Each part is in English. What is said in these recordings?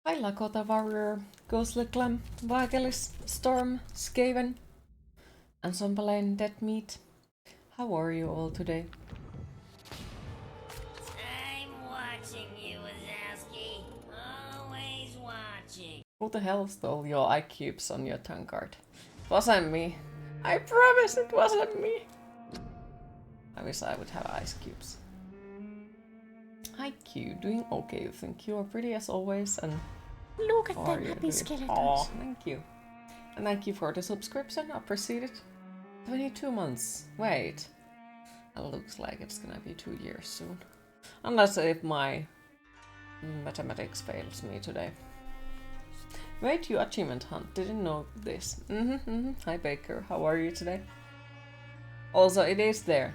Hi Lakota Warrior, Ghostly Clem, Vagelis, Storm, Skaven, and Zombalain Dead Meat. How are you all today? I'm watching you, Wazowski. Always watching. Who the hell stole your eye cubes on your tongue guard? It wasn't me. I promise it wasn't me. I wish I would have ice cubes. Hi Q, doing okay. You think you are pretty as always, and Look at how them are you happy doing? skeletons. Aw, thank you. And thank you for the subscription, I appreciate it. 22 months. Wait. It looks like it's gonna be 2 years soon. Unless if my mathematics fails me today. Wait, you achievement hunt. Didn't know this. Hi Baker, how are you today? Also, it is there.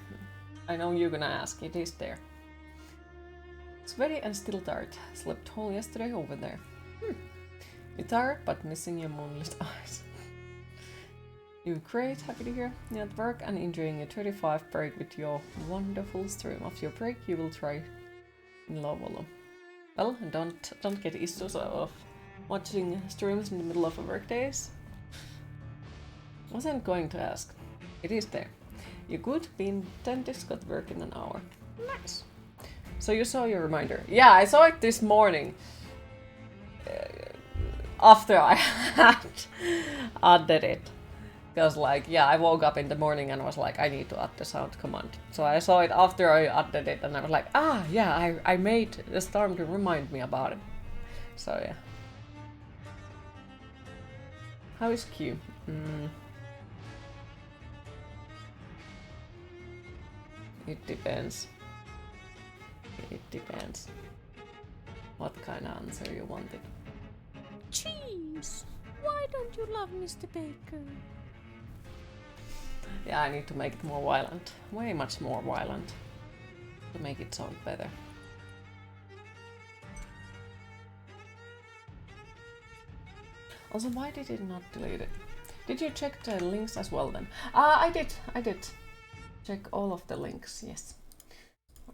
I know you're gonna ask. It is there. Sweaty and still tired. Slept whole yesterday over there. You're tired, but missing your moonlit eyes. You're great, happy to hear. You're at work and enjoying a 35 break with your wonderful stream. After your break, you will try in low volume. Well, don't get issues of watching streams in the middle of a work days. Wasn't going to ask. It is there. You good? Being dentist got work in an hour. Nice. So you saw your reminder. Yeah, I saw it this morning. After I had added it. Because I woke up in the morning and was like, I need to add the sound command. So I saw it after I added it and I was like, I made the storm to remind me about it. So yeah. How is Q? It depends. It depends. What kind of answer you wanted. Jeez, why don't you love Mr. Baker? Yeah, I need to make it more violent. Way much more violent. To make it sound better. Also, why did it not delete it? Did you check the links as well then? I did. Check all of the links, yes.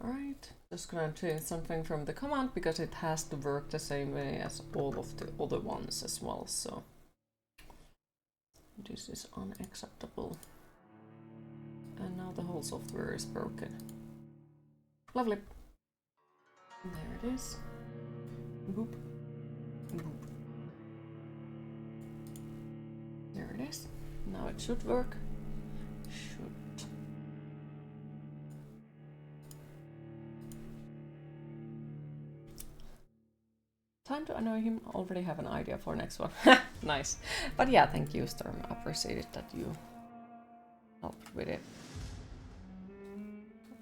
Alright, just gonna change something from the command because it has to work the same way as all of the other ones as well, so this is unacceptable. And now the whole software is broken. Lovely. There it is. Boop. Boop. There it is. Now it should work. Should. Time to annoy him. Already have an idea for next one. Nice. But yeah, thank you, Storm. I appreciate it that you helped with it.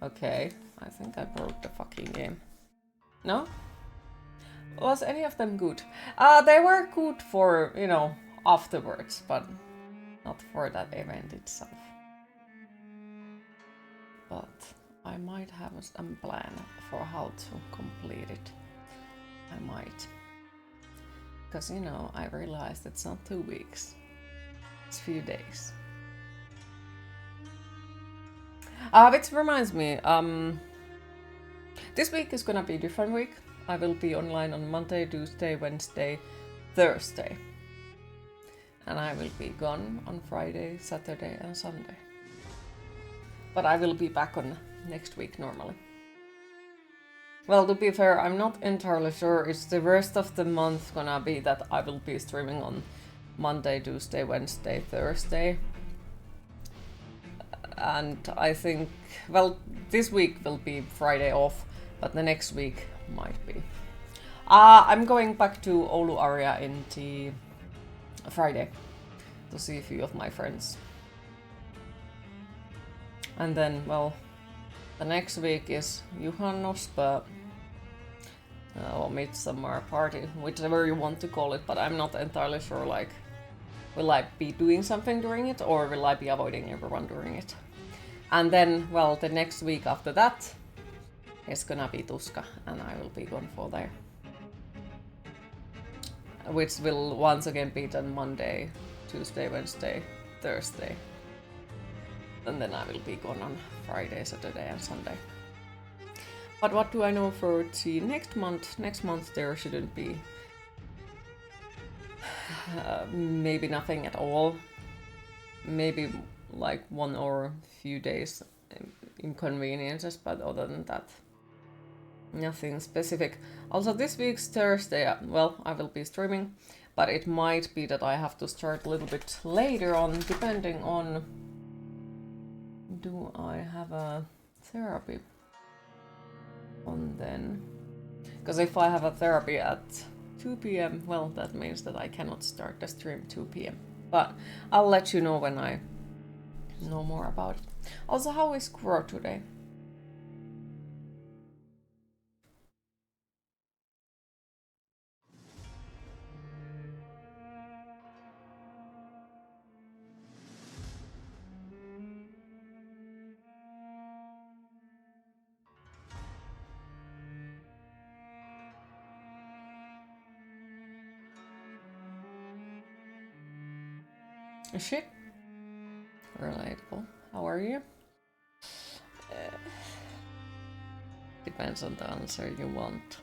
Okay, I think I broke the fucking game. No? Was any of them good? They were good for, afterwards, but not for that event itself. But I might have a plan for how to complete it. I might. Because, I realized it's not 2 weeks. It's a few days. Which reminds me, this week is gonna be a different week. I will be online on Monday, Tuesday, Wednesday, Thursday. And I will be gone on Friday, Saturday and Sunday. But I will be back on next week normally. Well, to be fair, I'm not entirely sure. It's the rest of the month gonna be that I will be streaming on Monday, Tuesday, Wednesday, Thursday. And I think, well, this week will be Friday off, but the next week might be. I'm going back to Oulu area in the Friday to see a few of my friends. And then, well, the next week is Juhannus, or Midsummer Party, whichever you want to call it, but I'm not entirely sure, will I be doing something during it, or will I be avoiding everyone during it? And then, well, the next week after that is gonna be Tuska, and I will be gone for there. Which will once again be done Monday, Tuesday, Wednesday, Thursday. And then I will be gone on Friday, Saturday and Sunday. But what do I know for the next month? Next month there shouldn't be maybe nothing at all. Maybe like 1 or few days inconveniences, but other than that, nothing specific. Also, this week's Thursday, well, I will be streaming, but it might be that I have to start a little bit later on, depending on do I have a therapy on then. Because if I have a therapy at 2 p.m, well, that means that I cannot start the stream 2 p.m. But I'll let you know when I know more about it. Also, how is Kuro today? Is she? Relatable. How are you? Depends on the answer you want.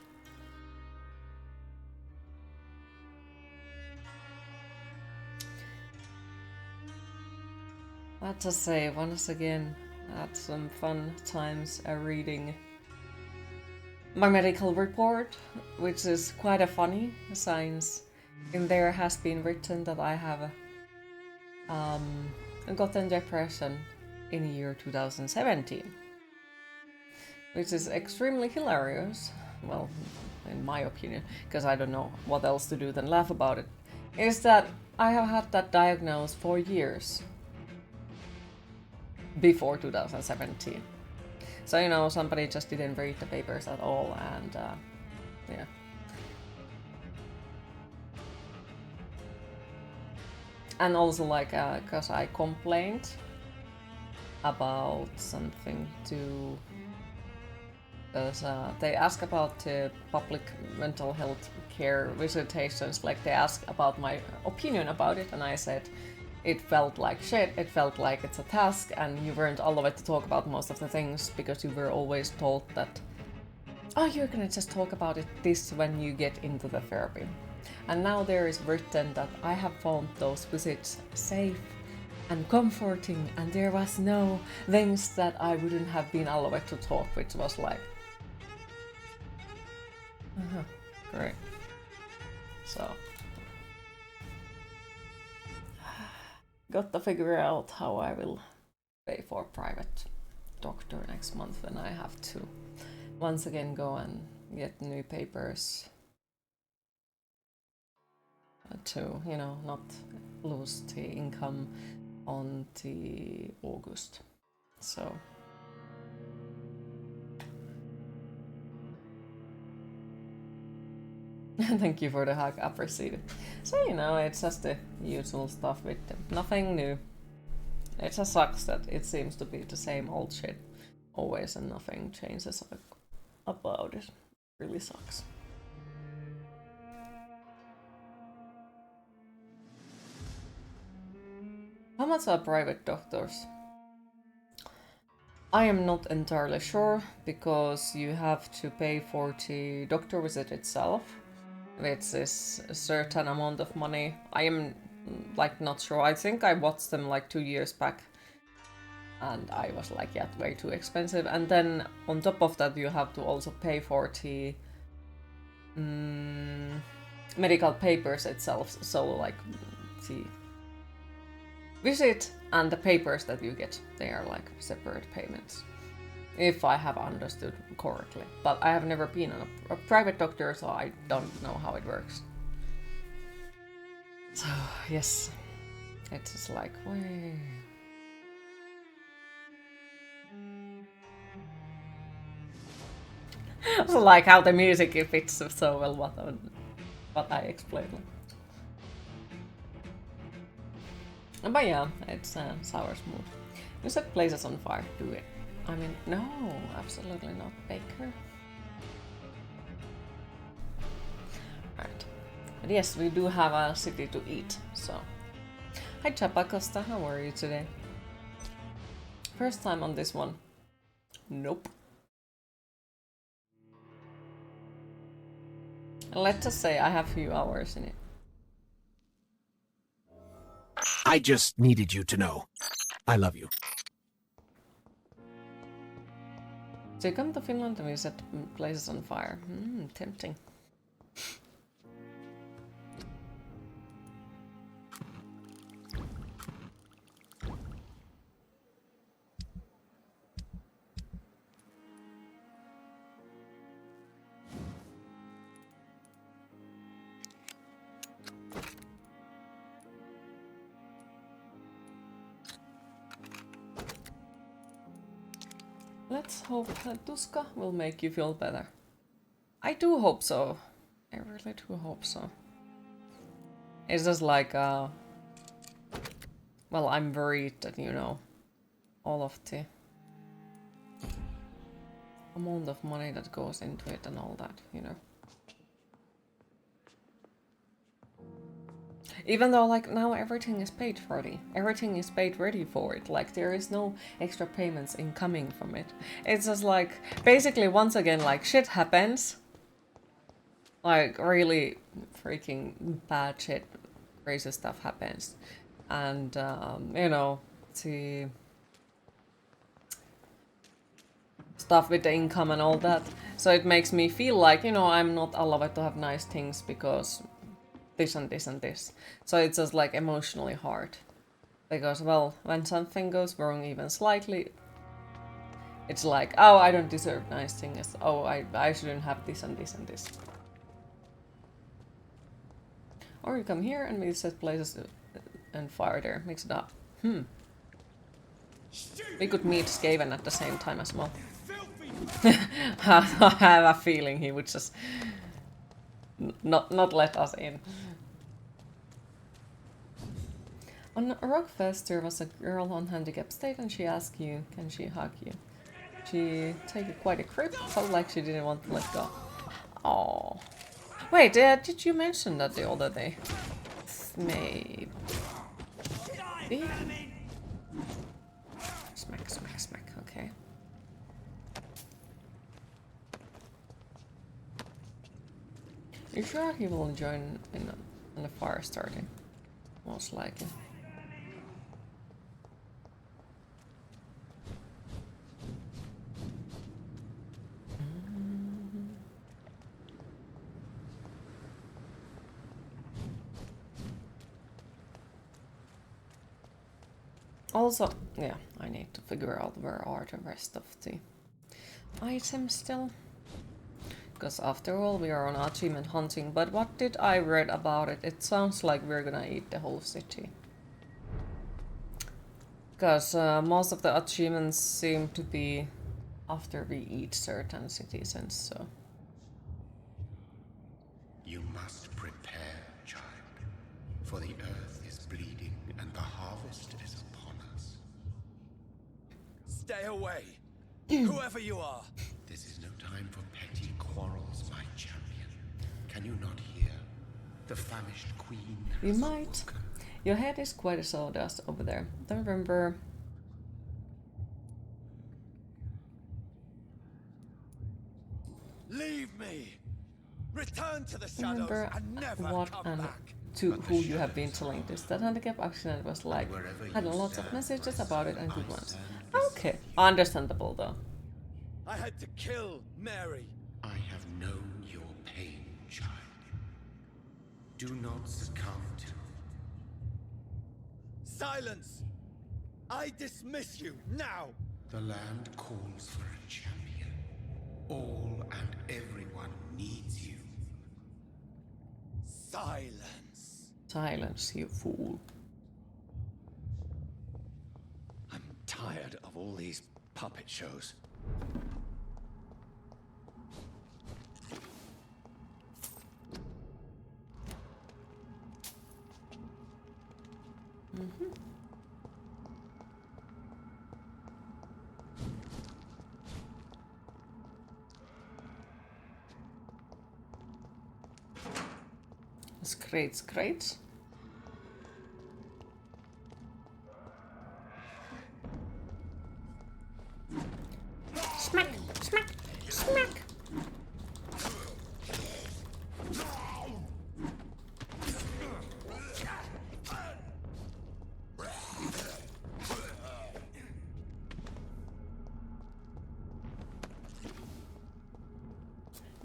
Let's just say once again, I had some fun times reading my medical report, which is quite a funny since in there has been written that I have gotten depression in the year 2017, which is extremely hilarious. Well, in my opinion, because I don't know what else to do than laugh about it, is that I have had that diagnosed for years before 2017. So, you know, somebody just didn't read the papers at all, and yeah. And also, like, because I complained about something to... they ask about public mental health care visitations, like they ask about my opinion about it, and I said it felt like shit, it felt like it's a task, and you weren't allowed to talk about most of the things because you were always told that, oh, you're gonna just talk about this when you get into the therapy. And now there is written that I have found those visits safe and comforting, and there was no things that I wouldn't have been allowed to talk, which was like, great. So, got to figure out how I will pay for private doctor next month when I have to once again go and get new papers to, you know, not lose the income on the August. So thank you for the hug, appreciate it. So, you know, it's just the usual stuff with them. Nothing new. It just sucks that it seems to be the same old shit always and nothing changes about it. Really sucks. How much are private doctors? I am not entirely sure, because you have to pay for the doctor visit itself, which is a certain amount of money. I am like not sure. I think I watched them like 2 years back, and I was like, yeah, way too expensive. And then on top of that, you have to also pay for the medical papers itself. So like the visit and the papers that you get, they are like separate payments, if I have understood correctly. But I have never been a private doctor, so I don't know how it works. So yes, it's just like, way. So like how the music fits so well what I explained. But yeah, it's sour smooth. You set places on fire, do it. I mean, no, absolutely not, Baker. Right. But yes, we do have a city to eat, so. Hi Chapacosta, how are you today? First time on this one? Nope. Let's just say I have few hours in it. I just needed you to know. I love you. So you come to Finland and we set places on fire. Tempting. Let's hope that Tuska will make you feel better. I do hope so. I really do hope so. It's just like, well, I'm worried that, you know, all of the amount of money that goes into it and all that, you know. Even though, like, now everything is paid for it. Everything is paid ready for it. Like, there is no extra payments incoming from it. It's just like, basically, once again, like, shit happens. Like, really freaking bad shit, crazy stuff happens. And, you know, the stuff with the income and all that. So it makes me feel like, you know, I'm not allowed to have nice things because this and this and this. So it's just like emotionally hard. Because, well, when something goes wrong even slightly, it's like, oh, I don't deserve nice things. Oh, I shouldn't have this and this and this. Or you come here and we set places and fire there. Mix it up. We could meet Skaven at the same time as well. I have a feeling he would just not let us in. On Rockfest there was a girl on handicap state and she asked you, can she hug you? She took quite a grip, felt like she didn't want to let go. Oh. Wait, did you mention that the other day? Maybe. Smack, smack, smack, okay. You sure he will join in the fire starting? Most likely. Also, yeah, I need to figure out where are the rest of the items still. Because after all, we are on achievement hunting, but what did I read about it? It sounds like we're gonna eat the whole city. Because most of the achievements seem to be after we eat certain citizens, so... You must prepare, child, for the earth is bleeding and the harvest is upon us. Stay away, whoever you are. This is no time for petty quarrels, my champion. Can you not hear? The famished queen We has might. spoken. Your head is quite a sawdust over there. Don't remember... Leave me. Return to the shadows Remember and never what come and back. to who you have been telling this. That handicap accident was like, Wherever you had lots of stand, messages my about it son, and good I ones. stand Okay, understandable though. I had to kill Mary. I have known your pain, child. Do not succumb to Silence! I dismiss you now. The land calls for a champion. All and everyone needs you. Silence. Silence, you fool. I'm tired of all these puppet shows. It's great, it's great. Smack, smack, smack.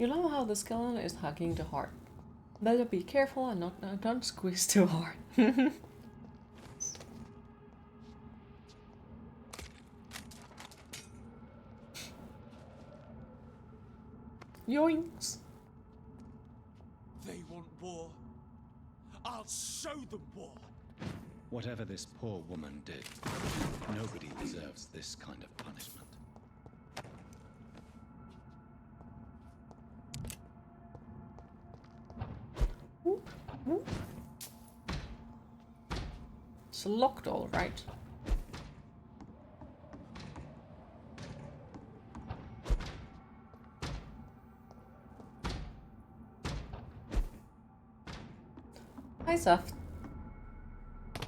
You love how the skeleton is hugging the heart. Better be careful and don't squeeze too hard. Yoinks! They want war. I'll show them war. Whatever this poor woman did, nobody deserves this kind of punishment. It's locked, all right. Hi, Seth.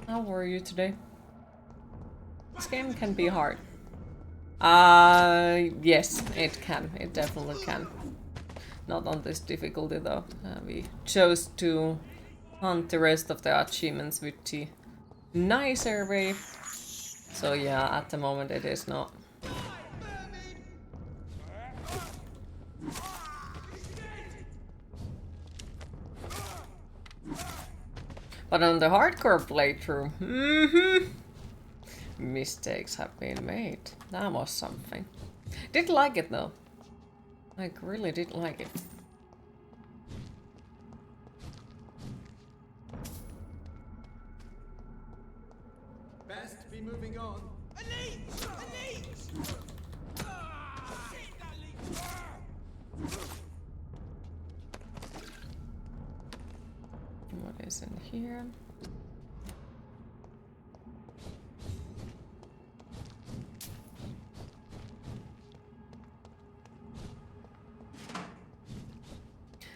How were you today? This game can be hard. Yes, it can. It definitely can. Not on this difficulty though. We chose to hunt the rest of the achievements with the nicer way. So yeah, at the moment it is not. But on the hardcore playthrough, mistakes have been made. That was something. Did like it though. Like, really did like it. Best be moving on. What is in here?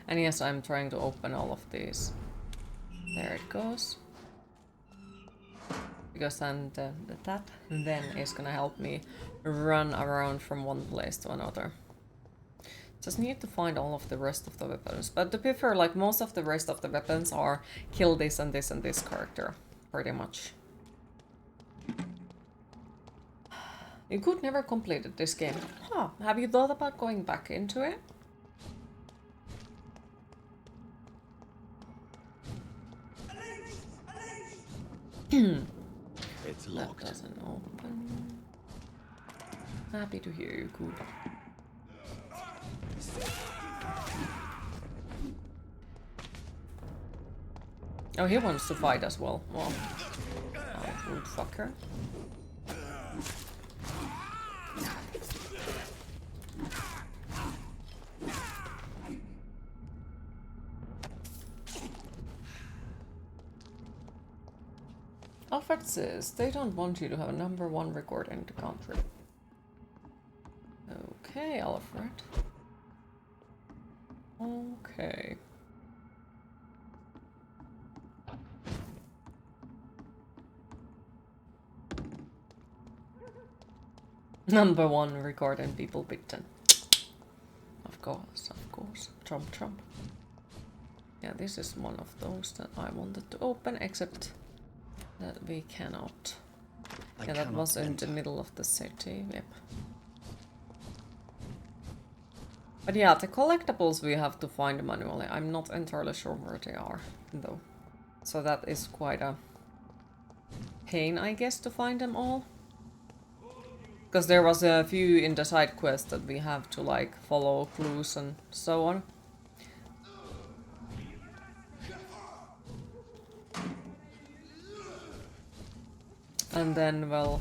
And yes, I'm trying to open all of these. There it goes. Because then that then is gonna help me run around from one place to another. Just need to find all of the rest of the weapons. But to be fair, like most of the rest of the weapons are kill this and this and this character. Pretty much. You could never complete this game. Huh. Have you thought about going back into it? It's locked. That doesn't open. Happy to hear you, cool. Oh, he wants to fight as well. Well, oh, rude fucker. Alfred says they don't want you to have a #1 record in the country. Okay, Alfred. Okay. #1 record and people bitten. Of course, of course. Trump, Trump. Yeah, this is one of those that I wanted to open, except that we cannot. Yeah, that was in the middle of the city, yep. But yeah, the collectibles we have to find manually. I'm not entirely sure where they are, though. So that is quite a pain, I guess, to find them all. Because there was a few in the side quests that we have to, like, follow clues and so on. And then, well...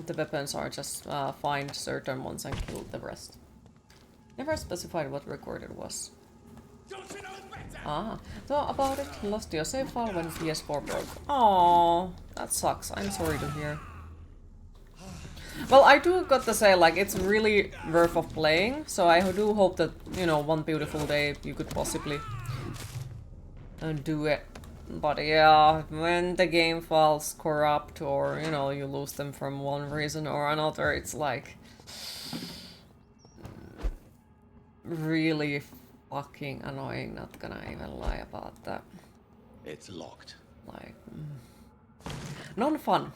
the weapons are just find certain ones and kill the rest. Never specified what record it was. Ah, so about it, lost your save file when PS4 broke. Aww, that sucks. I'm sorry to hear. Well, I do got to say, like, it's really worth of playing, so I do hope that, you know, one beautiful day you could possibly do it. But yeah, when the game falls corrupt or, you know, you lose them from one reason or another, it's like... really fucking annoying, not gonna even lie about that. It's locked. Like, non-fun.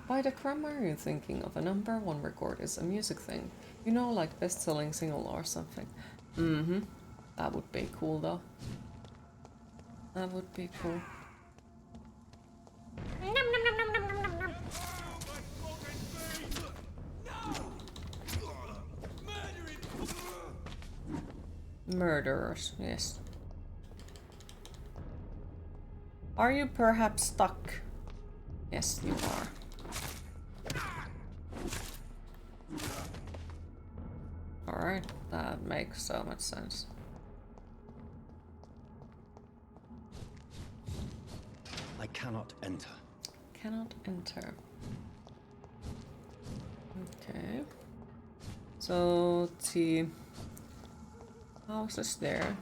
By the crime are you thinking of? A number one record is a music thing. You know, like best-selling single or something. Mm-hmm. That would be cool though. That would be cool. Murderers, yes. Are you perhaps stuck? Yes, you are. Alright, that makes so much sense. I cannot enter. Cannot enter. Okay. So the house is there,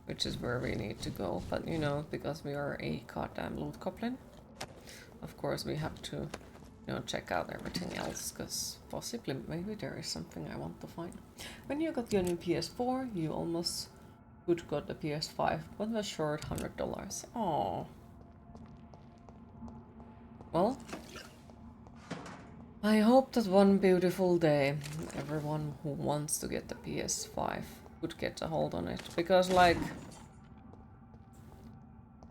which is where we need to go, but you know, because we are a goddamn loot goblin, of course we have to, you know, check out everything else, because possibly maybe there is something I want to find. When you got your new PS4, you almost could got the PS5, but was short $100. Oh. Well, I hope that one beautiful day everyone who wants to get the PS5 could get a hold on it, because like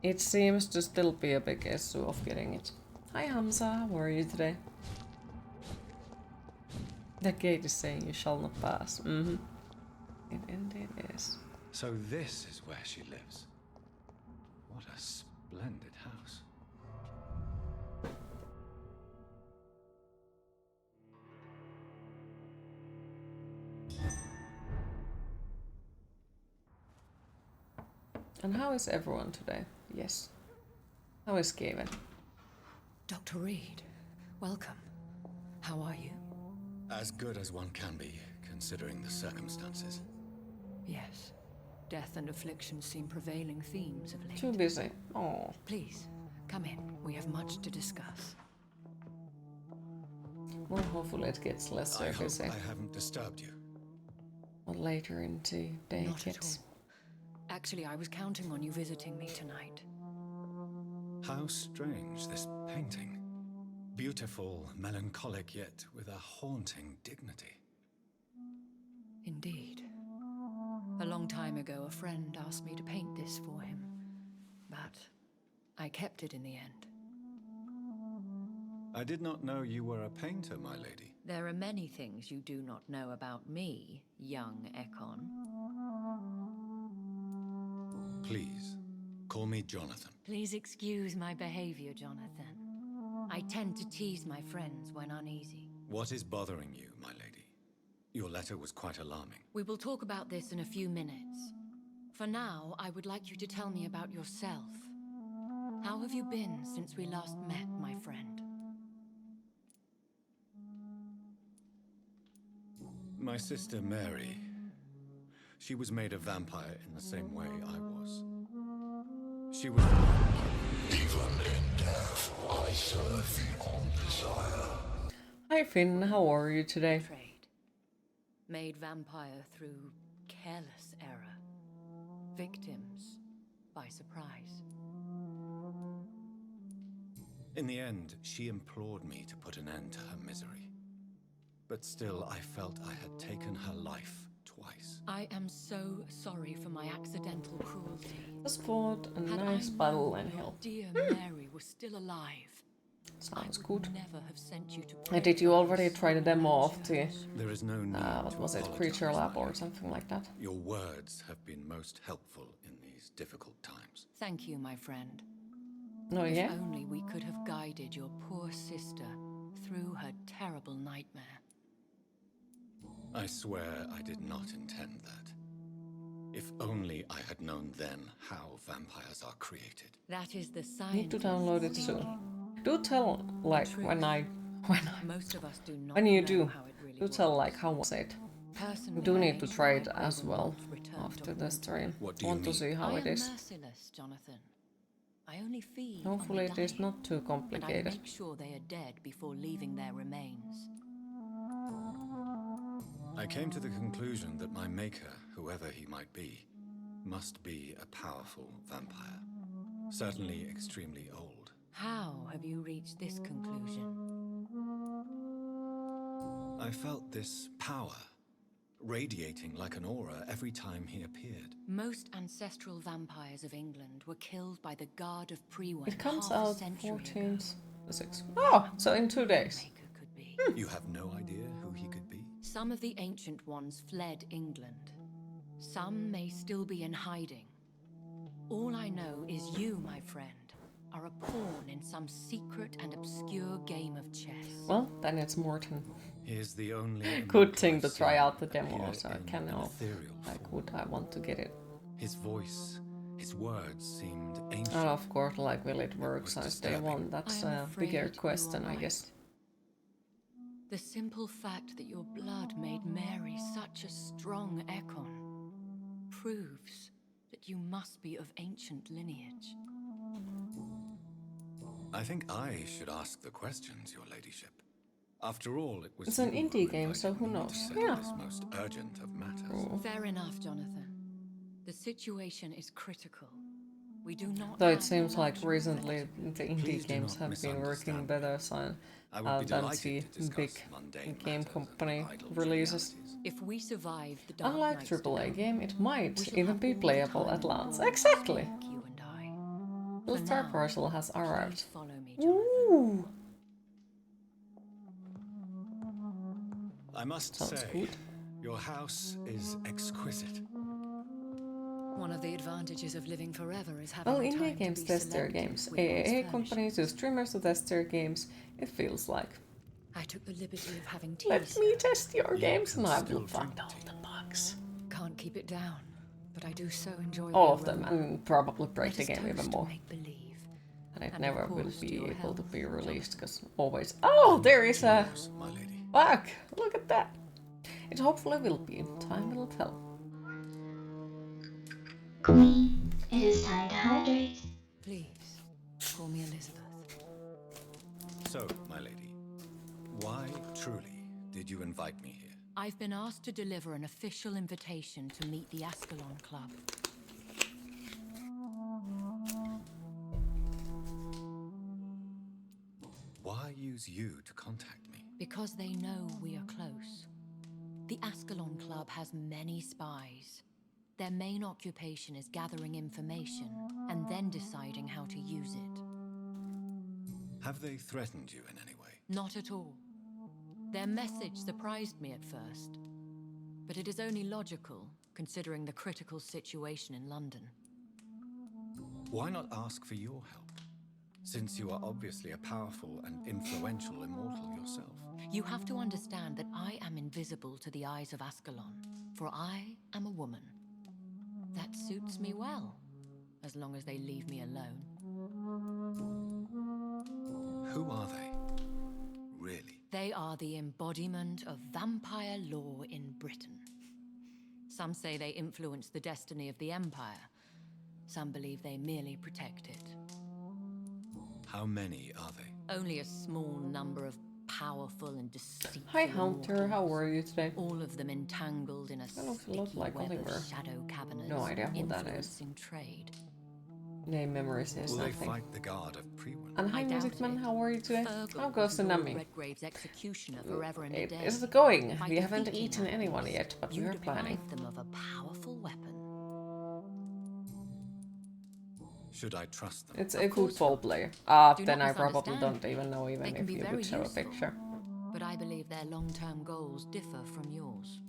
it seems to still be a big issue of getting it. Hi Hamza, how are you today? The gate is saying you shall not pass. Mm-hmm. It indeed is. So this is where she lives. What a splendid house. And how is everyone today? Yes. How is Gavin? Dr. Reid, welcome. How are you? As good as one can be, considering the circumstances. Yes. Death and affliction seem prevailing themes of late. Too busy. Oh. Please, come in. We have much to discuss. Well, hopefully it gets less I hope busy. I haven't disturbed you. Or later in the day Not at gets. all. Actually, I was counting on you visiting me tonight. How strange, this painting. Beautiful, melancholic, yet with a haunting dignity. Indeed. A long time ago, a friend asked me to paint this for him, but I kept it in the end. I did not know you were a painter, my lady. There are many things you do not know about me, young Ekon. Please, call me Jonathan. Please excuse my behavior, Jonathan. I tend to tease my friends when uneasy. What is bothering you, my lady? Your letter was quite alarming. We will talk about this in a few minutes. For now, I would like you to tell me about yourself. How have you been since we last met, my friend? My sister Mary. She was made a vampire in the same way I was. She was... Even in death, I serve beyond desire. Hi Finn, how are you today? Trade. Made vampire through careless error. Victims by surprise. In the end, she implored me to put an end to her misery. But still, I felt I had taken her life twice. I am so sorry for my accidental cruelty. Just fought a Had nice I battle known and your help. dear Mary was still alive, Sounds I would good. never have sent you to And did you already try the demo of the, There is no need what to was it, apologize, Creature Lab my or lady. something like that? Your words have been most helpful in these difficult times. Thank you, my friend. Oh If yeah? only we could have guided your poor sister through her terrible nightmare. I swear I did not intend that. If only I had known then how vampires are created. That is the science. Need to download it soon. Do tell, like, when Most of us do not when you know do, how it really do tell, works. like, how was it? Personally, We do I need to hate try why it I as will well not return after to the stream. What do you Want to mean? see how I it am is. merciless, Jonathan. I only feed on Hopefully the it is dying, not too and I complicated. make sure they are dead before leaving their remains. I came to the conclusion that my maker whoever he might be, must be a powerful vampire. Certainly extremely old. How have you reached this conclusion? I felt this power radiating like an aura every time he appeared. Most ancestral vampires of England were killed by the Guard of Priwen It comes half a out century 14th. ago. Oh, so in 2 days. Maker could be. You have no idea who he could be? Some of the ancient ones fled England. Some may still be in hiding. All I know is you, my friend, are a pawn in some secret and obscure game of chess. Well, then it's Morton. He is the only Good thing to immortal try out the appear demo, so I in can an know. ethereal Like, form. would I want to get it? His voice, his words seemed ancient. Oh, of course, like, will it work was since day disturbing. one? That's I am a afraid bigger you question, are I right. guess. The simple fact that your blood made Mary such a strong Ekon proves that you must be of ancient lineage. I think I should ask the questions, your ladyship. After all, it was It's an you indie who game, so invited who me to knows? settle Yeah. this most urgent of matters. Oh. Fair enough, Jonathan. The situation is critical. We do not Though it have seems like much recently flexibility. the indie Please do games not have been working misunderstand better I would be than delighted the to discuss big mundane game matters and company idle releases. trivialities. If we survive the dark Unlike nights to AAA come, game, it we might shall even have be all the playable time at in the launch. world to Exactly! speak, you and I. The For Star now, Parcel has arrived. please follow me, Jonathan. Ooh! I must Sounds say, good. your house is exquisite. One of the advantages of living forever is having Well, the indie time games to be test their selective games. with one's AAA furnishings. companies use streamers to test their games, it feels like. I took the liberty of having tea. Let sir. me test your You games can and I still will find drink all tea. the bugs. Can't keep it down, but I do so enjoy All the of them, aroma. and probably break Let the us game even toast more. and make believe. And it And of never will course, to be your able to health, be released, because always... Oh, there is a Yours, my lady. bug! Look at that! It hopefully will be. Time will tell. Queen, it is time to hydrate. Please, call me Elizabeth. So, my lady, why truly did you invite me here? I've been asked to deliver an official invitation to meet the Ascalon Club. Why use you to contact me? Because they know we are close. The Ascalon Club has many spies. Their main occupation is gathering information and then deciding how to use it. Have they threatened you in any way? Not at all. Their message surprised me at first, but it is only logical, considering the critical situation in London. Why not ask for your help? Since you are obviously a powerful and influential immortal yourself. You have to understand that I am invisible to the eyes of Ascalon, for I am a woman. That suits me well, as long as they leave me alone. Who are they? Really? They are the embodiment of vampire law in Britain. Some say they influence the destiny of the Empire. Some believe they merely protect it. How many are they? Only a small number of powerful and deceitful Hi Hunter, how immortals. are you today? All of them entangled in a That looks a lot sticky like web Oliver. of shadow cabinets, No idea who that is. influencing trade. Name memories is Will they nothing. fight the guard of Priwen? And hi I doubt Music Man, it. how are you today? Fergal How goes the was Lord numbing? Redgrave's executioner forever and a day. Is it going? By We haven't defeating eaten that anyone beast, yet, but you we are deprive planning. them of a powerful weapon. Should I trust them? It's Of a course football not. player. Do Then not I probably misunderstand don't even know They even can if be you very would show a useful. picture. But I believe their long-term goals differ from yours.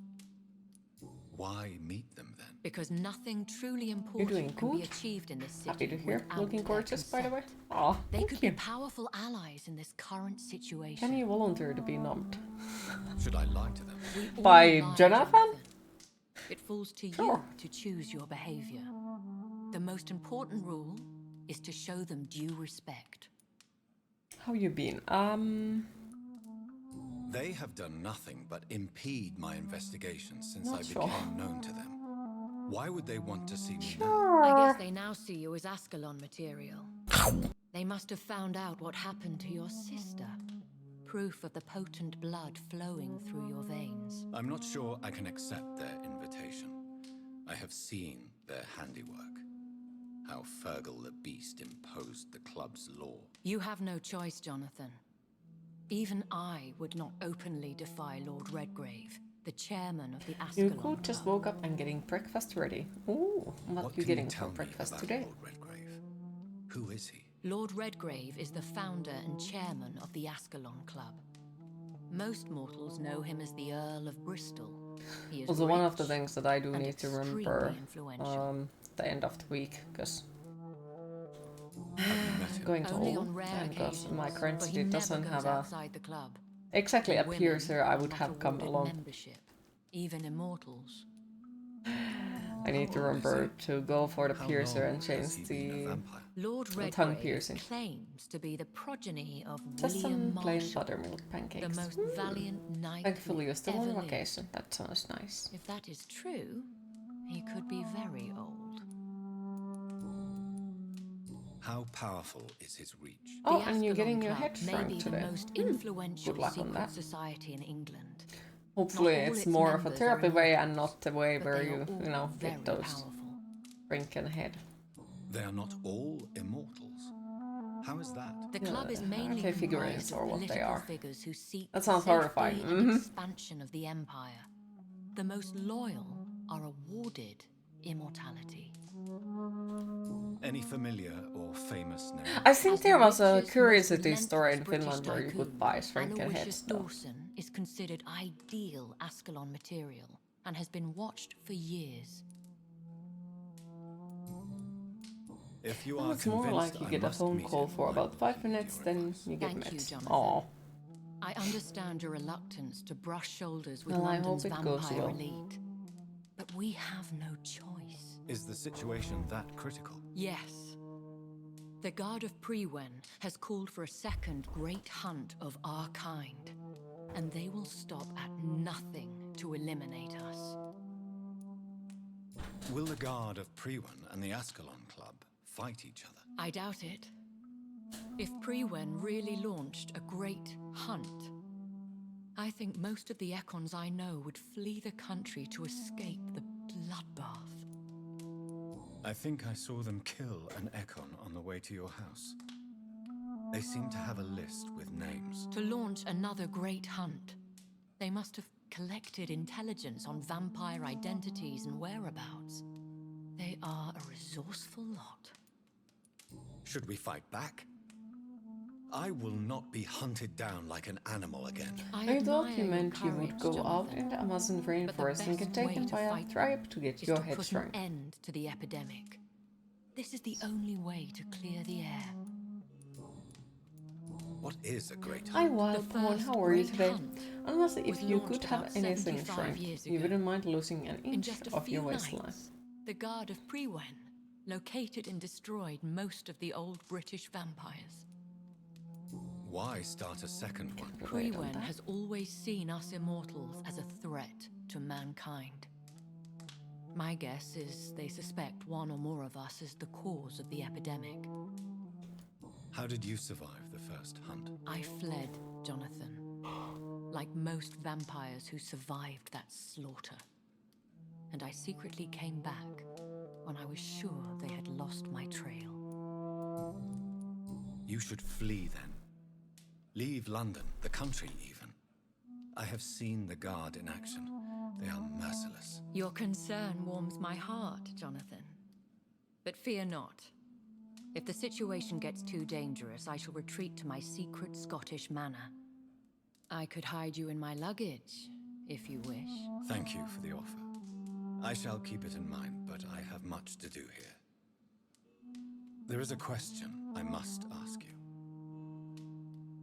Why meet them then? Because nothing truly doing important can be good. achieved in this city Happy to hear. without Looking their gorgeous, by the way. consent. Aw, They thank could you. be powerful allies in this current situation. Can you volunteer to be numbed? Should I lie to them? We all By lie, Jonathan? It falls to Sure. you to choose your behavior. The most important rule is to show them due respect. How you been? They have done nothing but impede my investigation since Not I sure. became known to them. Why would they want to see me now? I guess they now see you as Ascalon material. They must have found out what happened to your sister. Proof of the potent blood flowing through your veins. I'm not sure I can accept their invitation. I have seen their handiwork. How Fergal the Beast imposed the club's law. You have no choice, Jonathan. Even I would not openly defy Lord Redgrave, the chairman of the You Ascalon could just Club. woke up and getting breakfast ready. Ooh, what you can getting tell for me breakfast about today? Lord Redgrave? Who is he? Lord Redgrave is the founder and chairman of the Ascalon Club. Most mortals know him as the Earl of Bristol. He is Also, one of the rich things that I do and need to extremely remember influential. the end of the week, because Have you met him? going to Only all, on rare and because occasions, my current for he city never doesn't goes have a outside the club. exactly a And women piercer, I are would not have come awarded along. membership, even immortals. I need to How old is remember to go for the How piercer long and has change he been a the vampire? Lord the tongue Redgrave piercing. claims to be the progeny of Just William some plain Marshall, buttermilk the pancakes. most valiant knight Thankfully, who you're still ever on lived. vacation. That sounds nice. If that is true, he could be very old. How powerful is his reach? Oh, The and you're Ascalon getting your Club head may shrunk be today. the most influential Good luck on secret that. society in England. Hopefully, Not all it's its more of a members therapy are way immortal, and not the way but where they are you, all know, very get those powerful. shrunken head. They are not all immortals. How is that? The club is mainly arcade figurines comprised or of what they political are. figures who seek That the sounds horrifying. safety and expansion of the empire. The most loyal are awarded immortality. Any familiar or famous name? I think As there the was a richest, curiosity most store in relentless British Finland where you could tycoon, buy shrunken Aloysius heads though. Dawson is considered ideal Ascalon material and has been watched for years. If you Well, are it's more convinced like you I get a must phone meet call him, for I about will 5 heed minutes, your then advice. you get Thank you, met. Jonathan. Aw. I understand your reluctance to brush shoulders with Well, I London's hope it goes vampire well. elite. But we have no choice. Is the situation that critical? Yes. The Guard of Prewen has called for a second great hunt of our kind, and they will stop at nothing to eliminate us. Will the Guard of Prewen and the Ascalon Club fight each other? I doubt it. If Prewen really launched a great hunt, I think most of the Econs I know would flee the country to escape the bloodbath. I think I saw them kill an Econ on the way to your house. They seem to have a list with names. To launch another great hunt, they must have collected intelligence on vampire identities and whereabouts. They are a resourceful lot. Should we fight back? I will not be hunted down like an animal again. I thought admire you your meant you would courage, go out Jonathan. in the Amazon But the rainforest and get best way taken to by a fight tribe to get is your to head put shrunk. an end to the epidemic. This is the only way to clear the air. What is a great Hi hunt? Wild The Pawn, first how are you great today? hunt Unless if was you launched could have about anything 75 shrunk, years you ago. wouldn't mind losing an In inch just a of your few waistline. nights, the Guard of Prewen located and destroyed most of the old British vampires. Why start a second one? Wait on Prewen that. has always seen us immortals as a threat to mankind. My guess is they suspect one or more of us is the cause of the epidemic. How did you survive the first hunt? I fled, Jonathan. Like most vampires who survived that slaughter. And I secretly came back when I was sure they had lost my trail. You should flee then. Leave London, the country even. I have seen the Guard in action. They are merciless. Your concern warms my heart, Jonathan. But fear not. If the situation gets too dangerous, I shall retreat to my secret Scottish manor. I could hide you in my luggage, if you wish. Thank you for the offer. I shall keep it in mind, but I have much to do here. There is a question I must ask you.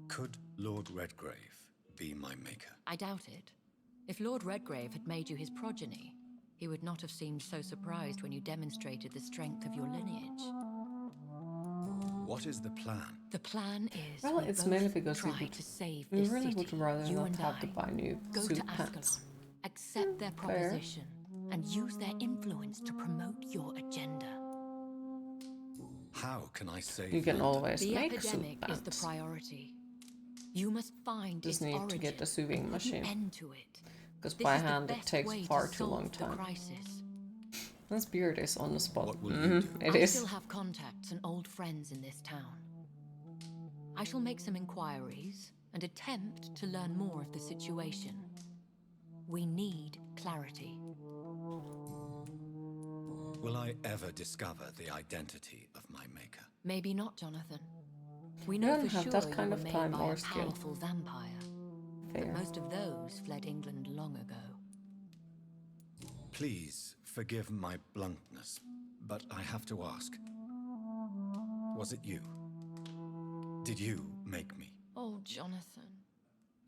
Could Lord Redgrave be my maker? I doubt it. If Lord Redgrave had made you his progeny, he would not have seemed so surprised when you demonstrated the strength of your lineage. What is the plan? The plan is Well, we it's both mainly because try to save we this really city. would rather You not and have to I buy new go suit to pants. Ascalon, accept their Fair. proposition, and use their influence to promote your agenda. How can I save You can London? always The make epidemic suit is the pants. priority. You must find Just its need to origin get the sewing and put machine. an end to it. Because This by is the hand it best takes way far to too long solve the time. crisis. This beard is on the spot. What will you do? It I is. still have contacts and old friends in this town. I shall make some inquiries and attempt to learn more of the situation. We need clarity. Will I ever discover the identity of my maker? Maybe not, Jonathan. We You know don't for have sure that you kind were of made time by or a skill. powerful vampire. Fair. But most of those fled England long ago. Please forgive my bluntness, but I have to ask. Was it you? Did you make me? Oh, Jonathan.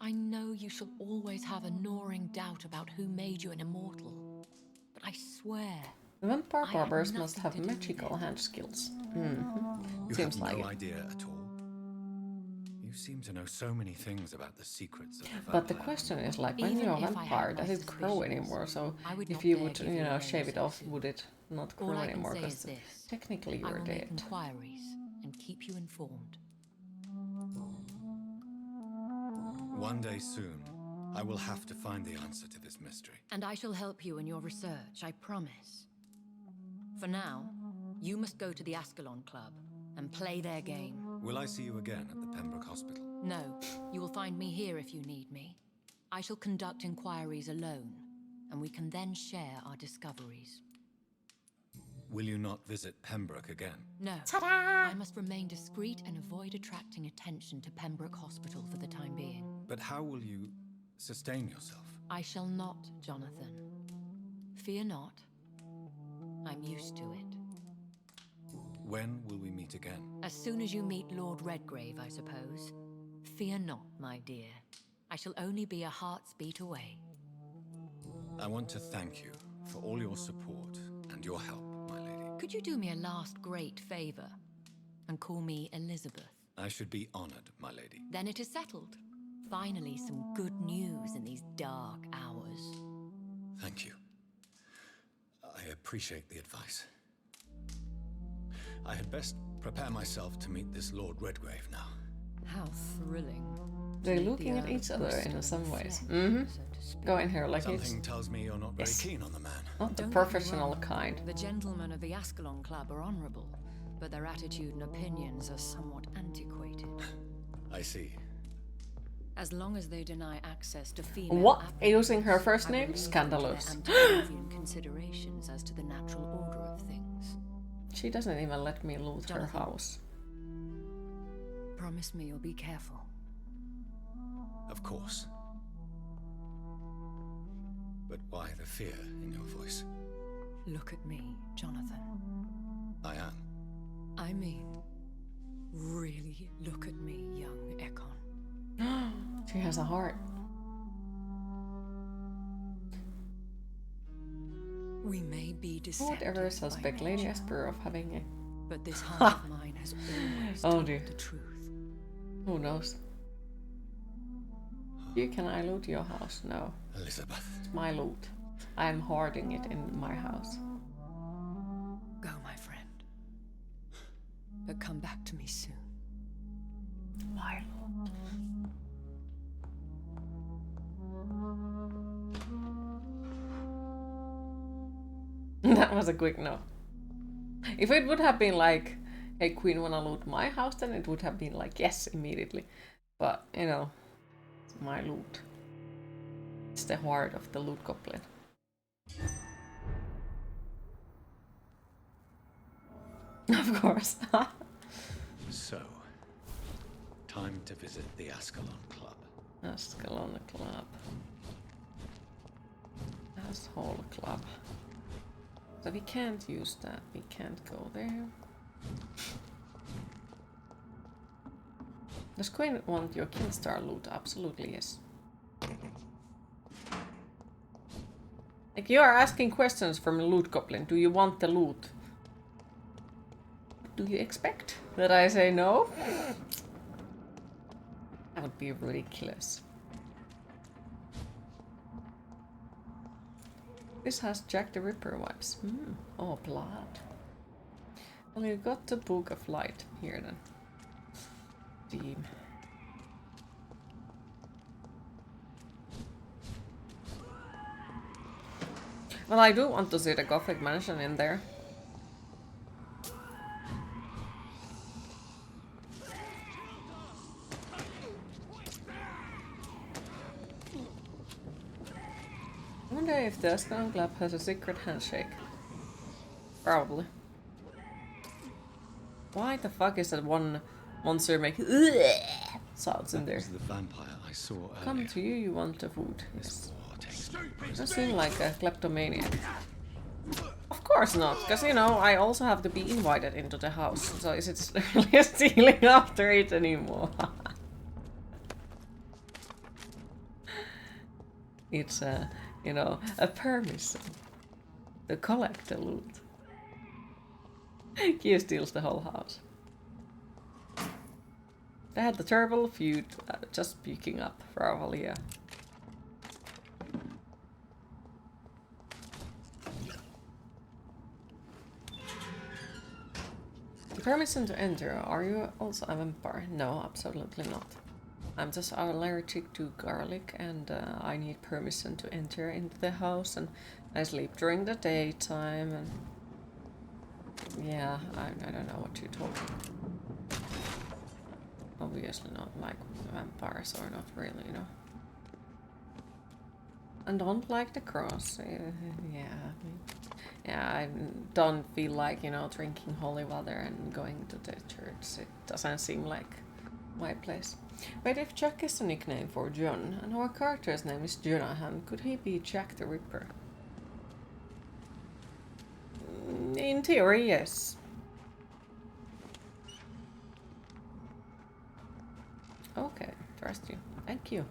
I know you shall always have a gnawing doubt about who made you an immortal. But I swear, The vampire I had barbers must nothing have to do with magical it. hand skills. You Seems have like no it. idea at all. You seem to know so many things about the secrets of the vampire. But the question is, like, when Even you're a if I vampire, had does my it grow suspicions, anymore? So I would if not you dare would, give you you a know, name shave it so off, soon. would it not All grow I can anymore? say Because is this. technically I you're will make dead. inquiries and keep you informed. One day soon, I will have to find the answer to this mystery. And I shall help you in your research, I promise. For now, you must go to the Ascalon Club and play their game. Will I see you again at the Pembroke Hospital? No, you will find me here if you need me. I shall conduct inquiries alone, and we can then share our discoveries. Will you not visit Pembroke again? No. I must remain discreet and avoid attracting attention to Pembroke Hospital for the time being. But how will you sustain yourself? I shall not, Jonathan. Fear not. I'm used to it. When will we meet again? As soon as you meet Lord Redgrave, I suppose. Fear not, my dear. I shall only be a heart's beat away. I want to thank you for all your support and your help, my lady. Could you do me a last great favor and call me Elizabeth? I should be honored, my lady. Then it is settled. Finally, some good news in these dark hours. Thank you. I appreciate the advice. I had best prepare myself to meet this Lord Redgrave now. How thrilling. They're Meet looking the at Earl each of other Bristol in some ways. flesh, so to speak. Go in here like it's Something tells me you're not very Yes. keen on the man. not the Don't get me professional wrong. kind. The gentlemen of the Ascalon Club are honorable, but their attitude and opinions are somewhat antiquated. I see. As long as they deny access to female What? applicants, Using her first I will name? leave them to Scandalous. their Antediluvian considerations as to the natural order of things. She doesn't even let me loot her Jonathan. house. Promise me you'll be careful. Of course. But why the fear in your voice? Look at me, Jonathan. I am. I mean, really look at me, young Ekon. She has a heart. We may be Who deceptive would ever by suspect Lady nature, Esper of having a... but this heart of mine has always Oh told dear. the truth. Who knows? Can I loot your house? No. Elizabeth. It's my loot. I am hoarding it in my house. Go, my friend. But come back to me soon. My loot. That was a quick no. If it would have been like, hey queen, wanna loot my house, then it would have been like, yes, immediately. But, you know, it's my loot. It's the heart of the loot goblin. Of course. So, time to visit the Ascalon Club. Ascalon Club. Asshole Club. So we can't use that. We can't go there. Does Queen want your Kinstar loot? Absolutely yes. Like, you are asking questions from a loot goblin. Do you want the loot? Do you expect that I say no? That would be ridiculous. This has Jack the Ripper vibes. Oh, blood. Well, you got the Book of Light here then. Team. Well, I do want to see the Gothic mansion in there. I wonder if the Ascalon Club has a secret handshake. Probably. Why the fuck is that one monster making sounds in there? That was the vampire I saw earlier. Come to you, you want the food. This war takes Doesn't seem like a kleptomaniac. Of course not, because you know, I also have to be invited into the house. So is it really stealing after it anymore? It's a, you know, a permission to collect the loot. He steals the whole house. They had the terrible feud just peeking up, probably, yeah. Permission to enter. Are you also a vampire? No, absolutely not. I'm just allergic to garlic and I need permission to enter into the house, and I sleep during the daytime and yeah, I don't know what you're talking. Obviously not like vampires, or not really, you know. And don't like the cross. Yeah, I don't feel like, you know, drinking holy water and going to the church. It doesn't seem like my place. But if Jack is a nickname for John, and our character's name is Jonathan, could he be Jack the Ripper? In theory, yes. Okay, trust you. Thank you.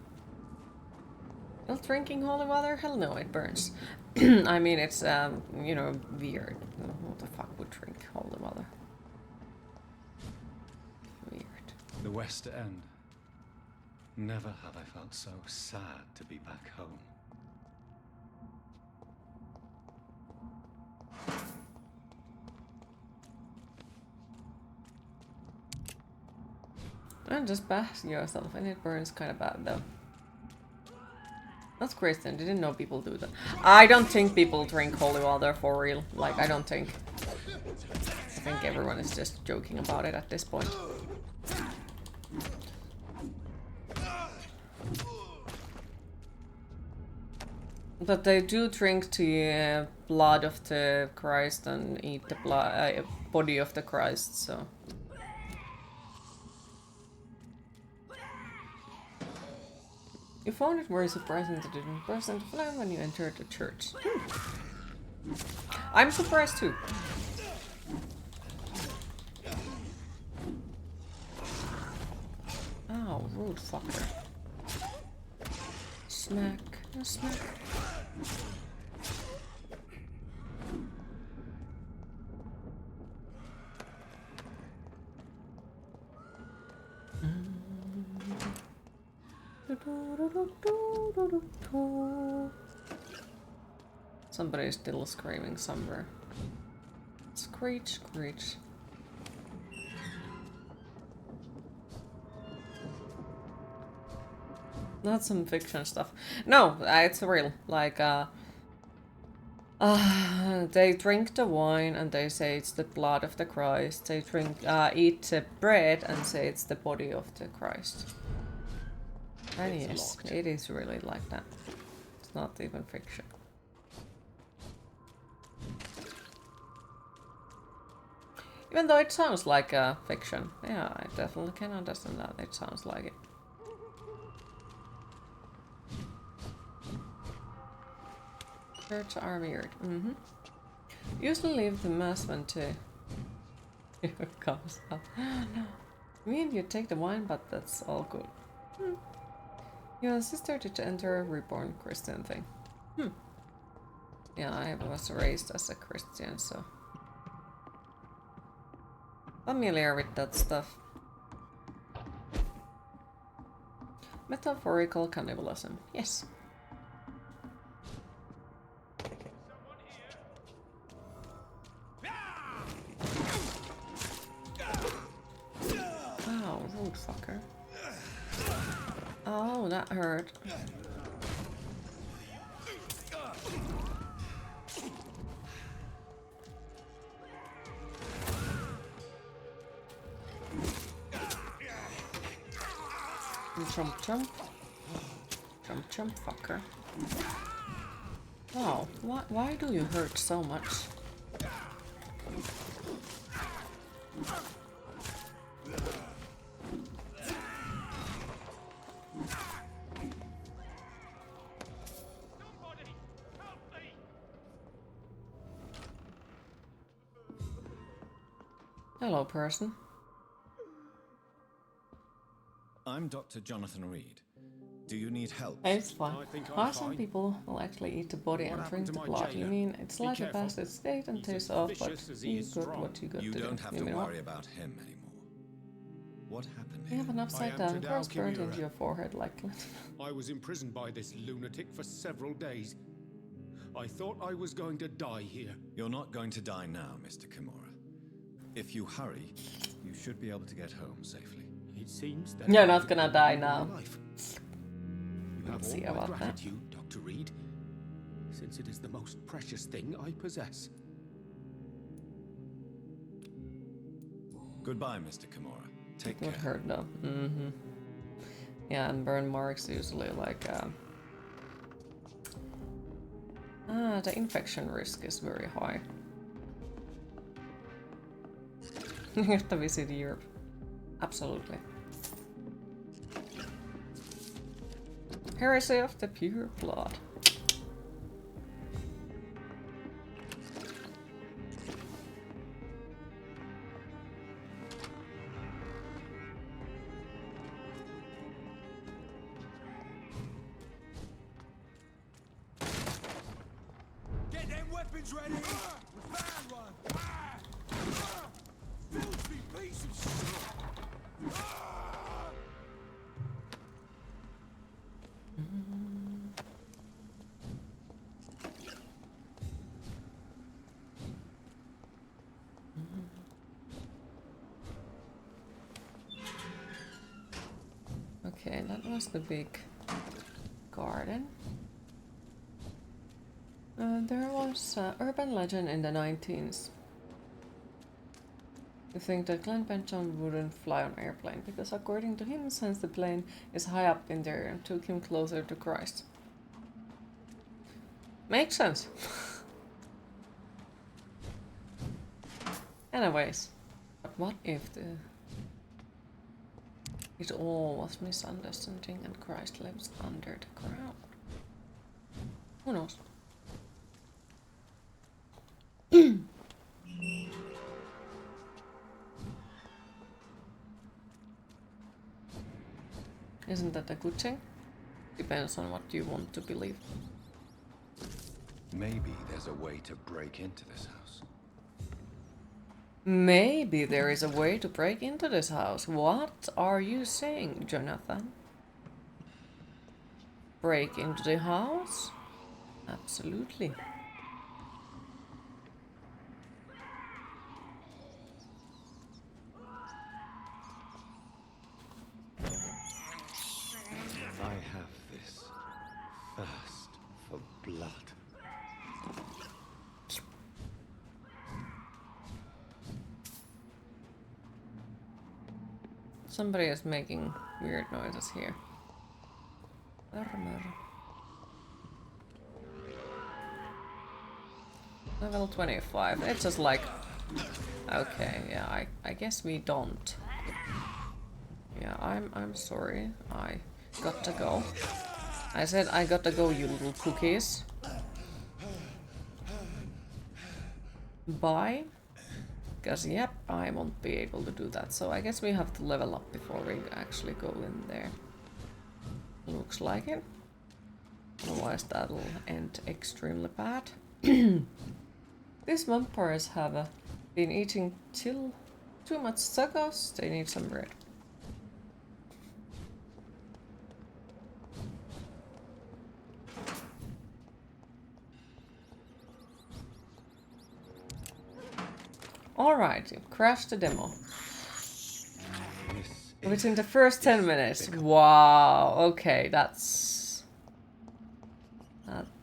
Well, drinking holy water? Hell no, it burns. I mean, it's, you know, weird. Who the fuck would drink holy water? Weird. The West End. Never have I felt so sad to be back home. And just bash yourself, and it burns kind of bad though. That's Christian, didn't know people do that. I don't think people drink holy water for real. Like, I don't think. I think everyone is just joking about it at this point. But they do drink the blood of the Christ and eat the body of the Christ, so. You found it very surprising that you didn't burst into flame when you entered the church. I'm surprised too. Oh, rude fucker. Smack, smack. Somebody is still screaming somewhere. Screech, screech. Not some fiction stuff. No, it's real. Like, they drink the wine and they say it's the blood of the Christ. They drink, eat the bread and say it's the body of the Christ. And yes, it is really like that. It's not even fiction. Even though it sounds like a fiction. Yeah, I definitely can understand that. It sounds like it. Church are weird. Usually leave the mass when to it comes up. No. I mean, you take the wine, but that's all good. Your sister did enter a reborn Christian thing. Yeah, I was raised as a Christian, so familiar with that stuff. Metaphorical cannibalism. Yes. Wow, rude fucker. Oh, that hurt. Jump, jump. Jump, jump, fucker. Wow, why do you hurt so much? Hello, person. I'm Dr. Jonathan Reid. Do you need help? It's fine. Some people will actually eat the body and drink the blood. You mean it's slightly past its date and tastes off, but you got what you got to do. You don't have to worry about him anymore. What happened You have an upside down cross burned into your forehead like... I was imprisoned by this lunatic for several days. I thought I was going to die here. You're not going to die now, Mr. Kimura. If you hurry, you should be able to get home safely. It seems that You're not gonna die now. You have See all my about that. gratitude, Dr. Reid, since it is the most precious thing I possess. Goodbye, Mr. Kimura. Take Would care. hurt though. Mm-hmm. Yeah, and burn marks usually like the infection risk is very high. You have to visit Europe. Absolutely. Heresy of the pure blood. Get them weapons ready! We found one! Filthy piece of shit! Okay, that was the big garden. There was an urban legend in the 19s. You think that Glenn Benton wouldn't fly on airplane because according to him, since the plane is high up in the air and took him closer to Christ. Makes sense. Anyways, but what if it all was misunderstanding and Christ lives under the ground? Who knows? Isn't that a good thing? Depends on what you want to believe. Maybe there's a way to break into this house. Maybe there is a way to break into this house. What are you saying, Jonathan? Break into the house? Absolutely. I have this thirst for blood. Somebody is making weird noises here. Armor. Level 25. It's just like... Okay, yeah, I guess we don't. Yeah, I'm sorry. I got to go. I said I got to go, you little cookies. Bye. Because, yep, I won't be able to do that. So I guess we have to level up before we actually go in there. Looks like it. Otherwise that'll end extremely bad. These vampires have been eating too much succubs. They need some bread. Alright, crash the demo. Within the first 10 minutes. Wow, okay, that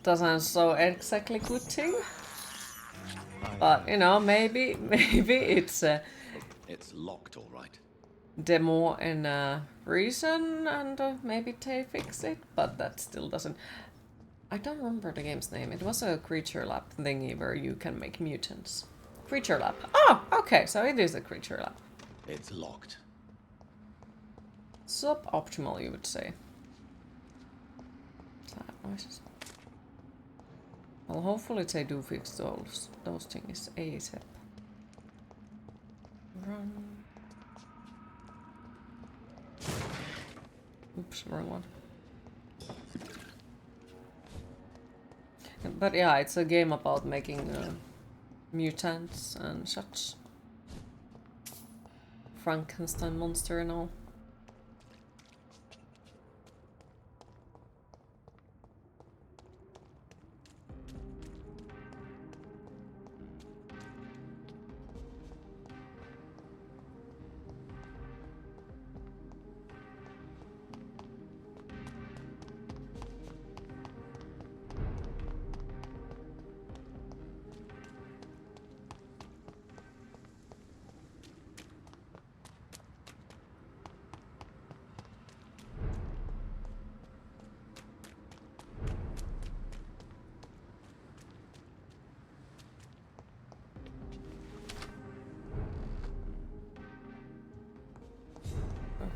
doesn't so exactly good thing. But, you know, maybe it's It's locked, all right. demo in Reason and maybe they fix it, but that still doesn't. I don't remember the game's name. It was a creature lab thingy where you can make mutants. Creature lab. Oh, okay, so it is a creature lab. It's locked. Suboptimal, you would say. Sad noises. Well, hopefully they do fix those things ASAP. Run. Oops, wrong one. But yeah, it's a game about making mutants and such. Frankenstein monster and all.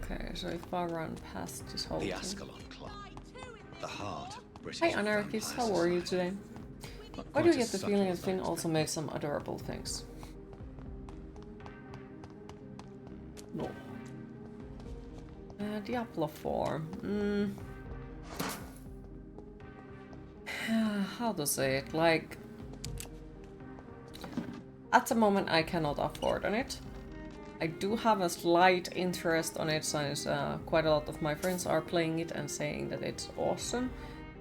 Okay, so if I run past this whole The thing. Ascalon Club. The heart of British Hi Anarchist, how are you today? Why do you get the feeling that Finn thing? also made some adorable things? No. Diablo 4. How to say it? Like, at the moment I cannot afford on it. I do have a slight interest on it since quite a lot of my friends are playing it and saying that it's awesome.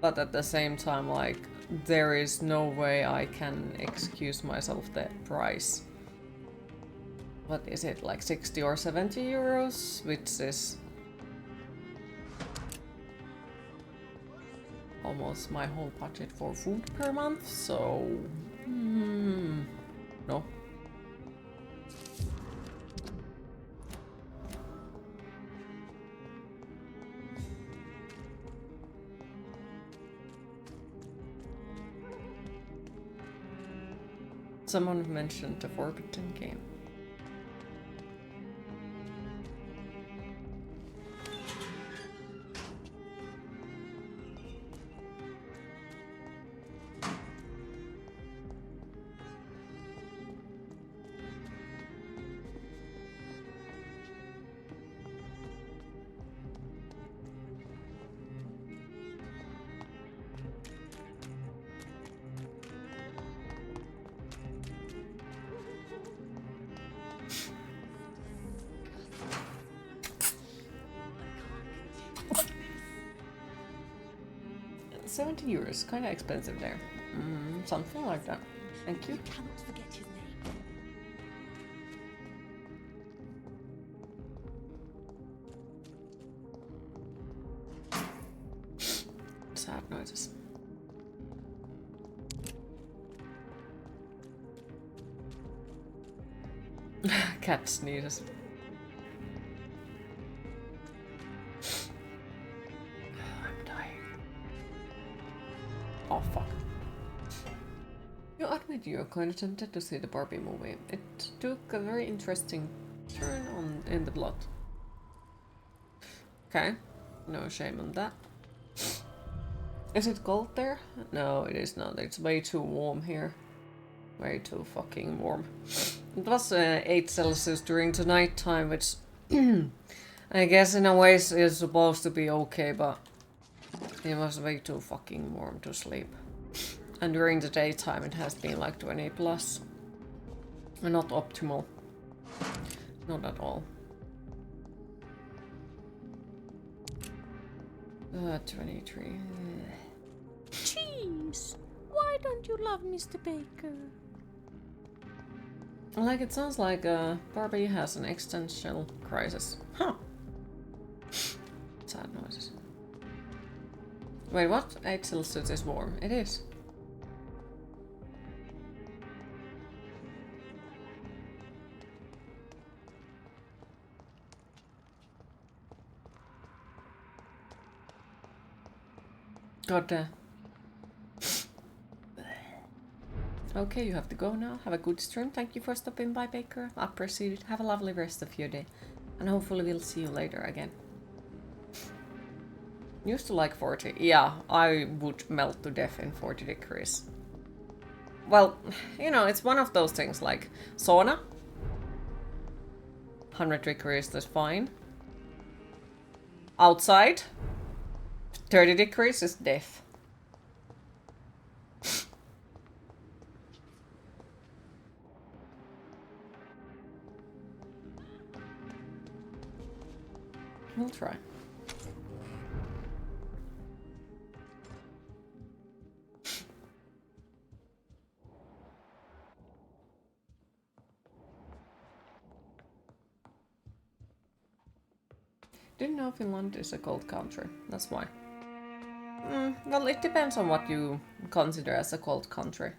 But at the same time, like, there is no way I can excuse myself the price. What is it, like 60 or 70 euros? Which is almost my whole budget for food per month, so no. Someone mentioned the Forbidden game. €70, kind of expensive there. Something like that. Thank you. Cannot forget his name. Sad noises. Cat sneezes. I'm dying. Oh fuck. You admit you're kind of tempted to see the Barbie movie. It took a very interesting turn in the plot. Okay, no shame on that. Is it cold there? No, it is not. It's way too warm here. Way too fucking warm. It was 8 Celsius during the night time, which I guess in a way is supposed to be okay, but it was way too fucking warm to sleep. And during the daytime it has been like 20 plus. Not optimal. Not at all. 23. Cheese! Why don't you love Mr. Baker? Like, it sounds like Barbie has an existential crisis. Huh. Sad noises. Wait, what? 8 Celsius is warm. It is. God. Okay, you have to go now. Have a good stream. Thank you for stopping by, Baker. I appreciate it. Have a lovely rest of your day. And hopefully we'll see you later again. Used to like 40. Yeah, I would melt to death in 40 degrees. Well, you know, it's one of those things like sauna. 100 degrees, that's fine. Outside, 30 degrees is death. We'll try. Didn't know Finland is a cold country, that's why. Well, it depends on what you consider as a cold country.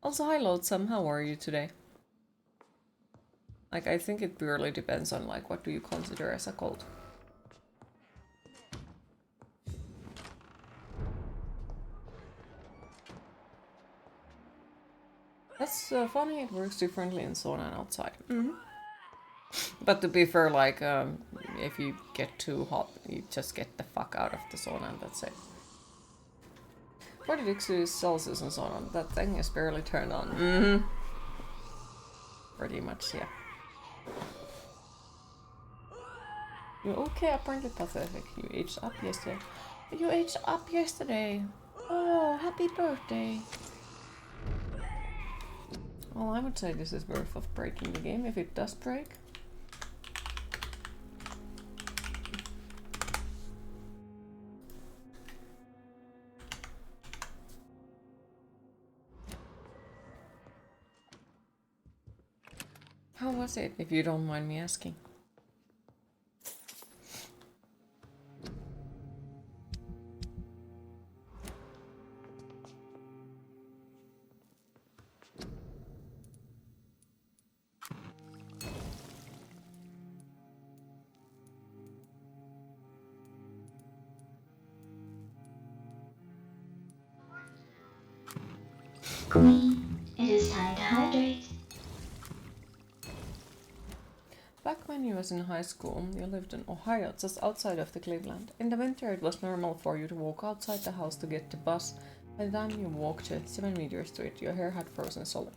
Also, hi Loadsome, how are you today? Like, I think it purely depends on, like, what do you consider as a cold. That's funny, it works differently in sauna and outside. But to be fair, like, if you get too hot, you just get the fuck out of the sauna and that's it. 40 degrees Celsius and sauna, that thing is barely turned on. Pretty much, yeah. You're okay, apparently pathetic. You aged up yesterday. You aged up yesterday. Oh, happy birthday. Well, I would say this is worth of breaking the game if it does break. How was it, if you don't mind me asking? Queen, it is time to hydrate. Back when you was in high school, you lived in Ohio, just outside of the Cleveland. In the winter, it was normal for you to walk outside the house to get the bus. By the time you walked to 7 Meteor Street, your hair had frozen solid.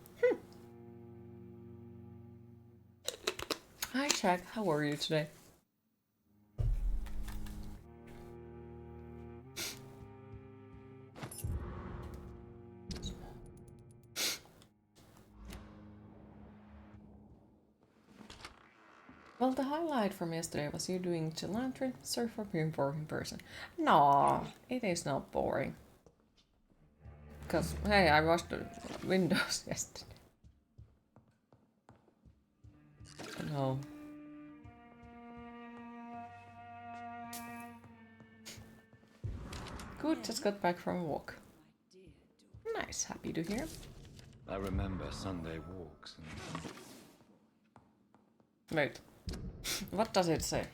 Hi, Shaq. How are you today? Well, the highlight from yesterday was you doing Chilantry, surf for being boring person. No, it is not boring. Because, hey, I washed the windows yesterday. No. Good, just got back from a walk. Nice, happy to hear. I remember Sunday walks and... Wait. What does it say?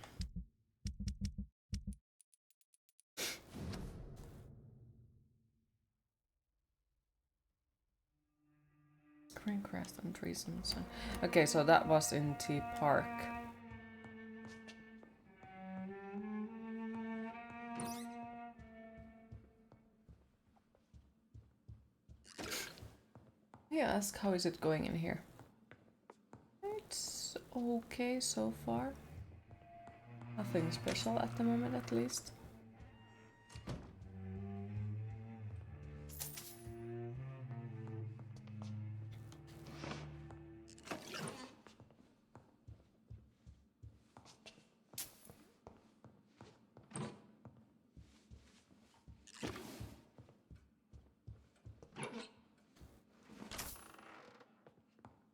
Green grass and trees and sun. Okay, so that was in T Park. Yeah, ask how is it going in here? It's okay so far. Nothing special at the moment, at least.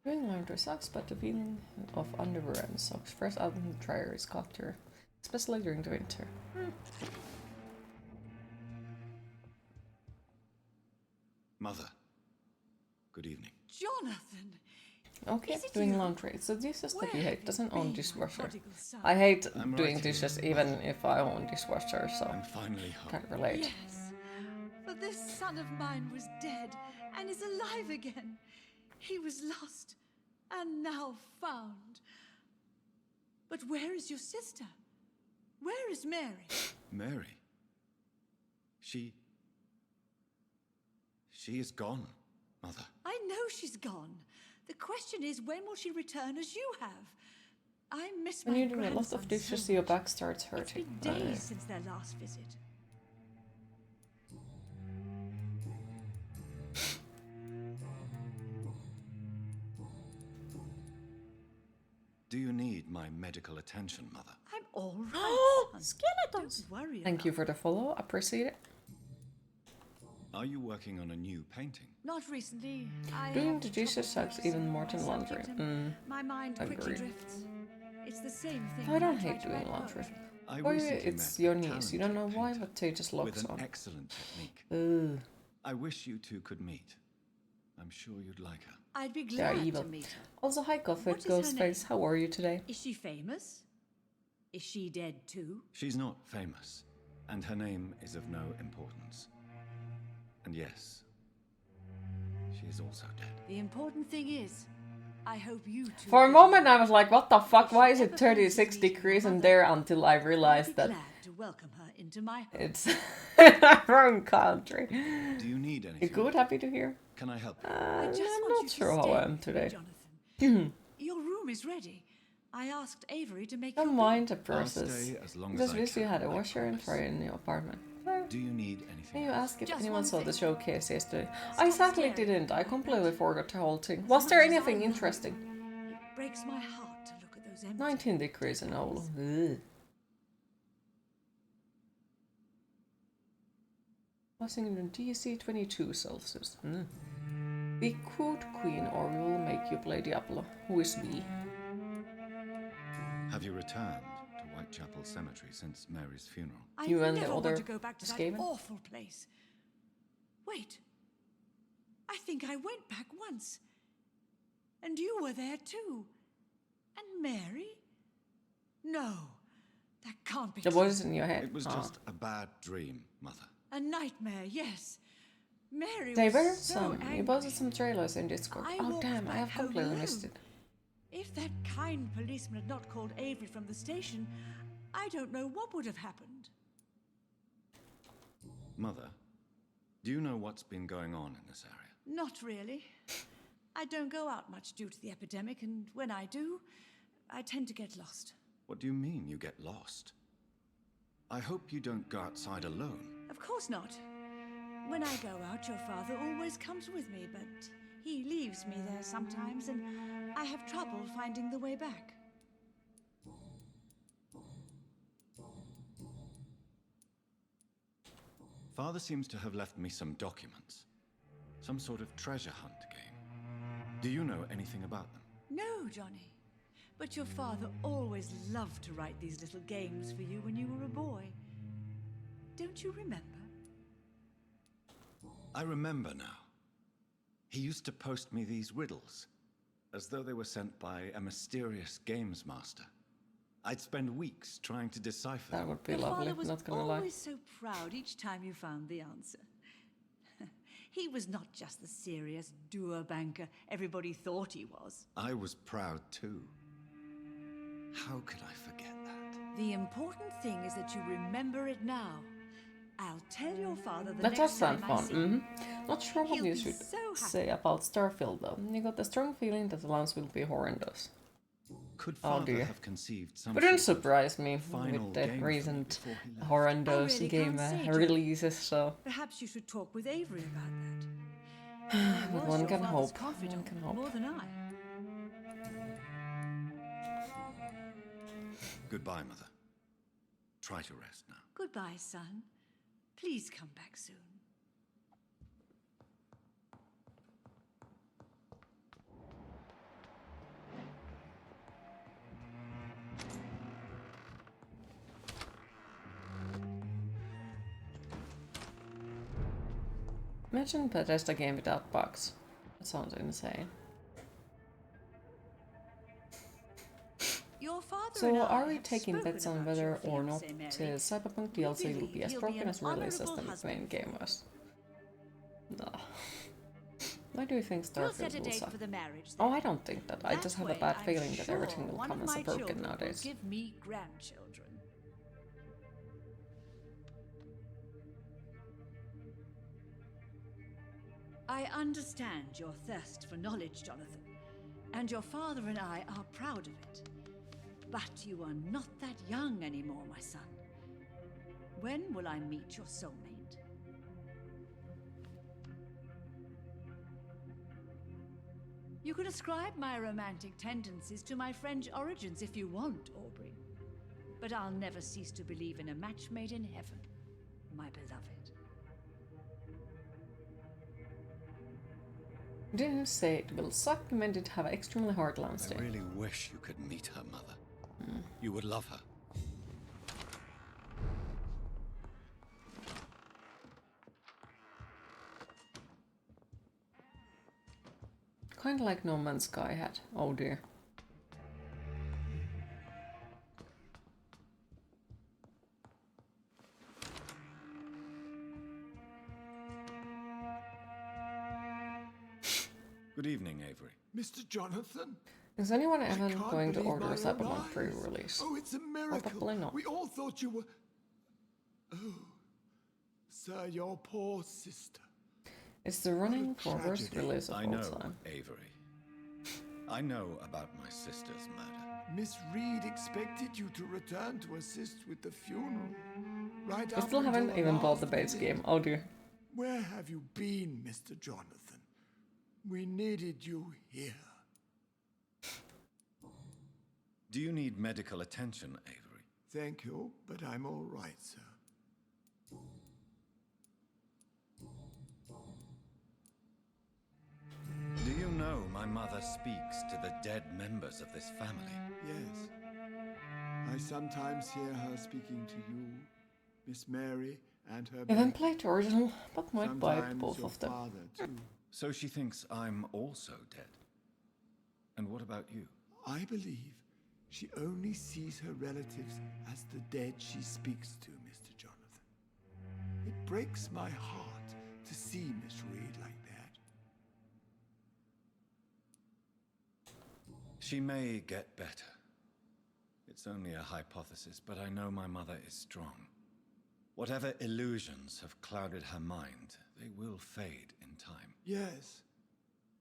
Doing laundry sucks, but the feeling of underwear and socks fresh out in the dryer is cockier, especially during the winter. Mother, good evening. Jonathan! Okay, Is it doing you? laundry. It's the dishes that you Where hate. Doesn't have you own been, dishwasher. prodigal son? I hate I'm doing right dishes here. even if I own dishwasher, so I'm finally home. can't relate. Yes. this son of mine was dead and is alive again. He was lost and now found. But where is your sister? Where is Mary? Mary? She is gone, Mother. I know she's gone. The question is, when will she return as you have? I miss my When you're doing a lot grandson of dishes, so your much. back starts It's hurting. been days since their last visit. Do you need my medical attention, Mother? I'm all right, son. Skeletons! Don't worry Thank you for the follow. Appreciate it. Are you working on a new painting? Not recently. I Doing have the dishes trouble sucks focusing even more on than my laundry. subject and my mind quickly agree. drifts. It's the same thing. I when don't try hate to doing write laundry. poetry. I Or recently it's met your a niece. You don't know talented why, painter but they just with looks an on. excellent technique. Ugh. I wish you two could meet. I'm sure you'd like her. I'd be They are glad evil. to meet her. Also, hi Coffee, What is her Ghostface. name? How are you today? Is she famous? Is she dead too? She's not famous, and her name is of no importance. And yes, she is also dead. The important thing is, I hope you two. For a get moment, along. I was like, what the fuck? If she Why is ever it fancies 36 meeting degrees your in mother, there until I I'd be realized that glad to welcome her into my home. it's in a wrong country. Do you need anything? You good? Happy to hear? Can I help you? I just I'm want not you to sure how stay I am with me, today. Jonathan. Your room is ready. I asked Avery to make Don't your mind the I'll process. stay as long as Just I wish you can, had a I washer and promise. dryer in your apartment. Do you need Can anything you else? ask if Just anyone one saw the thing. showcase yesterday? Stop I sadly staring. didn't. I completely forgot the whole thing. As Was there much as I anything love interesting? you, It breaks my heart to look at those empty 19 degrees in Oulu. Ugh. Washington DC 22 Celsius. Be good queen or we will make you play Diablo. Who is we? Have you returned to Whitechapel Cemetery since Mary's funeral? I You and the never other want to go back to that Skaven? awful place. Wait. I think I went back once. And you were there too. And Mary? No. That can't be The true. voice in your head. It was Ah. just a bad dream, Mother. A nightmare, yes. Mary They was were so some. angry. You posted some trailers in Discord. I Oh walked damn, I back have home completely alone. missed it. If that kind policeman had not called Avery from the station, I don't know what would have happened. Mother, do you know what's been going on in this area? Not really. I don't go out much due to the epidemic, and when I do, I tend to get lost. What do you mean you get lost? I hope you don't go outside alone. Of course not. When I go out, your father always comes with me, but he leaves me there sometimes, and I have trouble finding the way back. Father seems to have left me some documents. Some sort of treasure hunt game. Do you know anything about them? No, Johnny. But your father always loved to write these little games for you when you were a boy. Don't you remember? I remember now. He used to post me these riddles, as though they were sent by a mysterious games master. I'd spend weeks trying to decipher That them. would be Your lovely, father was not gonna always lie. so proud each time you found the answer. He was not just the serious doer banker everybody thought he was. I was proud too. How could I forget that? The important thing is that you remember it now. I'll tell your father the That next does sound time I fun. see him. Not sure what He'll you be should so happy. say about Starfield though. You got the strong feeling that the launch will be horrendous. Could Oh, Father dear. have conceived some Wouldn't sort of surprise me final with the game for me recent before he left? horrendous I really game can't say, John. releases, so Perhaps you should talk with Avery about that. but Was one your can father's hope. confidant One can hope. more than I. Goodbye, Mother. Try to rest now. Goodbye, son. Please come back soon. Imagine Bethesda game without bugs. That sounds insane. Your father and So I are we have taking spoken bets on about whether your or not fiancé, Mary. Cyberpunk We DLC will believe be as he'll broken an as release as honorable the main husband game for was? I do think We'll set Starfield a will date suck. for the marriage. Oh, then. I don't think that. I That just have a way, bad I'm feeling that sure everything will one come of as a my broken children will nowadays. give me grandchildren. I understand your thirst for knowledge, Jonathan, and your father and I are proud of it. But you are not that young anymore, my son. When will I meet your soulmate? You can ascribe my romantic tendencies to my French origins if you want, Aubrey. But I'll never cease to believe in a match made in heaven, my beloved. Didn't say it will suck, it meant it have an extremely hard launch I day. really wish you could meet her mother. You would love her. Kinda like No Man's Sky had. Oh dear. Good evening, Avery. Mr. Jonathan? Is anyone I ever can't going to believe order my a Cyberpunk own pre-release? Oh, it's a miracle. Probably not. We all thought you were... Oh, sir, your poor sister. It's the running for worst tragedy. release of I all know, time. Avery. I know about my sister's murder. Miss Reid expected you to return to assist with the funeral. Right I up still haven't until even the bought the last base minute. game. Oh dear. Where have you been, Mr. Jonathan? We needed you here. Do you need medical attention, Avery? Thank you, but I'm all right, sir. Do you know my mother speaks to the dead members of this family? Yes. I sometimes hear her speaking to you, Miss Mary, and her I haven't baby. played the original, but might buy Sometimes both your of them. father, too. So she thinks I'm also dead. And what about you? I believe she only sees her relatives as the dead she speaks to, Mr. Jonathan. It breaks my heart to see Miss Reid like that. She may get better. It's only a hypothesis, but I know my mother is strong. Whatever illusions have clouded her mind, they will fade in time. Yes.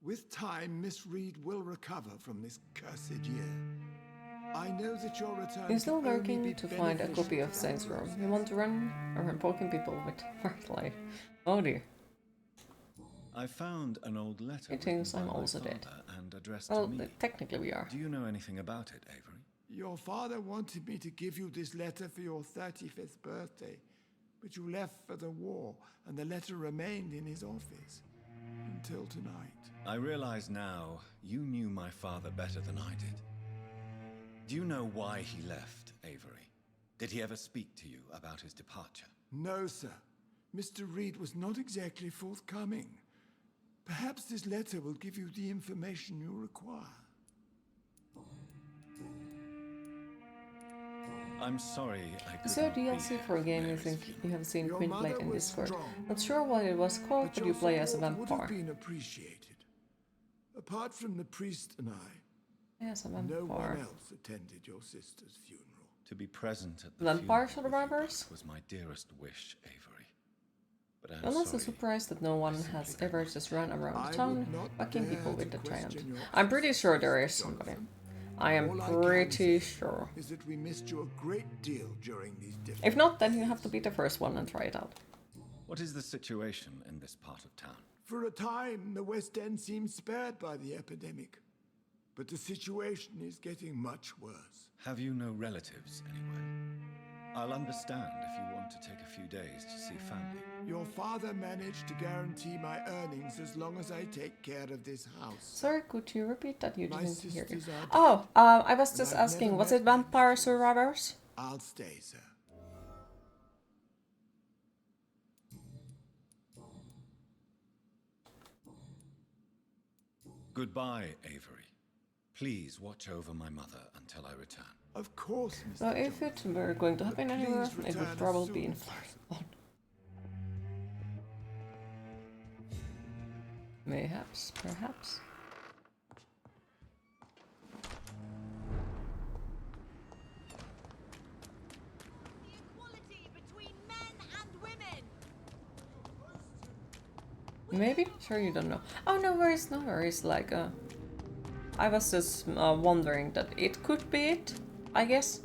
With time, Miss Reid will recover from this cursed year. I know that your return You're still can only be working to find a beneficial copy of to Saints that Row. person. You want to run around poking people with hard light. Oh dear. I found an old letter It thinks written I'm by my also dead. father and addressed Well, to me. technically we are. Do you know anything about it, Avery? Your father wanted me to give you this letter for your 35th birthday, but you left for the war, and the letter remained in his office until tonight. I realize now you knew my father better than I did. Do you know why he left, Avery? Did he ever speak to you about his departure? No, sir. Mr. Reid was not exactly forthcoming. Perhaps this letter will give you the information you require. I'm sorry I couldn't Is there a be DLC here for a game you Mary's think funeral. you have seen Your Quinn mother played in was Discord? strong, Not sure what it was called, but you your play as a support would have vampire. been appreciated. Apart from the priest and I, Yes, a no one vampire. else attended your sister's funeral. To be present at the Vampire funeral with you survivors? both was my dearest wish, Avery. But I'm I'm also sorry. surprised that no one simply has could ever not just run around I the town would not fucking dare people with to the giant. question your I'm pretty sure there is Mr. somebody. Jonathan. I am All I can pretty say sure. is that we missed you a great deal during these difficult If not, then you have to be the first one and try it out. What is the situation in this part of town? For a time, the West End seemed spared by the epidemic. But the situation is getting much worse. Have you no relatives anywhere? I'll understand if you want to take a few days to see family. Your father managed to guarantee my earnings as long as I take care of this house. Sorry, could you repeat that? You My didn't hear it. sisters are Oh, I was just I've asking, never was met it my Vampire nephews. Survivors? I'll stay, sir. Goodbye, Avery. Please watch over my mother until I return. Of course, Mr. So if it Johnson. were going to happen But anywhere, please it return would as probably be soon in as Florida. possible. Mayhaps, perhaps. Maybe? Sure, you don't know. Oh, no worries, no worries. Like, I was just wondering that it could be it, I guess.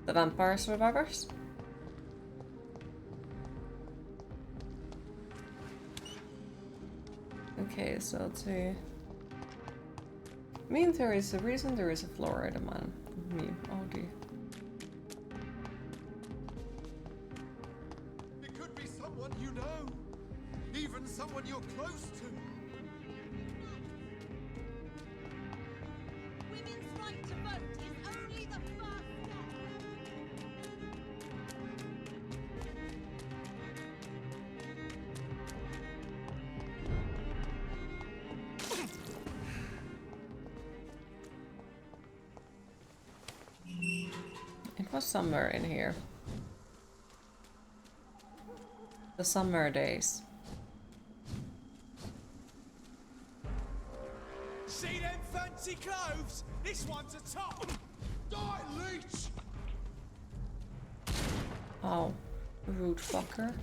The vampire survivors. Okay, so let's see. I mean, there is a reason there is a Florida man. Me, oh dear. It could be someone you know. Even someone you're close to. Women's right to vote is only the first step. It was somewhere in here. The summer days. See them fancy clothes? This one's a top. Die, leech! Oh, rude fucker.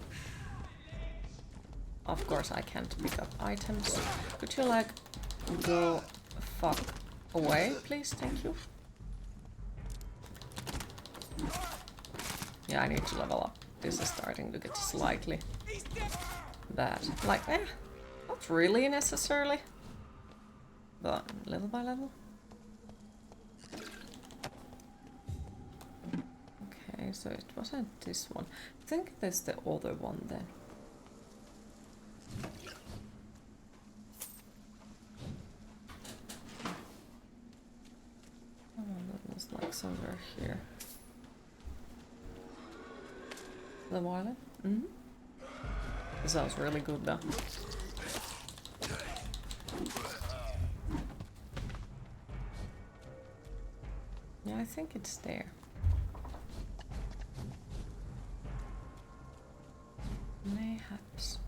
Of course I can't pick up items. Could you like go fuck away, please? Thank you. Yeah, I need to level up. This is starting to get slightly bad. Like, not really necessarily, but level by level. Okay, so it wasn't this one. I think that's the other one then. Oh, that was like somewhere here. The violet? Mm-hmm. This sounds really good though. Yeah, I think it's there. Mayhaps.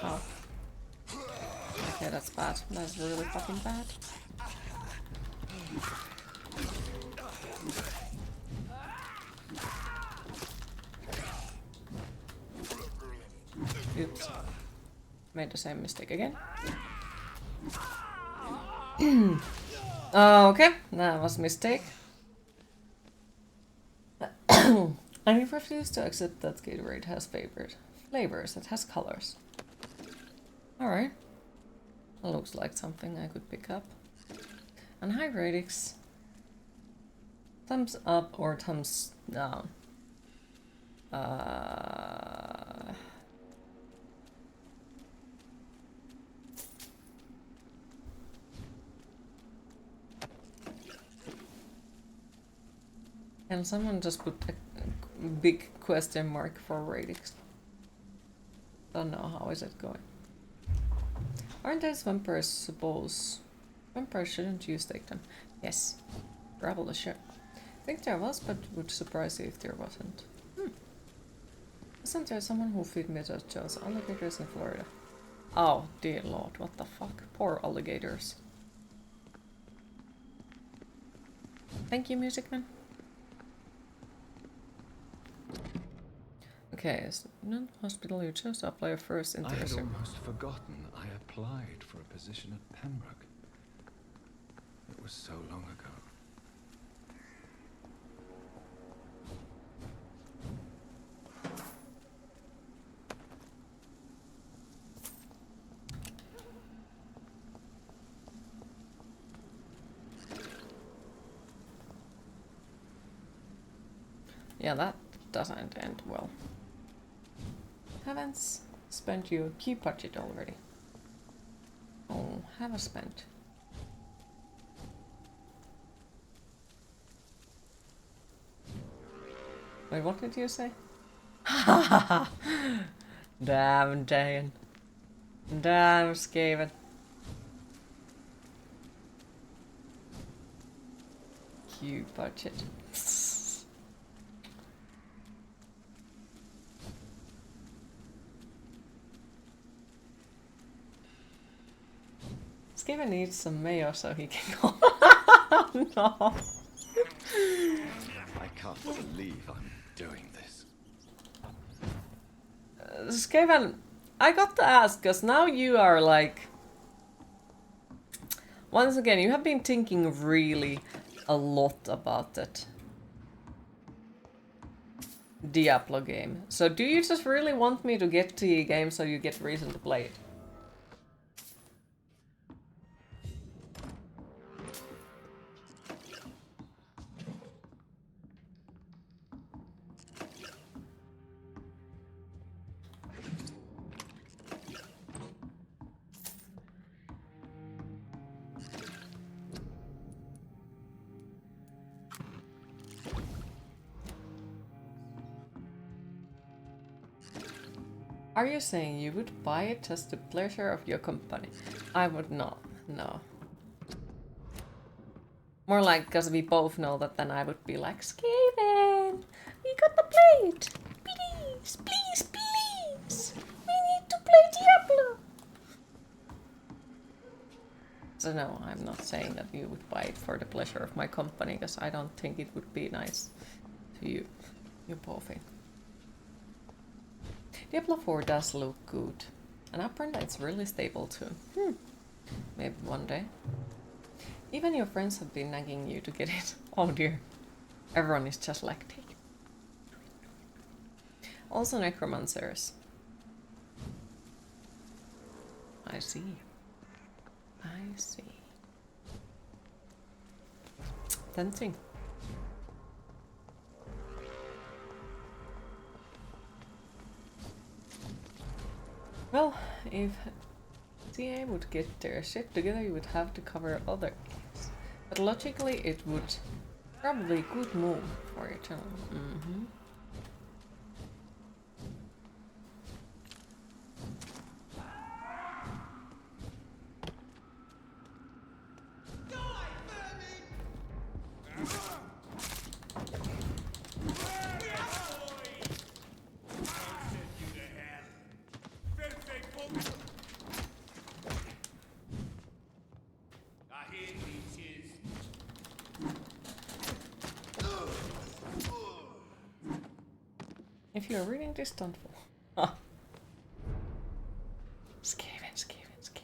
Oh. Okay, that's bad. That's really fucking bad. Oops. Made the same mistake again. Okay, that was a mistake. And you refuse to accept that Gatorade has flavors, it has colors. Alright. That looks like something I could pick up. And hi Radix. Thumbs up or thumbs down? Can someone just put a big question mark for Radix? Don't know, how is it going? Aren't those vampires suppose? Vampires shouldn't you stake them? Yes. Probably should. I think there was, but would surprise you if there wasn't. Isn't there someone who feed me those alligators in Florida? Oh, dear lord, what the fuck? Poor alligators. Thank you, Music Man. Okay, so in hospital you chose to apply your first I had internship. almost forgotten I applied for a position at Pembroke. It was so long ago. Yeah, that doesn't end well. Haven't spent your key budget already. Oh, have I spent? Wait, what did you say? Damn, Dan. Damn, Skaven. Cute budget. Skaven needs some mayo so he can go. No. I can't believe I'm doing this. Skaven, I got to ask, because now you are like... Once again, you have been thinking really a lot about that Diablo game. So do you just really want me to get the game so you get reason to play it? Are you saying you would buy it just to pleasure of your company? I would not, no. More like because we both know that then I would be like, Skaven, we got to play it. Please, please, please. We need to play Diablo. So no, I'm not saying that you would buy it for the pleasure of my company, because I don't think it would be nice to you. You poor thing. Diablo 4 does look good. And apparently it's really stable too. Maybe one day. Even your friends have been nagging you to get it. Oh dear. Everyone is just like, take it. Also necromancers. I see. I see. Tempting. Well, if CA would get their shit together, you would have to cover other games. But logically, it would probably a good move for your channel. If you're reading this, don't fall. Ah. Skaven, Skaven, Skaven.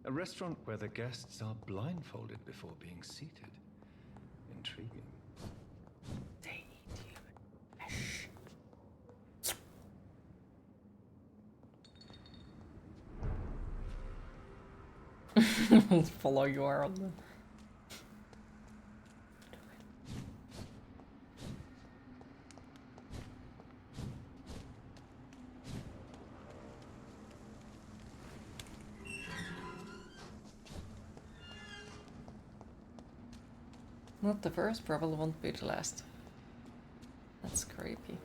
A restaurant where the guests are blindfolded before being seated. Intriguing. They eat you. Follow you around. Not the first, probably won't be the last. That's creepy.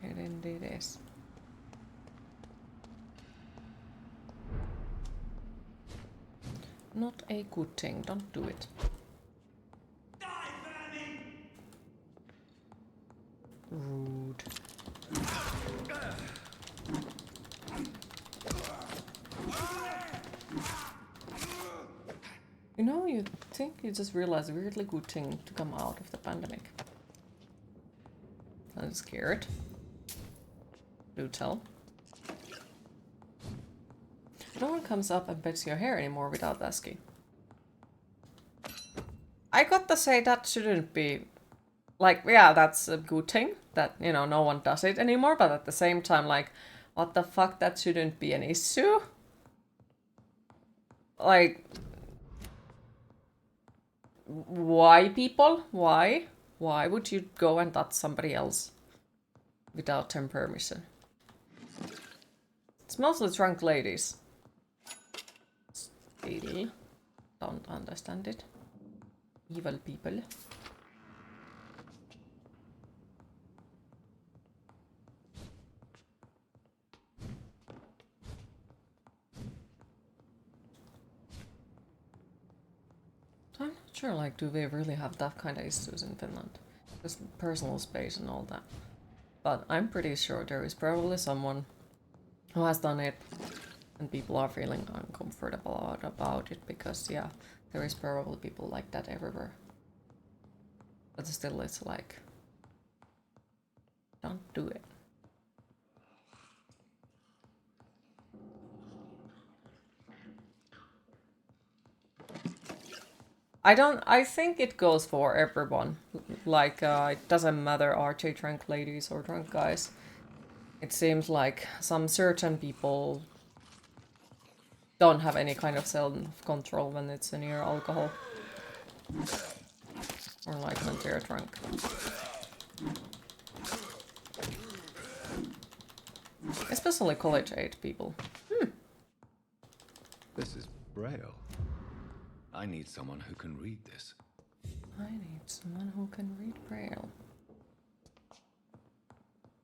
It indeed is. Not a good thing, don't do it. Rude. You know, you think you just realized a weirdly good thing to come out of the pandemic. I'm scared. Do tell. No one comes up and pets your hair anymore without asking. I gotta say that shouldn't be... Like, yeah, that's a good thing that, you know, no one does it anymore, but at the same time, like, what the fuck, that shouldn't be an issue? Like... Why, people? Why? Why would you go and touch somebody else without their permission? It's mostly drunk ladies. Still don't understand it. Evil people. I'm not sure, like, do we really have that kind of issues in Finland? Just personal space and all that. But I'm pretty sure there is probably someone who has done it and people are feeling uncomfortable about it because, yeah, there is probably people like that everywhere. But still, it's like, don't do it. I think it goes for everyone. Like, it doesn't matter, are they drunk ladies or drunk guys. It seems like some certain people don't have any kind of self-control when it's near alcohol. Or like when they're drunk. Especially college-age people. This is Braille. I need someone who can read this. I need someone who can read Braille.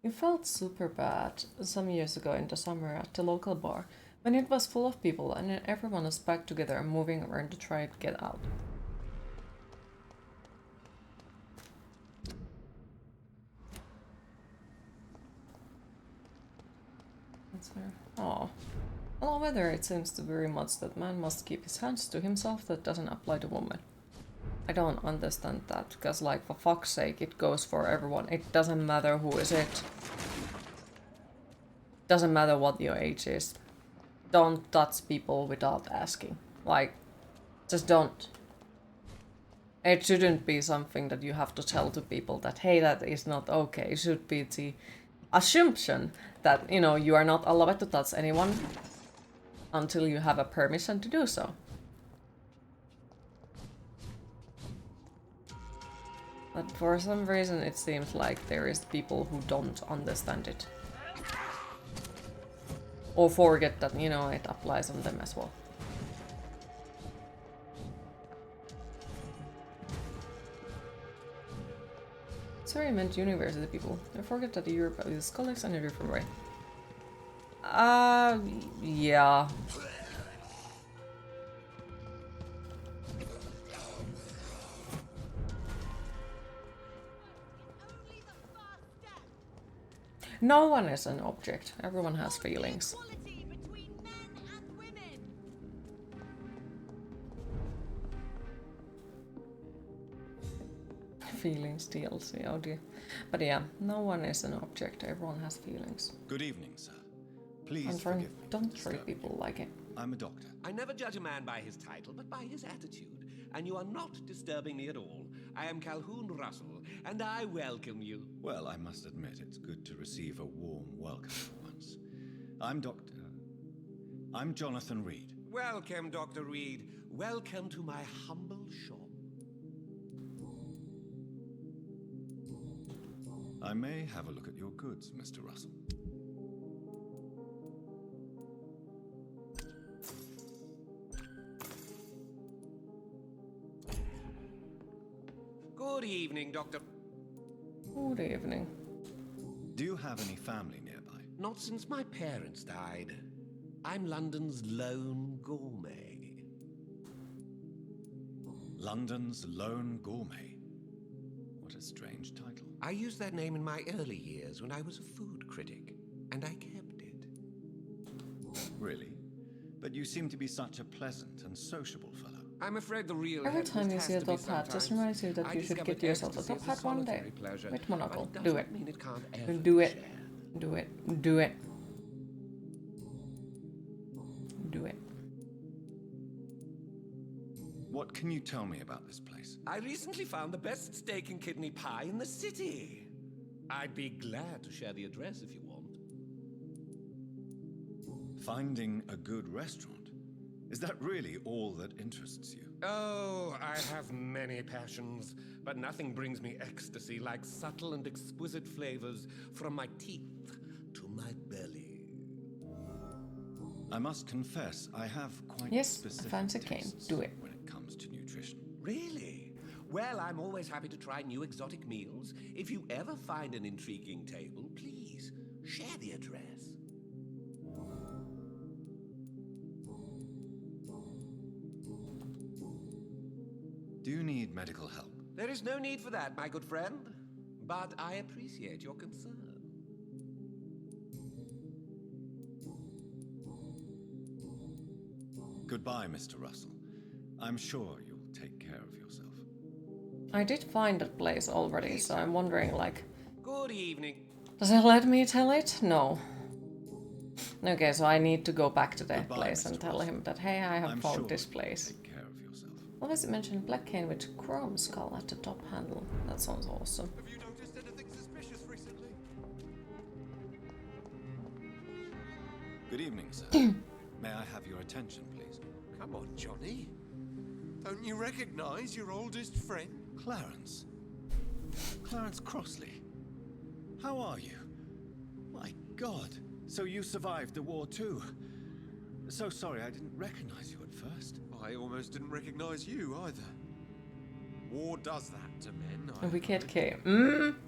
You felt super bad some years ago in the summer at the local bar, when it was full of people and everyone was packed together and moving around to try to get out. That's fair. Aww. Well, whether it seems to very much that man must keep his hands to himself, that doesn't apply to women. I don't understand that, because like, for fuck's sake, it goes for everyone. It doesn't matter who is it. Doesn't matter what your age is. Don't touch people without asking. Like, just don't. It shouldn't be something that you have to tell to people that, hey, that is not okay. It should be the assumption that, you know, you are not allowed to touch anyone until you have a permission to do so. But for some reason it seems like there is people who don't understand it. Or forget that, you know, it applies on them as well. Sorry, I meant university people. I forget that Europe is colleagues in a different way. Yeah. No one is an object. Everyone has feelings. Feelings DLC, oh dear. But yeah, no one is an object. Everyone has feelings. Good evening, sir. Please forgive me. Don't treat people like it. I'm a doctor. I never judge a man by his title, but by his attitude. And you are not disturbing me at all. I am Calhoun Russell, and I welcome you. Well, I must admit, it's good to receive a warm welcome for once. I'm Jonathan Reid. Welcome, Dr. Reid. Welcome to my humble shop. I may have a look at your goods, Mr. Russell. Good evening, Doctor. Good evening. Do you have any family nearby? Not since my parents died. I'm London's lone gourmet. London's lone gourmet? What a strange title. I used that name in my early years when I was a food critic, and I kept it. Really? But you seem to be such a pleasant and sociable fellow. I'm afraid the real Every time you see a top hat, just reminds you that you should get yourself a top hat one day. With monocle. Do it. Do it. Do it. Do it. Do it. What can you tell me about this place? I recently found the best steak and kidney pie in the city. I'd be glad to share the address if you want. Finding a good restaurant? Is that really all that interests you? Oh, I have many passions, but nothing brings me ecstasy like subtle and exquisite flavors from my teeth to my belly. I must confess, I have quite Yes, specific a fancy cane. tastes Do it. when it comes to nutrition. Really? Well, I'm always happy to try new exotic meals. If you ever find an intriguing table, please share the address. Do you need medical help? There is no need for that, my good friend. But I appreciate your concern. Goodbye, Mr. Russell. I'm sure you'll take care of yourself. I did find that place already, so I'm wondering, like... Good evening. Does it let me tell it? No. Okay, so I need to go back to that Goodbye, place and Mr. tell him that, hey, I have I'm found sure this you'll place. take care of yourself. Always mention black cane with chrome skull at the top handle. That sounds awesome. Have you noticed anything suspicious recently? Good evening, sir. May I have your attention, please? Come on, Johnny. Don't you recognize your oldest friend? Clarence. Clarence Crossley. How are you? My God. So you survived the war too. So sorry I didn't recognize you at first. I almost didn't recognize you either. War does that to men. A wicked K.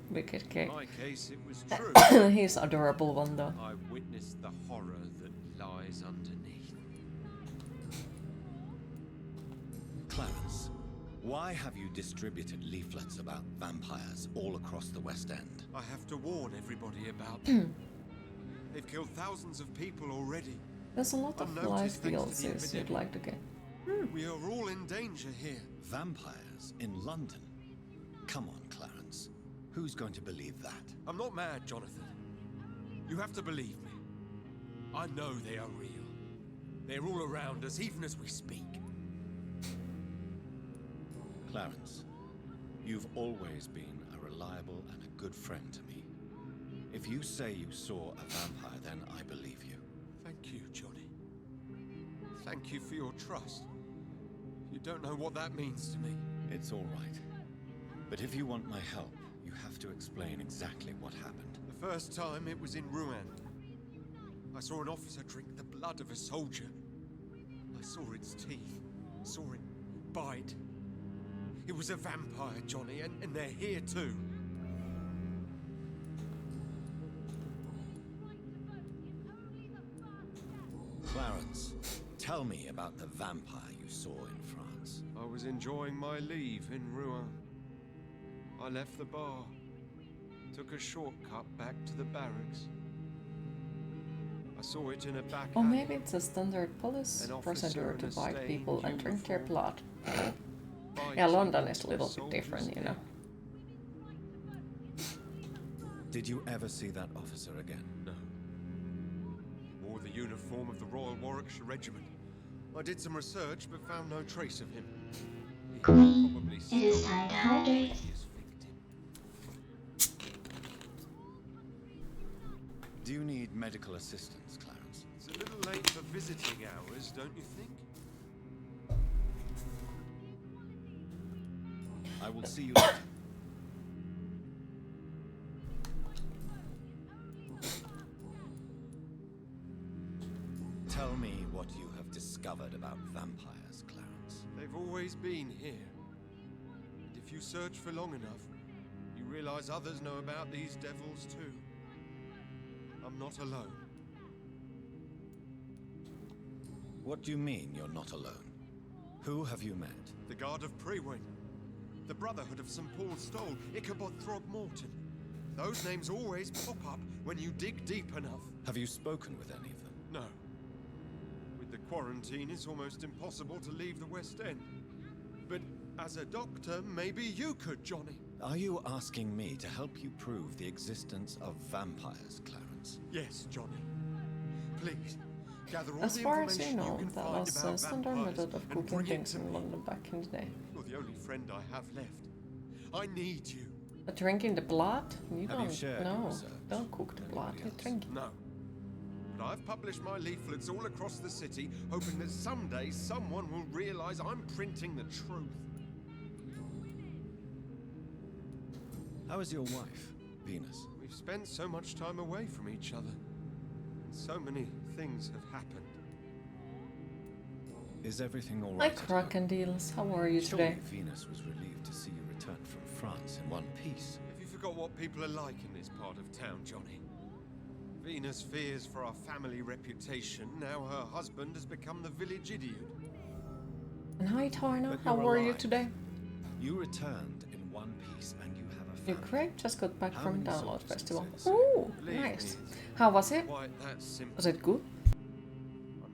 Wicked K. In my case, it was true. He's adorable one though. I witnessed the horror that lies underneath. Clarence, why have you distributed leaflets about vampires all across the West End? I have to warn everybody about them. They've killed thousands of people already. There's a lot of live Unnoticed thanks to the DLCs you'd epidemic. like to get. We are all in danger here. Vampires in London? Come on, Clarence. Who's going to believe that? I'm not mad, Jonathan. You have to believe me. I know they are real. They're all around us, even as we speak. Clarence, you've always been a reliable and a good friend to me. If you say you saw a vampire, then I believe you. Thank you, Johnny. Thank you for your trust. You don't know what that means to me. It's all right. But if you want my help, you have to explain exactly what happened. The first time it was in Rouen. I saw an officer drink the blood of a soldier. I saw its teeth. Saw it bite. It was a vampire, Johnny, and they're here too. Clarence, tell me about the vampire you saw in France. I was enjoying my leave in Rouen. I left the bar. Took a shortcut back to the barracks. I saw it in a back Or alley. maybe it's a standard police An officer procedure to in a bite stained people and drink their uniform. blood. Biting Yeah, London is a little bit soldiers different, you know. Did you ever see that officer again? No. He wore the uniform of the Royal Warwickshire Regiment. I did some research but found no trace of him. He Queen, probably it is stole time to a hydrate. previous victim. Do you need medical assistance, Clarence? It's a little late for visiting hours, don't you think? I will see you later. Tell me what you have discovered about vampires, Clarence. They've always been here. And if you search for long enough, you realize others know about these devils too. I'm not alone. What do you mean you're not alone? Who have you met? The Guard of Prewin, the Brotherhood of St. Paul Stole, Ichabod Throgmorton. Those names always pop up when you dig deep enough. Have you spoken with any of them? No. With the quarantine, it's almost impossible to leave the West End. But as a doctor, maybe you could, Johnny. Are you asking me to help you prove the existence of vampires, Clarence? Yes, Johnny. Please, gather all As the far as you information know, can that find was about a standard vampires method of and cooking bring it things to in me. London back in the day. You're the only friend I have left. I need you. But drinking the blood? You Have you don't. shared your No, research don't cook the with blood. anybody You else? drink it. No. But I've published my leaflets all across the city, hoping that someday someone will realize I'm printing the truth. How is your wife, Venus? We've spent so much time away from each other. And so many things have happened. Is everything all Hi, right? at home? Crocodiles. How are you today? Surely Venus was relieved to see you return from France in one piece. Have you forgot what people are like in this part of town, Johnny? Venus fears for our family reputation. Now her husband has become the village idiot. And hi, Tarna. But How you're are you alive. today? You returned in one piece and you have a Your family. Craig just got back How from many Download soldiers Festival. does it say? Ooh, Believe nice. me, How was it? Quite that simple. Was it good?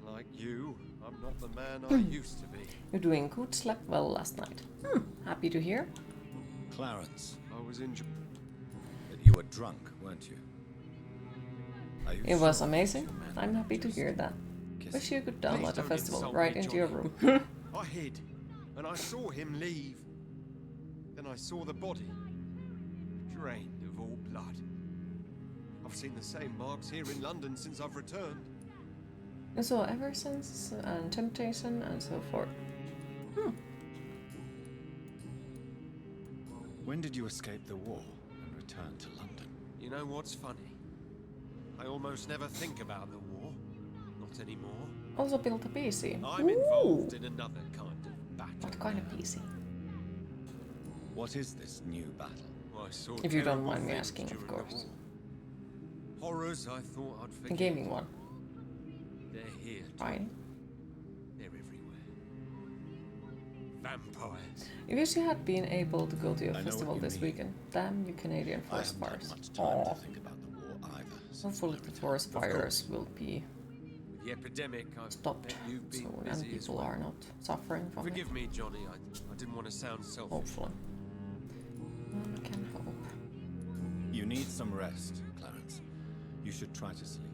Unlike you, I'm not the man I used to be. You're doing good. Slept well last night. Happy to hear. Clarence, I was in. but you were drunk, weren't you? Are you It was sure amazing. your man I'm happy to just hear that. kissed Wish you could Please download the don't festival insult right me, into your Johnny. room. I hid, and I saw him leave. Then I saw the body, drained of all blood. I've seen the same marks here in London since I've returned. And so ever since and temptation and so forth. When did you escape the war and return to London? You know what's funny? I almost never think about the war. Not anymore. Also built a PC. I'm involved in another kind of battle. What kind of PC? What is this new battle? I saw If you don't terrible mind me things asking, of during the course. war. Horrors I thought I'd A forget. gaming one. They're here. Fine. They're everywhere. Vampires. You wish you had been able to go to your I know festival what you this mean. weekend. Damn you Canadian I forest haven't had fires. much time Aw. to think about the war either. since Hopefully my the return. forest Of fires course. will be With the epidemic, I've stopped bet you've been soon busy and as people well. are not suffering from it. Forgive me, Johnny. I didn't want to sound selfish. Hopefully. One can hope. You need some rest, Clarence. You should try to sleep.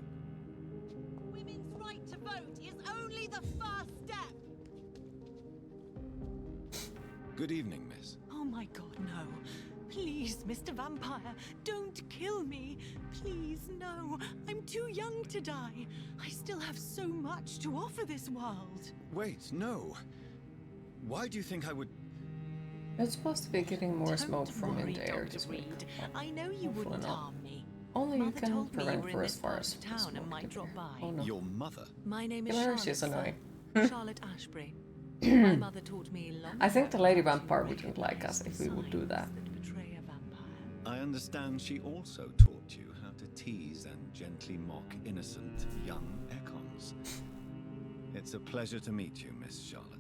Women's right to vote is only the first step. Good evening, miss. Oh my god, no. Please, Mr. Vampire, don't kill me. Please, no. I'm too young to die. I still have so much to offer this world. Wait, no. Why do you think I would... It's supposed to be getting more Don't smoke from in worry, the air Dr. this week. Reid. I know you Hopefully wouldn't not. harm me. Only you Mother can told me you prevent were in this forest part fires. of from town and smoke might in drop there. by. Oh no. Your mother? My name is Yeah, Charlotte. she's sir. annoying. Charlotte Ashbury. My mother taught me long I think the ago Lady how to Vampire wouldn't like us recognize if we would do signs that. betray a vampire. I understand she also taught you how to tease and gently mock innocent young Ekons. It's a pleasure to meet you, Miss Charlotte.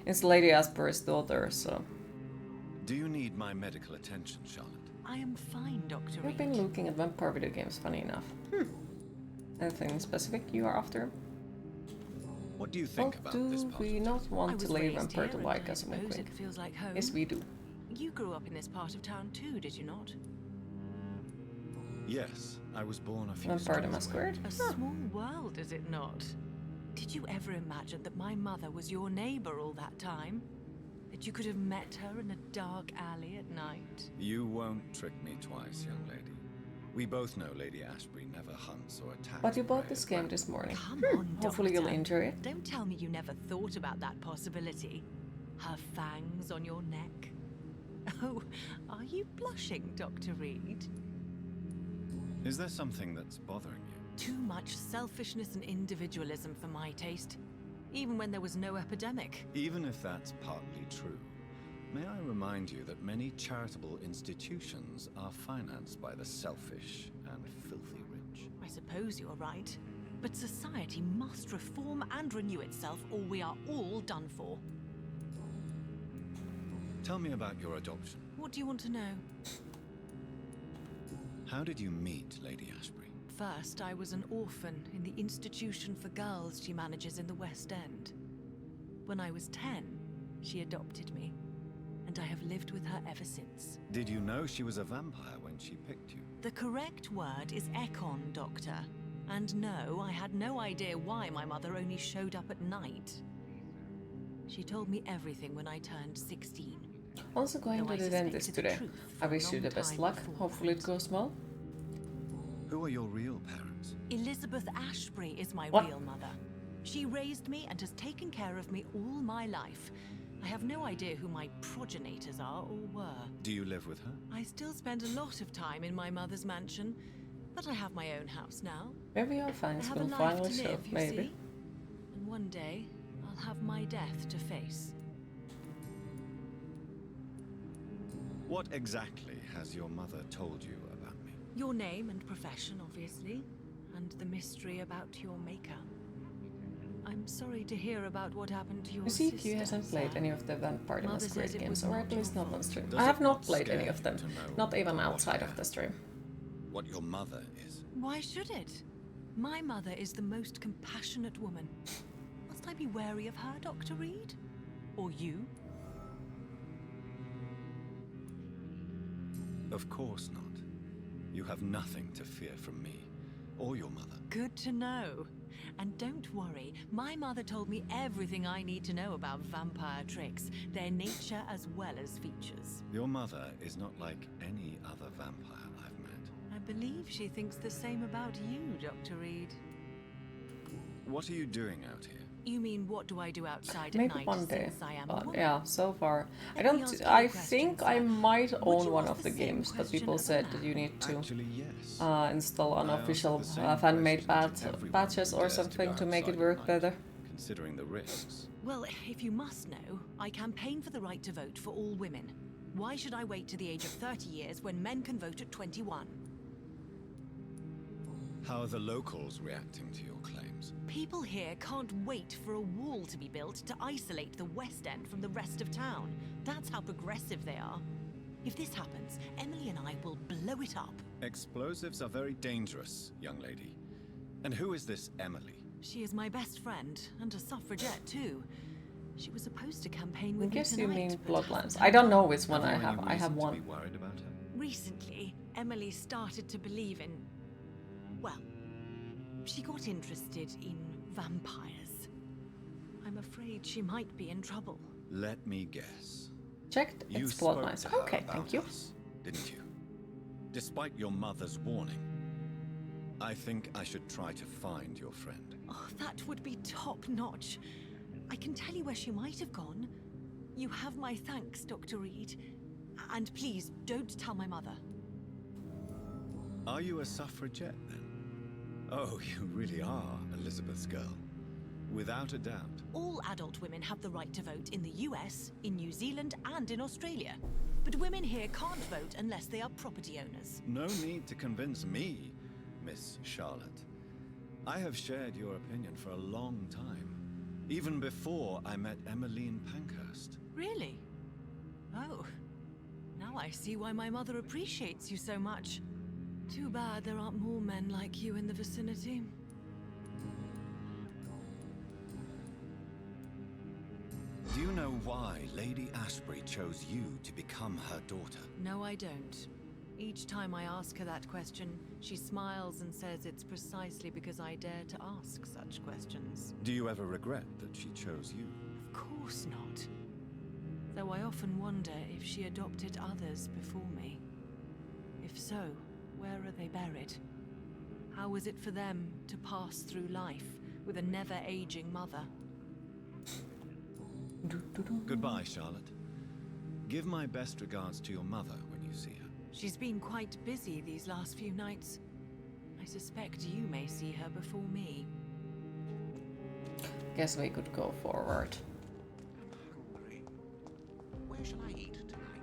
It's Lady Asper's daughter, so Do you need my medical attention, Charlotte? I am fine, Dr. we've been Reid. looking at vampire video games, funny enough. Anything specific you are after? What do you Well, think about this do part? we of not I want was to Lady raised Vampire to here, like and I us when suppose quick? it feels like home. Yes, we do. You grew up in this part of town too, did you not? Yes, I was born a few Vampire the streets away. Masquerade? A small world, is it not? Did you ever imagine that my mother was your neighbor all that time? That you could have met her in a dark alley at night? You won't trick me twice, young lady. We both know Lady Ashbury never hunts or attacks. But you bought prey this at game random. this morning. Come on, Hopefully you'll Doctor. enjoy it. Don't tell me you never thought about that possibility. Her fangs on your neck. Oh, are you blushing, Dr. Reid? Is there something that's bothering you? Too much selfishness and individualism for my taste. Even when there was no epidemic. Even if that's partly true, may I remind you that many charitable institutions are financed by the selfish and filthy rich. I suppose you're right. But society must reform and renew itself, or we are all done for. Tell me about your adoption. What do you want to know? How did you meet Lady Ashbury? First, I was an orphan in the institution for girls she manages in the West End. When I was 10, she adopted me, and I have lived with her ever since. Did you know she was a vampire when she picked you? The correct word is Ekon, Doctor. And no, I had no idea why my mother only showed up at night. She told me everything when I turned 16. Also going Though to I the dentist suspected the today. truth I for a wish you long the best time luck. before. Hopefully it goes well. Who are your real parents? Elizabeth Ashbury is my What? real mother. She raised me and has taken care of me all my life. I have no idea who my progenitors are or were. Do you live with her? I still spend a lot of time in my mother's mansion, but I have my own house now. Maybe our I fans have a will life finally to show. live, you Maybe. see? And one day, I'll have my death to face. What exactly has your mother told you about me? Your name and profession, obviously, and the mystery about your maker. I'm sorry to hear about what happened to your sister. Lucy hasn't played Sam. any of the Vampire the Mother Masquerade says it games, was or not at least your not on fault. stream. Does I have it not not played any scare of them, you to know not even what outside I of the am? stream. What your mother is? Why should it? My mother is the most compassionate woman. Must I be wary of her, Dr. Reid? Or you? Of course not. You have nothing to fear from me, or your mother. Good to know. And don't worry, my mother told me everything I need to know about vampire tricks, their nature as well as features. Your mother is not like any other vampire I've met. I believe she thinks the same about you, Dr. Reid. What are you doing out here? You mean, what do I do outside Maybe at night one day, since I am a but woman? yeah, so far I Let me ask don't. you a I question, think I sir. might Would own you one ask of the the same games, but question people of a said man? that you need to Actually, yes. install I asked unofficial the same fan-made question to everyone patches who or dares to something go to make it outside work at night, better. Considering the risks. Well, if you must know, I campaign for the right to vote for all women. Why should I wait to the age of 30 years when men can vote at 21? How are the locals reacting to your claims? People here can't wait for a wall to be built to isolate the West End from the rest of town. That's how progressive they are. If this happens, Emily and I will blow it up. Explosives are very dangerous, young lady. And who is this Emily? She is my best friend, and a suffragette too. She was supposed to campaign I with me guess you tonight, mean but Bloodlines. hasn't I don't turned know up. which one I you have. any I have reason to be one. worried about her? Recently, Emily started to believe in... well, she got interested in vampires. I'm afraid she might be in trouble. Let me guess. Checked. You It's spoke Bloodlines. to her Okay, about thank you. us, didn't you? Despite your mother's warning. I think I should try to find your friend. Oh, that would be top-notch. I can tell you where she might have gone. You have my thanks, Dr. Reid. And please, don't tell my mother. Are you a suffragette, then? Oh, you really are Elizabeth's girl. Without a doubt. All adult women have the right to vote in the US, in New Zealand, and in Australia. But women here can't vote unless they are property owners. No need to convince me, Miss Charlotte. I have shared your opinion for a long time. Even before I met Emmeline Pankhurst. Really? Oh. Now I see why my mother appreciates you so much. Too bad there aren't more men like you in the vicinity. Do you know why Lady Ashbury chose you to become her daughter? No, I don't. Each time I ask her that question, she smiles and says it's precisely because I dare to ask such questions. Do you ever regret that she chose you? Of course not. Though I often wonder if she adopted others before me. If so, where are they buried? How was it for them to pass through life with a never-aging mother? Goodbye, Charlotte. Give my best regards to your mother when you see her. She's been quite busy these last few nights. I suspect you may see her before me. Guess we could go forward. I'm hungry. Where shall I eat tonight?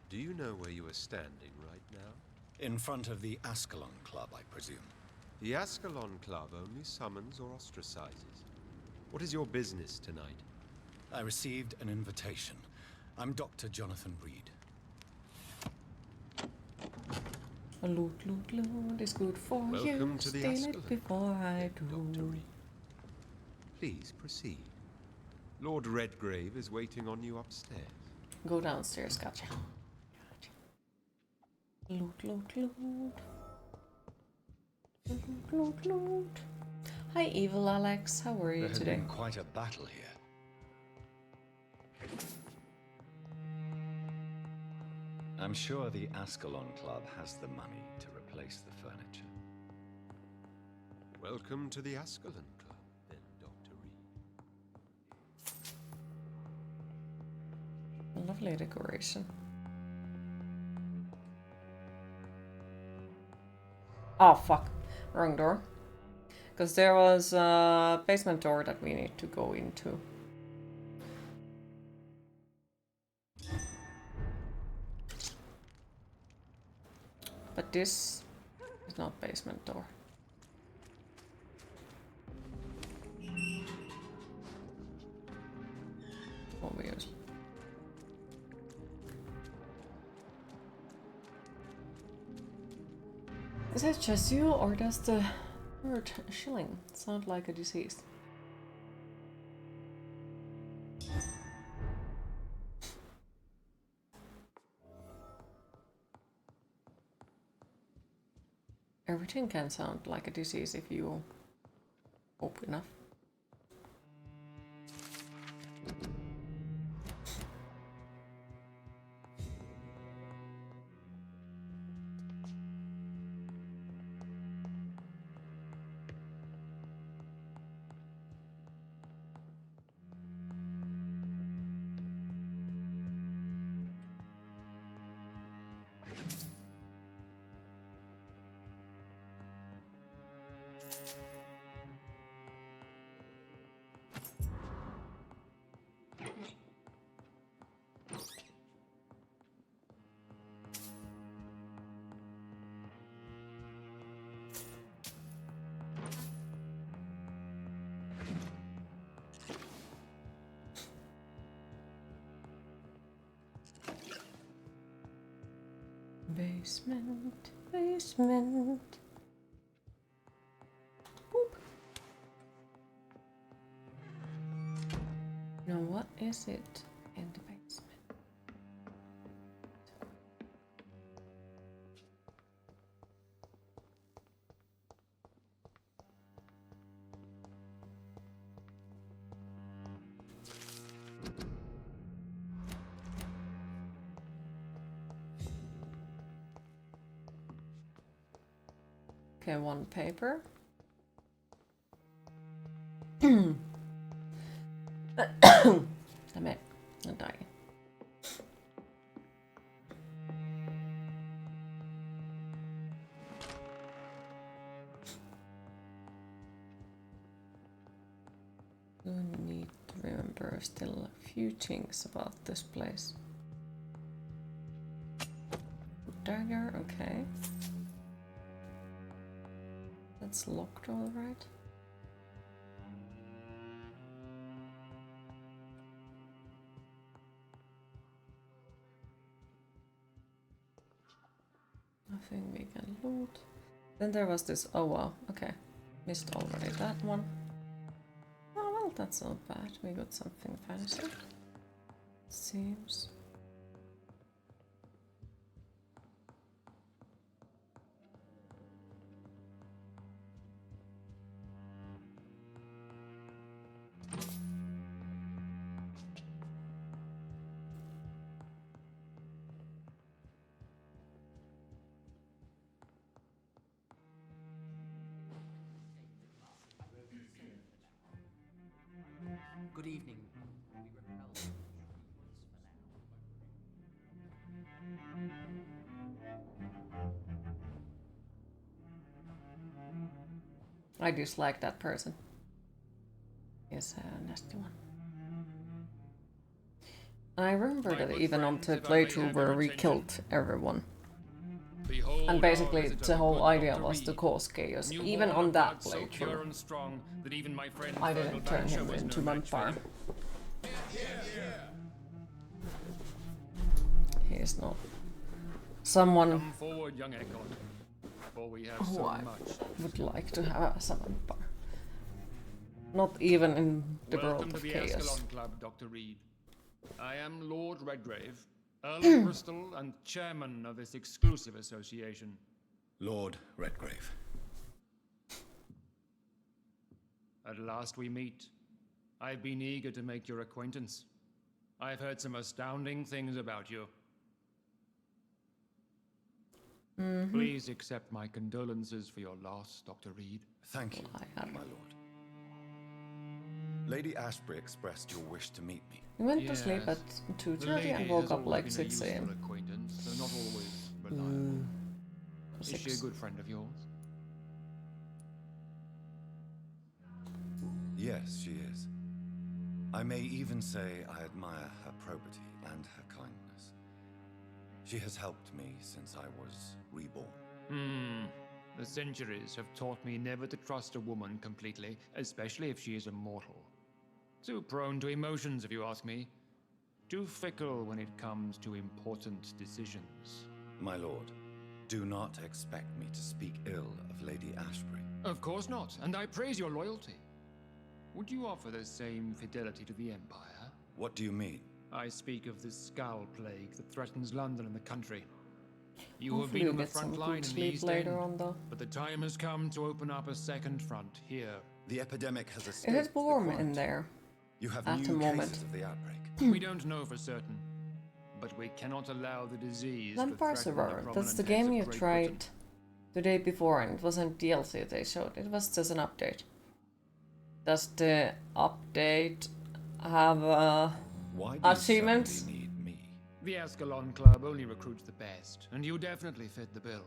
Do you know where you are standing right now? In front of the Ascalon Club, I presume. The Ascalon Club only summons or ostracizes. What is your business tonight? I received an invitation. I'm Dr. Jonathan Reid. A loot, loot, loot is good for you. Welcome to the Steal Ascalon. it before I do. Dr. Reid. Please proceed. Lord Redgrave is waiting on you upstairs. Go downstairs, gotcha. Loot, loot, loot. Loot, loot, loot. Hi, Evil Alex. How are you There has today? been quite a battle here. I'm sure the Ascalon Club has the money to replace the furniture. Welcome to the Ascalon Club, then, Dr. Reid. Lovely decoration. Oh, fuck. Wrong door. Because there was a basement door that we need to go into. But this is not basement door. Obviously. Is it just you, or does the word shilling sound like a disease? Everything can sound like a disease if you hope enough. Basement, basement. Boop. Now what is it in the basement? Okay, one paper. Damn it, I'm dying. We need to remember still a few things about this place. Dagger, okay. That's locked, all right. Nothing we can loot. Then there was this. Oh wow, okay. Missed already that one. Oh well, that's not bad. We got something fancy. Seems. Good evening. I dislike that person. He's a nasty one. I remember that even on the playthrough where we killed everyone. And basically the whole idea was to cause chaos. Even on that playthrough, I didn't turn him into Vampyr. He is not someone. Come forward, young Echo. for we have who so I much. would like to have as a vampire. Not even in the Welcome world to of the chaos. Ascalon Club, Dr. Reid. I am Lord Redgrave, Earl of Bristol and chairman of this exclusive association. Lord Redgrave. At last we meet. I've been eager to make your acquaintance. I've heard some astounding things about you. Please accept my condolences for your loss, Dr. Reid. Thank you, my lord. Lady Ashbury expressed your wish to meet me. We went to sleep at The 2:30 lady and woke has up like always been a 6 useful a.m. acquaintance, though not always reliable. Is she a 6. good friend of yours? Yes, she is. I may even say I admire her probity and her kindness. She has helped me since I was reborn. The centuries have taught me never to trust a woman completely, especially if she is a mortal. Too prone to emotions, if you ask me. Too fickle when it comes to important decisions. My lord, do not expect me to speak ill of Lady Ashbury. Of course not, and I praise your loyalty. Would you offer the same fidelity to the Empire? What do you mean? I speak of the Skull Plague that threatens London and the country. You have Hopefully been we on the get some front line good in the sleep East later End, on though. but the time has come to open up a second front here. The epidemic has Is escaped it warm the in quarantine. there You have at the new moment? cases of the outbreak. We don't know for certain, but we cannot allow the disease to Vampire threaten the Survivor. That's prominent the heads game of you Great tried Britain. the day before, and it wasn't DLC they showed. It was just an update. Does the update have Why do you achievements? suddenly need me? The Ascalon Club only recruits the best, and you definitely fit the bill.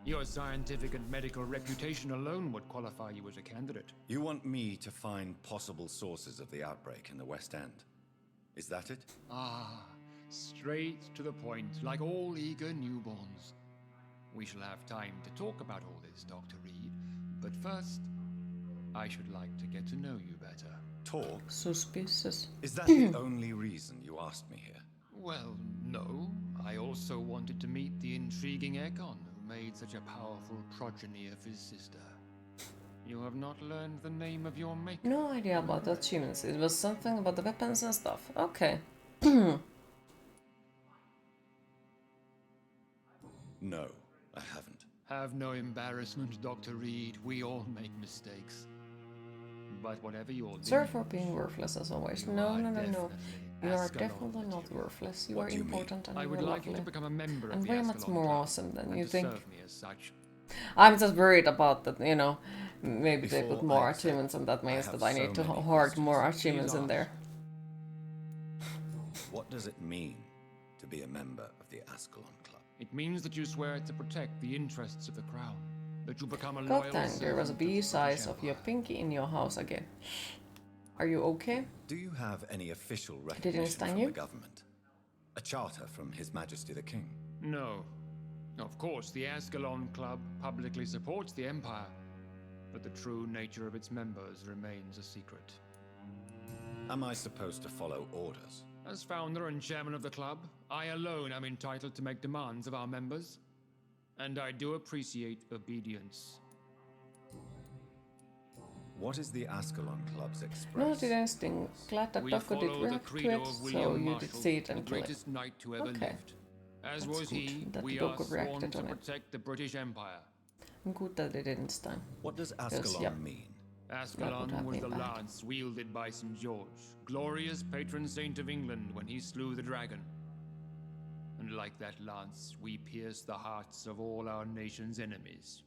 Your scientific and medical reputation alone would qualify you as a candidate. You want me to find possible sources of the outbreak in the West End. Is that it? Straight to the point, like all eager newborns. We shall have time to talk about all this, Dr. Reid, but first, I should like to get to know you better. Talk? Suspicious. Is that the only reason you asked me here? Well, no. I also wanted to meet the intriguing Ekon, who made such a powerful progeny of his sister. You have not learned the name of your maker? No idea about the achievements. It was something about the weapons and stuff. Okay. No, I haven't. Have no embarrassment, Dr. Reid. We all make mistakes. But whatever your Sorry for being worthless as always. No. You are definitely not worthless. You are important and I you would are like you lovely. to become a member And of the very much Ascalon more Club, awesome than and you to think. serve me as such. I'm just worried about that, you know. Maybe they Before put more I accept, achievements and that means I that have I need so to many hoard more questions. achievements in there. What does it mean to be a member of the Ascalon Club? It means that you swear to protect the interests of the crown. That you become a God loyal dang, there was a servant of bee the size British of your Empire. pinky in your house again. Are you okay? Do you have any official Did it recognition sting from you? the government? A charter from His Majesty the King? No. Of course, the Ascalon Club publicly supports the Empire, but the true nature of its members remains a secret. Am I supposed to follow orders? As founder and chairman of the club, I alone am entitled to make demands of our members, and I do appreciate obedience. What is the Ascalon Club's express? No, it didn't sting. Glad that We Doko did follow the react to credo it, of so William you Marshall, did see it the and kill it. greatest knight to ever Okay. lived. As That's was good he, that we Doko are sworn reacted to on it. protect the British Empire. Good that it didn't sting. What does Because, Ascalon yeah. mean? That would Ascalon have was been the bad. lance wielded by St. George, glorious patron saint of England when he slew the dragon. And like that lance, we pierce the hearts of all our nation's enemies.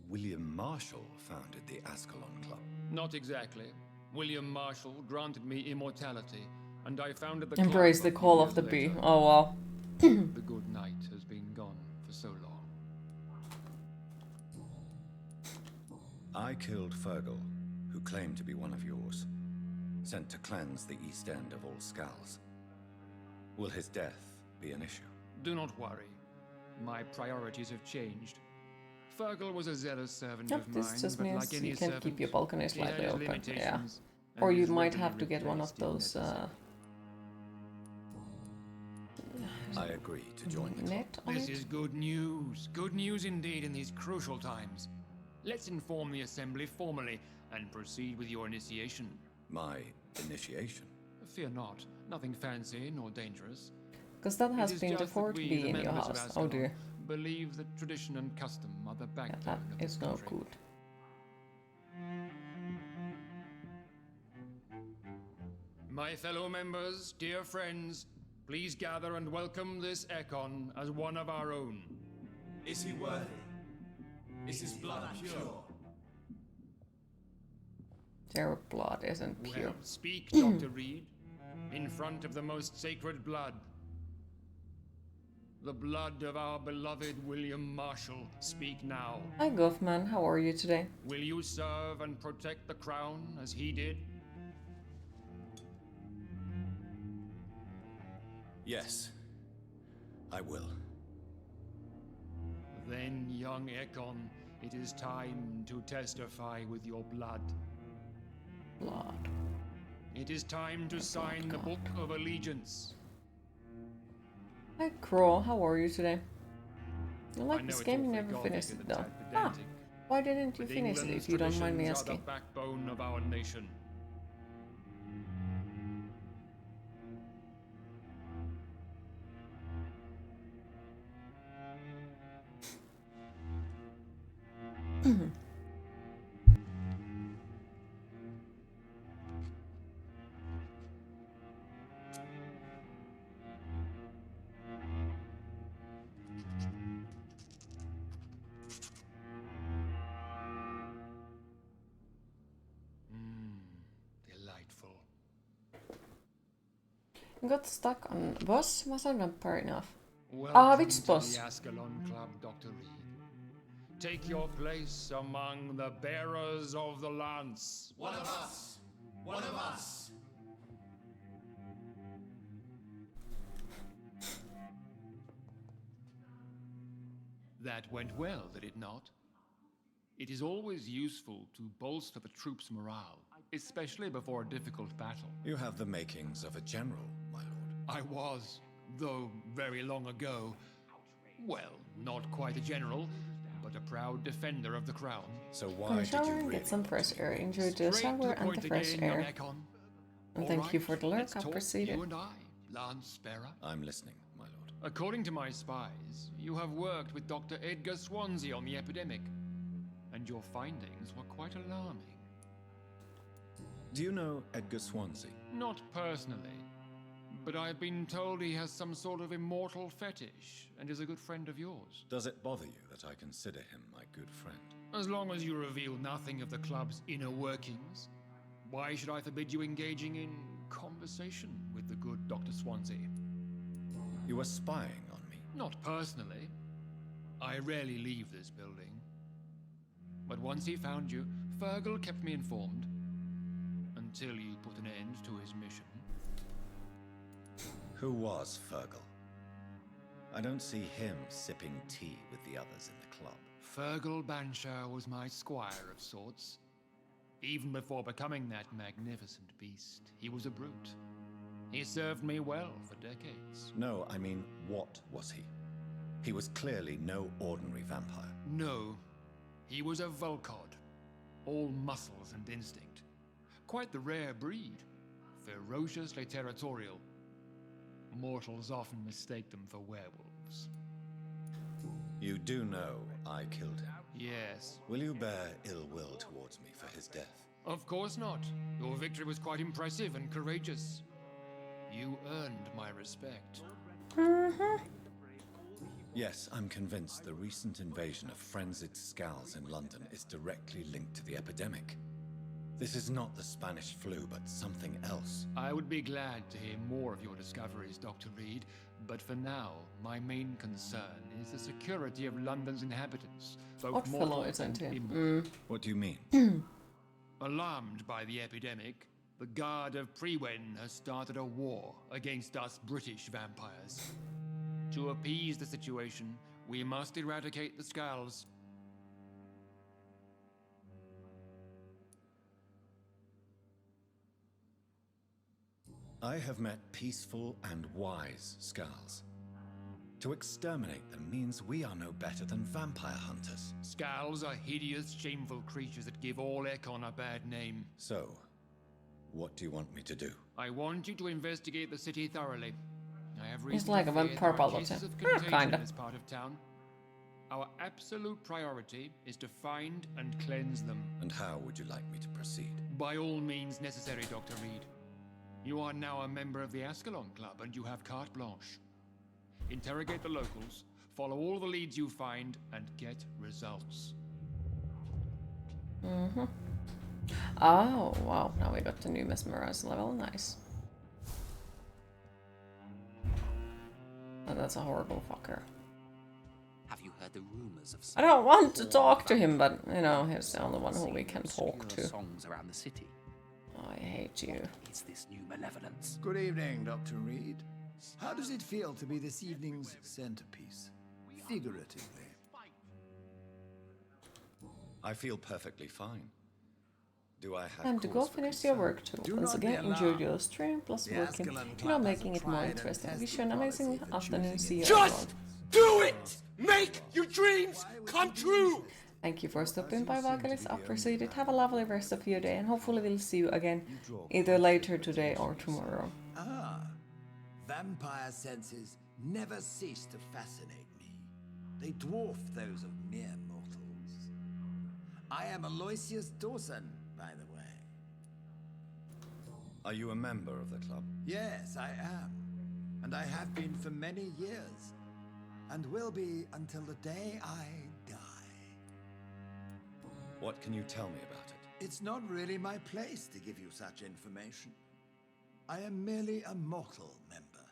William Marshall founded the Ascalon Club. Not exactly. William Marshall granted me immortality, and I founded the Embrace club the a call few of the years bee. later. Oh wow. The good knight has been gone for so long. I killed Fergal, who claimed to be one of yours, sent to cleanse the East End of all skulls. Will his death be an issue? Do not worry. My priorities have changed. Fergal was a zealous servant Yep, of this mine, just but means like any you can servant, keep your balcony he had slightly his open. Yeah. limitations, and Or you is might have readily to get one of replaced if those necessary. I agree to join the club. net on This it? is good news. Good news indeed in these crucial times. Let's inform the Assembly formally and proceed with your initiation. My initiation? Fear not. Nothing fancy nor dangerous. Because that has It is been just before that to we, be the in your members of house. Oh Ascalon, dear. believe that tradition and custom are the Yeah, backbone that of this is no country. good. My fellow members, dear friends, please gather and welcome this Ekon as one of our own. Is he worthy? Is his blood pure? Their blood isn't pure. Well, speak, Dr. Reid, in front of the most sacred blood. The blood of our beloved William Marshall. Speak now. Hi Goffman, how are you today? Will you serve and protect the crown as he did? Yes, I will. Then, young Ekon, it is time to testify with your blood. Blood. It is time to sign the Book of Allegiance. Hi Crow, how are you today? I I like know this it's game, you awfully never gothic finished and it a though. tad Ah, pedantic, why didn't you but finish it England's if you don't mind me traditions are asking? the backbone of our nation. Delightful. Got stuck on boss? Wasn't vampire enough? Welcome which to boss? the Ascalon Club, Dr. Reid. Take your place among the bearers of the lance. One of us! One of us! That went well, did it not? It is always useful to bolster the troops' morale, especially before a difficult battle. You have the makings of a general, my lord. I was, though very long ago. Well, not quite a general, but a proud defender of the crown. So Come why did shower you and really get some fresh air. Enjoy the Straight to shower and point the fresh again, young air. Ekon. And All thank you right, for the let's lurk, I'll talk, proceed it. you and I, Lance Sparrow. I'm listening, my lord. According to my spies, you have worked with Dr. Edgar Swansea on the epidemic, and your findings were quite alarming. Do you know Edgar Swansea? Not personally, but I've been told he has some sort of immortal fetish and is a good friend of yours. Does it bother you that I consider him my good friend? As long as you reveal nothing of the club's inner workings, why should I forbid you engaging in conversation with the good Dr. Swansea? You were spying on me. Not personally. I rarely leave this building. But once he found you, Fergal kept me informed. Until you put an end to his mission. Who was Fergal? I don't see him sipping tea with the others in the club. Fergal Banshire was my squire of sorts. Even before becoming that magnificent beast, he was a brute. He served me well for decades. No, I mean, what was he? He was clearly no ordinary vampire. No, he was a Volcod. All muscles and instinct. Quite the rare breed. Ferociously territorial. Mortals often mistake them for werewolves. You do know I killed him. Yes. Will you bear ill will towards me for his death? Of course not. Your victory was quite impressive and courageous. You earned my respect. Yes, I'm convinced the recent invasion of frenzied skulls in London is directly linked to the epidemic. This is not the Spanish flu, but something else. I would be glad to hear more of your discoveries, Dr. Reid, but for now, my main concern is the security of London's inhabitants, both Odd fellow, mortal isn't and he? immortal. What do you mean? Alarmed by the epidemic, the Guard of Prewen has started a war against us British vampires. To appease the situation, we must eradicate the skulls. I have met peaceful and wise skulls. To exterminate them means we are no better than vampire hunters. Skulls are hideous, shameful creatures that give all Ekon a bad name. So, what do you want me to do? I want you to investigate the city thoroughly. I have He's like a vampire cases of bulletin. contagion Kinda. in this part of town. Our absolute priority is to find and cleanse them. And how would you like me to proceed? By all means necessary, Dr. Reid. You are now a member of the Ascalon Club and you have carte blanche. Interrogate the locals, follow all the leads you find, and get results. Mm-hmm. Oh, wow. Now we got the new mesmerize level. Nice. Oh, that's a horrible fucker. Have you heard the rumors of I don't want to talk to him, but, you know, he's the only one who we can talk to. songs around the city? I hate you. What is this new malevolence? Good evening, Dr. Reid. How does it feel to be this evening's centerpiece? Figuratively. I feel perfectly fine. Do I have Time to go finish your work too. Once again, enjoy your stream plus working, you know, making it more interesting. Wish you an amazing afternoon. See you Just do it! Make your dreams come true! Thank you for stopping by, Vagalis. Appreciate it. Have a lovely rest of your day, and hopefully we'll see you again either later today or tomorrow. Ah, vampire senses never cease to fascinate me. They dwarf those of mere mortals. I am Aloysius Dawson, by the way. Are you a member of the club? Yes, I am. And I have been for many years. And will be until the day I die. What can you tell me about it? It's not really my place to give you such information. I am merely a mortal member,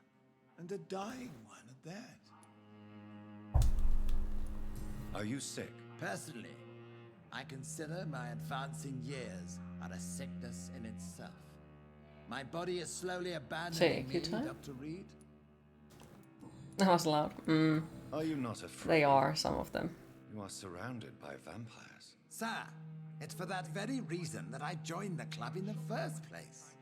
and a dying one at that. Are you sick? Personally, I consider my advancing years are a sickness in itself. My body is slowly abandoning me, Dr. Reid. That was loud. Are you not afraid? They are, some of them. You are surrounded by vampires. Sir, it's for that very reason that I joined the club in the first place.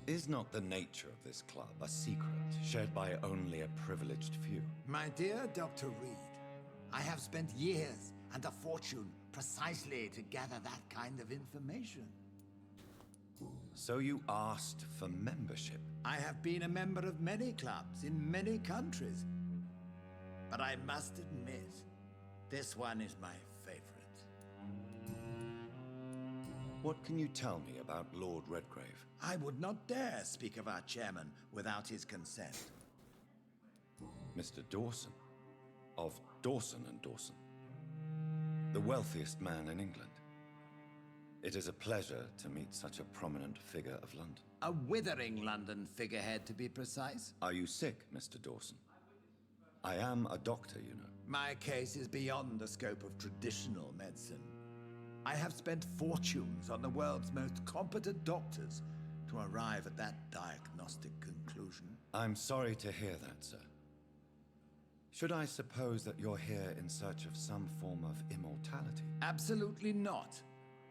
Is not the nature of this club a secret shared by only a privileged few? My dear Dr. Reid, I have spent years and a fortune precisely to gather that kind of information. So you asked for membership? I have been a member of many clubs in many countries. But I must admit, this one is my favorite. What can you tell me about Lord Redgrave? I would not dare speak of our chairman without his consent. Mr. Dawson, of Dawson and Dawson, the wealthiest man in England. It is a pleasure to meet such a prominent figure of London. A withering London figurehead, to be precise. Are you sick, Mr. Dawson? I am a doctor, you know. My case is beyond the scope of traditional medicine. I have spent fortunes on the world's most competent doctors to arrive at that diagnostic conclusion. I'm sorry to hear that, sir. Should I suppose that you're here in search of some form of immortality? Absolutely not.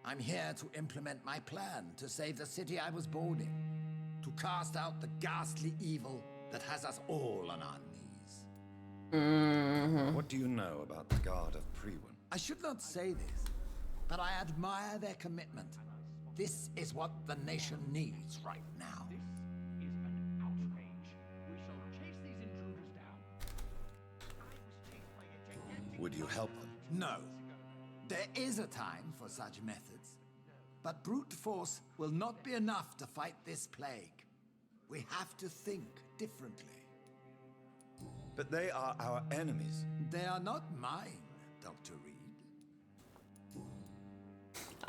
I'm here to implement my plan to save the city I was born in, to cast out the ghastly evil that has us all on our knees. What do you know about the Guard of Priwen? I should not say this, but I admire their commitment. This is what the nation needs right now. This is an outrage. We shall chase these intruders down. Would you help them? No. There is a time for such methods, but brute force will not be enough to fight this plague. We have to think differently. But they are our enemies. They are not mine, Dr. Reid.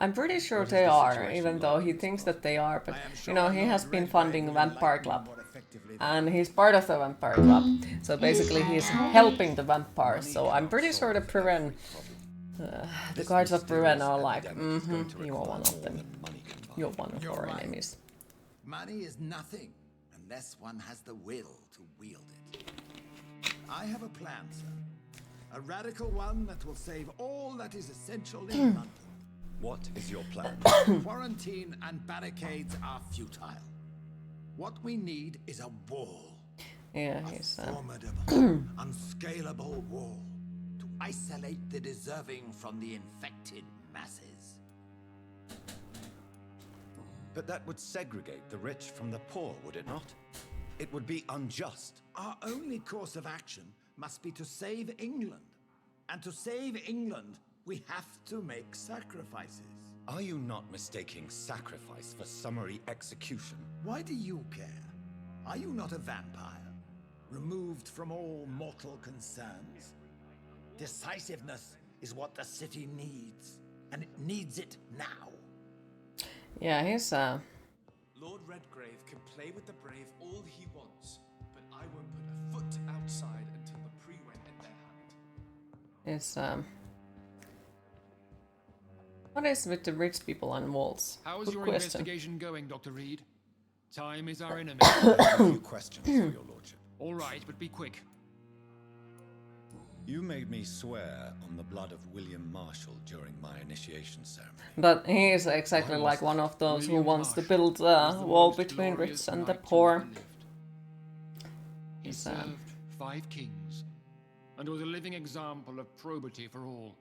I'm pretty sure they are, even though he thinks that they are, but you know, he has been funding Vampire Club. And he's part of the Vampire Club. So basically he's helping the vampires, so I'm pretty sure that Priwen, the guards of Priwen are like, you are one of them. You're one of our enemies. Money is nothing unless one has the will to wield it. I have a plan, sir. A radical one that will save all that is essential in London. What is your plan? Quarantine and barricades are futile. What we need is a wall. Yeah, he's formidable, unscalable wall to isolate the deserving from the infected masses. But that would segregate the rich from the poor, would it not? It would be unjust. Our only course of action must be to save England. And to save England, we have to make sacrifices. Are you not mistaking sacrifice for summary execution? Why do you care? Are you not a vampire, removed from all mortal concerns? Decisiveness is what the city needs, and it needs it now. Yeah, he's Lord Redgrave can play with the brave all he wants, but I won't put a foot outside until the pre-went in their hand. Is what is with the rich people on walls? How's Good your question. investigation going, Dr. Reid? Time is our enemy. A few questions for your lordship. All right, but be quick. You made me swear on the blood of William Marshall during my initiation ceremony. But he is exactly like one of those who wants to build a wall between rich and the poor. He served 5 kings and was a living example of probity for all.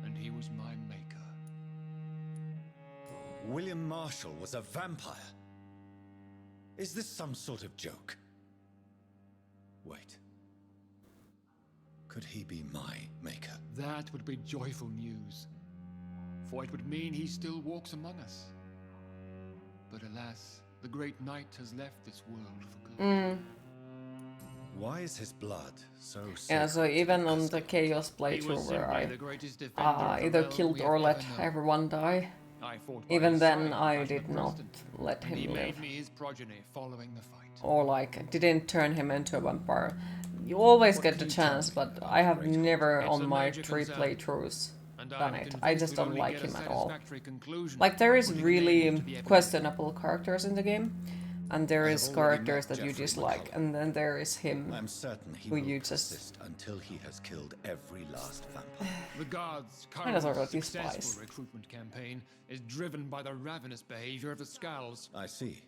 And he was my maker. William Marshall was a vampire. Is this some sort of joke? Wait. Could he be my maker? That would be joyful news, for it would mean he still walks among us. But alas, the great knight has left this world for good. Why is his blood so Yeah, so even on the Chaos playthrough where I either killed or let everyone die, even then I did not let him live. Made me his progeny following the fight. Or like, didn't turn him into a vampire. You always get the chance, but I have never on my 3 playthroughs done it. I just don't like him at all. Like, there is really questionable characters in the game, and there is characters that you dislike, and then there is him who you just until he has killed every last vampire. The Guards' Kind of current sort of successful despise. recruitment campaign is driven by the ravenous behavior of the Skulls. I see.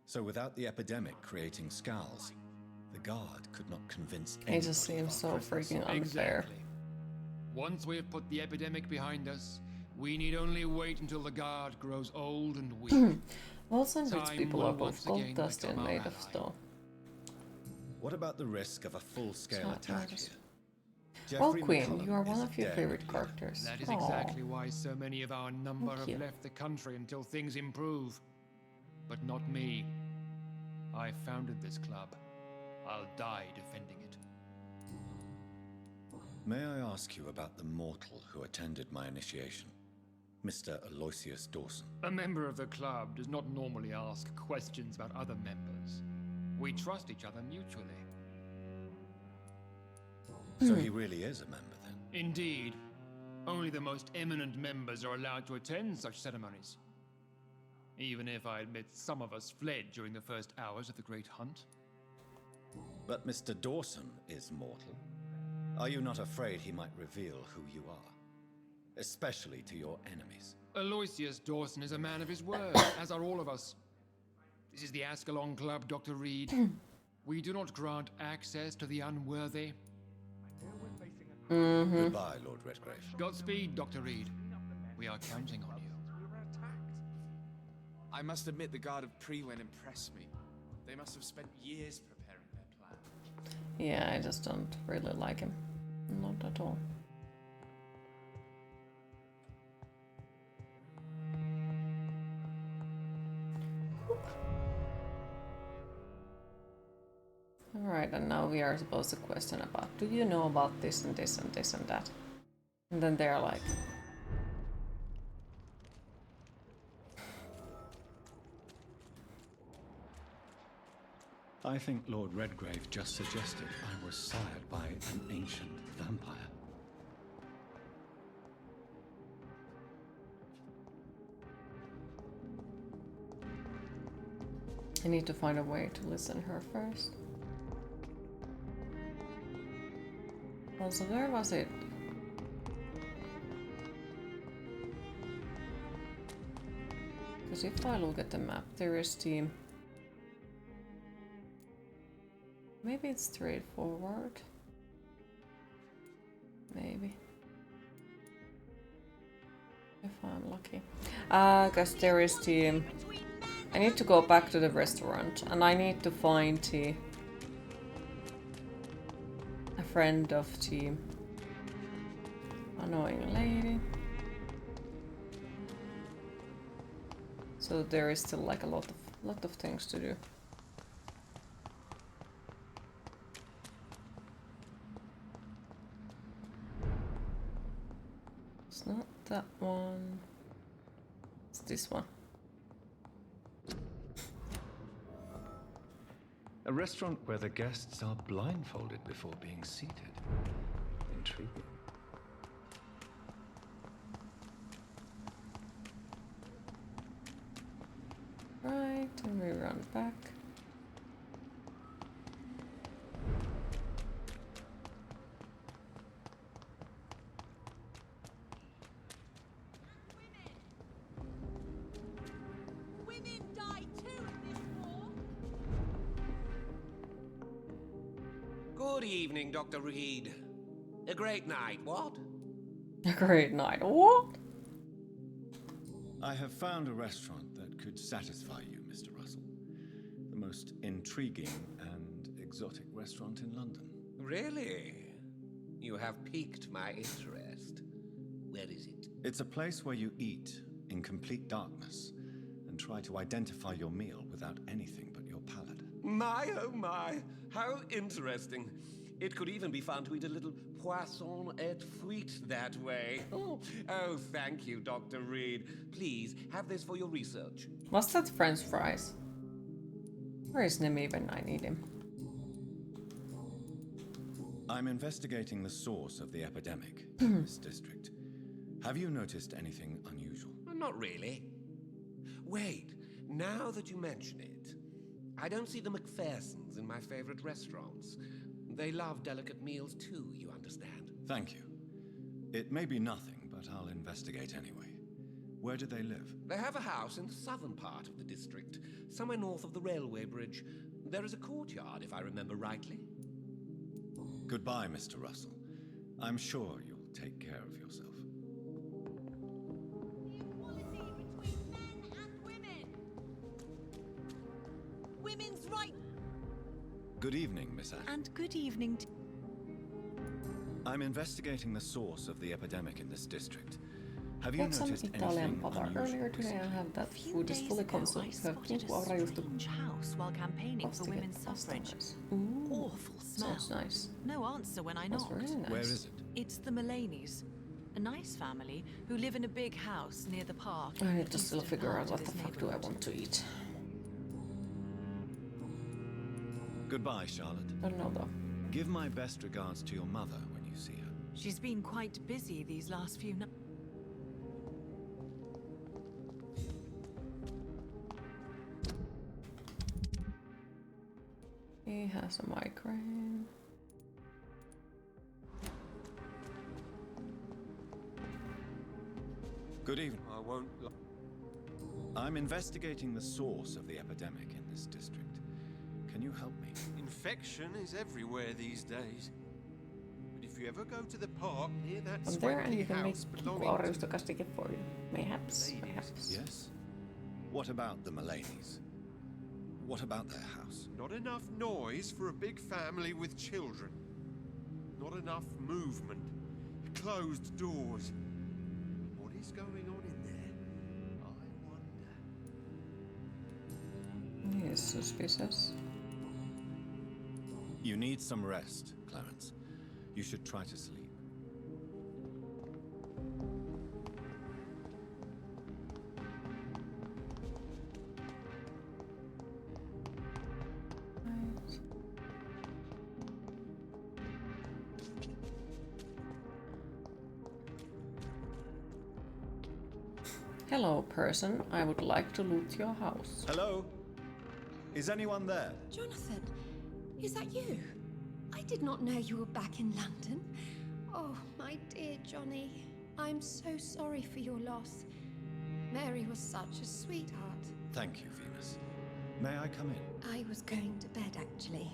So without the epidemic creating Skulls, the Guard could not convince It just seems so freaking unfair. Exactly. Once we have put the epidemic behind us, we need only wait until the Guard grows old and weak. Walls and rich Time people will are both once gold again dust and become our made of ally. stone. What about the risk of a full-scale attack here? Well, Jeffrey Queen, McCullum you are one is of your dead. favorite characters. That is Aw. exactly why so many of our number Thank have you. left the country until things improve. But not me. I founded this club. I'll die defending it. May I ask you about the mortal who attended my initiation? Mr. Aloysius Dawson. A member of the club does not normally ask questions about other members. We trust each other mutually. So he really is a member then? Indeed. Only the most eminent members are allowed to attend such ceremonies. Even if I admit some of us fled during the first hours of the Great Hunt. But Mr. Dawson is mortal. Are you not afraid he might reveal who you are? Especially to your enemies. Aloysius Dawson is a man of his word, as are all of us. This is the Ascalon Club, Dr. Reid. We do not grant access to the unworthy. Goodbye, Lord Redgrave. Godspeed, Dr. Reid. We are counting on you. I must admit the Guard of Pre-Wen impressed me. They must have spent years preparing their plan. Yeah, I just don't really like him. Not at all. Alright, and now we are supposed to question about, do you know about this and this and this and that? And then they're like, I think Lord Redgrave just suggested I was sired by an ancient vampire. I need to find a way to listen her first. Also, where was it? Because if I look at the map, there is the Maybe it's straightforward. Maybe. If I'm lucky. Because there is the... I need to go back to the restaurant and I need to find the... a friend of the annoying lady. So there is still like a lot of things to do. It's not that one. It's this one. A restaurant where the guests are blindfolded before being seated. Intriguing. Right, and we run back. Women die too in this war. Good evening, Dr. Reid. A great night, what? A great night, what? I have found a restaurant that could satisfy you, Mr. Russell. The most intriguing and exotic restaurant in London. Really? You have piqued my interest. Where is it? It's a place where you eat in complete darkness and try to identify your meal without anything but your palate. My, oh my, how interesting. It could even be fun to eat a little poisson et frites that way. Oh, thank you, Dr. Reid. Please, have this for your research. What's that French fries? Where is Nemi when I need him? I'm investigating the source of the epidemic in this district. Have you noticed anything unusual? Not really. Wait, now that you mention it, I don't see the McPhersons in my favorite restaurants. They love delicate meals too, you understand. Thank you. It may be nothing, but I'll investigate anyway. Where do they live? They have a house in the southern part of the district, somewhere north of the railway bridge. There is a courtyard, if I remember rightly. Goodbye, Mr. Russell. I'm sure you'll take care of yourself. Women's right. Good evening, Miss Ash. And good evening to... I'm investigating the source of the epidemic in this district. Have you Got some noticed Italian anything papa unusual earlier today. I have that food is fully consumed. house while campaigning for women's suffrage. Awful smell. Sounds nice. No answer when I knocked. Really nice. Where is it? It's the Mullaneys, a nice family who live in a big house near the park. I need to still figure out what the fuck do I want to eat. Goodbye, Charlotte. Don't know though. Give my best regards to your mother when you see her. She's been quite busy these last few nights. He has a migraine. Good evening. I won't... I'm investigating the source of the epidemic in this district. Can you help me? Infection is everywhere these days. But if you ever go to the park near that From there and you can make house belonging to... vaurioistokastike for you. Mayhaps. Mayhaps. Yes? What about the Mullaneys? What about their house? Not enough noise for a big family with children. Not enough movement. Closed doors. What is going on in there? I wonder. He is suspicious. You need some rest, Clarence. You should try to sleep. Hello, person. I would like to loot your house. Hello? Is anyone there? Jonathan, is that you? I did not know you were back in London. Oh, my dear Johnny. I'm so sorry for your loss. Mary was such a sweetheart. Thank you, Venus. May I come in? I was going to bed, actually.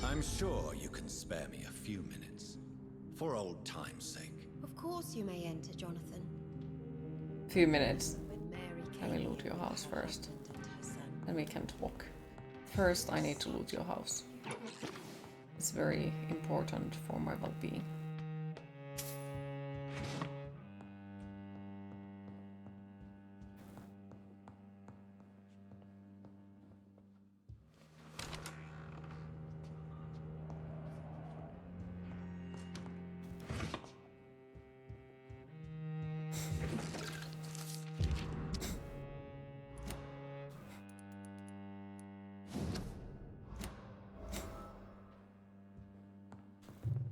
I'm sure you can spare me a few minutes. For old time's sake. Of course you may enter, Jonathan. Few minutes. When Mary Let me came loot your house first. and her son. Then we can talk. First, I need to loot your house. It's very important for my well-being.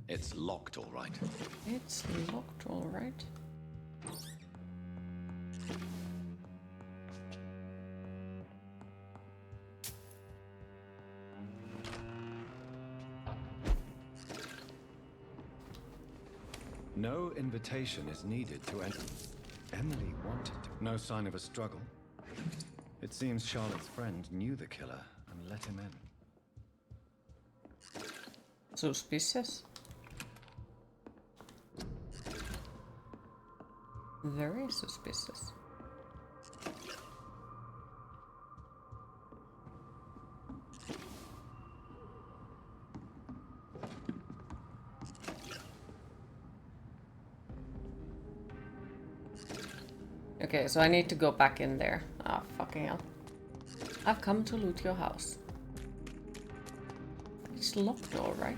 It's locked, all right. It's locked, all right. No invitation is needed to enter. Emily wanted to. No sign of a struggle. It seems Charlotte's friend knew the killer and let him in. Suspicious. Very suspicious. Okay, so I need to go back in there. Ah, fucking hell. I've come to loot your house. It's locked, all right.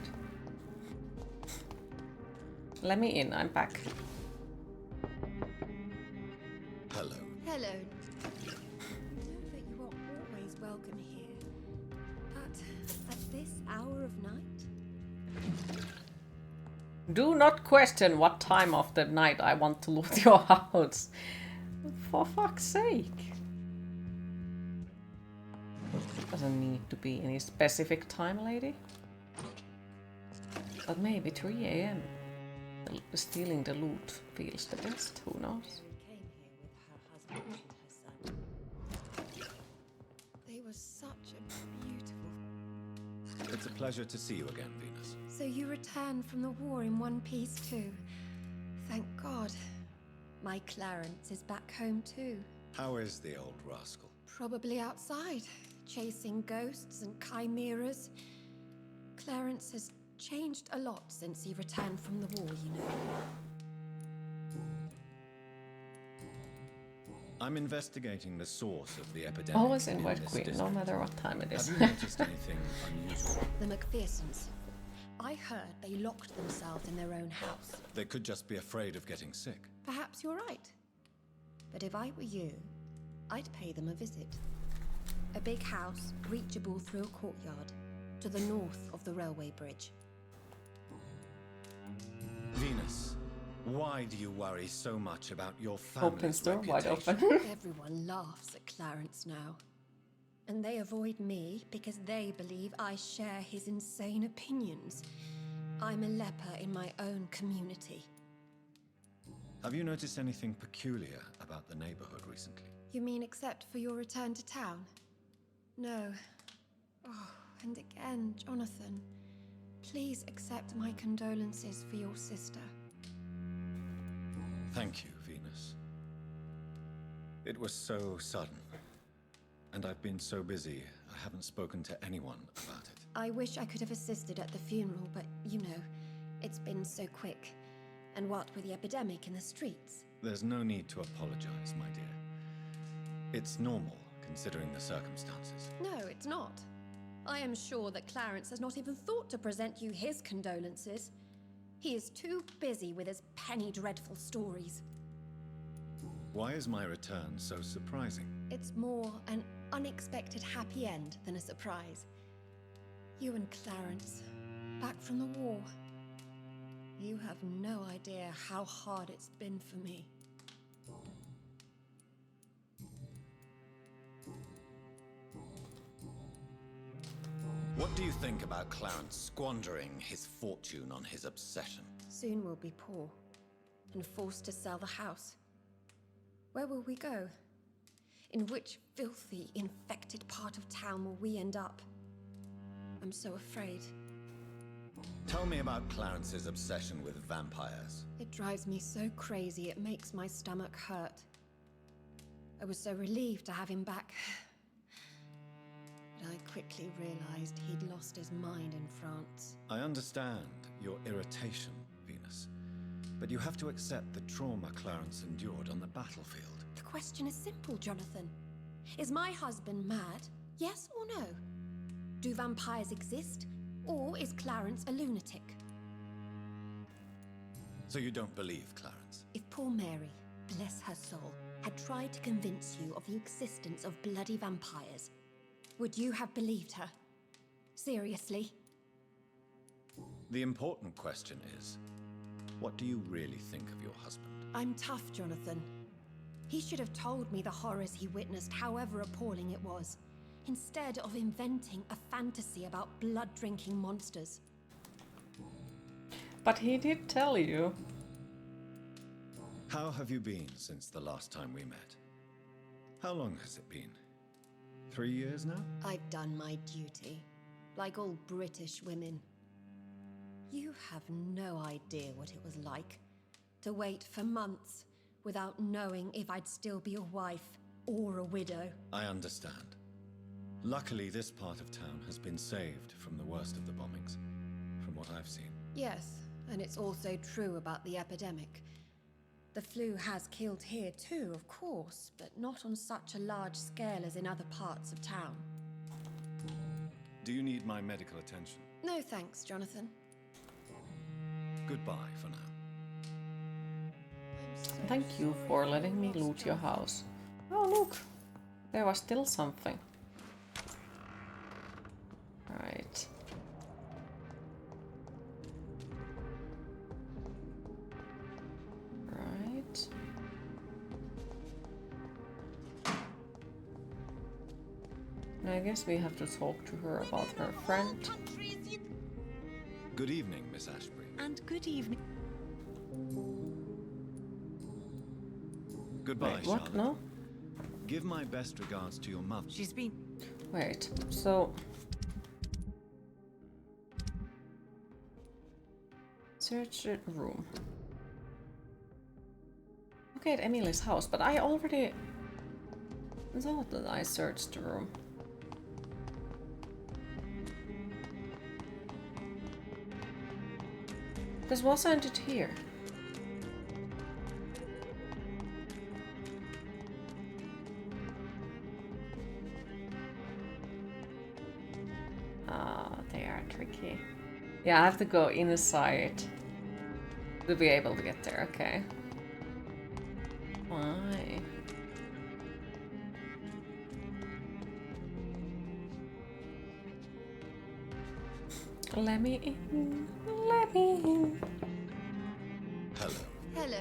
Let me in, I'm back. Hello. Hello. You know that you are always welcome here. But at this hour of night? Do not question what time of the night I want to loot your house. For fuck's sake. Doesn't need to be any specific time, lady. But maybe 3 AM. Stealing the loot feels the best, who knows? Came here with her husband and her son. They were such a beautiful... It's a pleasure to see you again, Venus. So you returned from the war in one piece too. Thank God. My Clarence is back home too. How is the old rascal? Probably outside, chasing ghosts and chimeras. Clarence has changed a lot since he returned from the war, you know. I'm investigating the source of the epidemic. Always in in White this Queen, district. no matter what time it is. Have you noticed anything unusual? The McPhersons. I heard they locked themselves in their own house. They could just be afraid of getting sick. Perhaps you're right. But if I were you, I'd pay them a visit. A big house, reachable through a courtyard, to the north of the railway bridge. Venus, why do you worry so much about your family's Opens door wide reputation? open. Everyone laughs at Clarence now. And they avoid me because they believe I share his insane opinions. I'm a leper in my own community. Have you noticed anything peculiar about the neighborhood recently? You mean except for your return to town? No. Oh, and again, Jonathan. Please accept my condolences for your sister. Thank you, Venus. It was so sudden. And I've been so busy, I haven't spoken to anyone about it. I wish I could have assisted at the funeral, but you know, it's been so quick. And what with the epidemic in the streets? There's no need to apologize, my dear. It's normal, considering the circumstances. No, it's not. I am sure that Clarence has not even thought to present you his condolences. He is too busy with his penny dreadful stories. Why is my return so surprising? It's more an unexpected happy end than a surprise. You and Clarence, back from the war. You have no idea how hard it's been for me. What do you think about Clarence squandering his fortune on his obsession? Soon we'll be poor and forced to sell the house. Where will we go? In which filthy, infected part of town will we end up? I'm so afraid. Tell me about Clarence's obsession with vampires. It drives me so crazy it makes my stomach hurt. I was so relieved to have him back. But I quickly realized he'd lost his mind in France. I understand your irritation, Venus. But you have to accept the trauma Clarence endured on the battlefield. The question is simple, Jonathan. Is my husband mad? Yes or no? Do vampires exist? Or is Clarence a lunatic? So you don't believe Clarence? If poor Mary, bless her soul, had tried to convince you of the existence of bloody vampires, would you have believed her? Seriously? The important question is, what do you really think of your husband? I'm tough, Jonathan. He should have told me the horrors he witnessed, however appalling it was, instead of inventing a fantasy about blood-drinking monsters. But he did tell you. How have you been since the last time we met? How long has it been? 3 years now? I've done my duty, like all British women. You have no idea what it was like to wait for months without knowing if I'd still be a wife or a widow. I understand. Luckily, this part of town has been saved from the worst of the bombings, from what I've seen. Yes, and it's also true about the epidemic. The flu has killed here too, of course, but not on such a large scale as in other parts of town. Do you need my medical attention? No thanks, Jonathan. Goodbye for now. Thank you for letting me loot your house. Oh look, there was still something. Right. Right. And I guess we have to talk to her about her friend. Good evening, Miss Ashbury. And good evening. Goodbye, Wait, what? Charlotte. No? Give my best regards to your mother. She's been... Wait, so... Search the room. Okay, at Emily's house, but I already thought that I searched the room. This wasn't it here. Ah, they are tricky. Yeah, I have to go inside to be able to get there, okay. Why? Let me in. Let me in. Hello. Hello.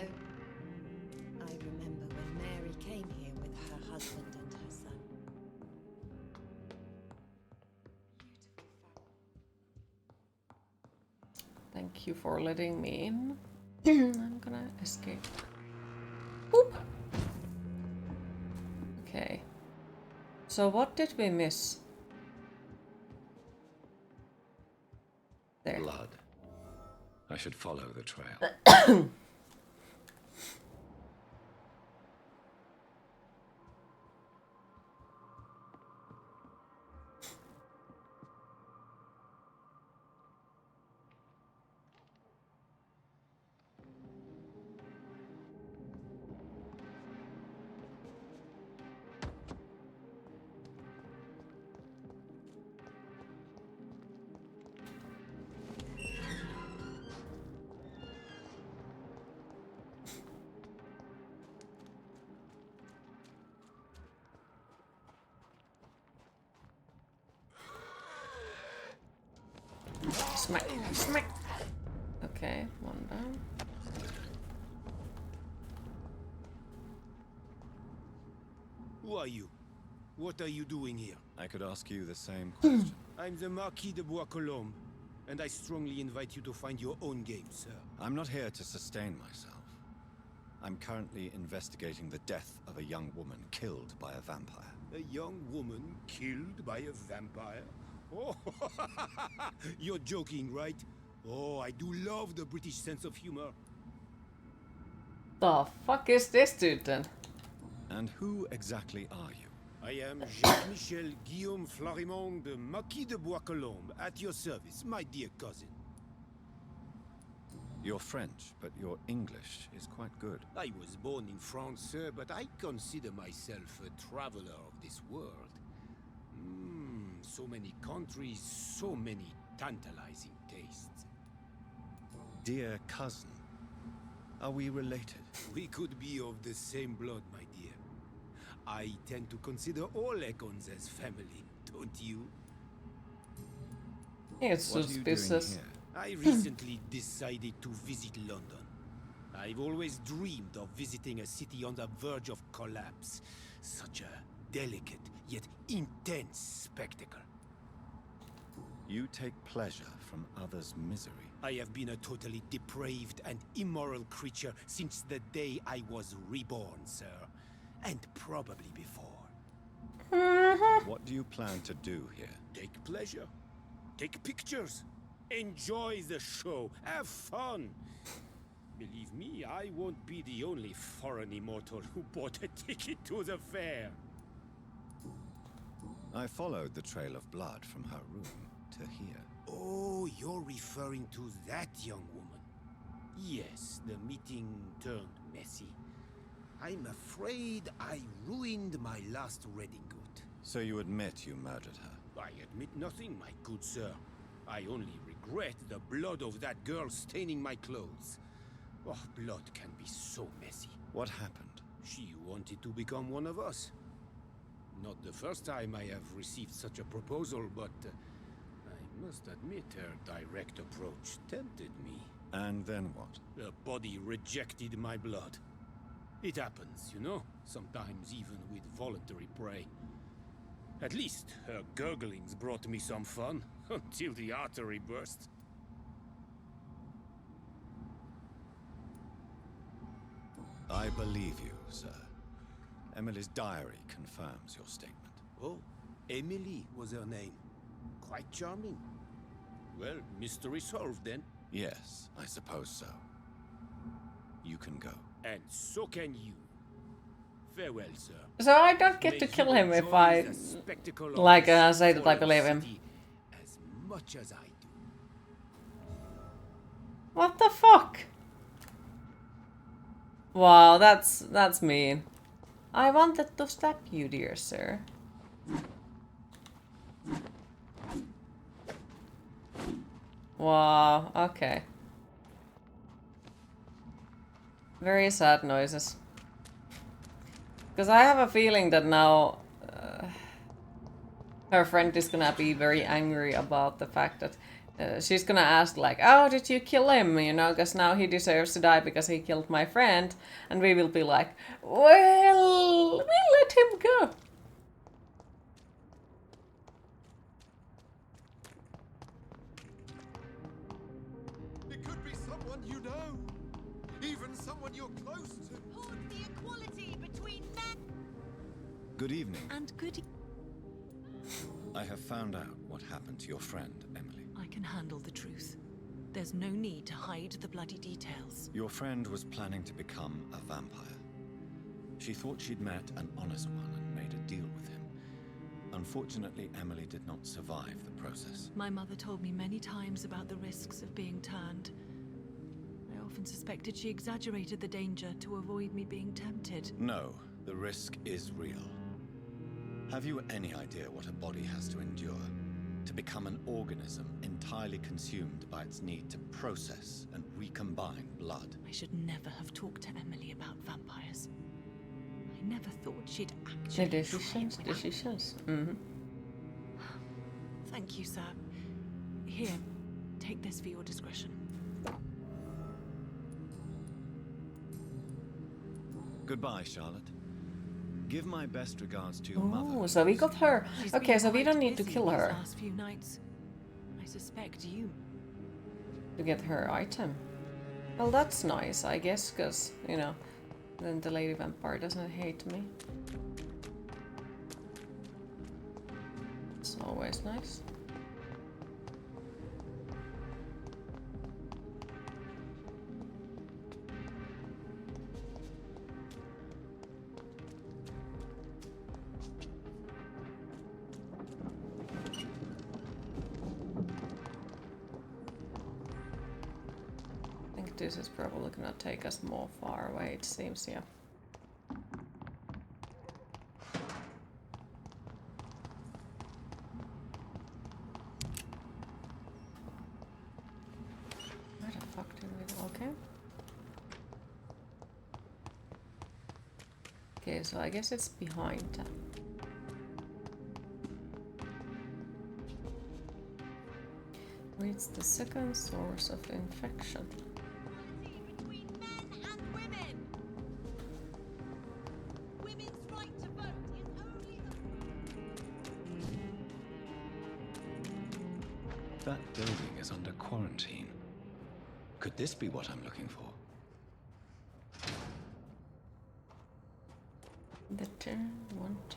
I remember when Mary came here with her husband and her son. Thank you for letting me in. I'm gonna escape. Boop. Okay. So what did we miss? There. Blood. I should follow the trail. Smack, smack. Okay, one down. Who are you? What are you doing here? I could ask you the same question. I'm the Marquis de Bois-Colombes, and I strongly invite you to find your own game, sir. I'm not here to sustain myself. I'm currently investigating the death of a young woman killed by a vampire. A young woman killed by a vampire? Oh, you're joking, right? Oh, I do love the British sense of humor. The fuck is this dude then? And who exactly are you? I am Jacques-Michel Guillaume Florimond de Marquis de Bois-Colombes, at your service, my dear cousin. You're French, but your English is quite good. I was born in France, sir, but I consider myself a traveler of this world. So many countries, so many tantalizing tastes. Dear cousin, are we related? We could be of the same blood, my dear. I tend to consider all Econs as family, don't you? It's suspicious. I recently decided to visit London. I've always dreamed of visiting a city on the verge of collapse. Such a delicate yet intense spectacle. You take pleasure from others' misery. I have been a totally depraved and immoral creature since the day I was reborn, sir. And probably before. What do you plan to do here? Take pleasure. Take pictures. Enjoy the show. Have fun. Believe me, I won't be the only foreign immortal who bought a ticket to the fair. I followed the trail of blood from her room to here. Oh, you're referring to that young woman. Yes, the meeting turned messy. I'm afraid I ruined my last redingote. So you admit you murdered her? I admit nothing, my good sir. I only regret the blood of that girl staining my clothes. Oh, blood can be so messy. What happened? She wanted to become one of us. Not the first time I have received such a proposal, but I must admit her direct approach tempted me. And then what? The body rejected my blood. It happens, you know, sometimes even with voluntary prey. At least her gurglings brought me some fun, until the artery burst. I believe you, sir. Emily's diary confirms your statement. Oh, Emily was her name. Quite charming. Well, mystery solved then. Yes, I suppose so. You can go. And so can you. Farewell, sir. So I don't get to kill him if I like say that I believe him. As much as I do. What the fuck? Wow, that's mean. I wanted to stab you, dear sir. Wow, okay. Very sad noises. Because I have a feeling that now her friend is gonna be very angry about the fact that she's gonna ask like, oh, did you kill him? You know, because now he deserves to die because he killed my friend. And we will be like, well, we let him go. It could be someone you know. Even someone you're close to. Hold the equality between men. Good evening. And good I have found out what happened to your friend, Emily. I can handle the truth. There's no need to hide the bloody details. Your friend was planning to become a vampire. She thought she'd met an honest one and made a deal with him. Unfortunately, Emily did not survive the process. My mother told me many times about the risks of being turned. I often suspected she exaggerated the danger to avoid me being tempted. No, the risk is real. Have you any idea what a body has to endure? To become an organism entirely consumed by its need to process and recombine blood. I should never have talked to Emily about vampires. I never thought she'd actually Decisions. Mm-hmm. Thank you, sir. Here, take this for your discretion. Goodbye, Charlotte. Give my best regards to your mother. Oh, so we got her. She's Okay, been so we quite don't need to busy kill these her last few nights. I suspect you. to get her item. Well, that's nice, I guess, because, you know, then the lady vampire doesn't hate me. It's always nice. this is probably gonna take us more far away, it seems, yeah. Where the fuck did we go? Okay. Okay, so I guess it's behind that. It's the second source of infection. That building is under quarantine. Could this be what I'm looking for? The turn want.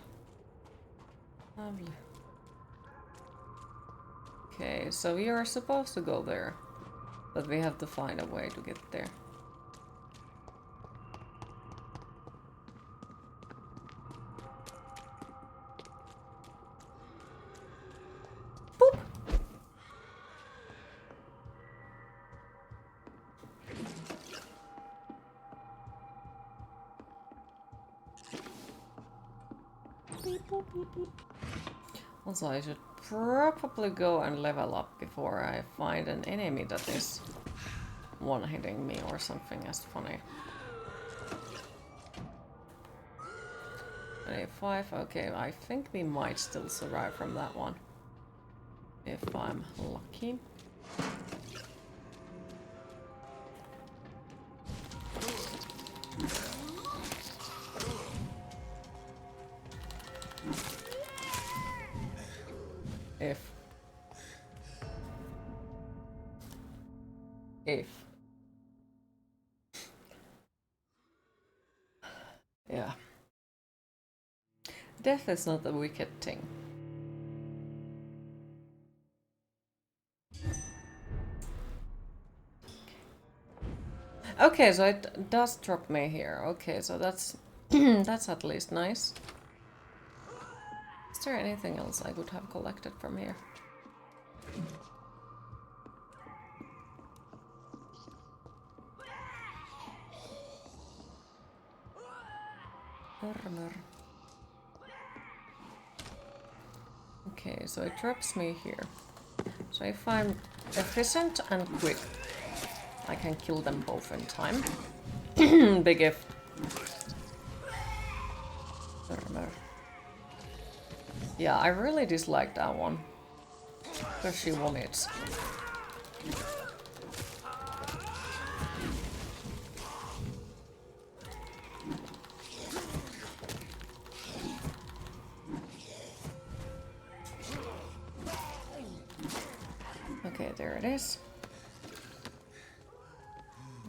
Lovely. Okay, so we are supposed to go there, but we have to find a way to get there. Boop. Beep, boop, beep, beep. Also, I should probably go and level up before I find an enemy that is one-hitting me or something as funny. 25, okay, I think we might still survive from that one. If I'm lucky. If. Yeah. Death is not a wicked thing. Okay, so it does drop me here. Okay, so that's that's at least nice. Is there anything else I would have collected from here? Armor. Okay, so it drops me here. So if I'm efficient and quick, I can kill them both in time. Big if. Armor. Yeah, I really dislike that one. Because she vomits. Okay, there it is.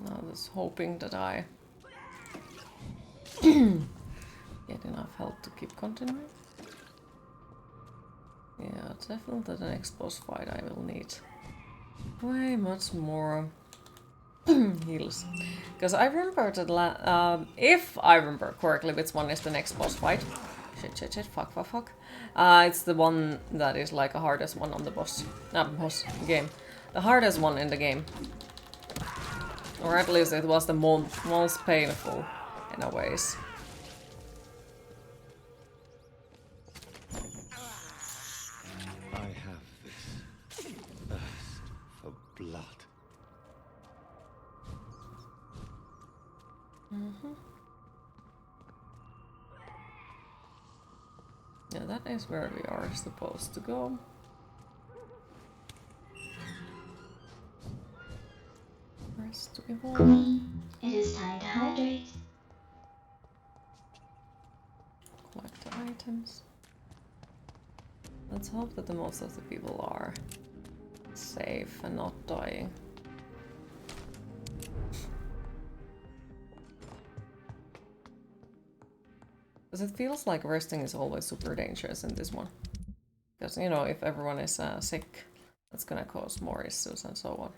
Now I was hoping that I get enough health to keep continuing. Yeah, definitely the next boss fight I will need way much more heals. Because I remember that if I remember correctly which one is the next boss fight. Shit, fuck. It's the one that is like the hardest one on the boss game. The hardest one in the game. Or at least it was the most painful in a ways. I have this thirst for blood. Yeah, that is where we are supposed to go. Rest to evolve. Queen, it is time to hydrate. Collect the items. Let's hope that the most of the people are safe and not dying. Because it feels like resting is always super dangerous in this one. Because, you know, if everyone is sick, that's gonna cause more issues and so on.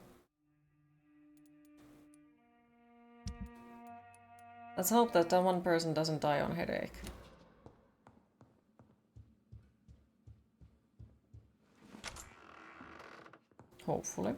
Let's hope that one person doesn't die on headache. Hopefully.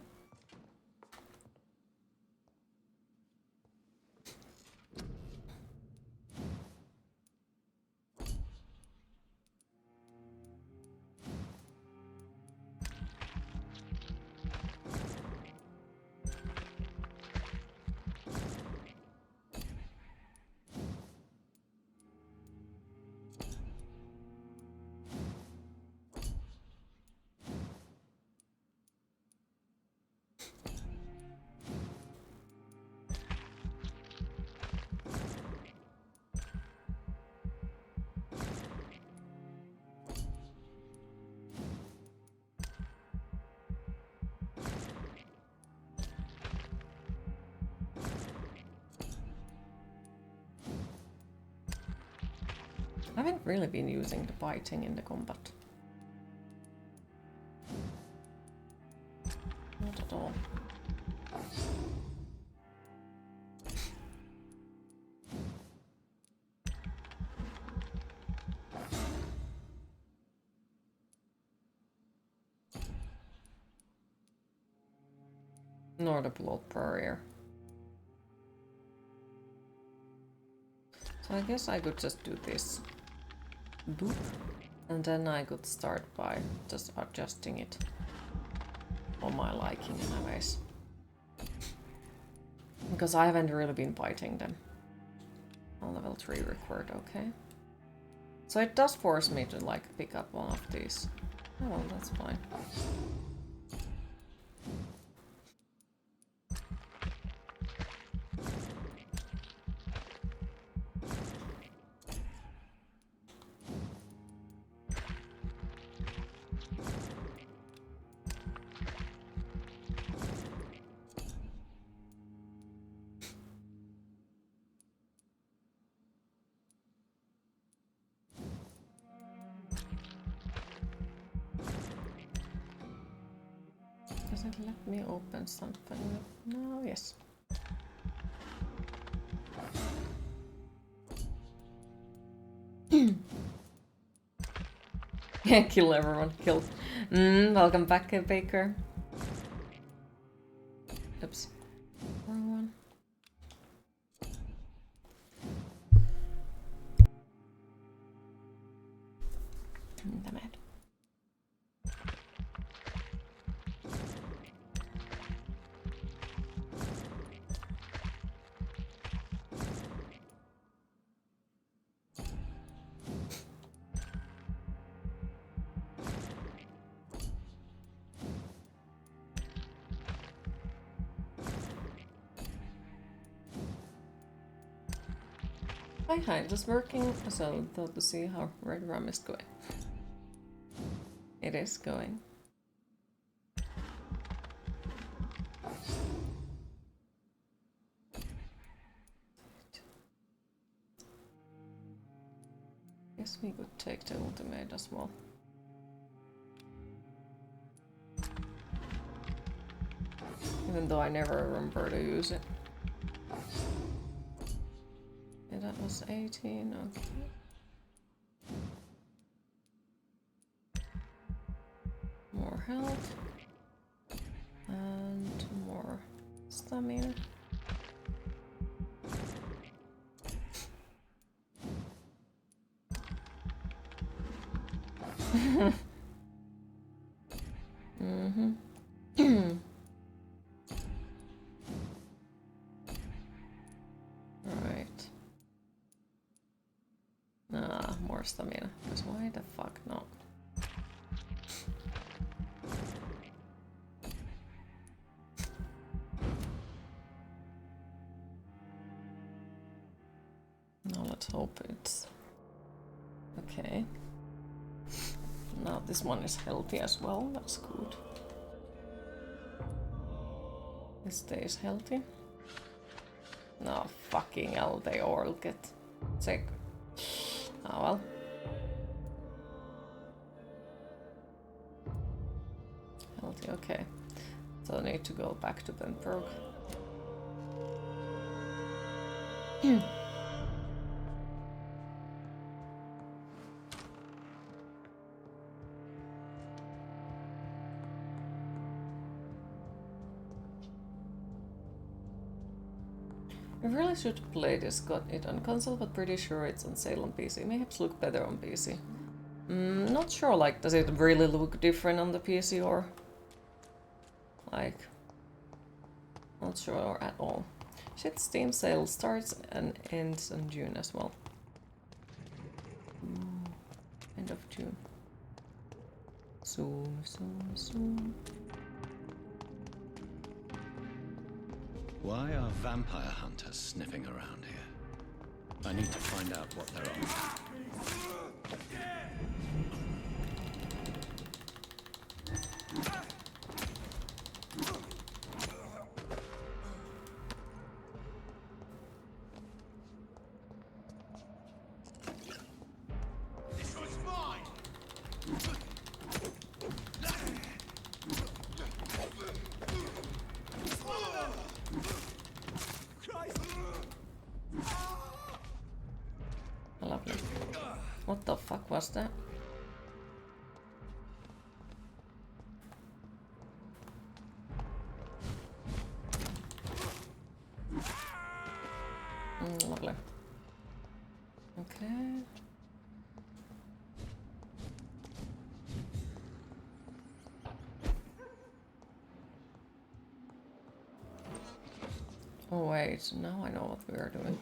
I haven't really been using the biting in the combat. Not at all. Nor the blood barrier. So I guess I could just do this. Boop. And then I could start by just adjusting it for my liking anyways. Because I haven't really been biting them. On level 3 record, okay. So it does force me to like pick up one of these. Oh well, that's fine. Does it let me open something? No, yes. Yeah, kill everyone. Kill. Welcome back, Baker. Oops. Wrong one. Damn it. Hi, just working, so thought to see how Red Rum is going. It is going. Guess we could take the ultimate as well. Even though I never remember to use it. Yeah, that was 18, okay. More health. And more stamina. Right. More stamina. Because why the fuck not? Now let's hope it's okay. Now this one is healthy as well, that's good. It stays healthy. No, fucking hell, they all get sick. Oh well. Healthy, okay. So I need to go back to Vampyr. I really should play this, got it on console, but pretty sure it's on sale on PC. Maybe look better on PC. Not sure, like, does it really look different on the PC or... like... not sure at all. Shit, Steam sale starts and ends in June as well. End of June. Soon. Why are vampire hunters sniffing around here? I need to find out what they're on. What the fuck was that? Lovely. Okay. Oh wait, now I know what we are doing.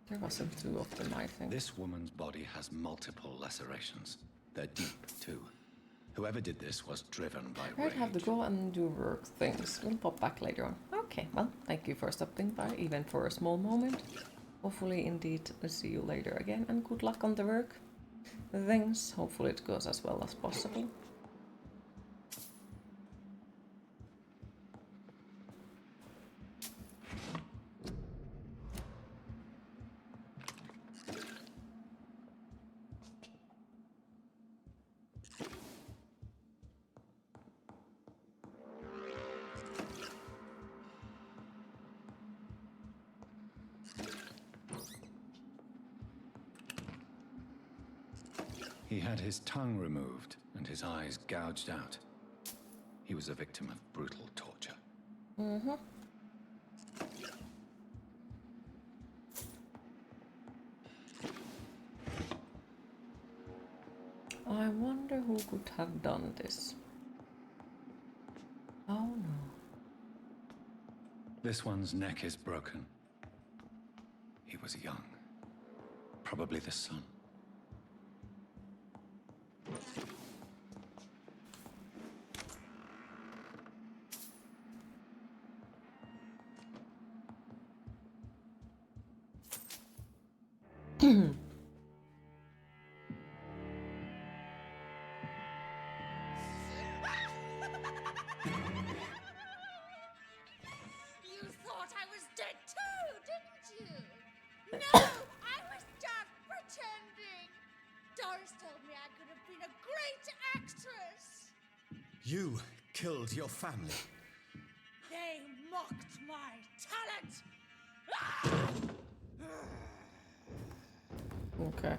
There wasn't two of them, I think. This woman's body has multiple lacerations. They're deep, too. Whoever did this was driven by I'd rage. have to go and do work things. We'll pop back later on. Okay, well, thank you for stopping by, even for a small moment. Hopefully, indeed, I'll see you later again, and good luck on the work things. Hopefully it goes as well as possible. He had his tongue removed and his eyes gouged out. He was a victim of brutal torture. Mm-hmm. I wonder who could have done this. Oh no. This one's neck is broken. He was young. Probably the son. You thought I was dead too, didn't you? No, I was just pretending. Doris told me I could have been a great actress. You killed your family. They mocked my talent. Okay.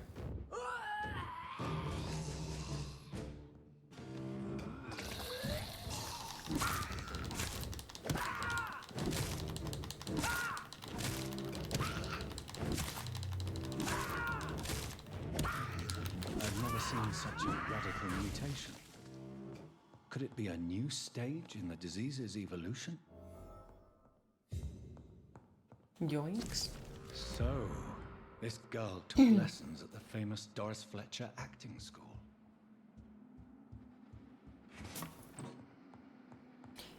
I've never seen such a radical mutation. Could it be a new stage in the disease's evolution? Yoinks. So, this girl took lessons at the famous Doris Fletcher acting school.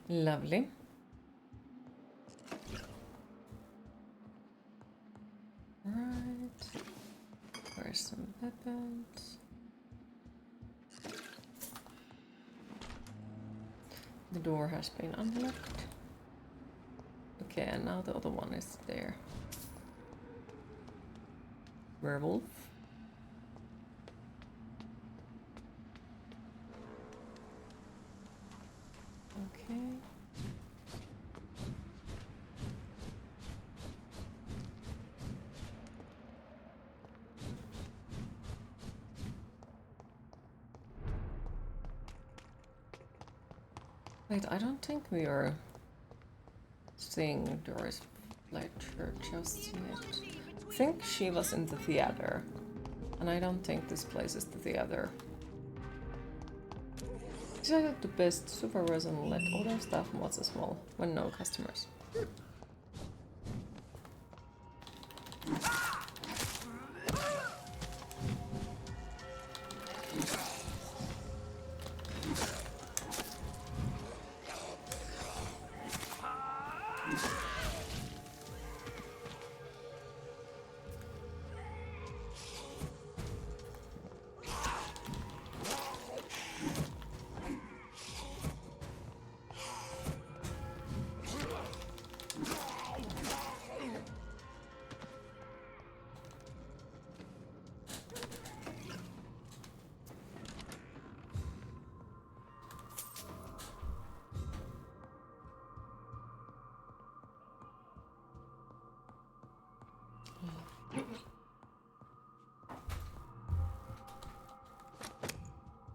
Lovely. Right. Where's some weapons? The door has been unlocked. Okay, and now the other one is there. Werewolf. Okay. Wait, I don't think we are seeing Doris Fletcher just yet. I think she was in the theater, and I don't think this place is the theater. Decided to best supervise and let other staff mods as well when no customers.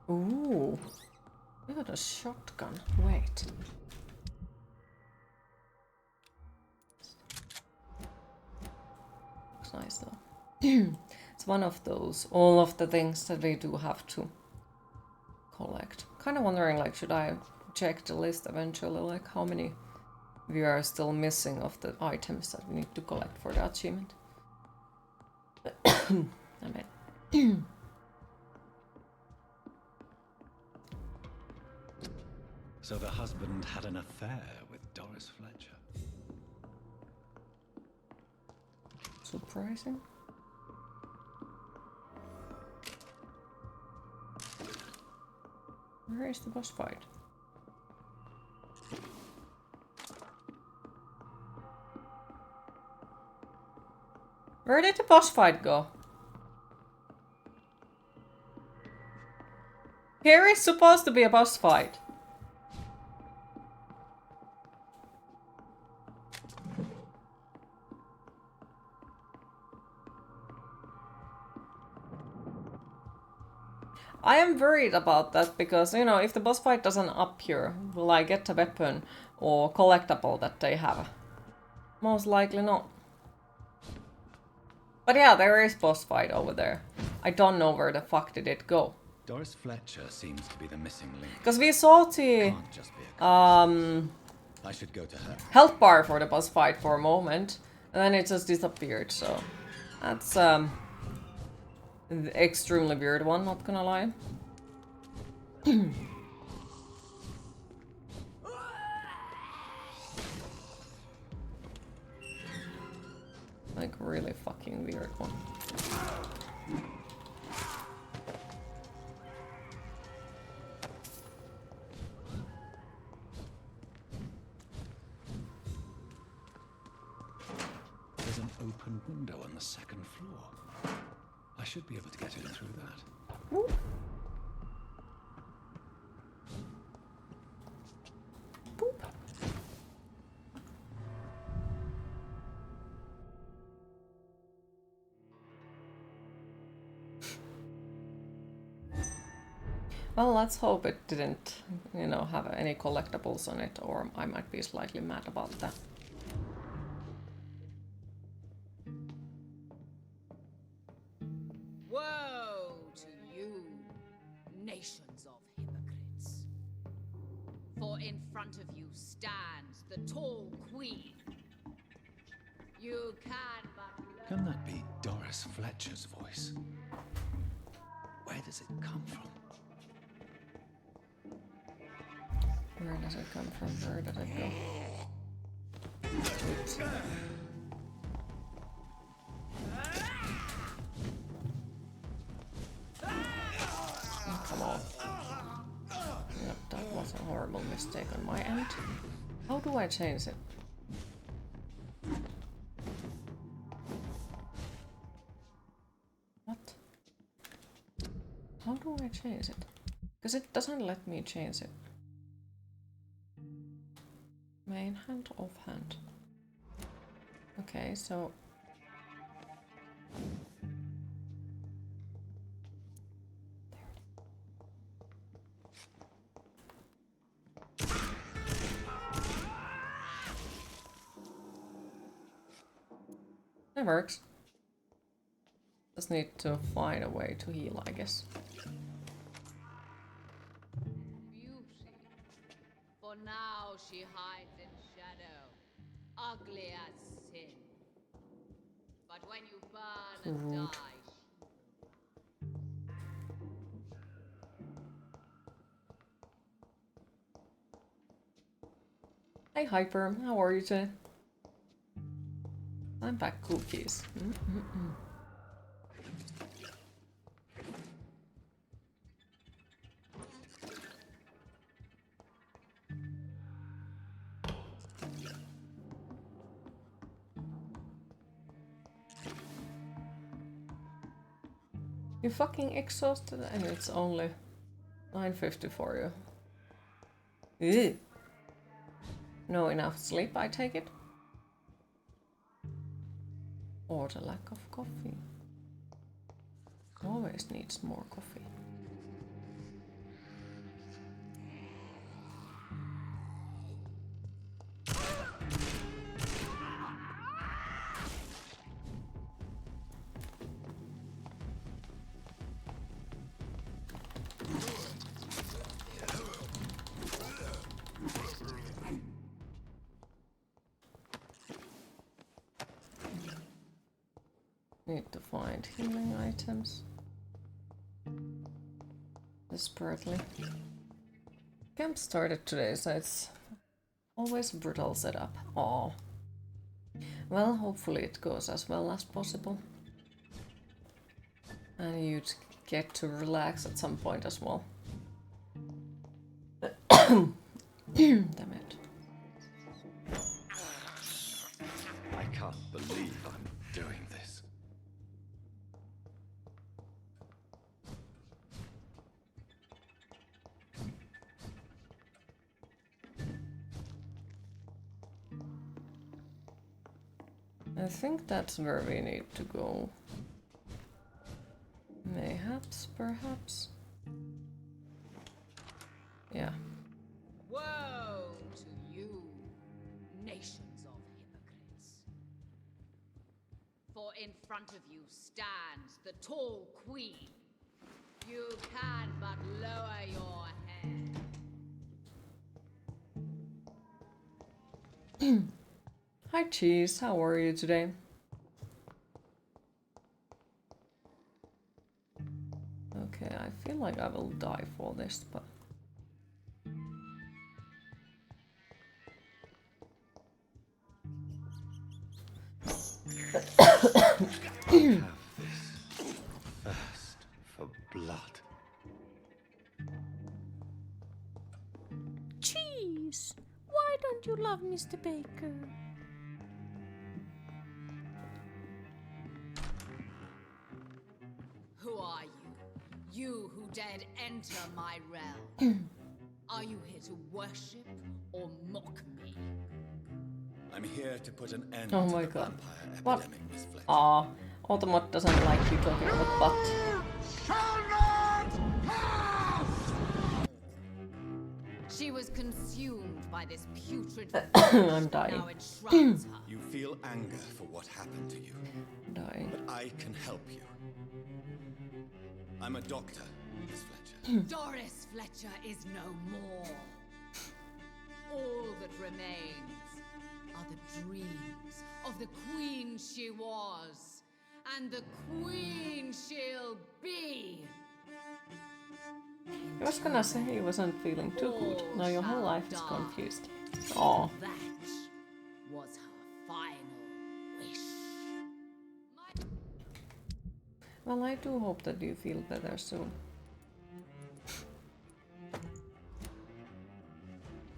Ooh. We got a shotgun. Wait. Looks nice though. It's one of those, all of the things that we do have to collect. Kind of wondering, like, should I check the list eventually, like how many we are still missing of the items that we need to collect for the achievement. I mean, So the husband had an affair with Doris Fletcher. surprising. Where is the boss fight? Where did the boss fight go? Here is supposed to be a boss fight. I am worried about that because, you know, if the boss fight doesn't appear, will I get a weapon or collectible that they have? Most likely not. But yeah, there is boss fight over there. I don't know where the fuck did it go. Doris Fletcher seems to be the missing link. Because we saw the I should go to her. health bar for the boss fight for a moment, and then it just disappeared, so that's the extremely weird one, not gonna lie. Like, really fucking weird one. There's an open window on the second floor. I should be able to get in through that. Ooh. Well, let's hope it didn't, you know, have any collectibles on it, or I might be slightly mad about that. Woe to you, nations of hypocrites. For in front of you stands the tall queen. You can but... Can that be Doris Fletcher's voice? Where does it come from? Where does it come from? Where did it go? Oops. Oh, come on. Yep, that was a horrible mistake on my end. How do I change it? What? How do I change it? Because it doesn't let me change it. Main hand, off hand. Okay, so... That works. Just need to find a way to heal, I guess. For now she hides in shadow, ugly as sin. But when you burn and die, Hey Hyper, how are you today? I'm back cookies. You fucking exhausted and it's only 9:50 for you. Ew. No enough sleep, I take it? Or the lack of coffee. Always needs more coffee. Need to find healing items. Desperately. Camp started today, so it's always a brutal setup. Aww. Well, hopefully it goes as well as possible. And you'd get to relax at some point as well. Damn it. I can't believe I'm doing this. I think that's where we need to go. Mayhaps, perhaps? Yeah. Woe to you, nations of hypocrites. For in front of you stands the tall queen. You can but lower your head. Hi Cheese, how are you today? Okay, I feel like I will die for this, but... Have this thirst for blood. Cheese! Why don't you love Mr. Baker? Who are you? You who dared enter my realm. Are you here to worship or mock me? I'm here to put an end Oh to my the god. vampire What? epidemic, Miss Fletcher. Aw, Automod doesn't like you talking about butt. She was consumed by this putrid I'm dying. now enshrouds her. You feel anger for what happened to you. Dying. But I can help you. I'm a doctor, Miss Fletcher. Doris Fletcher is no more. All that remains are the dreams of the queen she was, and the queen she'll be. I was gonna say he wasn't feeling too good. Now your whole life is confused. Aw. That was her final wish. Well, I do hope that you feel better soon.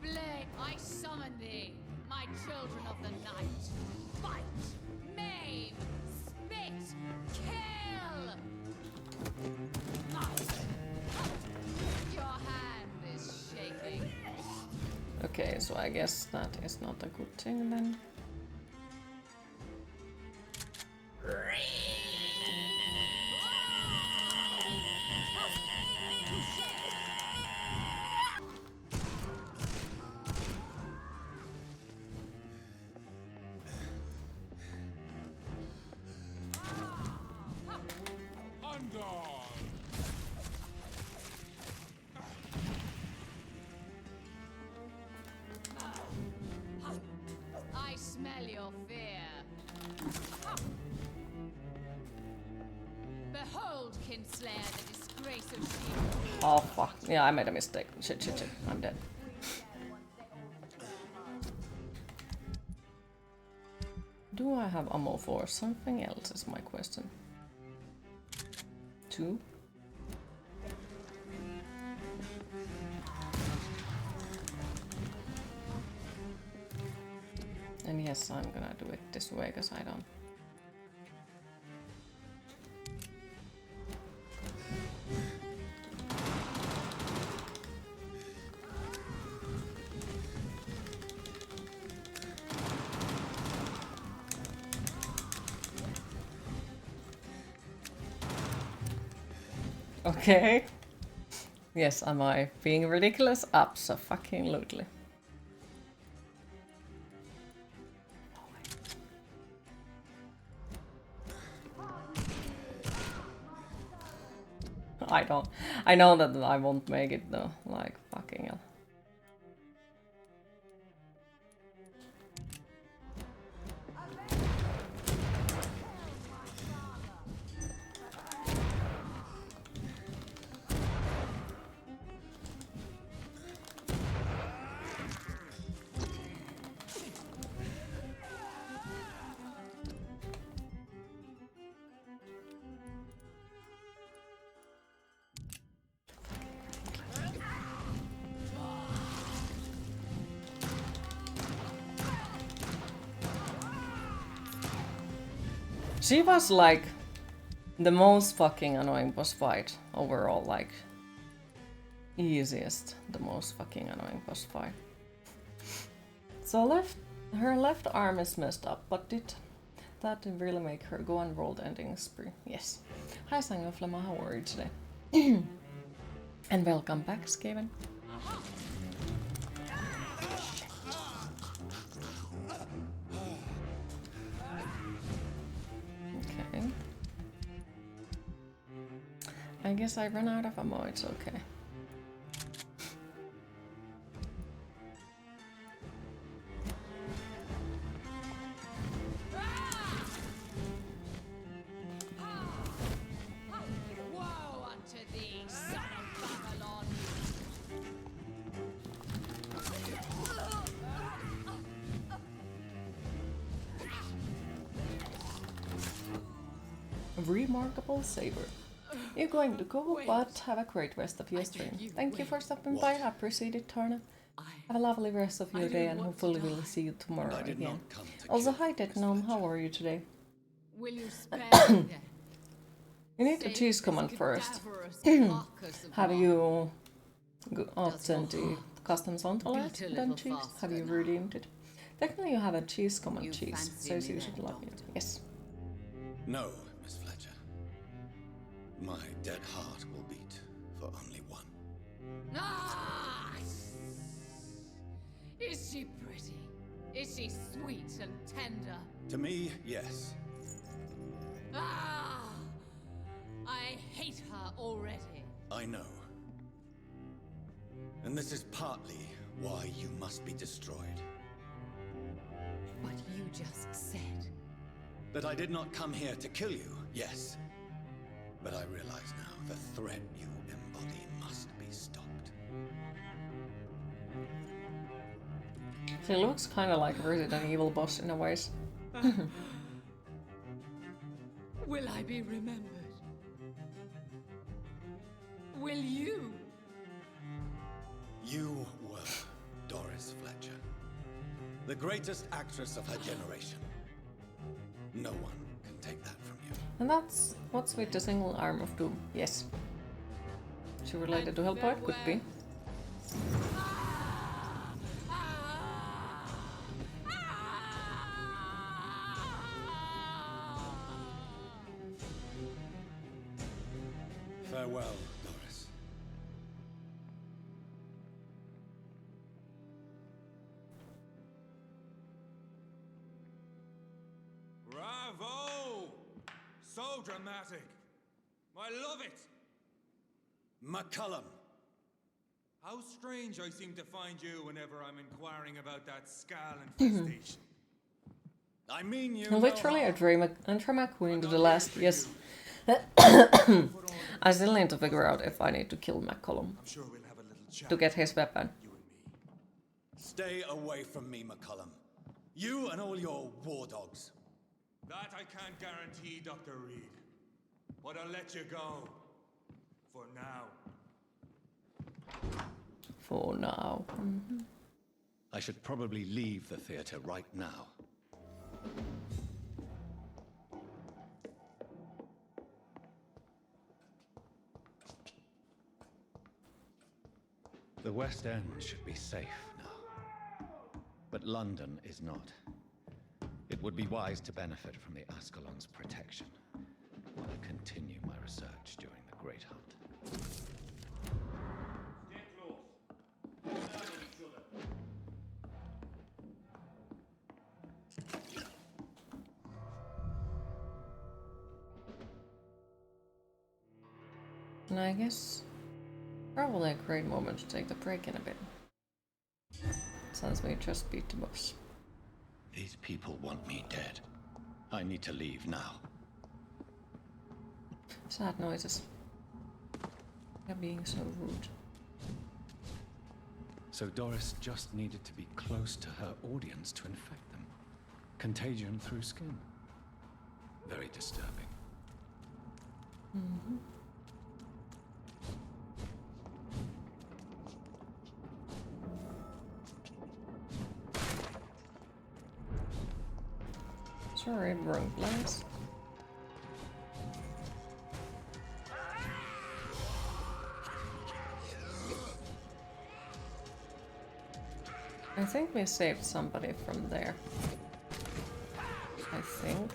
Plague, I summon thee, my children of the night. Fight, maim, spit, kill! Your hand is shaking. Okay, so I guess that is not a good thing then. I smell your fear. Behold, Kinslayer, the disgrace of She. Oh fuck. Yeah, I made a mistake. Shit, shit, shit. I'm dead. Do I have ammo for something else is my question. 2. And yes, I'm gonna do it this way because I don't. Okay. Yes, am I being ridiculous? Abso-fucking-lutely. I don't. I know that I won't make it though. Like, fucking hell. She was like the most fucking annoying boss fight overall, like easiest, the most fucking annoying boss fight. So her left arm is messed up, but did that really make her go and roll the ending spree? Yes. Hi Sangoflema, how are you today? And welcome back, Skaven. Okay. I guess I ran out of ammo, it's okay. Remarkable saber. You're going to go, but have a great rest of your stream. Thank you for stopping by. I appreciate it, Tarna. Have a lovely rest of your day, and hopefully we'll see you tomorrow again. Also, hi Dead Gnome, how are you today? Will you spare me? You need the cheese command first. Have you obtained the custom sound alert done cheese? Have you redeemed it? Technically you have a cheese command cheese, so you should log in. Yes. No, Miss Fletcher. My dead heart will beat for only one. Ah! Is she pretty? Is she sweet and tender? To me, yes. Ah! I hate her already. I know. And this is partly why you must be destroyed. But you just said... That I did not come here to kill you, yes. But I realize now the threat you embody must be stopped. She looks kind of like a Resident Evil boss in a ways. Will I be remembered? Will you? You were Doris Fletcher. The greatest actress of her generation. No one can take that from you. And that's what's with the single arm of Doom. Yes. She related to Hellboy? Could be. Farewell, Doris. Bravo! So dramatic. I love it. McCullum. How strange I seem to find you whenever I'm inquiring about that Skal infestation. I mean you. Literally a drama queen to the last. Yes. I still need to figure out if I need to kill McCollum to get his weapon. Stay away from me, McCullum. You and all your war dogs. That I can't guarantee, Dr. Reid. But I'll let you go. For now. For now. Mm-hmm. I should probably leave the theater right now. The West End should be safe now. But London is not. It would be wise to benefit from the Ascalon's protection while I continue my research during the Great Hunt. And I guess probably a great moment to take the break in a bit. Since we just beat the boss. These people want me dead. I need to leave now. Sad noises. They're being so rude. So Doris just needed to be close to her audience to infect them. Contagion through skin. Very disturbing. Mm-hmm. Sorry, wrong place. I think we saved somebody from there. I think.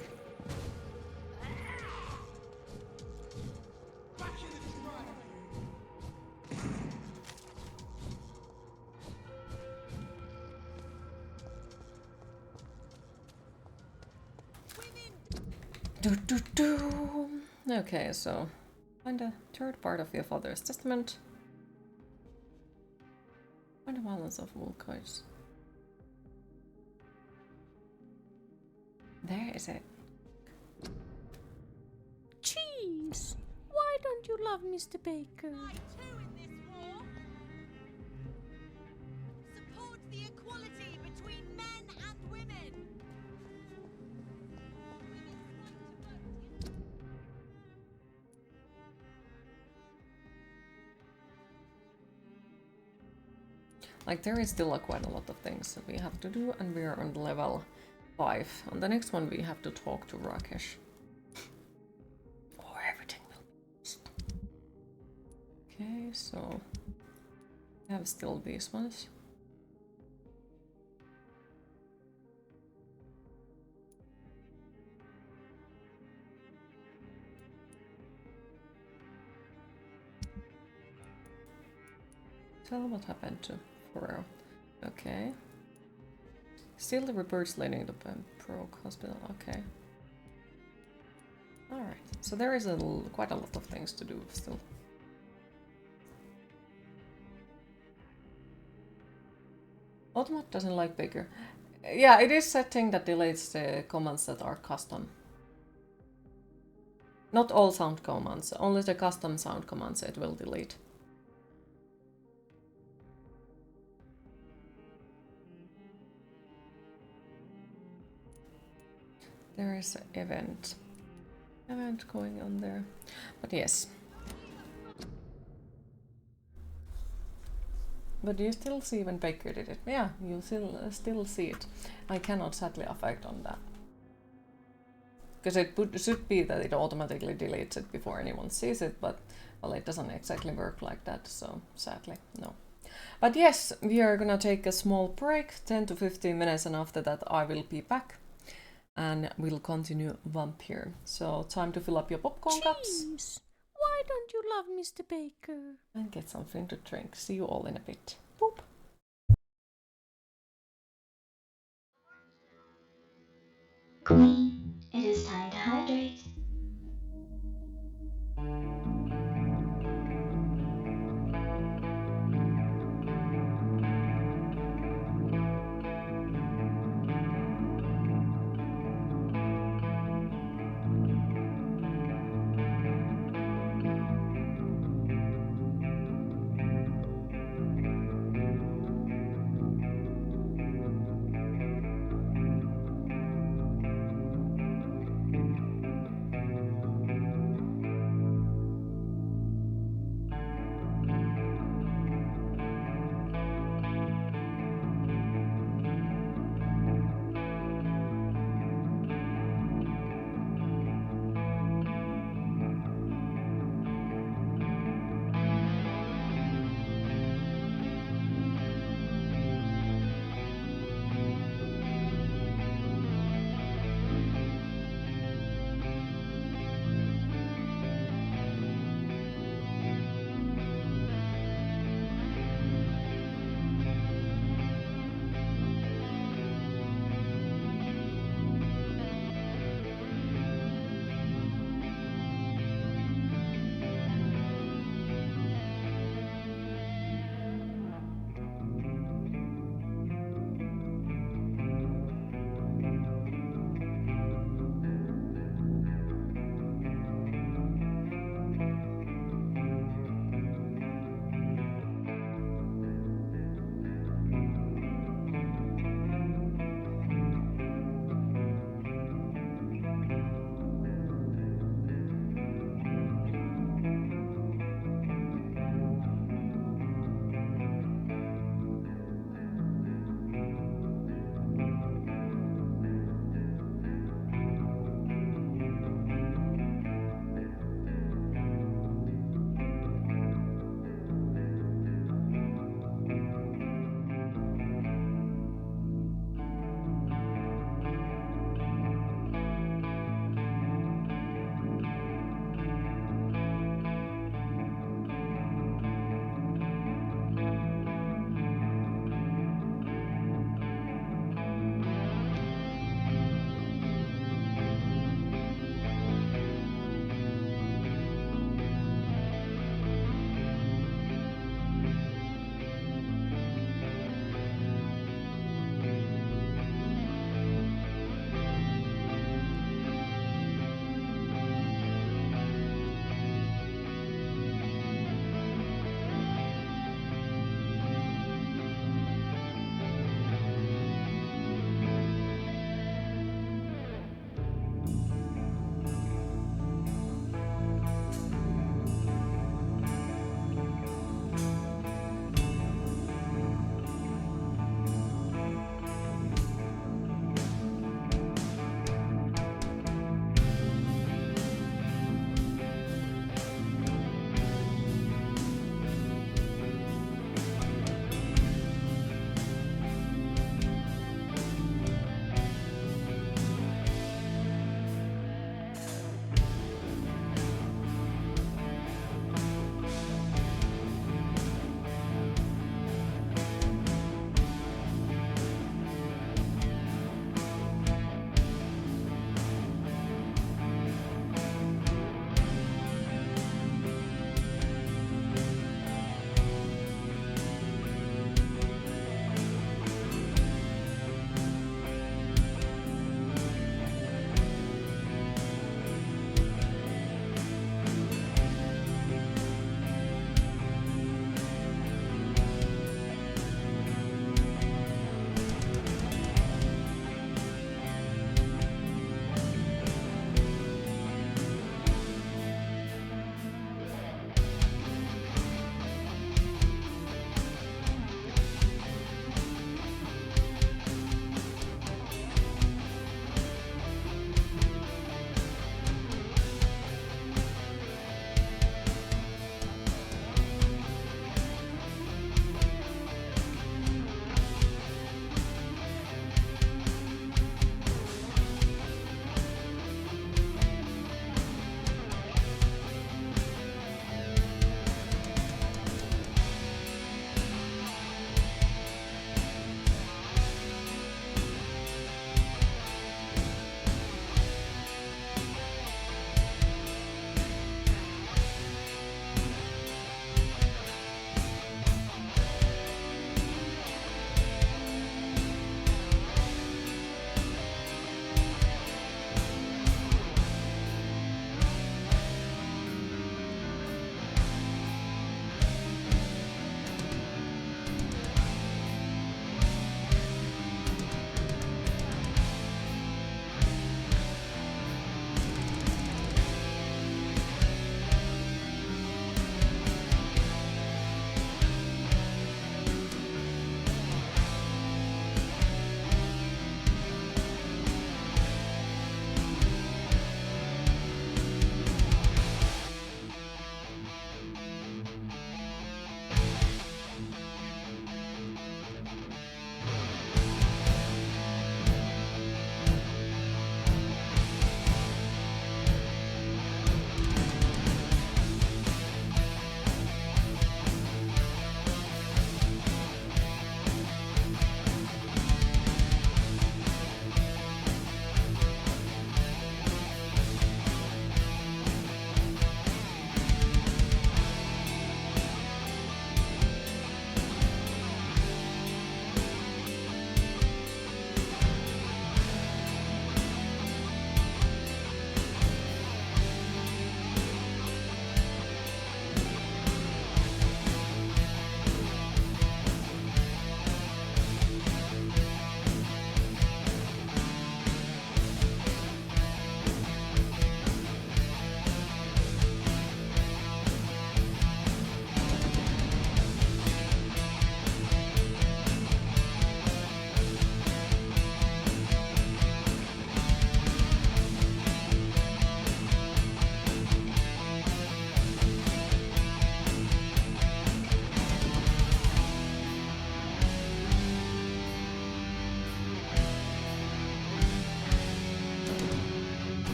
Okay, so find the third part of your father's testament. Find the violence of Vulkite. There is it. Cheese! Why don't you love Mr. Baker? I too in this war support the equality between men and women. Like, there is still quite a lot of things that we have to do, and we are on level 5. On the next one, we have to talk to Rakesh. Or everything will be lost. Okay, so we have still these ones. Tell what happened to Ferrero. Okay. Still the reports leading to Vampyr Hospital. Okay. Alright. So there is quite a lot of things to do still. Automat doesn't like Baker. Yeah, it is setting that deletes the commands that are custom. Not all sound commands, only the custom sound commands it will delete. There is an event going on there, but yes. But you still see when Baker did it. Yeah, you still see it. I cannot sadly affect on that. Because it should be that it automatically deletes it before anyone sees it, but well, it doesn't exactly work like that, so sadly, no. But yes, we are gonna take a small break, 10 to 15 minutes, and after that I will be back. And we'll continue Vampyr. So time to fill up your popcorn cups. Why don't you love Mr. Baker? And get something to drink. See you all in a bit. Boop. Queen, it is time to hydrate.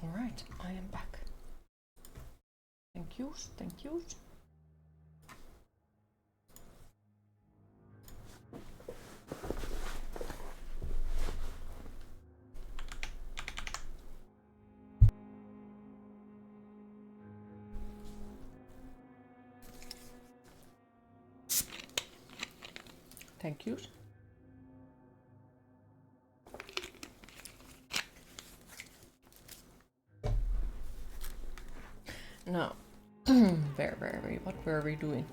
Alright, I am back. Thank you, thank you. Thank you. Now, what were we doing?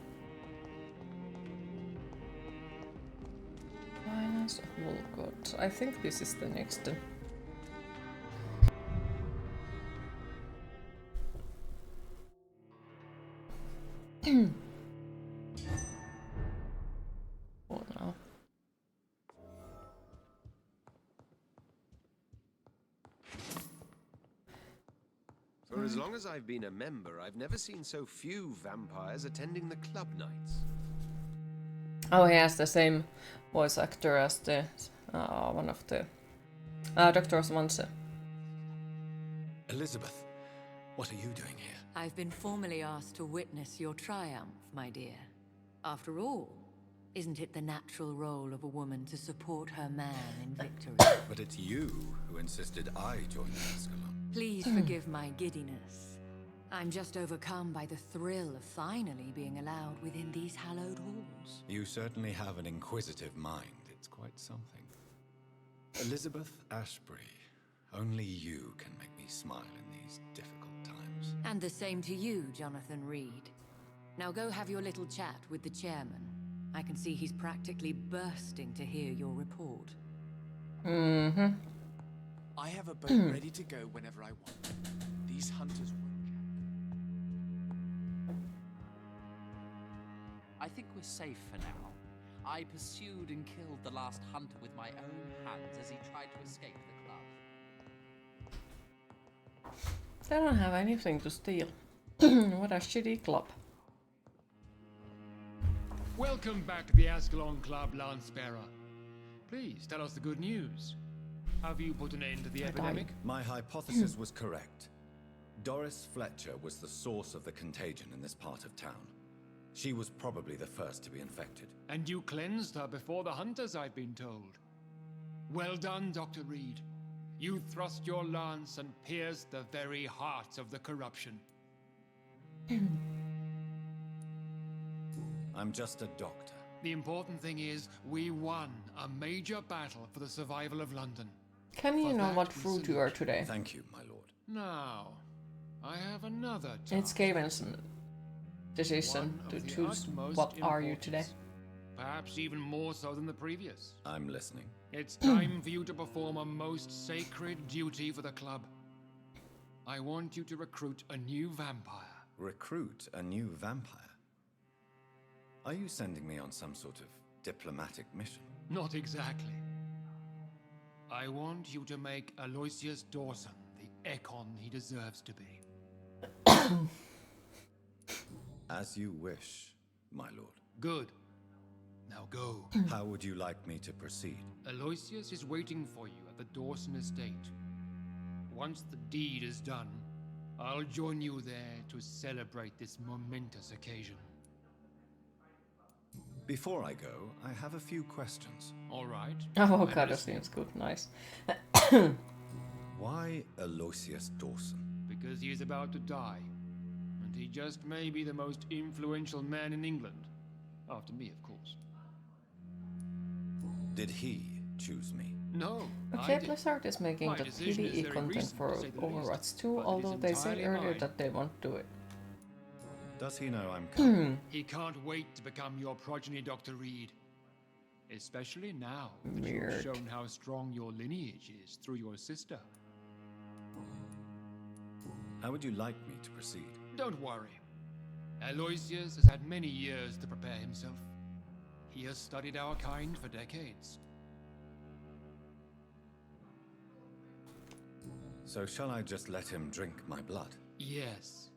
Finance of Volgod. I think this is the next one. Oh no. For as long as I've been a member, I've never seen so few vampires attending the club nights. Oh, he has the same voice actor as the one of the Doctors once. Elizabeth, what are you doing here? I've been formally asked to witness your triumph, my dear. After all, isn't it the natural role of a woman to support her man in victory? But it's you who insisted I join the Ascalon. Please forgive my giddiness. I'm just overcome by the thrill of finally being allowed within these hallowed halls. You certainly have an inquisitive mind. It's quite something. Elizabeth Ashbury, only you can make me smile in these difficult times. And the same to you, Jonathan Reid. Now go have your little chat with the chairman. I can see he's practically bursting to hear your report. Mm-hmm. I have a boat ready to go whenever I want. These hunters won't jack. I think we're safe for now. I pursued and killed the last hunter with my own hands as he tried to escape the club. They don't have anything to steal. What a shitty club. Welcome back to the Ascalon Club, Lancebearer. Please tell us the good news. Have you put an end to the epidemic? My hypothesis was correct. Doris Fletcher was the source of the contagion in this part of town. She was probably the first to be infected. And you cleansed her before the hunters, I've been told. Well done, Dr. Reid. You thrust your lance and pierced the very heart of the corruption. I'm just a doctor. The important thing is, we won a major battle for the survival of London. Can you know what fruit you are today? Thank you, my lord. Now, I have another task. It's Gaven's decision to choose what are you today. Perhaps even more so than the previous. I'm listening. It's time for you to perform a most sacred duty for the club. I want you to recruit a new vampire. Recruit a new vampire? Are you sending me on some sort of diplomatic mission? Not exactly. I want you to make Aloysius Dawson the Ekon he deserves to be. As you wish, my lord. Good. Now go. How would you like me to proceed? Aloysius is waiting for you at the Dawson estate. Once the deed is done, I'll join you there to celebrate this momentous occasion. Before I go, I have a few questions. All right. Oh god, that seems good. Nice. Why Aloysius Dawson? Because he is about to die. And he just may be the most influential man in England. After me, of course. Did he choose me? No, Okay, Blizzard is making the PvE content for Overwatch 2, although they said earlier that they won't do it. Does he know I'm coming? He can't wait to become your progeny, Dr. Reid. Especially now that Weird. you've shown how strong your lineage is through your sister. How would you like me to proceed? Don't worry. Aloysius has had many years to prepare himself. He has studied our kind for decades. So shall I just let him drink my blood? Yes.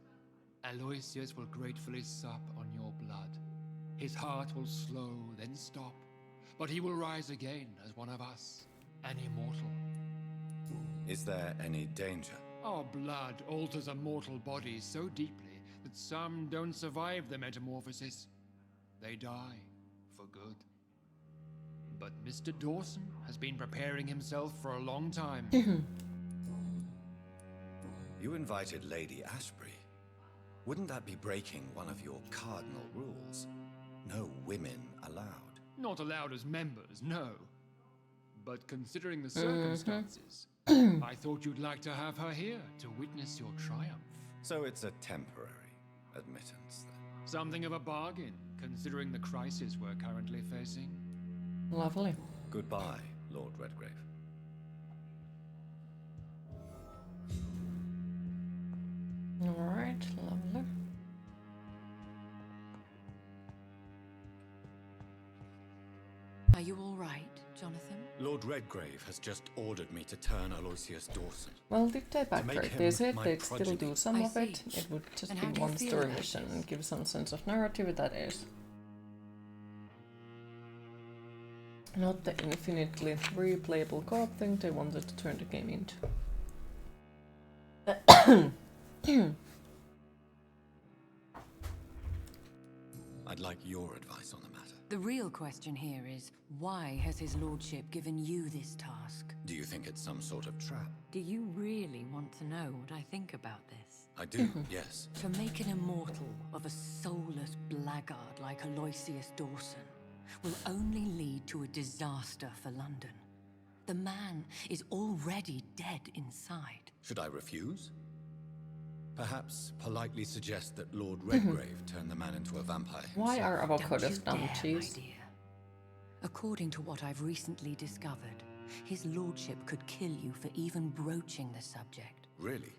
Aloysius will gratefully sup on your blood. His heart will slow, then stop. But he will rise again as one of us, an immortal. Is there any danger? Our blood alters a mortal body so deeply that some don't survive the metamorphosis. They die for good. But Mr. Dawson has been preparing himself for a long time. You invited Lady Ashbury. Wouldn't that be breaking one of your cardinal rules? No women allowed. Not allowed as members, no. But considering the circumstances, I thought you'd like to have her here to witness your triumph. So it's a temporary admittance, then? Something of a bargain, considering the crisis we're currently facing. Lovely. Goodbye, Lord Redgrave. Alright, lovely. Are you all right, Jonathan? Lord Redgrave has just ordered me to turn Aloysius Dawson. Well, if they backtrack this, him my they'd still progeny. do some I of it. see. It would just And be how do you one feel story about mission this? and give some sense of narrative, that is. Not the infinitely replayable co-op thing they wanted to turn the game into. I'd like your advice on the matter. The real question here is, why has his lordship given you this task? Do you think it's some sort of trap? Do you really want to know what I think about this? I do, yes. To make an immortal of a soulless blackguard like Aloysius Dawson will only lead to a disaster for London. The man is already dead inside. Should I refuse? Perhaps politely suggest that Lord Redgrave turn the man into a vampire himself. Why are avocados Don't you dumb dare, my cheese? dear. According to what I've recently discovered, his lordship could kill you for even broaching the subject. Really?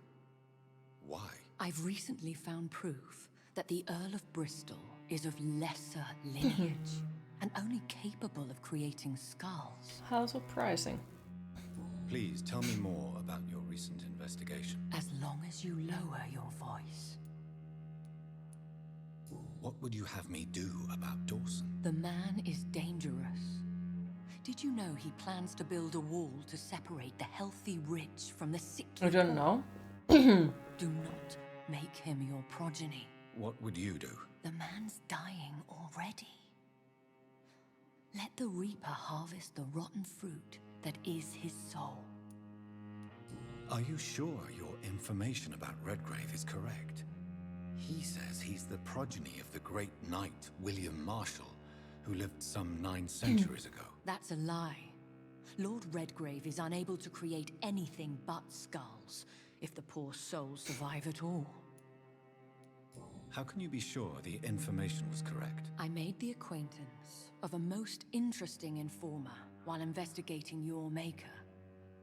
Why? I've recently found proof that the Earl of Bristol is of lesser lineage and only capable of creating skulls. How surprising. Please tell me more about your recent investigation. As long as you lower your voice. What would you have me do about Dawson? The man is dangerous. Did you know he plans to build a wall to separate the healthy rich from the sickly I don't poor? know. Do not make him your progeny. What would you do? The man's dying already. Let the reaper harvest the rotten fruit that is his soul. Are you sure your information about Redgrave is correct? He says he's the progeny of the great knight William Marshall, who lived some 9 centuries ago. That's a lie. Lord Redgrave is unable to create anything but skulls, if the poor souls survive at all. How can you be sure the information was correct? I made the acquaintance of a most interesting informer while investigating your maker,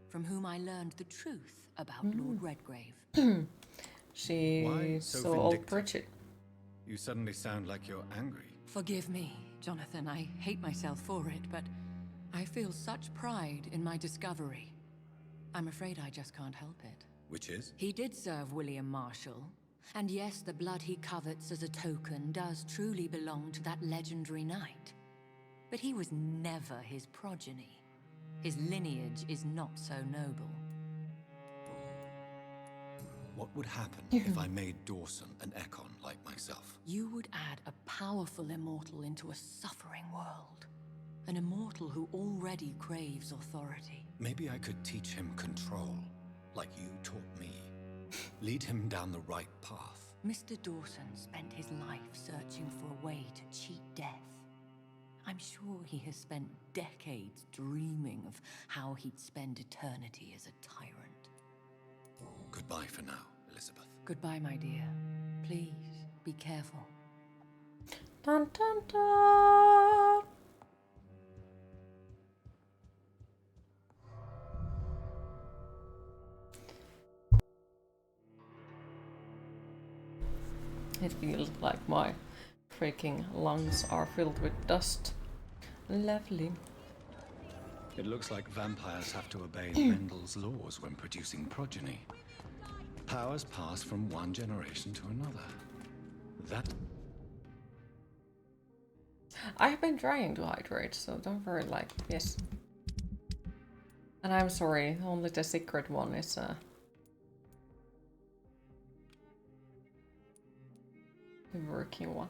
from whom I learned the truth about Lord Redgrave. She's Why so old vindictive? Bridget. You suddenly sound like you're angry. Forgive me, Jonathan, I hate myself for it, but I feel such pride in my discovery. I'm afraid I just can't help it. Which is? He did serve William Marshall, and yes, the blood he covets as a token does truly belong to that legendary knight. But he was never his progeny. His lineage is not so noble. What would happen if I made Dawson an Ekon like myself? You would add a powerful immortal into a suffering world. An immortal who already craves authority. Maybe I could teach him control, like you taught me. Lead him down the right path. Mr. Dawson spent his life searching for a way to cheat death. I'm sure he has spent decades dreaming of how he'd spend eternity as a tyrant. Goodbye for now, Elizabeth. Goodbye, my dear. Please, be careful. Dun dun dun! It feels like my freaking lungs are filled with dust. Lovely. It looks like vampires have to obey Mendel's laws when producing progeny. Powers pass from one generation to another. That... I have been trying to hydrate, so don't worry, like, yes. And I'm sorry, only the secret one is working one.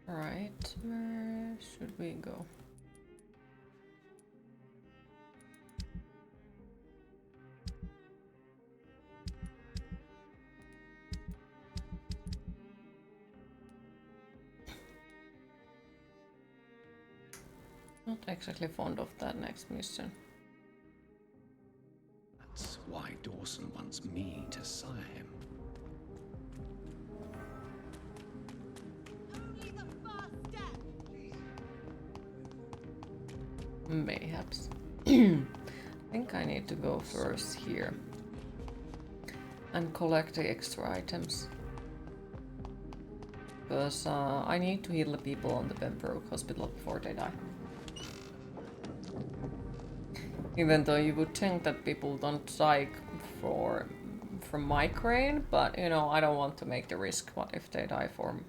Right, where should we go? Not exactly fond of that next mission. That's why Dawson wants me to sire him. Mayhaps. I think I need to go first here and collect the extra items. Because I need to heal the people on the Vampyr hospital before they die. Even though you would think that people don't die from migraine, but you know, I don't want to make the risk. What if they die from?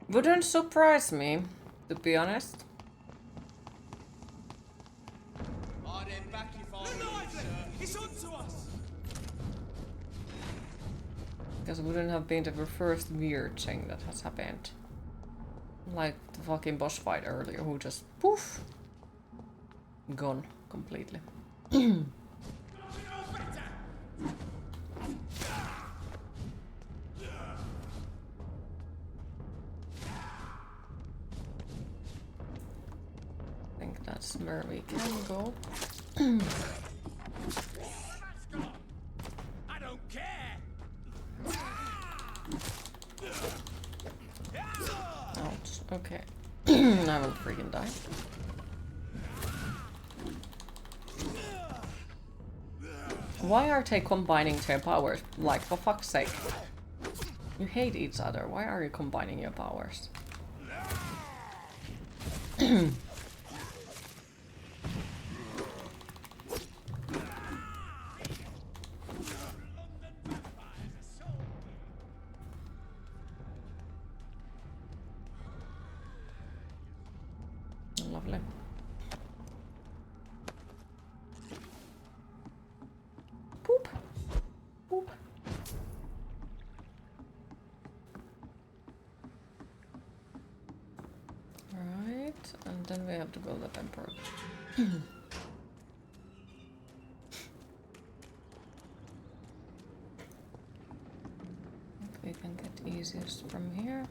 Wouldn't surprise me, to be honest. It's on to us! Because it wouldn't have been the first weird thing that has happened. Like the fucking boss fight earlier, who just poof, gone completely. I think that's where we can go. I don't care! Ouch, okay. I will freaking die. Why are they combining their powers? Like, for fuck's sake. You hate each other. Why are you combining your powers? Lovely. Poop. Poop. Right, and then we have to go to the Vampyr. We can get easiest from here.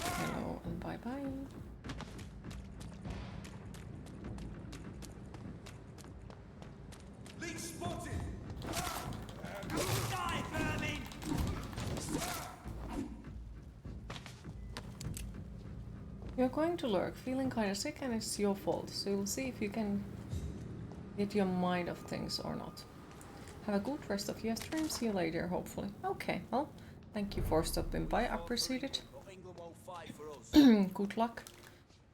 Hello and bye-bye. Leech spotted! Die, vermin! You're going to lurk, feeling kinda sick, and it's your fault, so you'll see if you can get your mind off things or not. Have a good rest of your stream, see you later, hopefully. Okay, well, thank you for stopping by, I appreciate it. Good luck.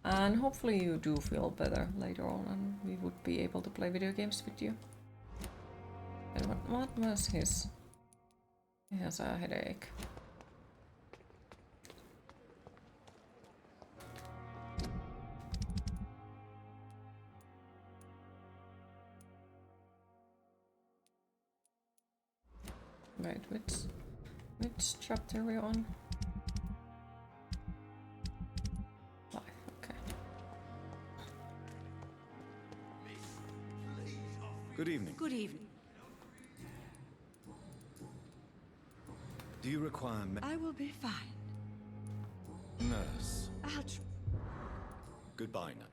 And hopefully you do feel better later on and we would be able to play video games with you. And what was his? He has a headache. Wait, which chapter are we on? 5, okay. Good evening. Good evening. Do you require I will be fine. nurse? Ouch. Goodbye now.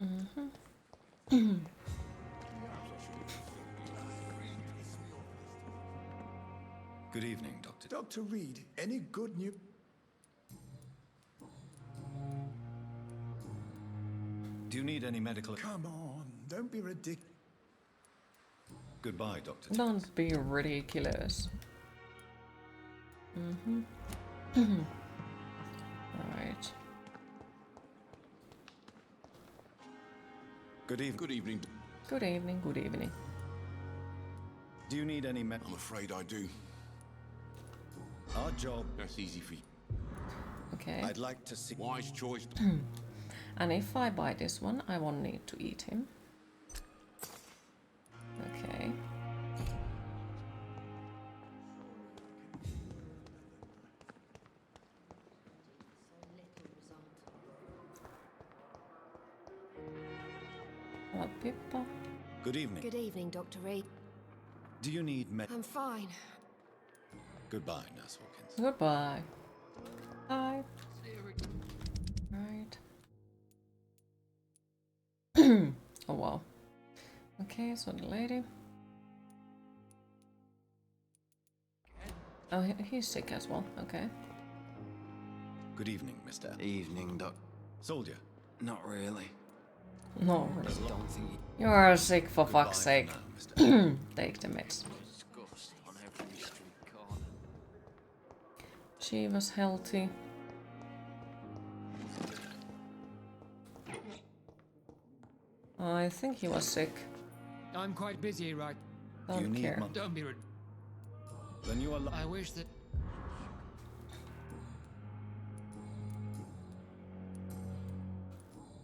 Mm-hmm. Good evening, Doctor. Dr. Reid, any good news? Do you need any medical? Come on, don't be ridiculous. Goodbye, Doctor. Don't be ridiculous. Mm-hmm. Right. Good evening. Good evening. Good evening, good evening. Do you need any I'm afraid I do. Our job. That's easy for you. Okay. I'd like to see. Wise choice. And if I buy this one, I won't need to eat him. Okay. Hello, people. Good evening. Good evening, Dr. Reid. Do you need I'm fine. Goodbye, Nurse Hawkins. Goodbye. Bye. Right. Oh wow. Okay, so the lady. Oh, he's sick as well. Okay. Good evening, Mr. Evening, Doc. Soldier. Not really. No, I don't think you are sick for fuck's sake. Take the meds. Disgust on every street corner. She was healthy. I think he was sick. I'm quite busy, right? Don't care. Don't be. Then you are. I wish that.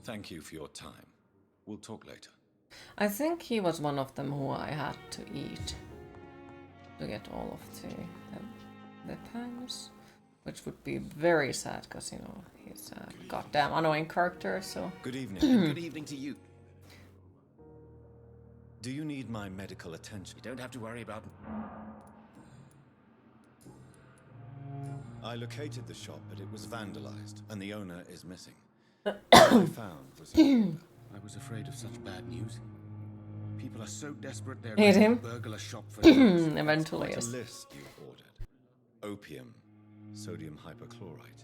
Thank you for your time. We'll talk later. I think he was one of them who I had to eat to get all of the pangs, which would be very sad because, you know, he's a goddamn annoying character. So. Good evening. Good evening to you. Do you need my medical attention? You don't have to worry about. I located the shop, but it was vandalized, and the owner is missing. What I found was. I was afraid of such bad news. People are so desperate they're Hit ready him. to burgle a shop for Eventually, Quite yes. a list you ordered. Opium, sodium hypochlorite.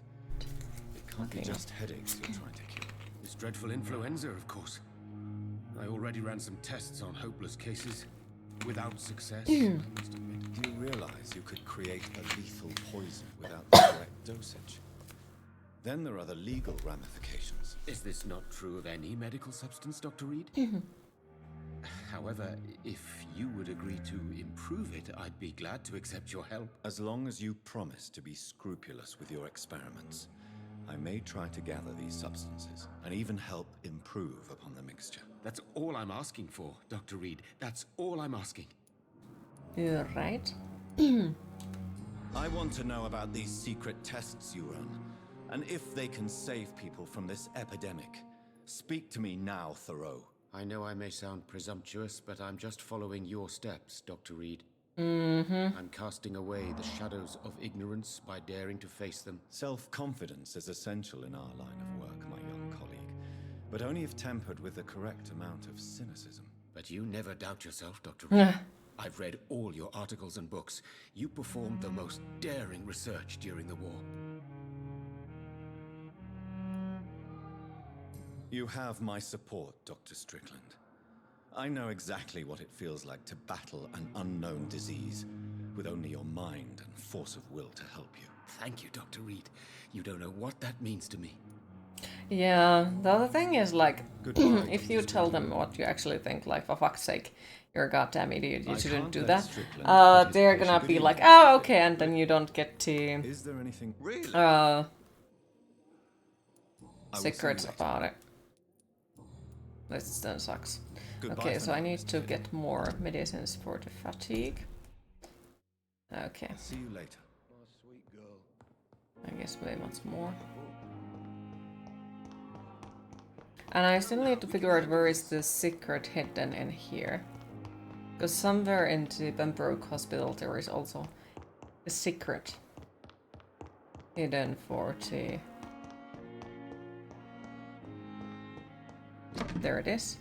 It can't be just headaches you're trying to cure. This dreadful influenza, of course. I already ran some tests on hopeless cases. Without success, I must admit. Do you realize you could create a lethal poison without the correct dosage? Then there are the legal ramifications. Is this not true of any medical substance, Dr. Reid? However, if you would agree to improve it, I'd be glad to accept your help. As long as you promise to be scrupulous with your experiments, I may try to gather these substances and even help improve upon the mixture. That's all I'm asking for, Dr. Reid. That's all I'm asking. You're right. I want to know about these secret tests you run, and if they can save people from this epidemic. Speak to me now, Thoreau. I know I may sound presumptuous, but I'm just following your steps, Dr. Reid. I'm casting away the shadows of ignorance by daring to face them. Self-confidence is essential in our line of work, my young colleague, but only if tempered with the correct amount of cynicism. But you never doubt yourself, Dr. Reid. I've read all your articles and books. You performed the most daring research during the war. You have my support, Dr. Strickland. I know exactly what it feels like to battle an unknown disease with only your mind and force of will to help you. Thank you, Dr. Reid. You don't know what that means to me. Yeah, the other thing is, like, if you tell them what you actually think, like, for fuck's sake, you're a goddamn idiot, you shouldn't do that, they're gonna be like, oh, okay, and then you don't get to... Is there anything... secrets about it. This then sucks. Okay, so I need to get more medicines for the fatigue. Okay. See you later. I guess we want more. And I still need to figure out where is the secret hidden in here. Because somewhere in the Vampyr hospital there is also a secret hidden for the... There it is.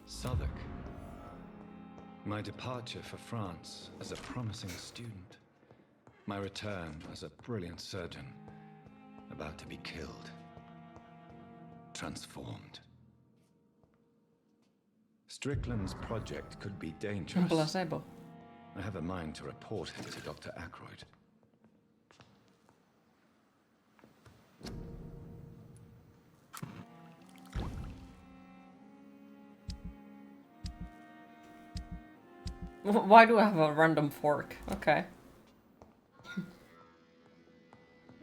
Southwark. My departure for France as a promising student. My return as a brilliant surgeon. About to be killed. Transformed. Strickland's project could be dangerous. Placebo. I have a mind to report it to Dr. Ackroyd. Why do I have a random fork? Okay.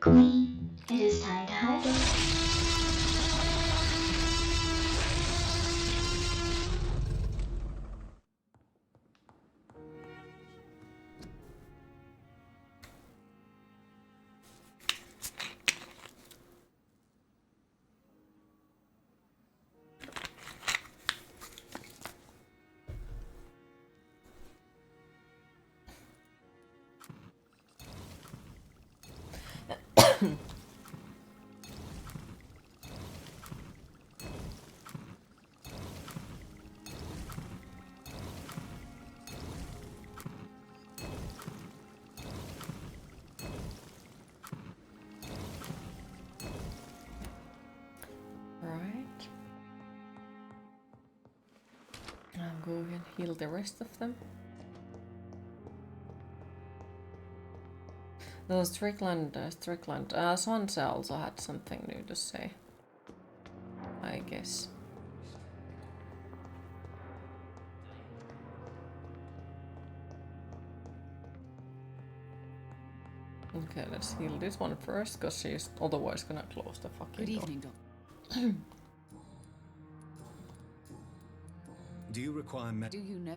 Queen, it is time to hydrate. I'll go and heal the rest of them. Those Strickland, Swansea also had something new to say, I guess. Okay, let's heal this one first, because she's otherwise gonna close the fucking door. Good evening, Doc. Do you require Do you know?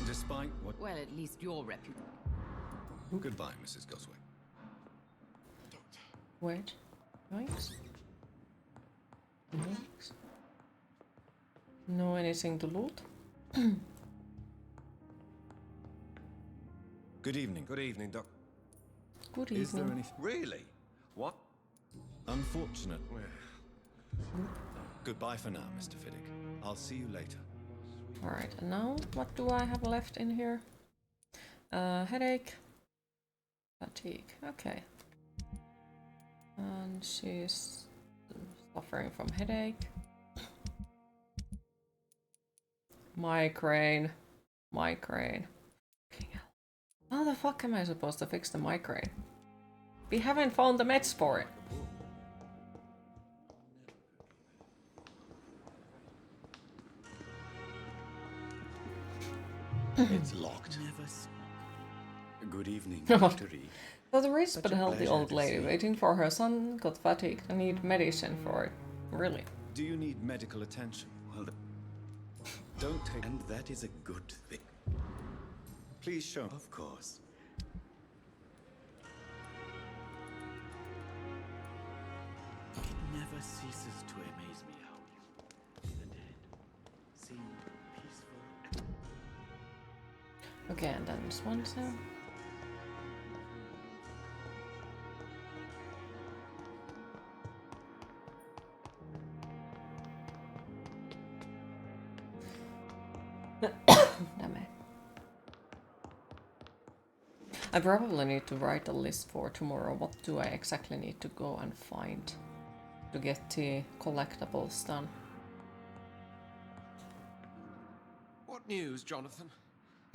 Despite what... Well, at least your reputation. Goodbye, Mrs. Goswick. Wait. Right. Next. No anything to loot? Good evening. Good evening, Doc. Good evening. Is there anything... Really? What? Unfortunate. Goodbye for now, Mr. Fiddick. I'll see you later. Alright, and now what do I have left in here? Headache. Fatigue. Okay. And she's suffering from headache. Migraine. Migraine. How the fuck am I supposed to fix the migraine? We haven't found the meds for it. It's locked. Good evening, Oh. Dr. Reid. So the rich Such but a healthy pleasure old to lady see waiting for her son got fatigued and need medicine for it. Really? Do you need medical attention? Well, don't take... And that is a good thing. Please show... Of course. It never ceases to amaze me how the dead seem peaceful. Okay, and then this one, so... Damn it. I probably need to write a list for tomorrow. What do I exactly need to go and find to get the collectibles done? What news, Jonathan?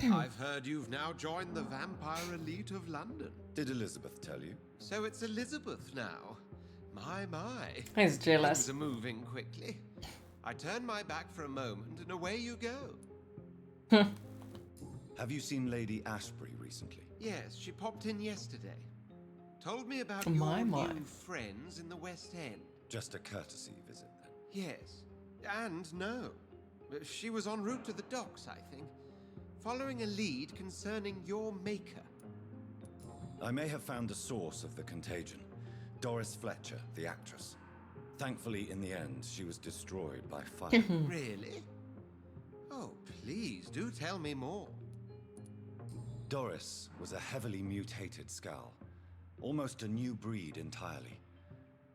I've heard you've now joined the vampire elite of London. Did Elizabeth tell you? So it's Elizabeth now. My. He's jealous. Things are moving quickly. I turn my back for a moment and away you go. Have you seen Lady Ashbury recently? Yes, she popped in yesterday. Told me about My. your new friends in the West End. Just a courtesy visit, then. Yes, and no. She was en route to the docks, I think, following a lead concerning your maker. I may have found the source of the contagion. Doris Fletcher, the actress. Thankfully, in the end, she was destroyed by fire. Really? Oh, please, do tell me more. Doris was a heavily mutated skull. Almost a new breed entirely.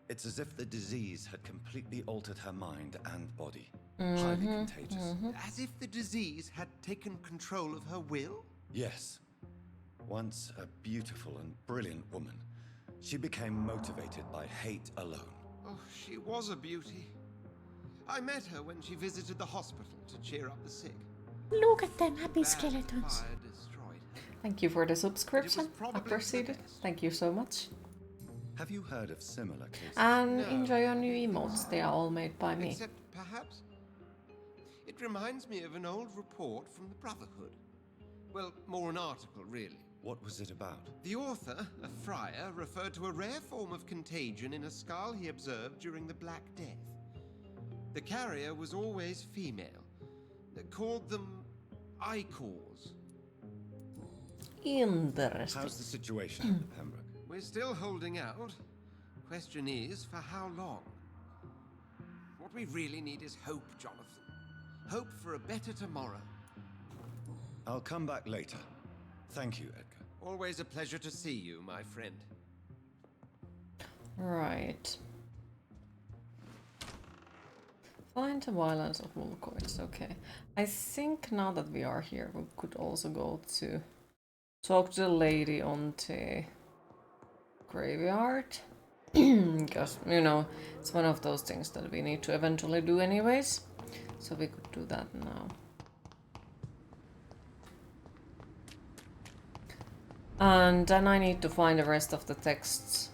It's as if the disease had completely altered her mind and body. Highly contagious. As if the disease had taken control of her will? Yes. Once a beautiful and brilliant woman, she became motivated by hate alone. Oh, she was a beauty. I met her when she visited the hospital to cheer up the sick. Look at them happy skeletons. Fire destroyed her. Thank you for the subscription. probably Appreciate it. Thank you so much. Have you heard of similar cases? And enjoy your new emotes. They are all made by me. Except, perhaps, it reminds me of an old report from the Brotherhood. Well, more an article, really. What was it about? The author, a friar, referred to a rare form of contagion in a skull he observed during the Black Death. The carrier was always female. They called them icors. Interesting. How's the situation at the Pembroke? We're still holding out. Question is, for how long? What we really need is hope, Jonathan. Hope for a better tomorrow. I'll come back later. Thank you, Edgar. Always a pleasure to see you, my friend. Right. Find the violence of Mulkoids. Okay. I think now that we are here, we could also go to talk to the lady on the graveyard. Because, you know, it's one of those things that we need to eventually do anyways. So we could do that now. And then I need to find the rest of the texts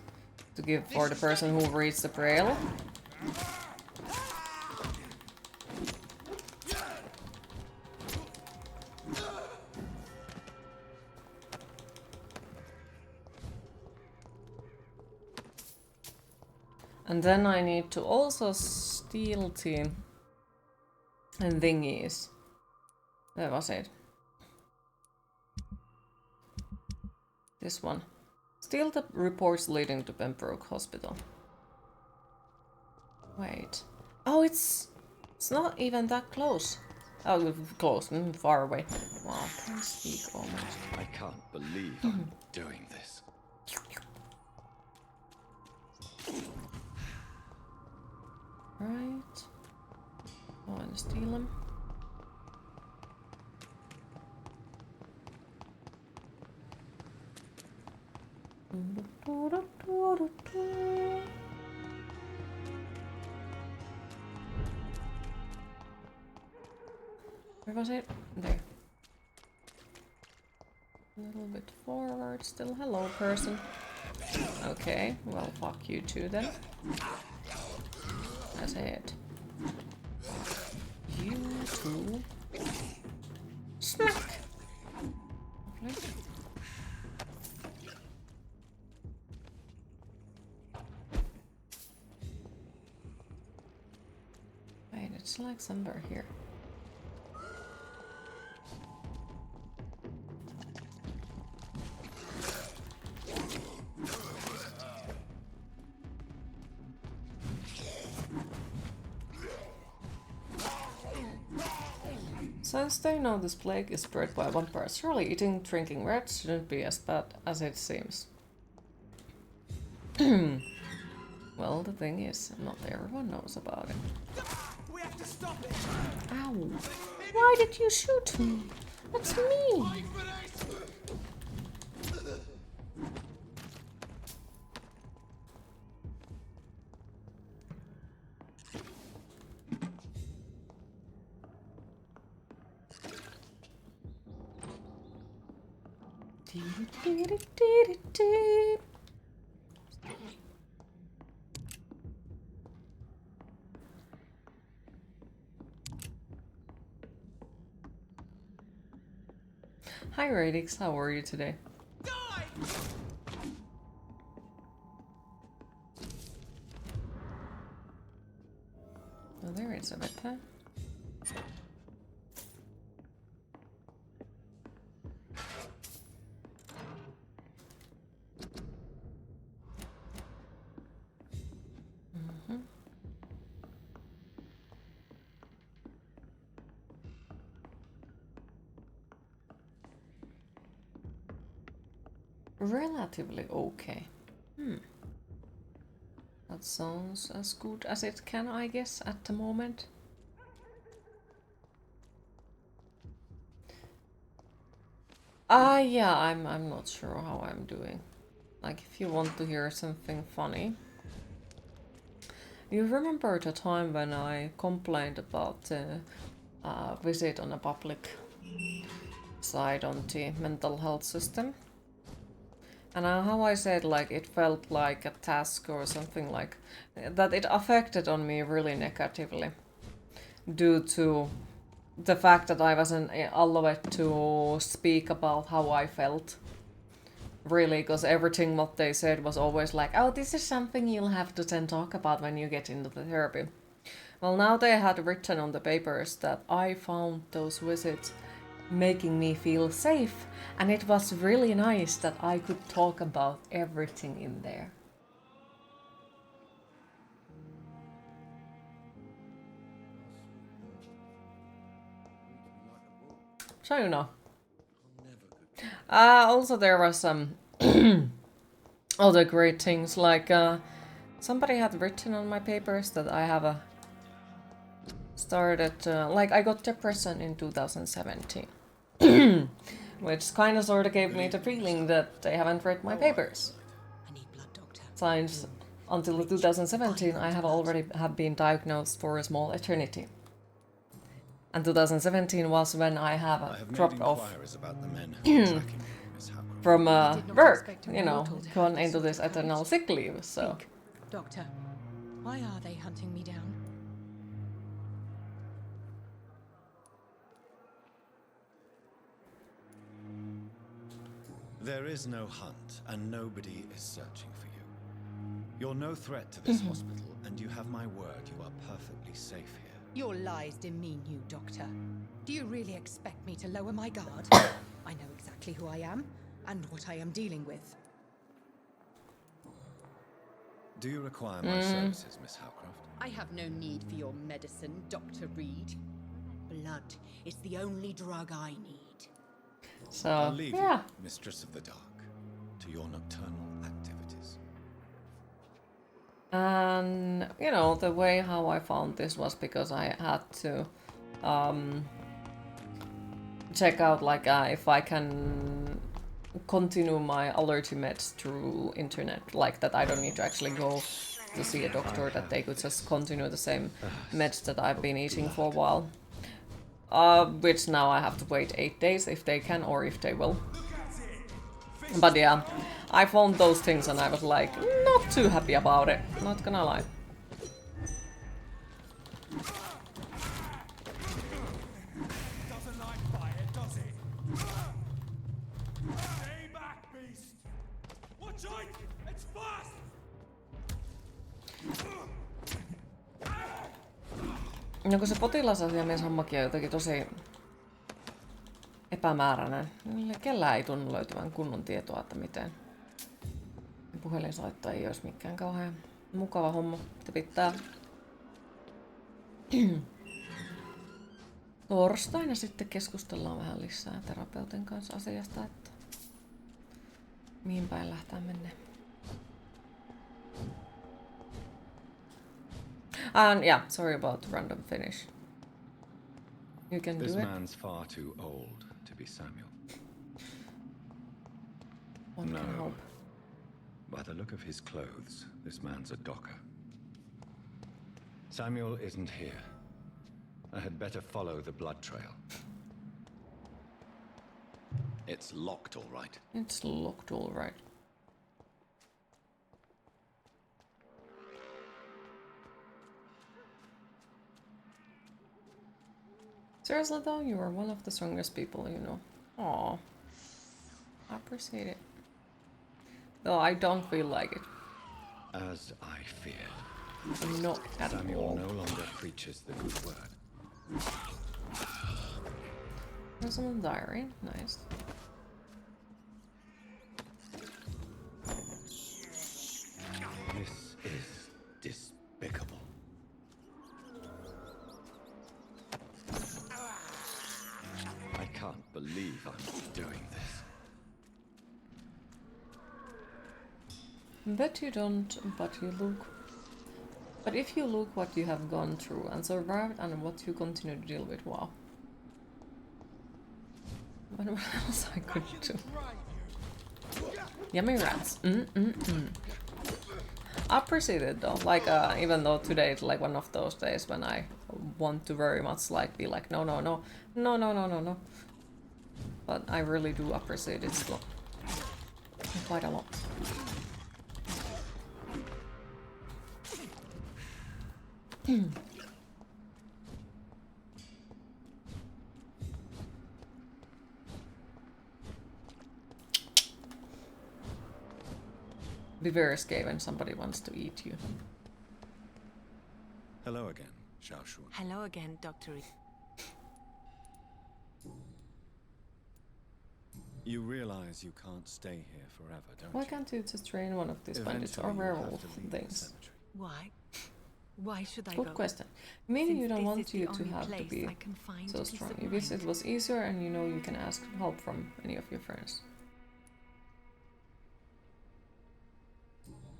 to give for the person who reads the Braille. And then I need to also steal the thingies. That was it. This one. Steal the reports leading to Pembroke Hospital. Wait. Oh, it's not even that close. Oh, close, far away. Wow, I can't speak almost. I can't believe I'm doing this. Right. Go and steal them. Where was it? There. A little bit forward still. Hello, person. Okay, well, fuck you too then. That's it. You too. Smack! Lovely. Wait, it's like somewhere here. Since they know this plague is spread by vampires, surely eating, drinking rats shouldn't be as bad as it seems. Well, the thing is, not everyone knows about it. We have to stop it. Ow! Why did you shoot me? That's me! Hi Radix, how are you today? Oh, there is a weapon. Relatively okay. That sounds as good as it can, I guess, at the moment. Yeah, I'm not sure how I'm doing. Like, if you want to hear something funny. You remember the time when I complained about the visit on a public side on the mental health system? And how I said, like, it felt like a task or something like that. It affected on me really negatively due to the fact that I wasn't allowed to speak about how I felt. Really, because everything what they said was always like, oh, this is something you'll have to then talk about when you get into the therapy. Well, now they had written on the papers that I found those visits making me feel safe, and it was really nice that I could talk about everything in there. So you know. Also there was some other great things, like somebody had written on my papers that I have started, like I got depression in 2017, which kind of sort of gave me the feeling that they haven't read my papers. Since until 2017 I have already been diagnosed for a small eternity. And 2017 was when I have dropped off from work, you know, gone into this eternal sick leave, so... Doctor, why are they hunting me down? There is no hunt, and nobody is searching for you. You're no threat to this hospital, and you have my word you are perfectly safe here. Your lies demean you, Doctor. Do you really expect me to lower my guard? I know exactly who I am, and what I am dealing with. Do you require my services, Miss Howcroft? I have no need for your medicine, Dr. Reid. Blood is the only drug I need. So, I'll leave yeah. you, Mistress of the Dark, to your nocturnal activities. And, you know, the way how I found this was because I had to check out, like, if I can continue my allergy meds through internet, like that I don't need to actually go to see a doctor, that they could just continue the same meds that I've been eating for a while. Which now I have to wait 8 days if they can or if they will. But yeah, I found those things and I was like, not too happy about it, not gonna lie. Doesn't like fire, does it? Stay back, beast! Watch out! It's fast! No kun se potilasasiamieshommakin on jotenkin tosi epämääräinen. Kellään ei tunnu löytyvän kunnon tietoa, että miten. Puhelinsoitto ei olisi mikään kauhean mukava homma. Pitää torstaina sitten keskustellaan vähän lisää terapeutin kanssa asiasta, että mihin päin lähtee mennä. And yeah, sorry about the random finish. You can This do it. man's far too old to be Samuel. One can No. hope. By the look of his clothes, this man's a docker. Samuel isn't here. I had better follow the blood trail. It's locked, all right. It's locked, all right. Seriously though, you are one of the strongest people, you know. Aww. I appreciate it. Though I don't feel like it. As I feared. Not at Samuel all. no longer preaches the good word. Personal diary, nice. This is despicable. I can't believe I'm doing this. Bet you don't, but you look. But if you look what you have gone through and survived and what you continue to deal with, wow. What else I could do? Yummy rats. I appreciate it though. Like even though today is like one of those days when I want to very much like be like no. But I really do appreciate it still. Quite a lot. be very scary when somebody wants to eat you. Hello again, Xiaoshun. Hello again, Dr. Reid. You realize you can't stay here forever, don't Why you? can't you just train one of these bandits or Eventually you'll have werewolf to leave the things? cemetery. Why? Why should I Good go? question. Maybe Since you don't this want is the you to only have to place be I can find so peace strong. of If it mind. was easier and you know you can ask help from any of your friends.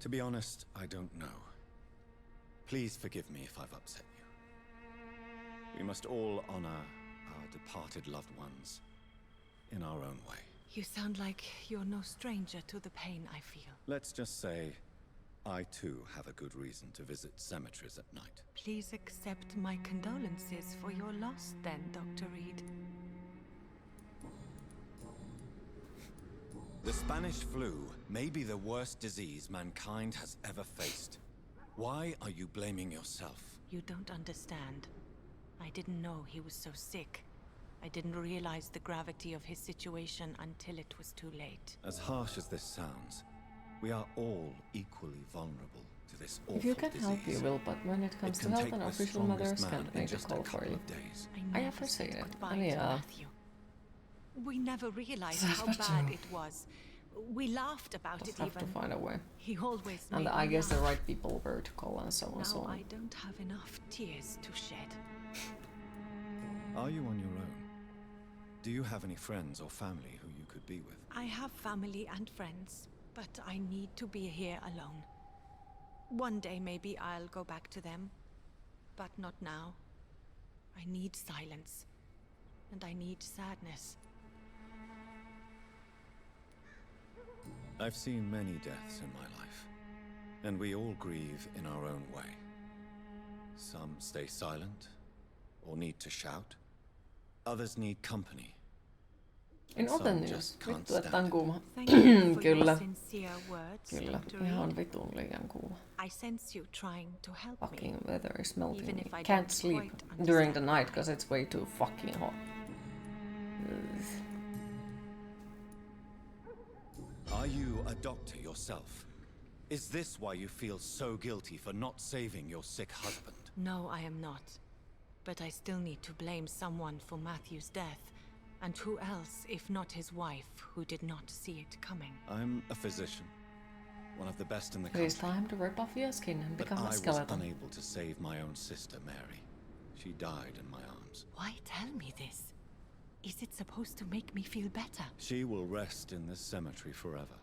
To be honest, I don't know. Please forgive me if I've upset you. We must all honor our departed loved ones in our own way. You sound like you're no stranger to the pain I feel. Let's just say, I too have a good reason to visit cemeteries at night. Please accept my condolences for your loss then, Dr. Reid. The Spanish flu may be the worst disease mankind has ever faced. Why are you blaming yourself? You don't understand. I didn't know he was so sick. I didn't realize the gravity of his situation until it was too late. As harsh as this sounds, we are all equally vulnerable to this awful If you can disease. help, you will, but when it comes to help, an official mothers can't make a call for you. I never appreciate said it. goodbye And to yeah. Matthew. We never realized That's how what bad you- it was. We laughed about Just it have to even. find a way. He always And made I me guess the laugh. right people were to call and so on and so Now on. I don't have enough tears to shed. Are you on your own? Do you have any friends or family who you could be with? I have family and friends, but I need to be here alone. One day maybe I'll go back to them, but not now. I need silence, and I need sadness. I've seen many deaths in my life, and we all grieve in our own way. Some stay silent, or need to shout. Others need company. In Some other news, just can't vittu, että on stand it. kuuma. Thank you for Kyllä, your sincere words, kyllä, Dr. ihan Reid. vitun liian kuuma. I sense you trying to help Fucking me. weather is melting Even me. if I Can't don't sleep quite during the understand night because it's way too fucking hot. Ugh. Are you a doctor yourself? Is this why you feel so guilty for not saving your sick husband? No, I am not. But I still need to blame someone for Matthew's death. And who else, if not his wife, who did not see it coming? I'm a physician, one of the best in the It is country. time to rip off your skin and But become I a was skeleton. unable to save my own sister, Mary. She died in my arms. Why tell me this? Is it supposed to make me feel better? She will rest in this cemetery forever.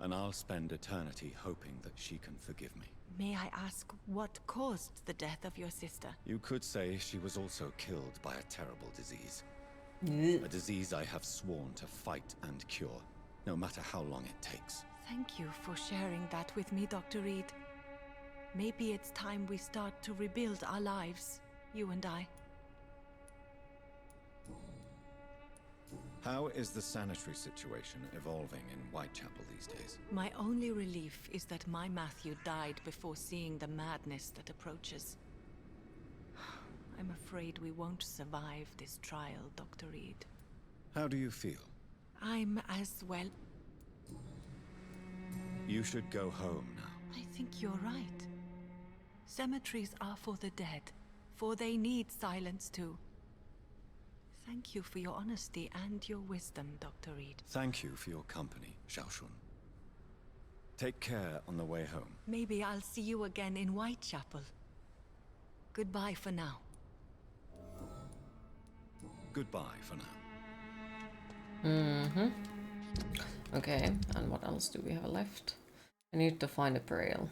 And I'll spend eternity hoping that she can forgive me. May I ask what caused the death of your sister? You could say she was also killed by a terrible disease. A disease I have sworn to fight and cure, no matter how long it takes. Thank you for sharing that with me, Dr. Reid. Maybe it's time we start to rebuild our lives, you and I. How is the sanitary situation evolving in Whitechapel these days? My only relief is that my Matthew died before seeing the madness that approaches. I'm afraid we won't survive this trial, Dr. Reid. How do you feel? I'm as well. You should go home now. I think you're right. Cemeteries are for the dead, for they need silence too. Thank you for your honesty and your wisdom, Dr. Reid. Thank you for your company, Xiaoshun. Take care on the way home. Maybe I'll see you again in Whitechapel. Goodbye for now. Goodbye for now. Mm-hmm. Okay, and what else do we have left? I need to find a burial.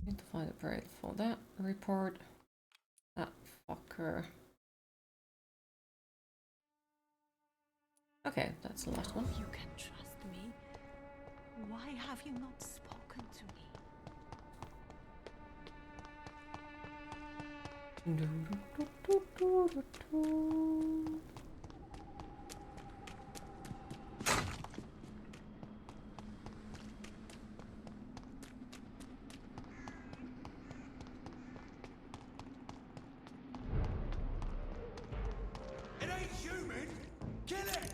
Need to find a burial for that report. That fucker. Okay, that's the last one. You can trust me. Why have you not spoken to me? It ain't human! Kill it!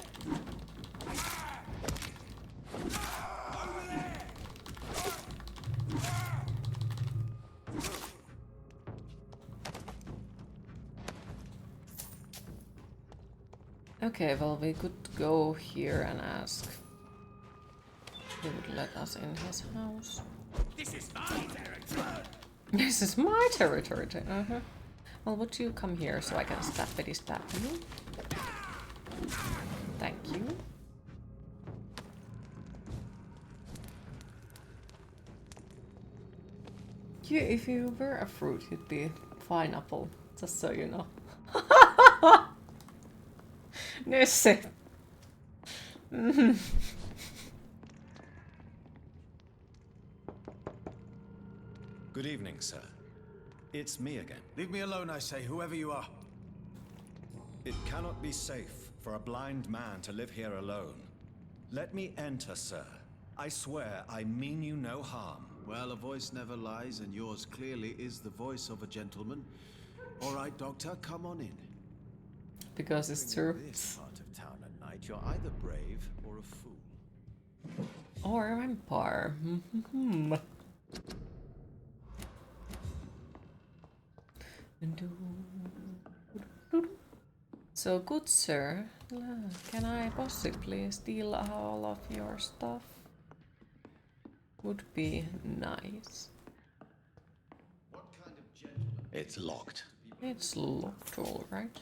Okay, well, we could go here and ask he would let us in his house. This is my territory. This is my territory. Well, would you come here so I can stabbity stab you? Thank you. If you were a fruit, you'd be a pineapple. Just so you know. Nesse. Good evening, sir. It's me again. Leave me alone, I say, whoever you are. It cannot be safe for a blind man to live here alone. Let me enter, sir. I swear I mean you no harm. Well, a voice never lies, and yours clearly is the voice of a gentleman. All right, Doctor, come on in. Because it's true. This part of town at night, you're either brave or a fool. Or a vampire. So, good sir, can I possibly steal all of your stuff? Would be nice. What kind of gentleman? It's locked. It's locked, all right.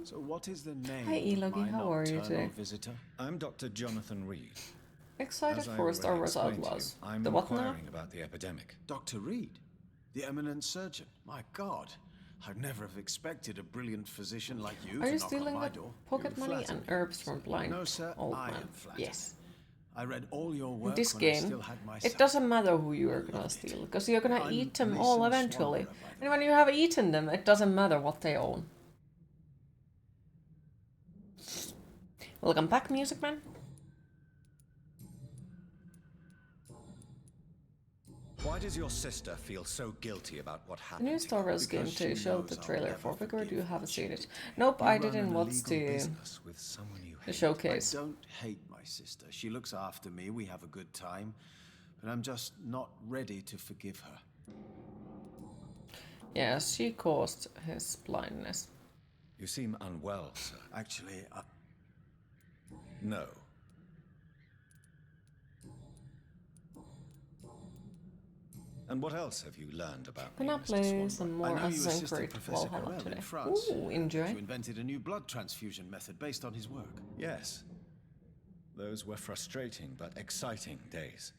So what is the name Hi, of my how are you today? visitor? I'm Dr. Jonathan Reid. Excited As I for Star already Wars explained to Outlaws. you, I'm The what now? inquiring about the epidemic. Dr. Reid, the eminent surgeon. My God, I'd never have expected a brilliant physician like you Are to you knock on stealing my the door. pocket You money flatter and me. herbs from blind No, sir, old I man? am flattered. Yes. I read all your In work this when I game, still had my it sight. doesn't matter who you are gonna steal, because you're gonna I'm eat them Mason all eventually. Swanborough, And when you have eaten them, it doesn't matter what they own. Welcome back, Music Man. Why does your sister feel so guilty about what The happened? new Star Wars game Because too she showed the knows I'll trailer never for Figure. Do you have seen it? cheated. Nope, You I run didn't an watch illegal the business with someone you showcase. I don't hate my sister. She looks after me. We have a good time. But I'm just not ready to forgive her. Yes, she caused his blindness. You seem unwell, sir. Actually, No. And what else have you learned about me, Gonna Mr. play Swanborough? some more I know you Assassin's assisted Creed Professor Valhalla Carell today. in France. Ooh, enjoy. You invented a new blood transfusion method based on his work. Yes. Those were frustrating but exciting days.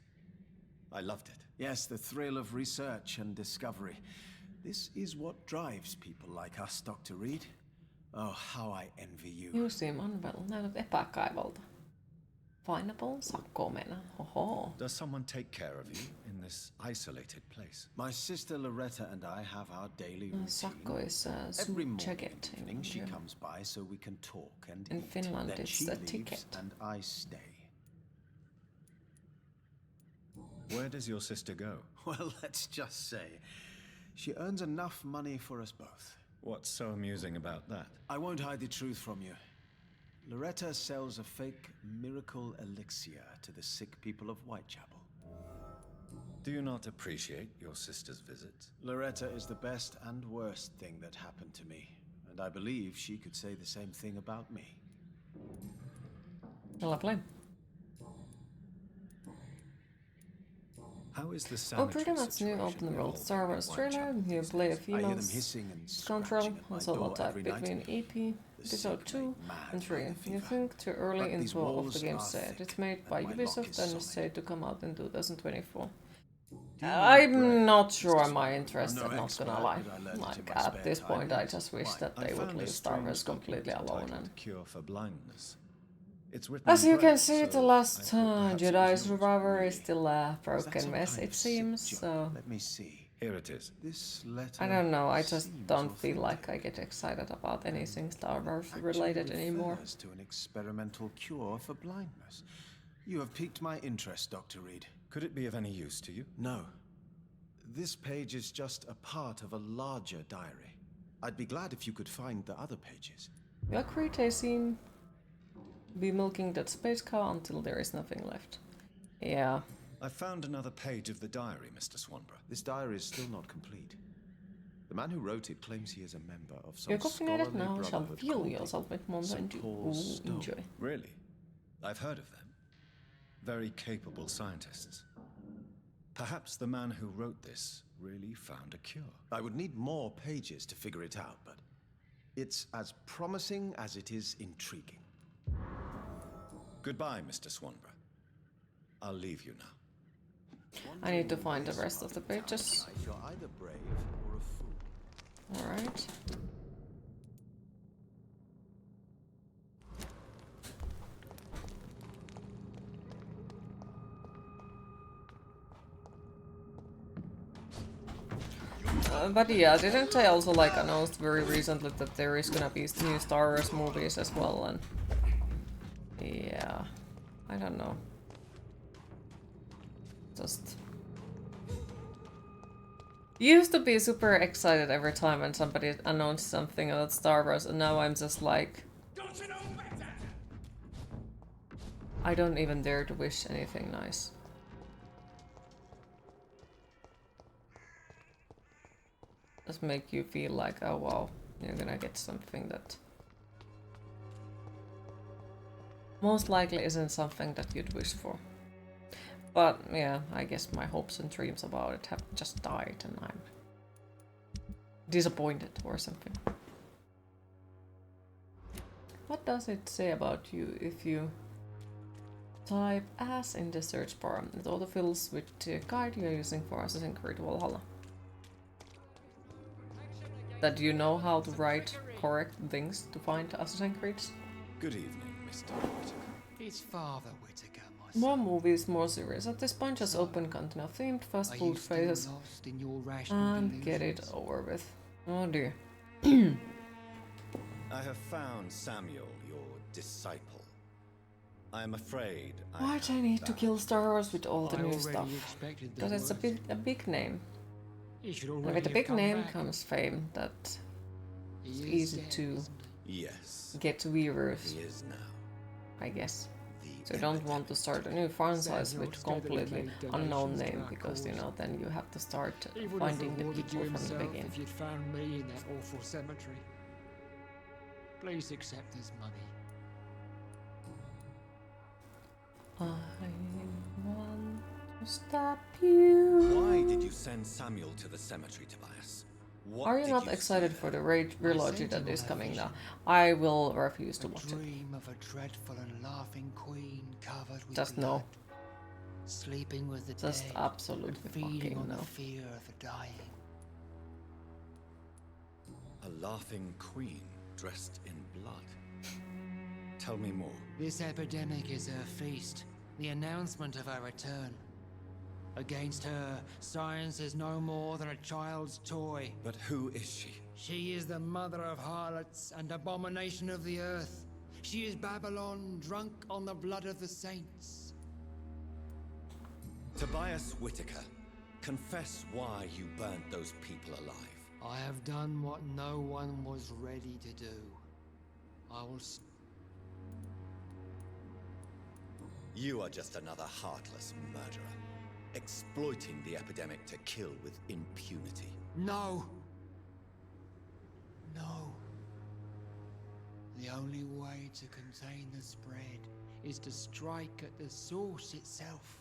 I loved it. Yes, the thrill of research and discovery. This is what drives people like us, Dr. Reid. Oh, how I envy you. You seem unwell. Näytät epäkaivalta. Pineapple? Sakko mennä. Hoho. Does someone take care of you in this isolated place? My sister Loretta and I have our daily routine. Sakko is Every morning ticket. and evening she comes by so we can talk and In eat. Finland Then it's she a leaves ticket. and I stay. Where does your sister go? Well, let's just say she earns enough money for us both. What's so amusing about that? I won't hide the truth from you. Loretta sells a fake miracle elixir to the sick people of Whitechapel. Do you not appreciate your sister's visits? Loretta is the best and worst thing that happened to me, and I believe she could say the same thing about me. Lovely. How is the Oh, sanitary pretty much new situation open world evolving Star in Wars Whitechapel trailer. You these play a days? I hear female them hissing and control scratching at my a solo door type every night. between EP, episode 2 and 3. You think too early But info these of walls the game are said. thick, It's made by and my lock Ubisoft is and is solid. said to come out in 2024. Do you know I'm bread, not sure Mr. am I Swanborough? interested, I'm no not expert, gonna lie. but I learned it Like, in my at spare this time, point I yes. just wish Why? that I they would found a leave Star strange Wars completely document alone. entitled And Cure for Blindness. It's written as in you can Braille, see, so the last I thought perhaps it was Jedi yours. Survivor is still a Is that broken some mess, kind it of sick seems, joke? so... Let me see. Here it is. This letter I don't know, I just seems don't feel authentic. like I get excited about anything Star Wars related Actually anymore. refers to an experimental cure for blindness. You have piqued my interest, Dr. Reid. Could it be of any use to you? No. This page is just a part of a larger diary. I'd be glad if you could find the other pages. You agree, be milking that space cow until there is nothing left. Yeah. I found another page of the diary, Mr. Swanborough. This diary is still not complete. The man who wrote it claims he is a member of some You're copying scholarly it now, shall brotherhood feel called yourself with more St. than Paul's Stone. enjoy. Really? I've heard of them. Very capable scientists. Perhaps the man who wrote this really found a cure. I would need more pages to figure it out, but it's as promising as it is intriguing. Goodbye, Mr. Swanborough. I'll leave you now. I need to find the rest of the pages. You're either brave or a fool. Alright. But yeah, didn't they also like announced very recently that there is gonna be new Star Wars movies as well, and yeah, I don't know. Just used to be super excited every time when somebody announced something about Star Wars, and now I'm just like, I don't even dare to wish anything nice. Just make you feel like, oh wow, you're gonna get something that most likely isn't something that you'd wish for. But yeah, I guess my hopes and dreams about it have just died and I'm disappointed or something. What does it say about you if you type as in the search bar? It autofills with the guide you're using for Assassin's Creed Valhalla. That you know how to write correct things to find Assassin's Creed. Good evening, Mr. Whittaker. It's Father Whittaker, my son. More movies, more series. At this point, just open container themed fast food phases and get it over with. Oh dear. I have found Samuel, your disciple. I am afraid Why'd I need to kill Star Wars with all the new stuff? Because it's a big name. And with a big name comes fame that is easy to get viewers. He is now. I guess. So you don't want to start a new franchise with completely unknown name, because you know then you have to start finding the people from the beginning. If you'd found me in that awful cemetery, please accept this money. I want to stop you. Why did you send Samuel to the cemetery, Tobias? What Are you did not you excited see for the there? trilogy that is coming now? I will refuse to watch it. Dream of a dreadful and laughing queen covered with Just blood, no. sleeping with the Just dead, absolutely and feeding fucking on no. the fear of the dying. A laughing queen dressed in blood. Tell me more. This epidemic is her feast, the announcement of her return. Against her, science is no more than a child's toy. But who is she? She is the mother of harlots and abomination of the earth. She is Babylon, drunk on the blood of the saints. Tobias Whittaker, confess why you burnt those people alive. I have done what no one was ready to do. I will... You are just another heartless murderer, exploiting the epidemic to kill with impunity. No! No. The only way to contain the spread is to strike at the source itself.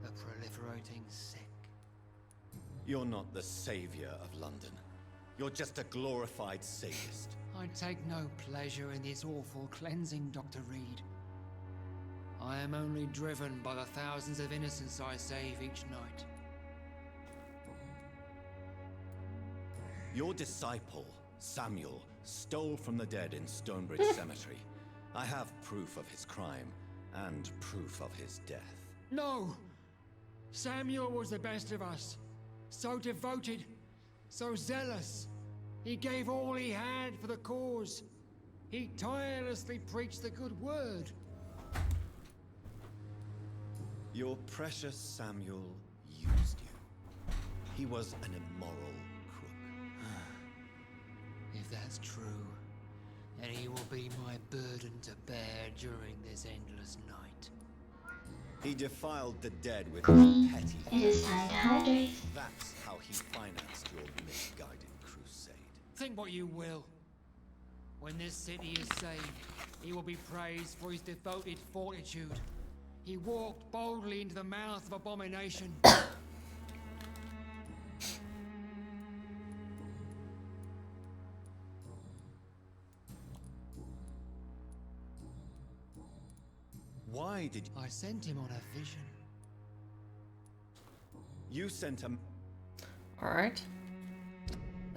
The proliferating sick. You're not the savior of London. You're just a glorified sadist. I take no pleasure in this awful cleansing, Dr. Reid. I am only driven by the thousands of innocents I save each night. Your disciple, Samuel, stole from the dead in Stonebridge Cemetery. I have proof of his crime and proof of his death. No! Samuel was the best of us. So devoted, so zealous. He gave all he had for the cause. He tirelessly preached the good word. Your precious Samuel used you. He was an immoral crook. If that's true, then he will be my burden to bear during this endless night. He defiled the dead with Queen, petty. it is time to hydrate. That's how he financed your misguided crusade. Think what you will. When this city is saved, he will be praised for his devoted fortitude. He walked boldly into the mouth of abomination. Why did I sent him on a vision? you sent him? Alright.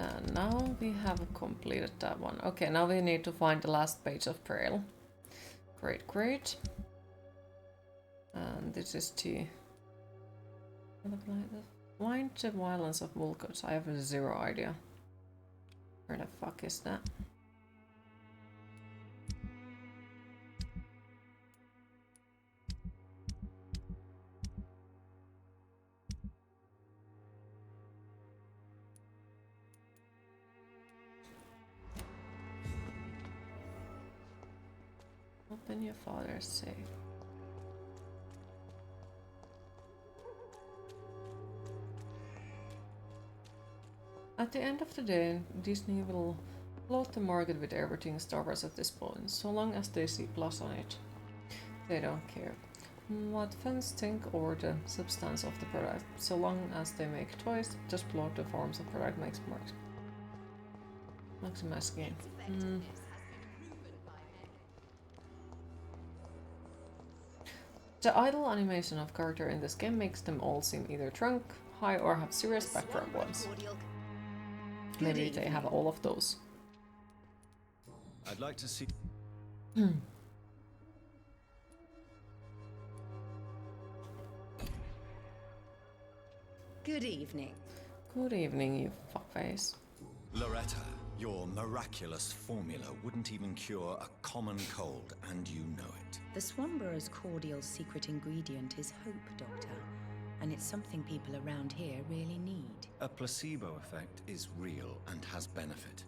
And now we have completed that one. Okay, now we need to find the last page of Braille. Great, great. And this is the... Find the violence of Vulcans. I have zero idea. Where the fuck is that? Open your father's safe. At the end of the day, Disney will float the market with everything Star Wars at this point, so long as they see plus on it. They don't care what fans think or the substance of the product, so long as they make toys, just bloat the forms of product makes more. Maximize gain. The idle animation of character in this game makes them all seem either drunk, high, or have serious back problems. Maybe they have all of those. I'd like to see. Good evening. Good evening, you fuckface. Loretta, your miraculous formula wouldn't even cure a common cold, and you know it. The Swanborough's cordial's secret ingredient is hope, Doctor. And it's something people around here really need. A placebo effect is real and has benefit.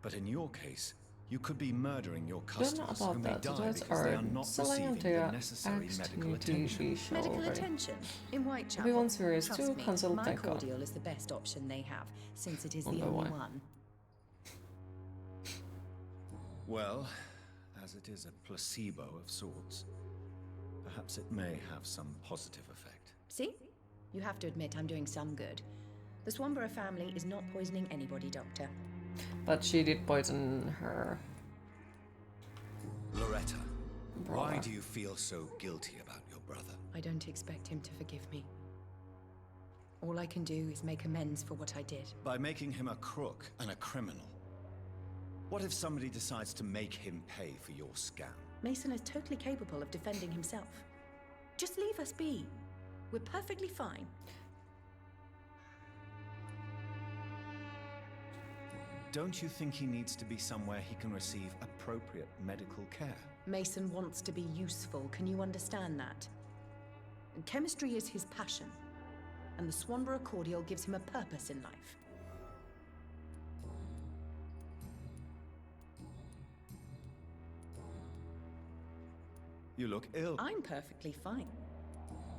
But in your case, you could be murdering your customers who may die because they are not receiving the necessary medical attention. Medical attention? In Whitechapel? Everyone serious Trust too, me, consult my Deca. cordial is the best option they have, since it is the Wonder only why. one. Well, as it is a placebo of sorts, perhaps it may have some positive effect. See? You have to admit I'm doing some good. The Swanborough family is not poisoning anybody, Doctor. But she did poison her. Loretta, why brother. do you feel so guilty about your brother? I don't expect him to forgive me. All I can do is make amends for what I did. By making him a crook and a criminal. What if somebody decides to make him pay for your scam? Mason is totally capable of defending himself. Just leave us be. We're perfectly fine. Don't you think he needs to be somewhere he can receive appropriate medical care? Mason wants to be useful, can you understand that? And chemistry is his passion, and the Swanborough cordial gives him a purpose in life. You look ill. I'm perfectly fine.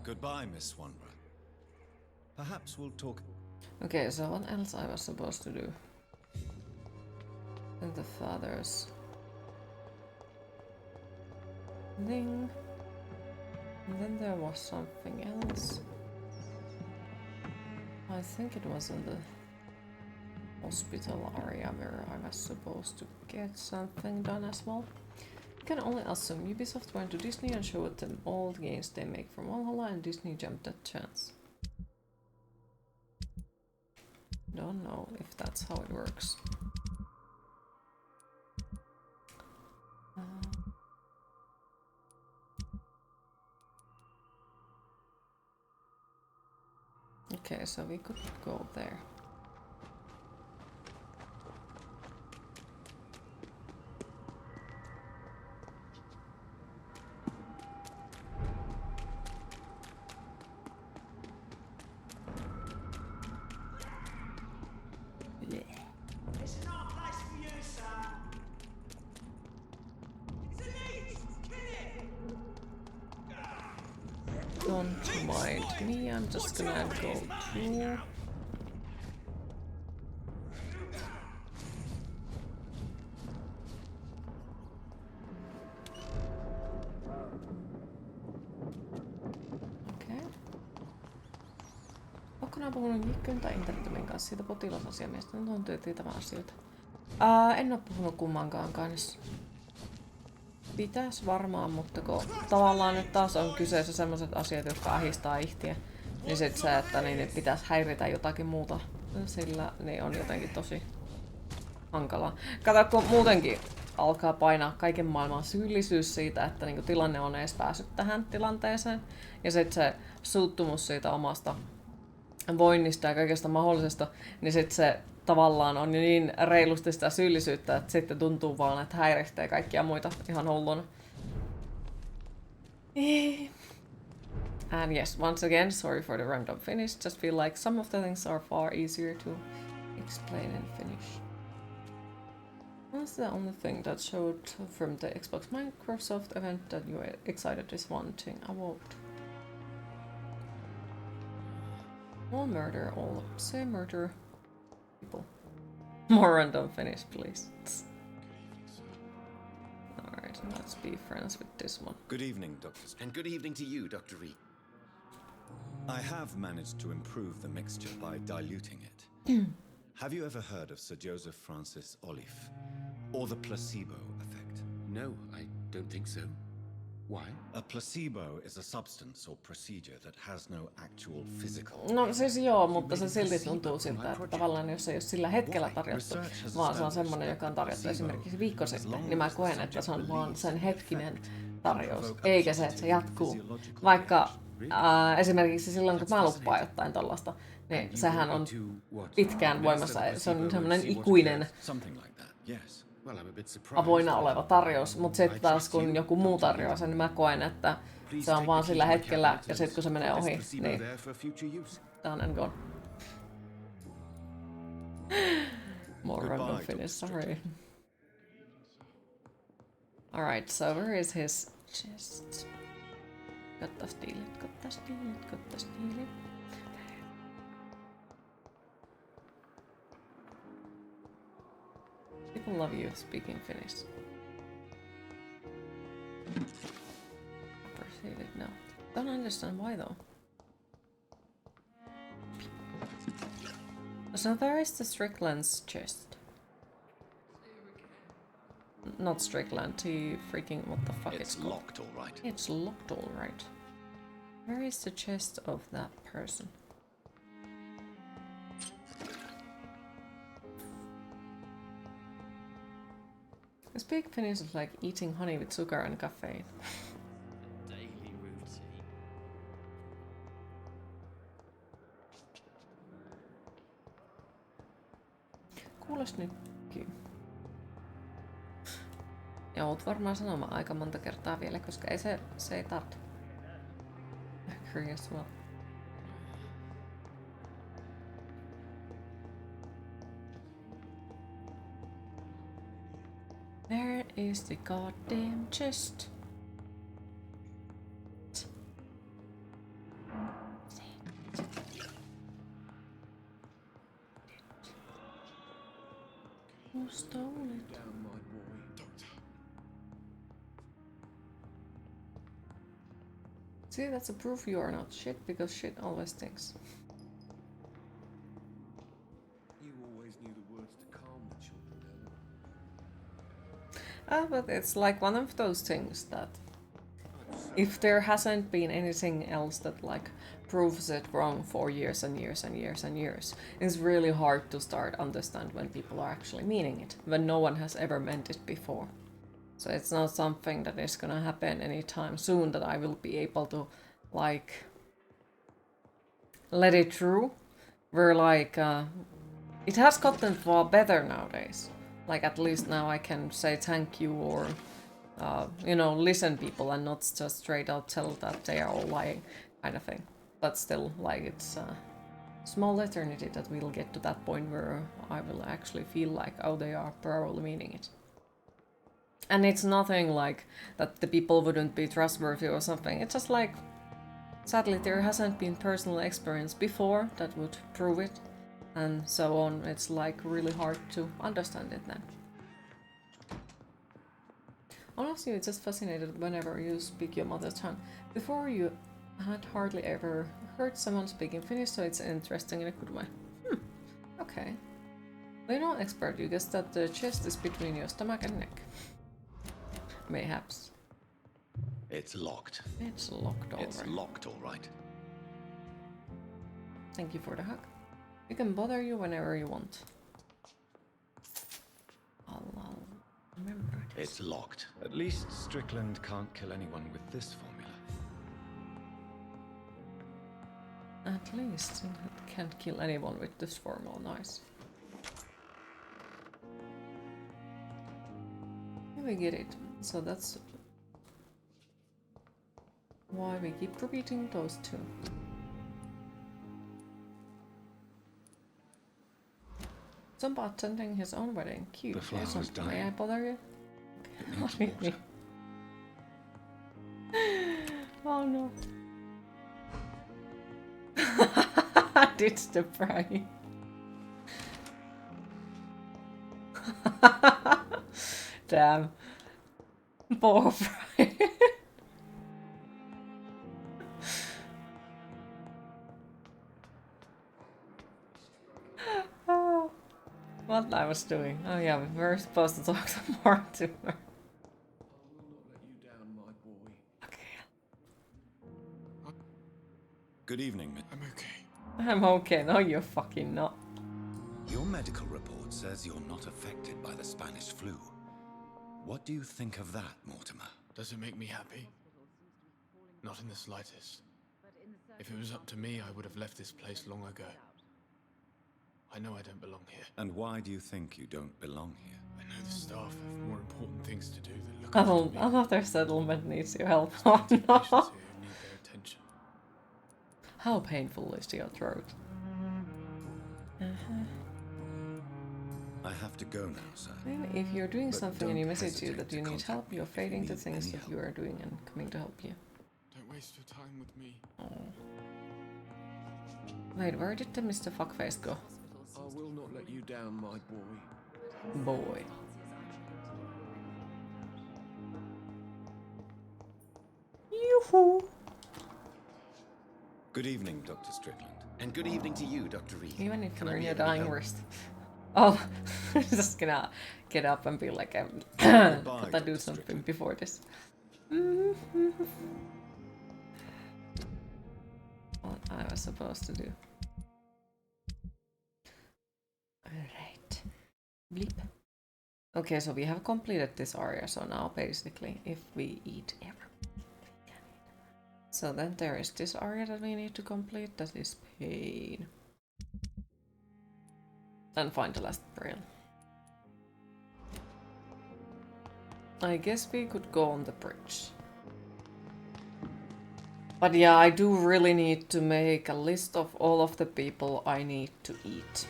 Goodbye, Miss Swanborough. Perhaps we'll talk. Okay, so what else I was supposed to do? And the father's thing. And then there was something else. I think it was in the hospital area where I was supposed to get something done as well. You can only assume Ubisoft went to Disney and showed them all the games they make from Valhalla, and Disney jumped that chance. Don't know if that's how it works. Okay, so we could go there. Yeah. This is not a place for you, sir. It's a leech! Kill it! me. I'm just gonna go through. Onko puhunut Jikkyn tai Internetumin kanssa siitä potilasasiamiestä? Ne on tietävä asioita. En oo puhunut kummankaan kanssa. Pitäis varmaan, mutta kun tavallaan nyt taas on kyseessä sellaiset asiat, jotka ahistaa ihtiä, niin sit se, että niin pitäisi häiritä jotakin muuta, sillä ne on jotenkin tosi hankalaa. Kato, kun muutenkin alkaa painaa kaiken maailman syyllisyys siitä, että niinku tilanne on edes päässyt tähän tilanteeseen, ja sit se suuttumus siitä omasta voinnista ja kaikesta mahdollisesta, niin sit se tavallaan on niin reilusti sitä syyllisyyttä, että sitten tuntuu vaan, että häiritsee kaikkia muita ihan hulluna. And yes, once again, sorry for the random finish. Just feel like some of the things are far easier to explain in Finnish. That's the only thing that showed from the Xbox Microsoft event that you were excited is one thing I walked. All murder, all say murder people. More random finish, please. Alright, let's be friends with this one. Good evening, Doctor. And good evening to you, Dr. Reid. I have managed to improve the mixture by diluting it. Have you ever heard of Sir Joseph Francis Olive? Or the placebo effect? No, I don't think so. Why? A placebo is a substance or procedure that has no actual physical... No siis joo, mutta se silti tuntuu siltä, että tavallaan jos ei ole sillä hetkellä tarjottu, vaan se on semmoinen, joka on tarjottu esimerkiksi viikko sitten, niin mä koen, että se on vaan sen hetkinen tarjous, eikä se, että se jatkuu. Vaikka esimerkiksi silloin, kun mä luppaan jotain tollasta, niin sehän on pitkään voimassa, se on semmoinen ikuinen avoinna oleva tarjous, mutta sitten taas kun joku muu tarjoaa sen, niin mä koen, että se on vaan sillä hetkellä ja sitten kun se menee ohi, niin done and gone. More random finish, sorry. Alright, so where is his chest? Gotta steal it, gotta steal it, gotta steal it. People love you speaking Finnish. Appreciate it, no. Don't understand why though. So there is the Strickland's chest. Not Strickland, he freaking what the fuck it's called. locked, all right. It's locked, all right. Where is the chest of that person? Speak Finnish is like eating honey with sugar and caffeine. Daily routine. Kuulos nytkin. Joudut varmaan sanomaan aika monta kertaa vielä, koska ei se ei tarvitse. Agree as well. Where is the goddamn chest? Who stole it? Down, my boy. See, that's a proof you are not shit, because shit always stinks. You always knew the words to calm the children down. But it's like one of those things that if there hasn't been anything else that like proves it wrong for years and years and years and years, it's really hard to start understand when people are actually meaning it, when no one has ever meant it before. So it's not something that is gonna happen anytime soon that I will be able to like let it through. Where like it has gotten far better nowadays. Like at least now I can say thank you or you know, listen people and not just straight out tell that they are all lying kind of thing. But still, like it's a small eternity that we'll get to that point where I will actually feel like, oh, they are probably meaning it. And it's nothing like that the people wouldn't be trustworthy or something. It's just like Sadly, there hasn't been personal experience before that would prove it, and so on. It's like really hard to understand it then. Honestly, it's just fascinated whenever you speak your mother tongue. Before you had hardly ever heard someone speaking Finnish, so it's interesting in a good way. Okay. We're not expert, you guess that the chest is between your stomach and neck. Mayhaps. It's locked. It's locked, alright. It's locked, all right. Thank you for the hug. We can bother you whenever you want. I'll remember this. It's locked. At least Strickland can't kill anyone with this formula. At least it can't kill anyone with this formula. Nice. Here we get it. So that's why we keep repeating those two. Some attending his own wedding. Cute. The flower was dying. May I bother you? It needs water. Oh no. Ditch the prey. Damn. Poor prey. Oh, what I was doing. Oh yeah, we were supposed to talk some more to her. Good evening, I'm okay. I'm okay. No, you're fucking not. Your medical report says you're not affected by the Spanish flu. What do you think of that, Mortimer? Does it make me happy? Not in the slightest. If it was up to me, I would have left this place long ago. I know I don't belong here. And why do you think you don't belong here? I know the staff have more important things to do than look after me. Another settlement needs your help. Oh no. Need their attention. How painful is your throat? I have to go now, sir. Maybe if you're doing But something and you don't message you that hesitate you to need help, contact me you're if you fading the need things any that help. you are doing and coming to help you. Don't waste your time with me. Oh. Wait, where did the Mr. Fuckface go? I will not let you down, my boy. Boy. Yoo-hoo! Good evening, Dr. Strickland. And good evening to you, Dr. Reid. Even if Can I you're in be your of any dying help? worst. Oh, I'm just gonna get up and be like, gotta do something before this. What I was supposed to do. Alright. Bleep. Okay, so we have completed this area, so now basically if we eat everything. So then there is this area that we need to complete, that is pain. And find the last braille. I guess we could go on the bridge. But yeah, I do really need to make a list of all of the people I need to eat.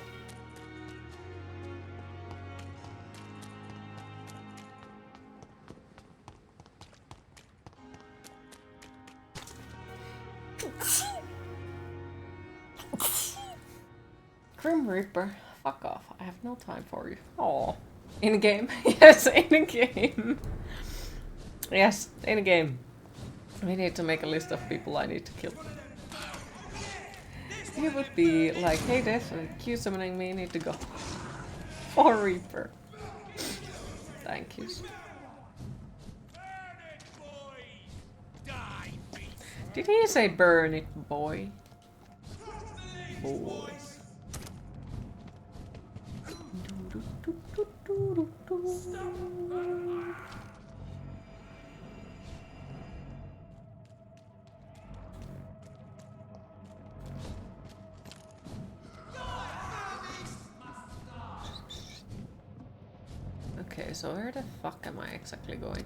Grim Reaper, fuck off. I have no time for you. Oh, in game? Yes, in game. Yes, in game. We need to make a list of people I need to kill. He would be like, hey Death, Q summoning me, need to go. For Reaper. Thank you. Did he say burn it, boy? Boy. Okay, so where the fuck am I exactly going?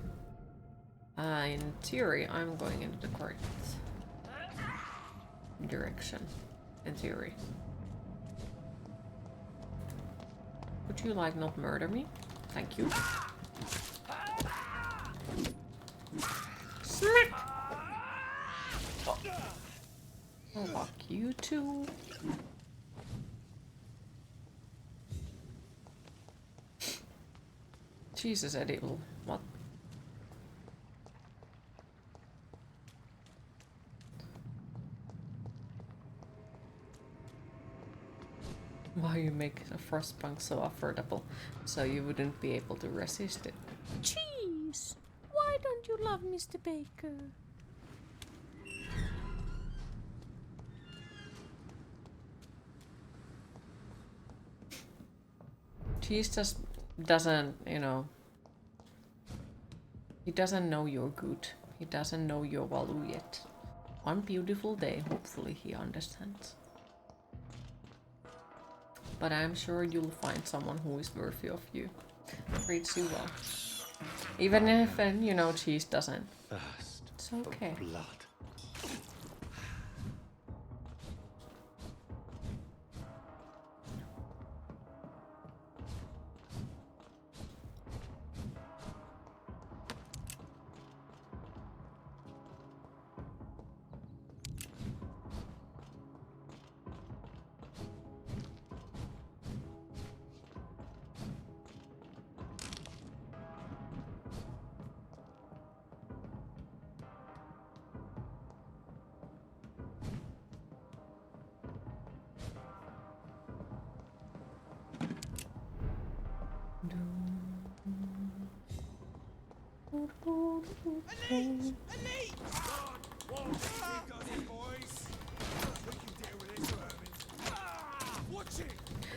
In theory, I'm going into the correct direction. In theory. Would you like not murder me? Thank you. Smack! Oh. you too. Jesus, edible. What? Why you make a frostpunk so affordable, so you wouldn't be able to resist it. Cheese! Why don't you love Mr. Baker? Cheese just doesn't, you know, he doesn't know you're good. He doesn't know your value yet. One beautiful day, hopefully he understands. But I'm sure you'll find someone who is worthy of you. Treats you well. Even if, you know, Cheese doesn't. It's okay. Blood.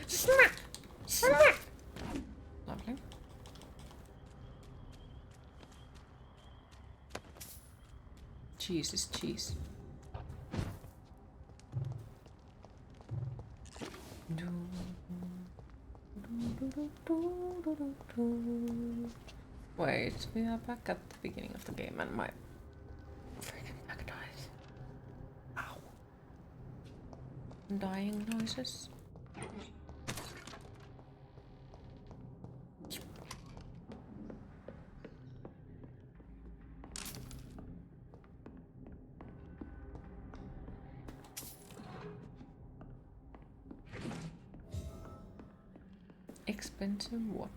Smack! Smack! Lovely. Cheese is cheese. Wait, we are back at the beginning of the game and my freaking back died. Ow. Dying noises. Expensive watch.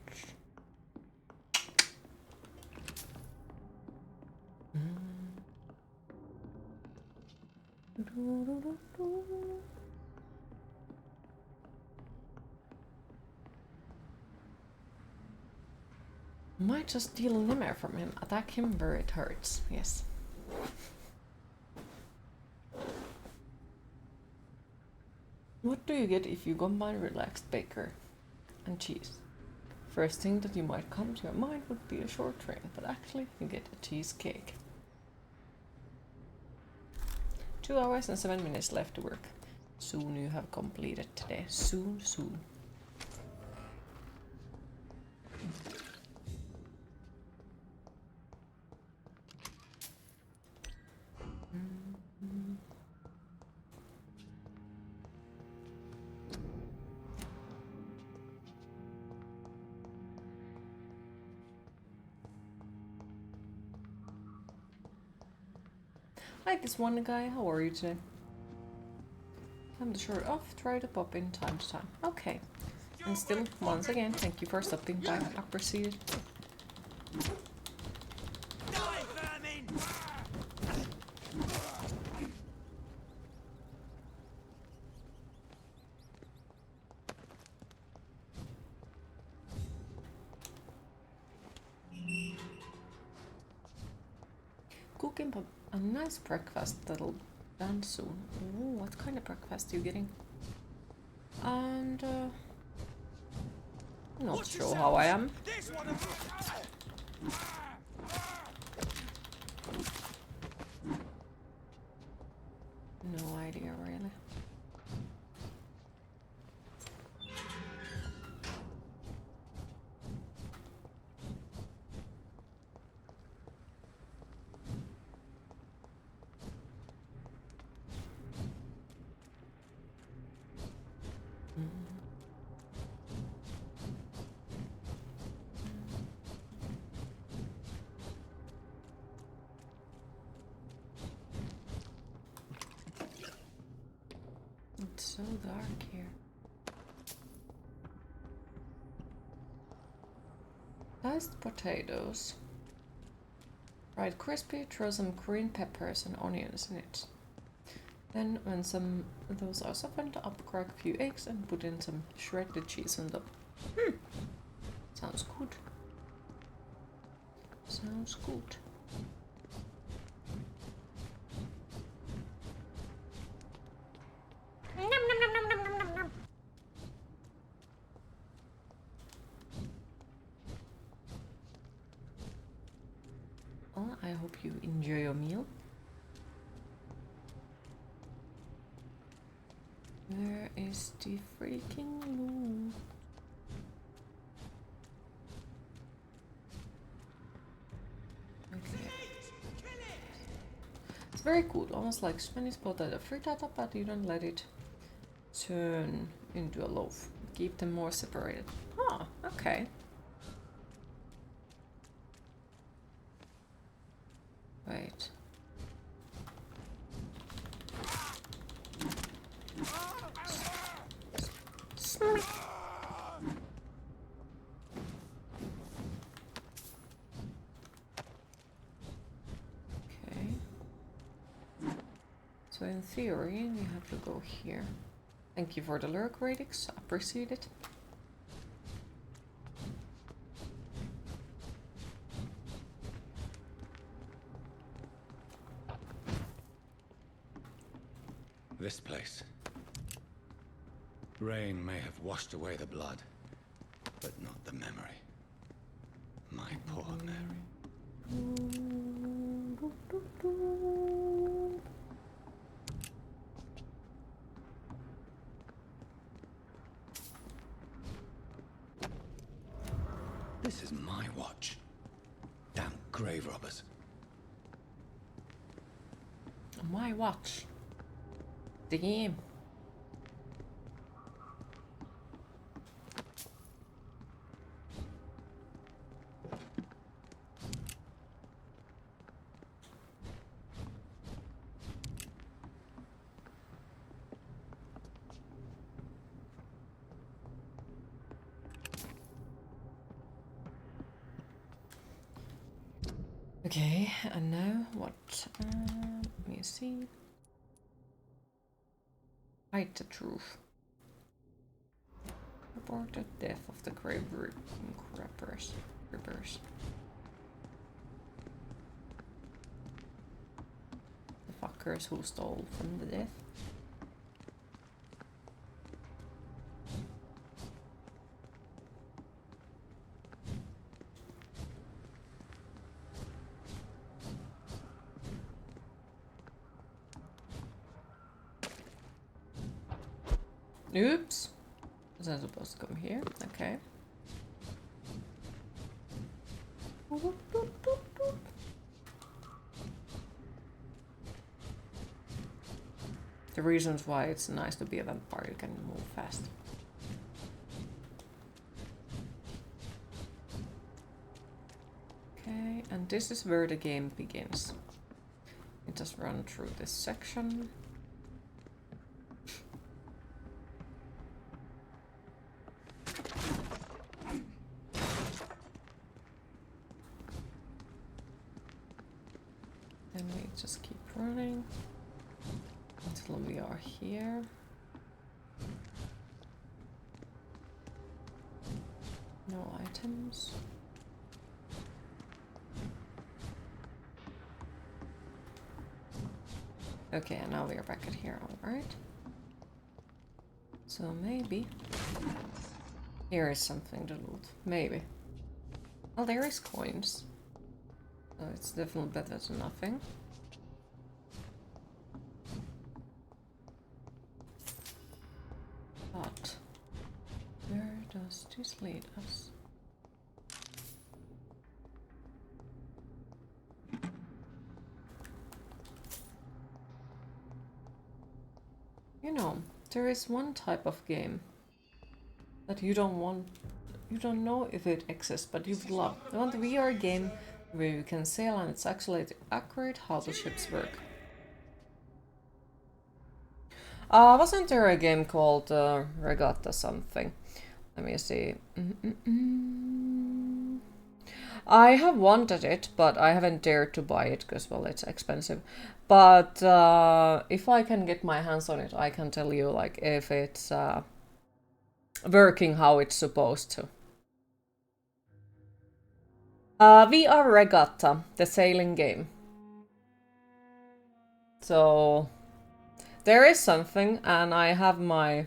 Might just steal Nimmer from him. Attack him where it hurts. Yes. What do you get if you combine relaxed baker and cheese? First thing that you might come to your mind would be a short train, but actually you get a cheesecake. 2 hours and 7 minutes left to work. Soon you have completed today. Soon, soon. Hi, this one guy. How are you today? I'm the shirt off. Try to pop in time to time. Okay. And still, once again, thank you for stopping by. Appreciate it. Cooking a nice breakfast that'll done soon. Ooh, what kind of breakfast are you getting? And not sure how I am. No idea really. so dark here. Diced potatoes. Fried crispy, throw some green peppers and onions in it. Then, when some of those are softened up, crack a few eggs and put in some shredded cheese on top. Sounds good. Sounds good. Nom, nom, nom, nom, nom, nom, nom. Well, I hope you enjoy your meal. Where is the freaking loot? Okay. It's very cool, almost like Spanish potato frittata, but you don't let it turn into a loaf. Keep them more separated. Ah, okay. Wait. Okay. So in theory, we have to go here. Thank you for the lurk ratings. Appreciate it. This place. Rain may have washed away the blood, but not the memory. My poor Mary. This is my watch. Damn grave robbers. My watch. The game. Okay, and now what? Let me see. Hide the truth. Report the death of the grave-ridden creepers. The fuckers who stole from the death. Oops. Was I supposed to come here? Okay. The reasons why it's nice to be a vampire, you can move fast. Okay, and this is where the game begins. It just run through this section. Then we just keep running until we are here. No items. Okay, and now we are back at here, alright. So maybe here is something to loot. Maybe. Oh, there is coins. So it's definitely better than nothing. But where does this lead us? You know, there is one type of game that you don't know if it exists, but you would love. I want a VR game where you can sail and it's actually accurate how the ships work. Wasn't there a game called Regatta something? Let me see. I have wanted it, but I haven't dared to buy it because, well, it's expensive. But if I can get my hands on it, I can tell you, like, if it's working how it's supposed to. VR Regatta, the sailing game. So there is something, and I have my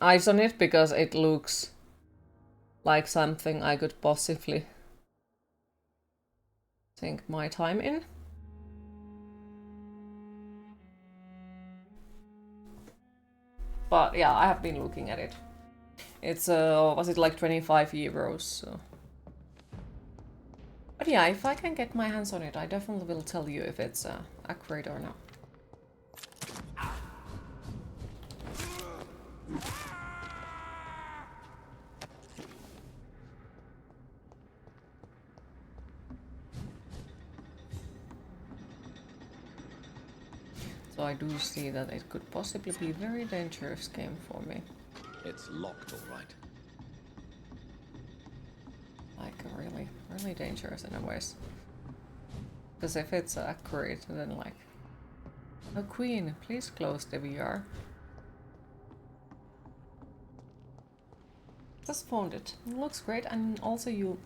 eyes on it because it looks like something I could possibly sink my time in. But yeah, I have been looking at it. It's was it like 25 euros? So. But yeah, if I can get my hands on it, I definitely will tell you if it's accurate or not. So I do see that it could possibly be a very dangerous game for me. It's locked, all right. Like really, really dangerous in a ways. Because if it's accurate, then like, oh Queen, please close the VR. Just found it. It looks great, and also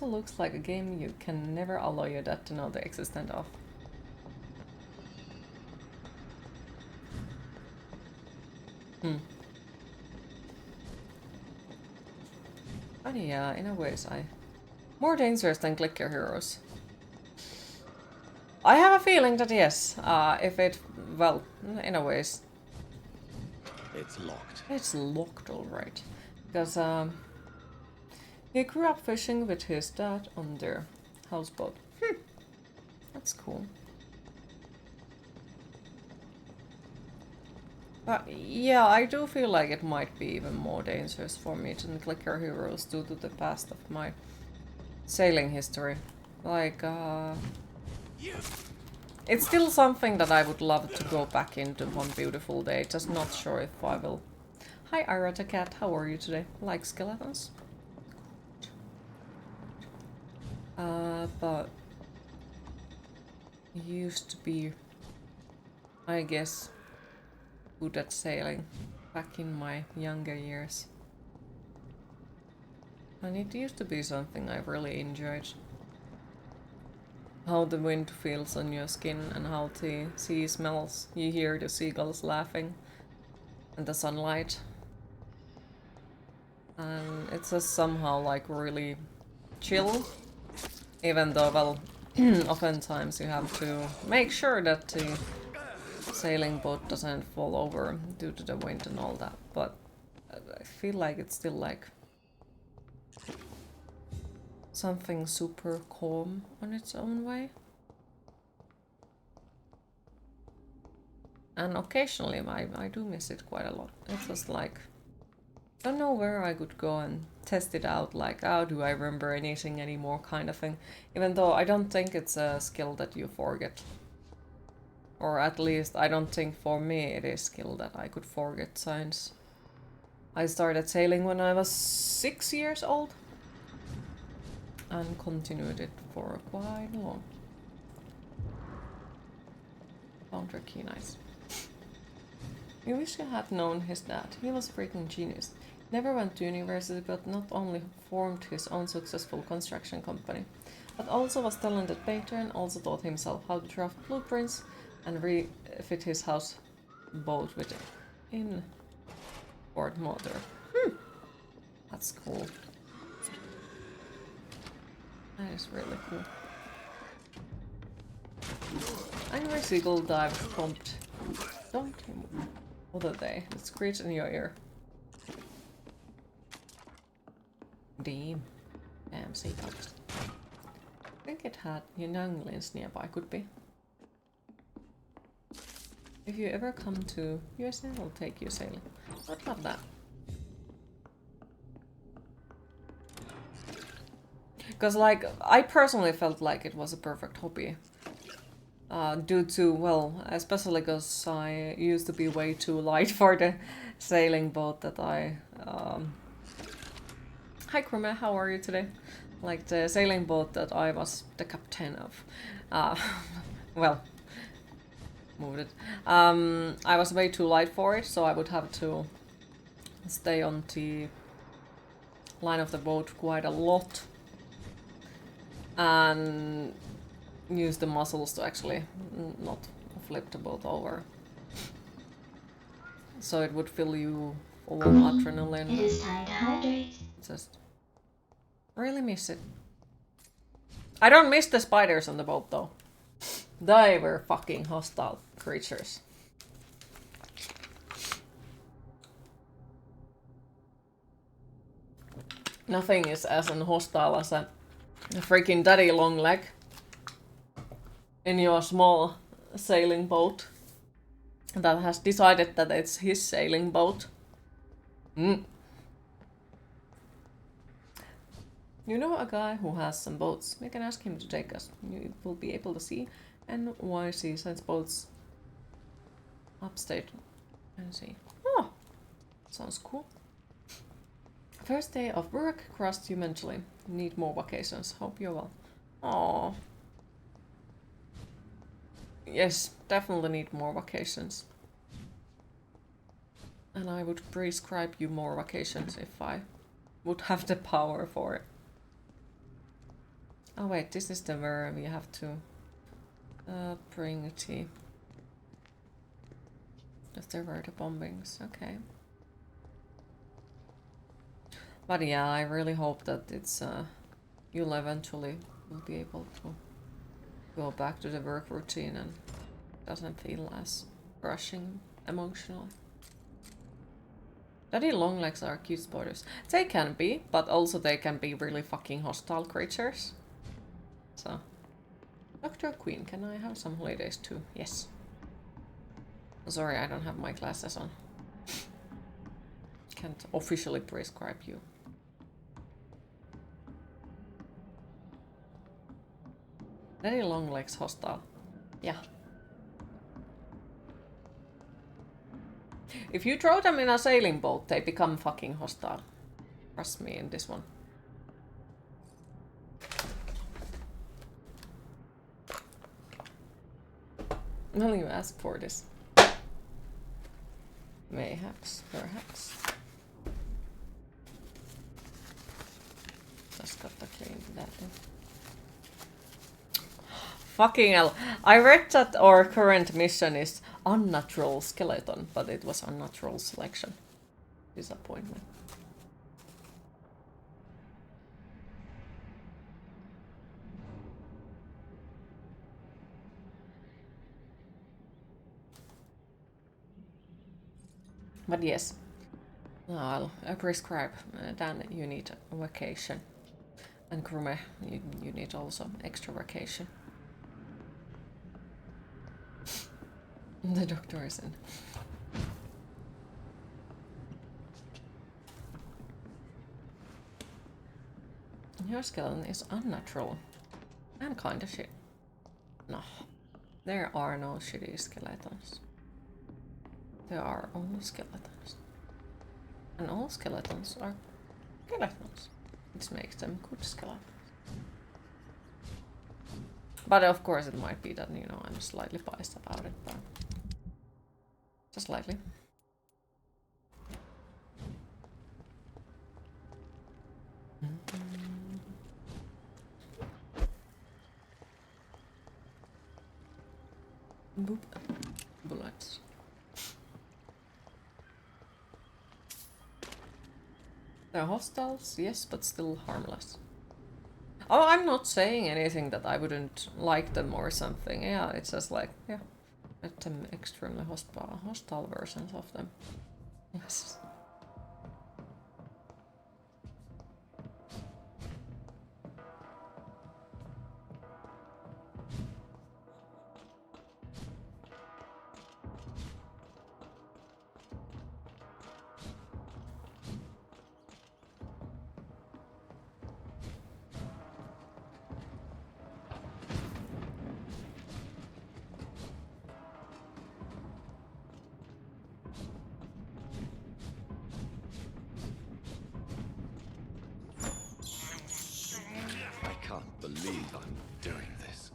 looks like a game you can never allow your dad to know the existence of. But yeah, in a ways, more dangerous than clicker heroes. I have a feeling that yes, if it, well, in a ways. It's locked. It's locked, alright. Because he grew up fishing with his dad on their houseboat. That's cool. But yeah, I do feel like it might be even more dangerous for me than clicker heroes due to the past of my sailing history. Like, it's still something that I would love to go back into one beautiful day, just not sure if I will. Hi Irata Cat, how are you today? Like skeletons? But used to be, I guess, good at sailing back in my younger years. And it used to be something I really enjoyed. How the wind feels on your skin and how the sea smells. You hear the seagulls laughing and the sunlight. And it's just somehow like really chill. Even though, well, oftentimes you have to make sure that the sailing boat doesn't fall over due to the wind and all that. But I feel like it's still like something super calm on its own way. And occasionally I do miss it quite a lot. It's just like, I don't know where I could go and test it out, like, oh, do I remember anything anymore kind of thing. Even though I don't think it's a skill that you forget. Or at least I don't think for me it is a skill that I could forget since I started sailing when I was 6 years old. And continued it for quite long. Found her key nice. I wish I had known his dad. He was a freaking genius. Never went to university, but not only formed his own successful construction company, but also was talented painter and also taught himself how to draft blueprints and refit his house boat with inboard motor. That's cool. That is really cool. Angry seagull dive pumped. Don't him. Other day. It screeched in your ear. Damn. Damn seagulls. I think it had younglings nearby, could be. If you ever come to USA, I'll take you sailing. I'd love that. Because, like, I personally felt like it was a perfect hobby. due to, well, especially because I used to be way too light for the sailing boat that I... Hi Krume, how are you today? Like the sailing boat that I was the captain of. Well, moved it. I was way too light for it, so I would have to stay on the line of the boat quite a lot. And use the muscles to actually not flip the boat over. So it would fill you full of adrenaline. It is time to hydrate. Just really miss it. I don't miss the spiders on the boat though. They were fucking hostile creatures. Nothing is as hostile as a freaking daddy long leg in your small sailing boat that has decided that it's his sailing boat. You know a guy who has some boats. We can ask him to take us. You will be able to see NYC sends boats upstate and see. Oh, sounds cool. First day of work crossed you mentally. Need more vacations. Hope you're well. Aww. Yes, definitely need more vacations. And I would prescribe you more vacations if I would have the power for it. Oh wait, this is the verb. You have to bring tea. If there were the bombings, okay. But yeah, I really hope that it's you'll eventually will be able to go back to the work routine and doesn't feel as rushing emotionally. Daddy longlegs are cute spiders. They can be, but also they can be really fucking hostile creatures. So, Dr. Queen, can I have some holidays too? Yes. Sorry, I don't have my glasses on. Can't officially prescribe you. Daddy longlegs hostile. Yeah. If you throw them in a sailing boat, they become fucking hostile. Trust me in this one. Will you ask for this? Mayhaps, perhaps. Just got to clean that in. Fucking hell. I read that our current mission is unnatural skeleton, but it was unnatural selection. Disappointment. But yes, I'll prescribe. Dan, you need a vacation. And Krume, you need also extra vacation. The doctor is in. Your skeleton is unnatural. And kinda shit. No. There are no shitty skeletons. There are only skeletons. And all skeletons are skeletons. Which makes them good skeletons. But of course it might be that, you know, I'm slightly biased about it, but just slightly. Boop. Bullets. They're hostiles, yes, but still harmless. Oh, I'm not saying anything that I wouldn't like them or something. Yeah, it's just like, yeah, met them extremely hostile versions of them. Yes. can't believe I'm doing this.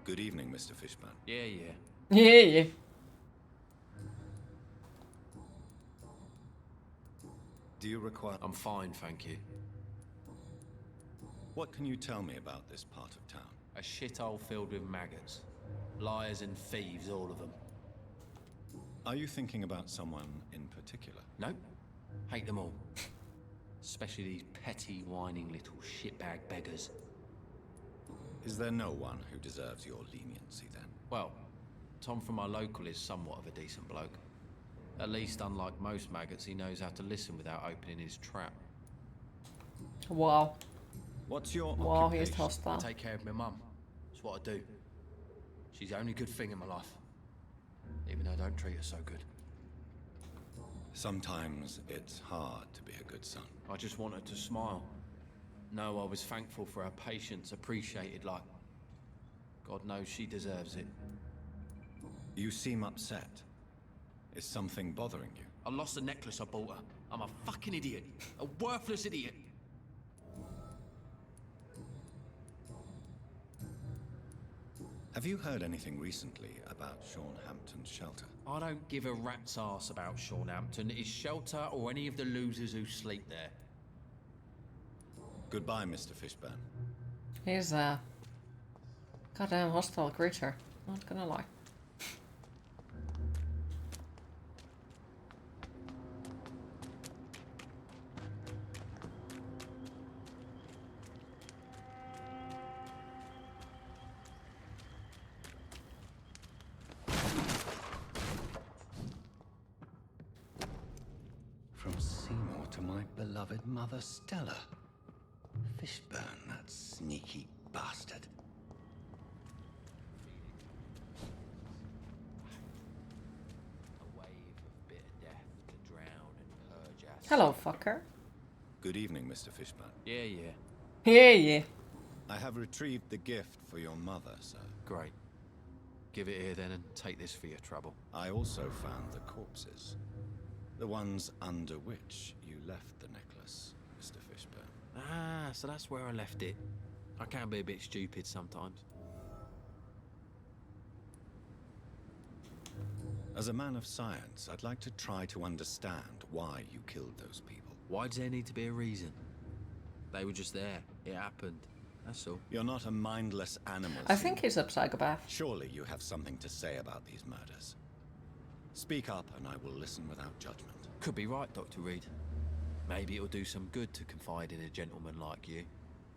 Good evening, Mr. Fishburne. Yeah, yeah. Yeah. Do you require... I'm fine, thank you. What can you tell me about this part of town? A shithole filled with maggots. Liars and thieves, all of them. Are you thinking about someone in particular? Nope. Hate them all. Especially these petty, whining little shitbag beggars. Is there no one who deserves your leniency, then? Well, Tom from our local is somewhat of a decent bloke. At least, unlike most maggots, he knows how to listen without opening his trap. Wow. What's your Wow, occupation? he's hostile. I take care of my mum. It's what I do. She's the only good thing in my life. Even though I don't treat her so good. Sometimes it's hard to be a good son. I just want her to smile. No, I was thankful for her patience, appreciated like... God knows she deserves it. You seem upset. Is something bothering you? I lost the necklace I bought her. I'm a fucking idiot. A worthless idiot. Have you heard anything recently about Sean Hampton's shelter? I don't give a rat's ass about Sean Hampton, his shelter, or any of the losers who sleep there. Goodbye, Mr. Fishburne. He's a goddamn hostile creature. Not gonna lie. From Seymour to my beloved mother, Stella. Fishburne, that sneaky bastard. A wave of bitter death to drown and purge us. Hello, fucker. Good evening, Mr. Fishburne. Yeah, yeah. Yeah, yeah. I have retrieved the gift for your mother, sir. Great. Give it here then and take this for your trouble. I also found the corpses. The ones under which you left the necklace, Mr. Fishburne. Ah, so that's where I left it. I can be a bit stupid sometimes. As a man of science, I'd like to try to understand why you killed those people. Why does there need to be a reason? They were just there. It happened. That's all. You're not a mindless animal. I think he's a psychopath. Surely you have something to say about these murders. Speak up and I will listen without judgment. Could be right, Dr. Reid. Maybe it'll do some good to confide in a gentleman like you.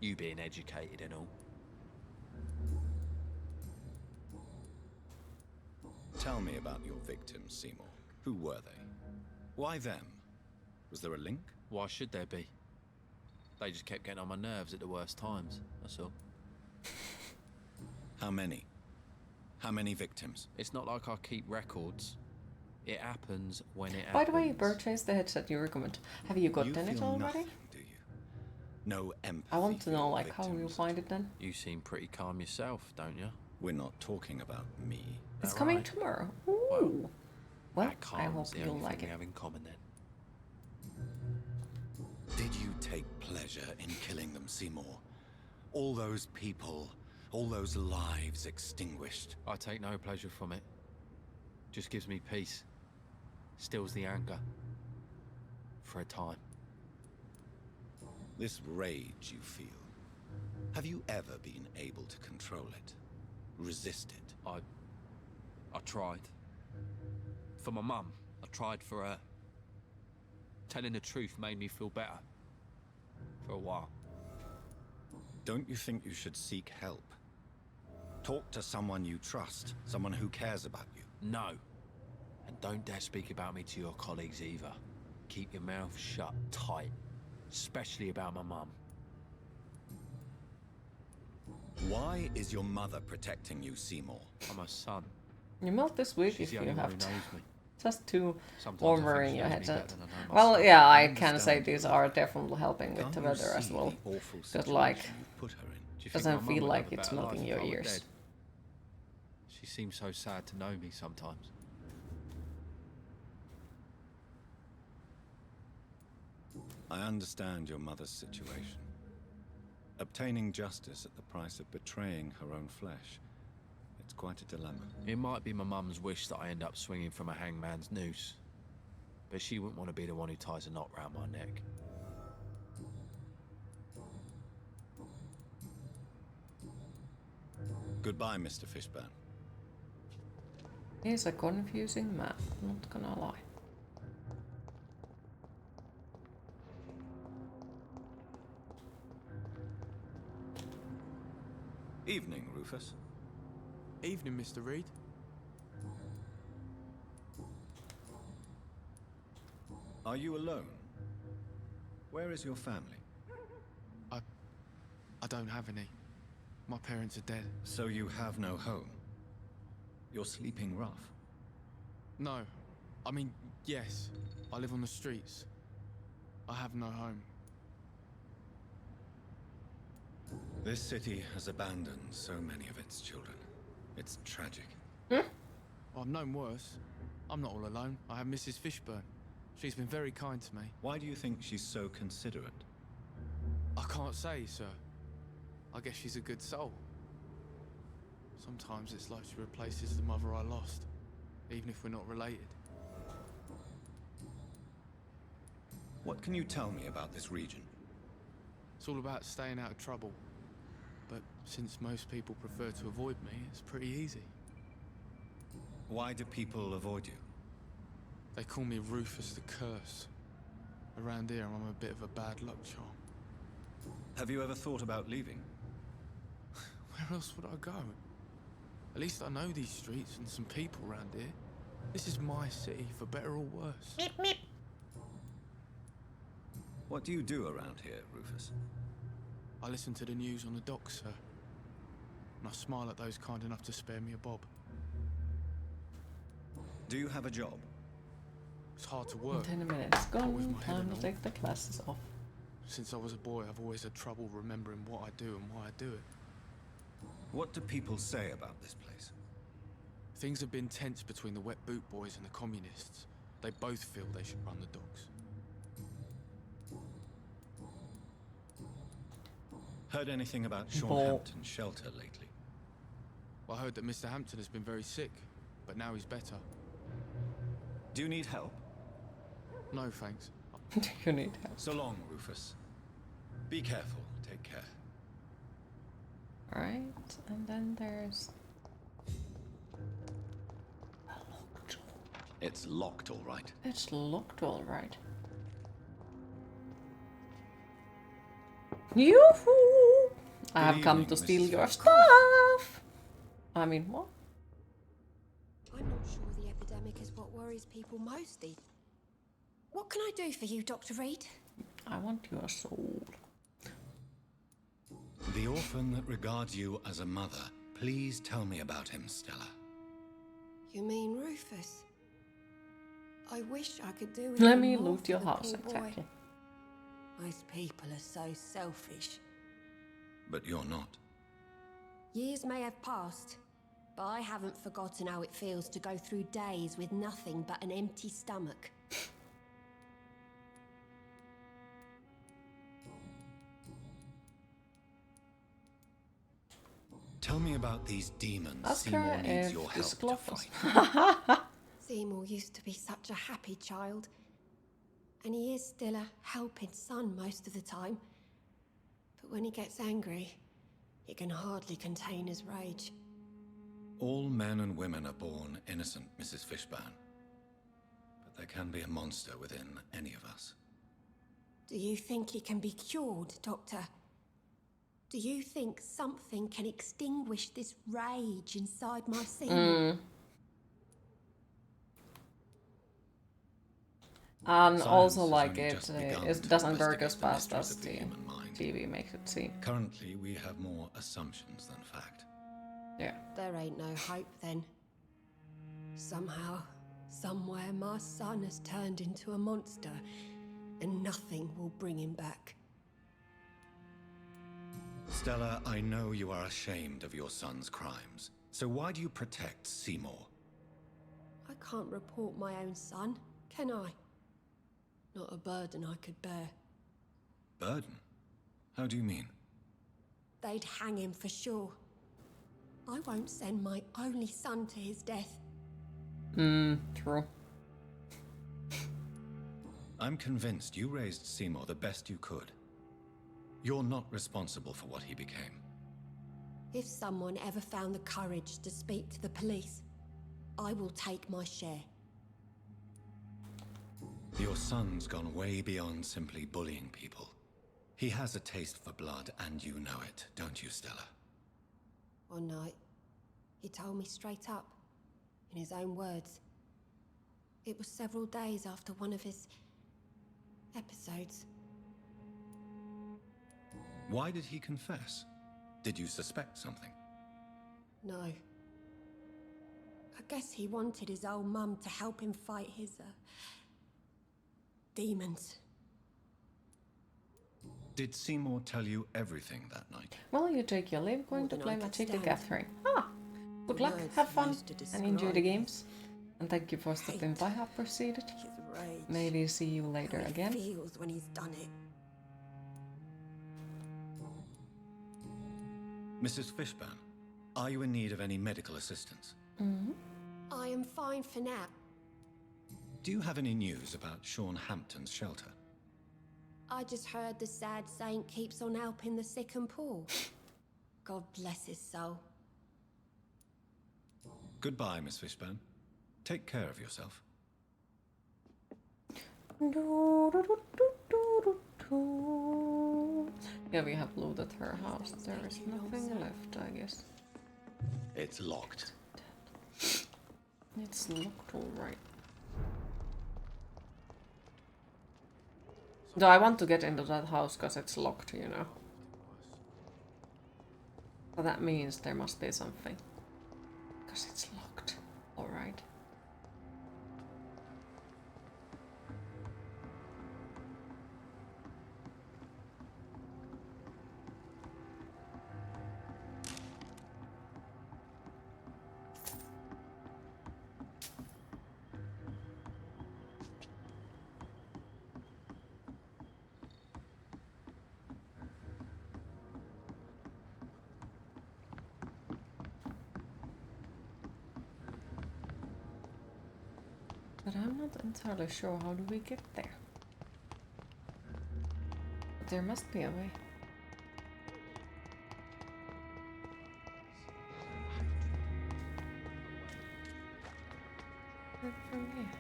You being educated and all. Tell me about your victims, Seymour. Who were they? Why them? Was there a link? Why should there be? They just kept getting on my nerves at the worst times, that's all. How many? How many victims? It's not like I keep records. It happens when it happens. By the way, you purchased the headset you recommend. Have you gotten it feel already? Nothing, do you? No empathy. I want to know, for like, your how you victims. find it then. You seem pretty calm yourself, don't you? We're not talking about me. It's That coming right? tomorrow. Ooh. Well, That I hope calm's the you'll only like thing we it. have in common then. Did you take pleasure in killing them, Seymour? All those people, all those lives extinguished. I take no pleasure from it. Just gives me peace. Stills the anger. For a time. This rage you feel, have you ever been able to control it? Resist it? I tried. For my mum, I tried for her. Telling the truth made me feel better. For a while. Don't you think you should seek help? Talk to someone you trust, someone who cares about you. No. And don't dare speak about me to your colleagues either. keep your mouth shut tight, especially about my mum. Why is your mother protecting you, Seymour? I'm her son. You melt this week She's if the you only one have who to. knows me. Just to Sometimes I warmer think in she your knows me head. better than I know Well, myself. yeah, I I can say understand these you. are definitely helping with the Can't you weather as see well. the awful But like, situation you've put her in? Do you think doesn't my mum feel would like have a it's better melting life your if I were ears. dead? She seems so sad to know me sometimes. I understand your mother's situation. Obtaining justice at the price of betraying her own flesh. It's quite a dilemma. It might be my mum's wish that I end up swinging from a hangman's noose. But she wouldn't want to be the one who ties a knot round my neck. Goodbye, Mr. Fishburne. He's a confusing man, not gonna lie. Evening, Rufus. Evening, Mr. Reid. Are you alone? Where is your family? I don't have any. My parents are dead. So you have no home? You're sleeping rough? No. I mean, yes. I live on the streets. I have no home. This city has abandoned so many of its children. It's tragic. I've known worse. I'm not all alone. I have Mrs. Fishburne. She's been very kind to me. Why do you think she's so considerate? I can't say, sir. I guess she's a good soul. Sometimes it's like she replaces the mother I lost, even if we're not related. What can you tell me about this region? It's all about staying out of trouble. But since most people prefer to avoid me, it's pretty easy. Why do people avoid you? They call me Rufus the Curse. Around here, I'm a bit of a bad luck charm. Have you ever thought about leaving? Where else would I go? At least I know these streets and some people around here. This is my city, for better or worse. Meep, meep. What do you do around here, Rufus? I listen to the news on the docks, sir. And I smile at those kind enough to spare me a bob. Do you have a job? It's hard to work. 10 minutes not with gone, my head time and to all. take the glasses off. Since I was a boy, I've always had trouble remembering what I do and why I do it. What do people say about this place? Things have been tense between the wet boot boys and the communists. They both feel they should run the docks. Heard anything about Sean Ball. Hampton shelter lately? I heard that Mr. Hampton has been very sick, but now he's better. Do you need help? No, thanks. Do you need help? So long, Rufus. Be careful. Take care. Right, and then there's a locked door. It's locked, all right. It's locked, all right. Yoo-hoo! I have come evening, to steal Mrs. your Fishburne. stuff. I mean, what? I'm not sure the epidemic is what worries people most. What can I do for you, Dr. Reid? I want your soul. The orphan that regards you as a mother. Please tell me about him, Stella. You mean Rufus? I wish I could do with Let him me more loot for your the house, poor boy. exactly. Most people are so selfish. But you're not. Years may have passed, but I haven't forgotten how it feels to go through days with nothing but an empty stomach. Tell me about these demons Ask Seymour her needs if your this help to clock was... fight. Seymour used to be such a happy child, and he is still a helping son most of the time. But when he gets angry, he can hardly contain his rage. All men and women are born innocent, Mrs. Fishburne. But there can be a monster within any of us. Do you think he can be cured, Doctor? Do you think something can extinguish this rage inside my Seymour? And Science also, has like, only it, just begun it to doesn't work investigate as the fast mysteries as of the the human mind. TV makes it seem. Currently, we have more assumptions than fact. Yeah. There ain't no hope then. Somehow, somewhere, my son has turned into a monster, and nothing will bring him back. Stella, I know you are ashamed of your son's crimes. So why do you protect Seymour? I can't report my own son, can I? Not a burden I could bear. Burden? How do you mean? They'd hang him for sure. I won't send my only son to his death. True. I'm convinced you raised Seymour the best you could. You're not responsible for what he became. If someone ever found the courage to speak to the police, I will take my share. Your son's gone way beyond simply bullying people. He has a taste for blood, and you know it, don't you, Stella? One night, he told me straight up, in his own words. It was several days after one of his episodes. Why did he confess? Did you suspect something? No. I guess he wanted his old mum to help him fight his, demons. Did Seymour tell you everything that night? Well, you take your leave, going to play Magic the Gathering. Ah! Good luck, have fun, and enjoy the games. And thank you for stopping by, have proceeded. Maybe see you later again. Feels when he's done it. Mrs. Fishburne, are you in need of any medical assistance? I am fine for now. Do you have any news about Sean Hampton's shelter? I just heard the sad saint keeps on helping the sick and poor. God bless his soul. Goodbye, Miss Fishburne. Take care of yourself. Yeah, we have looted her house. There is nothing left, I guess. It's locked. It's locked, alright. Though I want to get into that house because it's locked, you know. So that means there must be something. Because it's locked. Alright. But I'm not entirely sure how do we get there. But there must be a way. From here.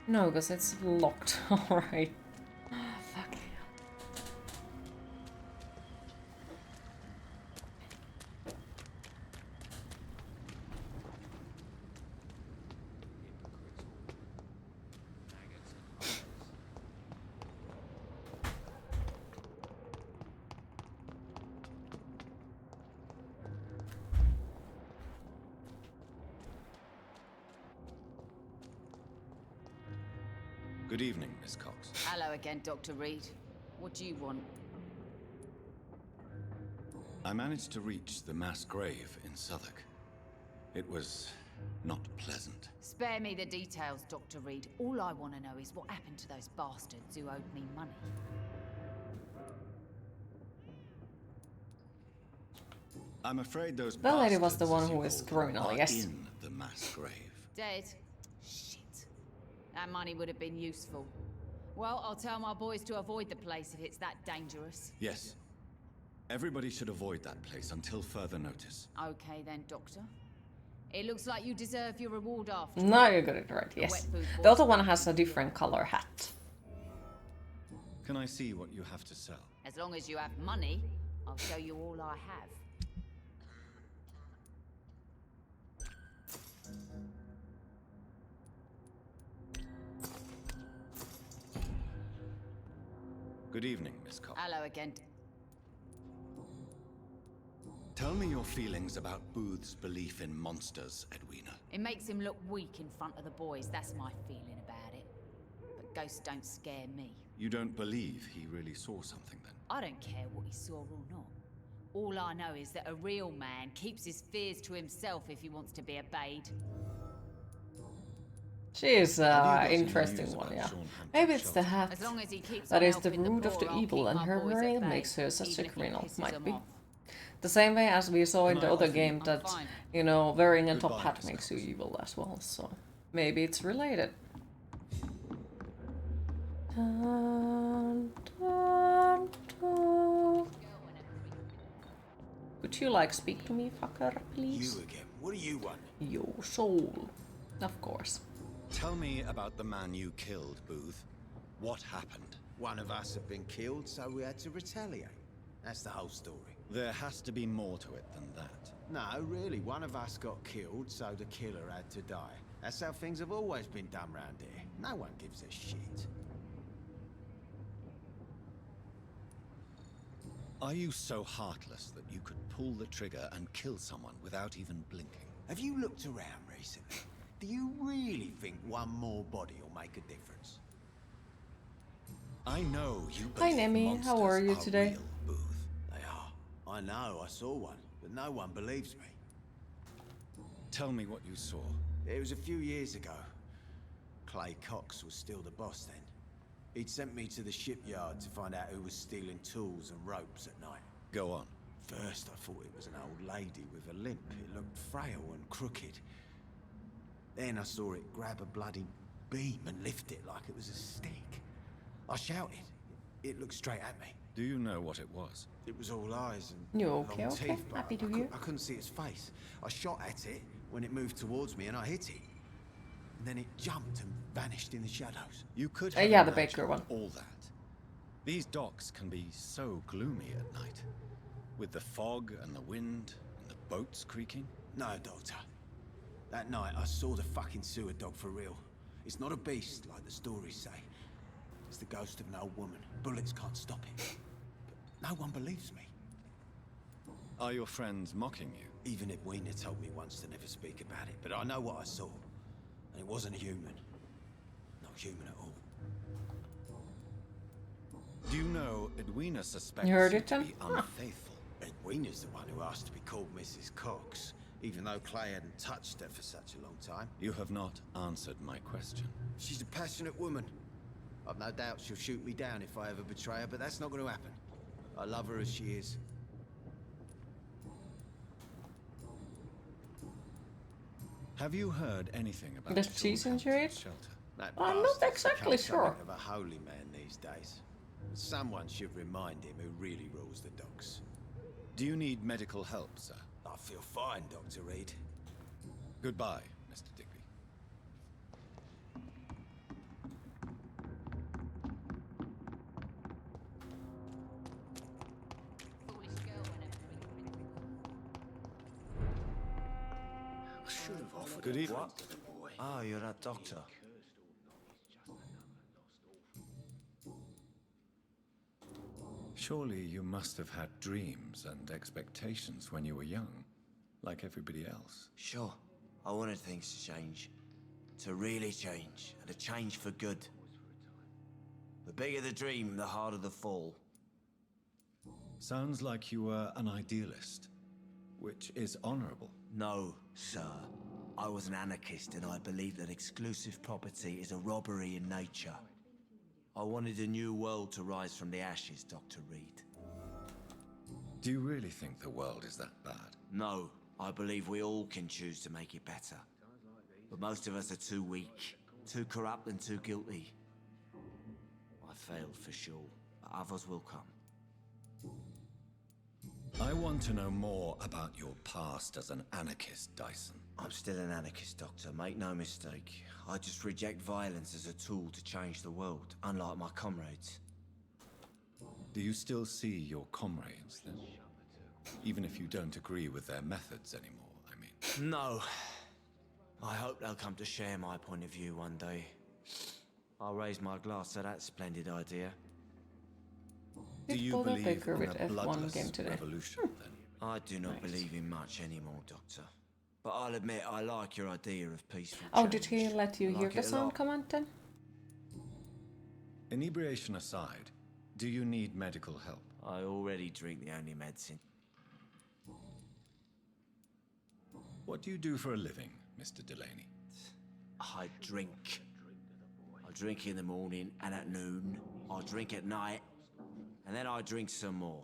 No, because it's locked. Alright. Fuck. Good evening, Miss Cox. Hello again, Dr. Reid. What do you want? I managed to reach the mass grave in Southwark. It was not pleasant. Spare me the details, Dr. Reid. All I want to know is what happened to those bastards who owed me money. I'm afraid those That lady was bastards, the one as who you is call them, criminal, are yes. in the mass grave. Dead? Shit. That money would have been useful. Well, I'll tell my boys to avoid the place if it's that dangerous. Yes. Everybody should avoid that place until further notice. Okay then, Doctor. It looks like you deserve your reward after. No, you got it right, yes. The other one has a different color hat. Can I see what you have to sell? As long as you have money, I'll show you all I have. Good evening, Miss Cobb. Hello again. Tell me your feelings about Booth's belief in monsters, Edwina. It makes him look weak in front of the boys, that's my feeling about it. But ghosts don't scare me. You don't believe he really saw something then? I don't care what he saw or not. All I know is that a real man keeps his fears to himself if he wants to be obeyed. She is an interesting one, yeah. Maybe it's the hat As long as he keeps that on is the helping root of the poor, I'll evil, keep and my her boys brain at bay, makes her such a even if he criminal, pisses might them be. off. The same way as we saw in Can the I other offer you- game that, fine. you know, wearing a top Goodbye, hat Miss makes you evil as well, so maybe it's related. Dun, dun, dun. Would you like speak to me, fucker, please? You again. What do you want? Your soul. Of course. Tell me about the man you killed, Booth. What happened? One of us had been killed, so we had to retaliate. That's the whole story. There has to be more to it than that. No, really. One of us got killed, so the killer had to die. That's how things have always been done round here. No one gives a shit. Are you so heartless that you could pull the trigger and kill someone without even blinking? Have you looked around recently? Do you really think one more body will make a difference? I know you Hi, believe Nemi. How are you monsters today? real, Booth. They are. I know, I saw one, but no one believes me. Tell me what you saw. It was a few years ago. Clay Cox was still the boss then. He'd sent me to the shipyard to find out who was stealing tools and ropes at night. Go on. First, I thought it was an old lady with a limp. It looked frail and crooked. Then I saw it grab a bloody beam and lift it like it was a stick. I shouted. It looked straight at me. Do you know what it was? It was all eyes and You long okay? Okay. teeth, but Happy to I hear. I couldn't see its face. I shot at it when it moved towards me and I hit it. And then it jumped and vanished in the shadows. You could Yeah, have the Baker imagined one. all that. These docks can be so gloomy at night. With the fog and the wind and the boats creaking. No, Doctor. That night I saw the fucking sewer dog for real. It's not a beast like the stories say. It's the ghost of an old woman. Bullets can't stop it. But no one believes me. Are your friends mocking you? Even Edwina told me once to never speak about it, but I know what I saw. And it wasn't a human. Not human at all. Do you know Edwina suspects You heard you it, to John? be unfaithful? Edwina's the one who asked to be called Mrs. Cox, even though Clay hadn't touched her for such a long time. You have not answered my question. She's a passionate woman. I've no doubt she'll shoot me down if I ever betray her, but that's not going to happen. I love her as she is. Have you heard anything about Does cheese injure it? shelter? That I'm not bastard's exactly become sure. something of a holy man these days. Someone should remind him who really rules the docks. Do you need medical help, sir? I feel fine, Dr. Reid. Goodbye, Mr. Digby. I should have offered Good a evening. drink to the boy. Oh, you're that doctor. Surely you must have had dreams and expectations when you were young, like everybody else. Sure. I wanted things to change. To really change. And to change for good. The bigger the dream, the harder the fall. Sounds like you were an idealist, which is honorable. No, sir. I was an anarchist and I believe that exclusive property is a robbery in nature. I wanted a new world to rise from the ashes, Dr. Reid. Do you really think the world is that bad? No, I believe we all can choose to make it better. But most of us are too weak, too corrupt and too guilty. I failed for sure, but others will come. I want to know more about your past as an anarchist, Dyson. I'm still an anarchist, Doctor, make no mistake. I just reject violence as a tool to change the world, unlike my comrades. Do you still see your comrades, then? Even if you don't agree with their methods anymore, I mean. No. I hope they'll come to share my point of view one day. I'll raise my glass to that splendid idea. Do you pull the believe Vampyr in with a F1 bloodless game today. revolution, then? I do not believe in much anymore, Doctor. But I'll admit I like your idea of peaceful Oh, change. did he let you I hear like the it a sound lot. command then? Inebriation aside, do you need medical help? I already drink the only medicine. What do you do for a living, Mr. Delaney? I drink. I drink in the morning and at noon. I drink at night. And then I drink some more.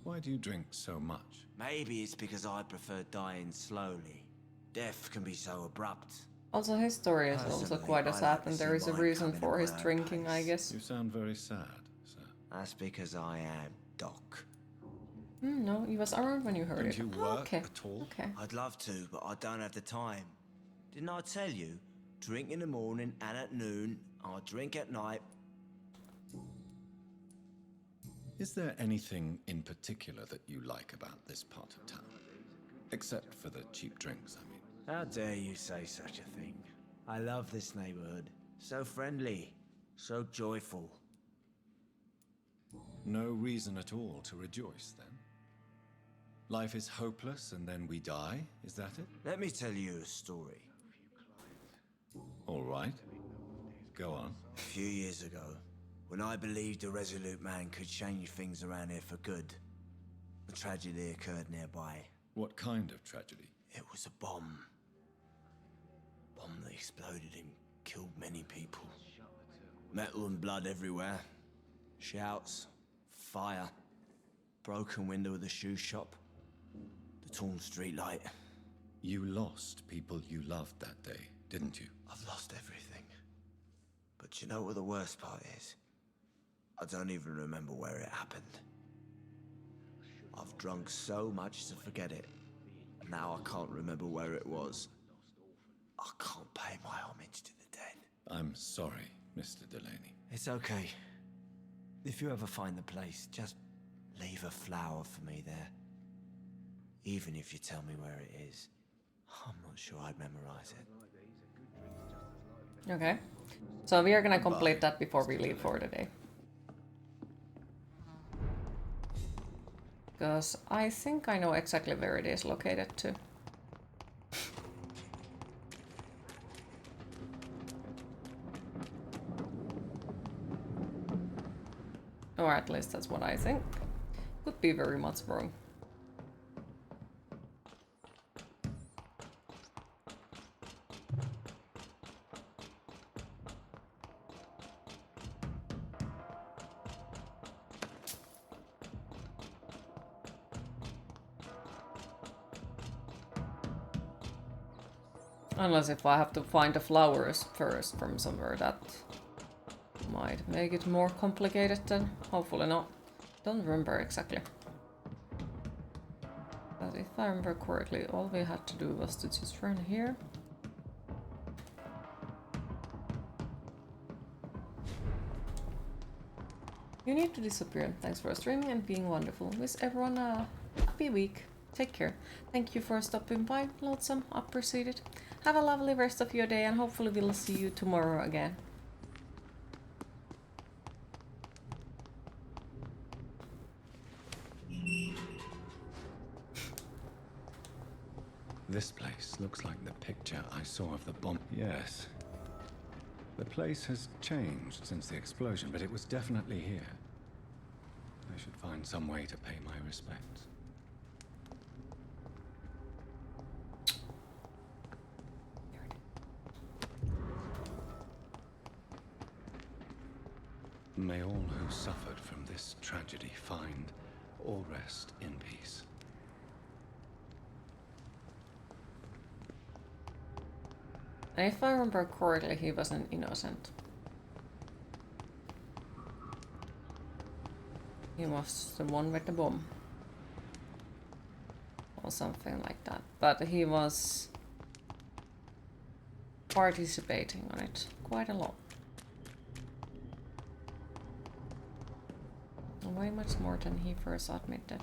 Why do you drink so much? Maybe it's because I prefer dying slowly. Death can be so abrupt. Also, his story is also Personally, quite I sad, like to and see there is a mine reason come for in his at my drinking, I pace. guess. You sound very sad, sir. That's because I am Doc. No, he was around when you heard Don't it. you Oh, work okay. at all? Okay. I'd love to, but I don't have the time. Didn't I tell you? Drink in the morning and at noon. I drink at night. Is there anything in particular that you like about this part of town? Except for the cheap drinks, I mean. How dare you say such a thing? I love this neighborhood. So friendly. So joyful. No reason at all to rejoice, then? Life is hopeless and then we die, is that it? Let me tell you a story. All right. Go on. A few years ago, when I believed a resolute man could change things around here for good, a tragedy occurred nearby. What kind of tragedy? It was a bomb. Bomb that exploded and killed many people. Metal and blood everywhere. Shouts, fire, broken window of the shoe shop, the torn street light. You lost people you loved that day, didn't you? I've lost everything. But you know what the worst part is? I don't even remember where it happened. I've drunk so much to forget it. Now I can't remember where it was. I can't pay my homage to the dead. I'm sorry, Mr. Delaney. It's okay. If you ever find the place, just leave a flower for me there. Even if you tell me where it is. I'm not sure I'd memorize it. Okay. So we are gonna complete that before we leave for the day. Because I think I know exactly where it is located too. Or at least that's what I think. Could be very much wrong. Unless if I have to find the flowers first from somewhere, that might make it more complicated then. Hopefully not. Don't remember exactly. But if I remember correctly, all we had to do was to just run here. You need to disappear. Thanks for streaming and being wonderful. Wish everyone a happy week. Take care. Thank you for stopping by. Lonesome, appreciated. Have a lovely rest of your day and hopefully we'll see you tomorrow again. This place looks like the picture I saw of the bomb. Yes. The place has changed since the explosion, but it was definitely here. I should find some way to pay my respects. May all who suffered from this tragedy find or rest in peace. If I remember correctly, he wasn't innocent. He was the one with the bomb. Or something like that. But he was participating on it quite a lot. Way much more than he first admitted.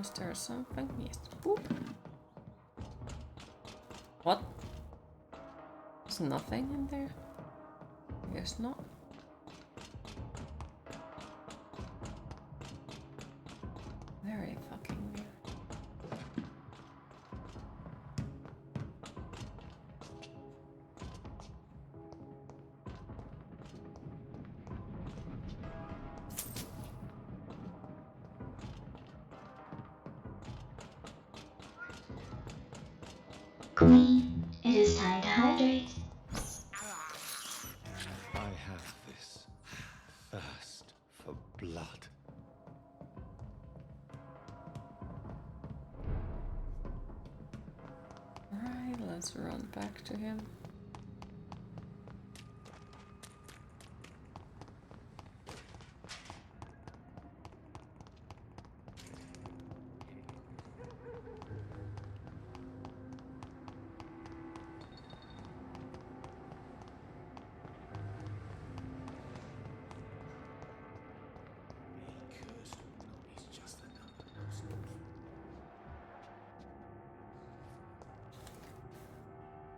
Was there something? Yes. Boop. What? There's nothing in there? I guess not. Very fucking weird. Queen, it is time to hydrate. I have this thirst for blood. Right, let's run back to him.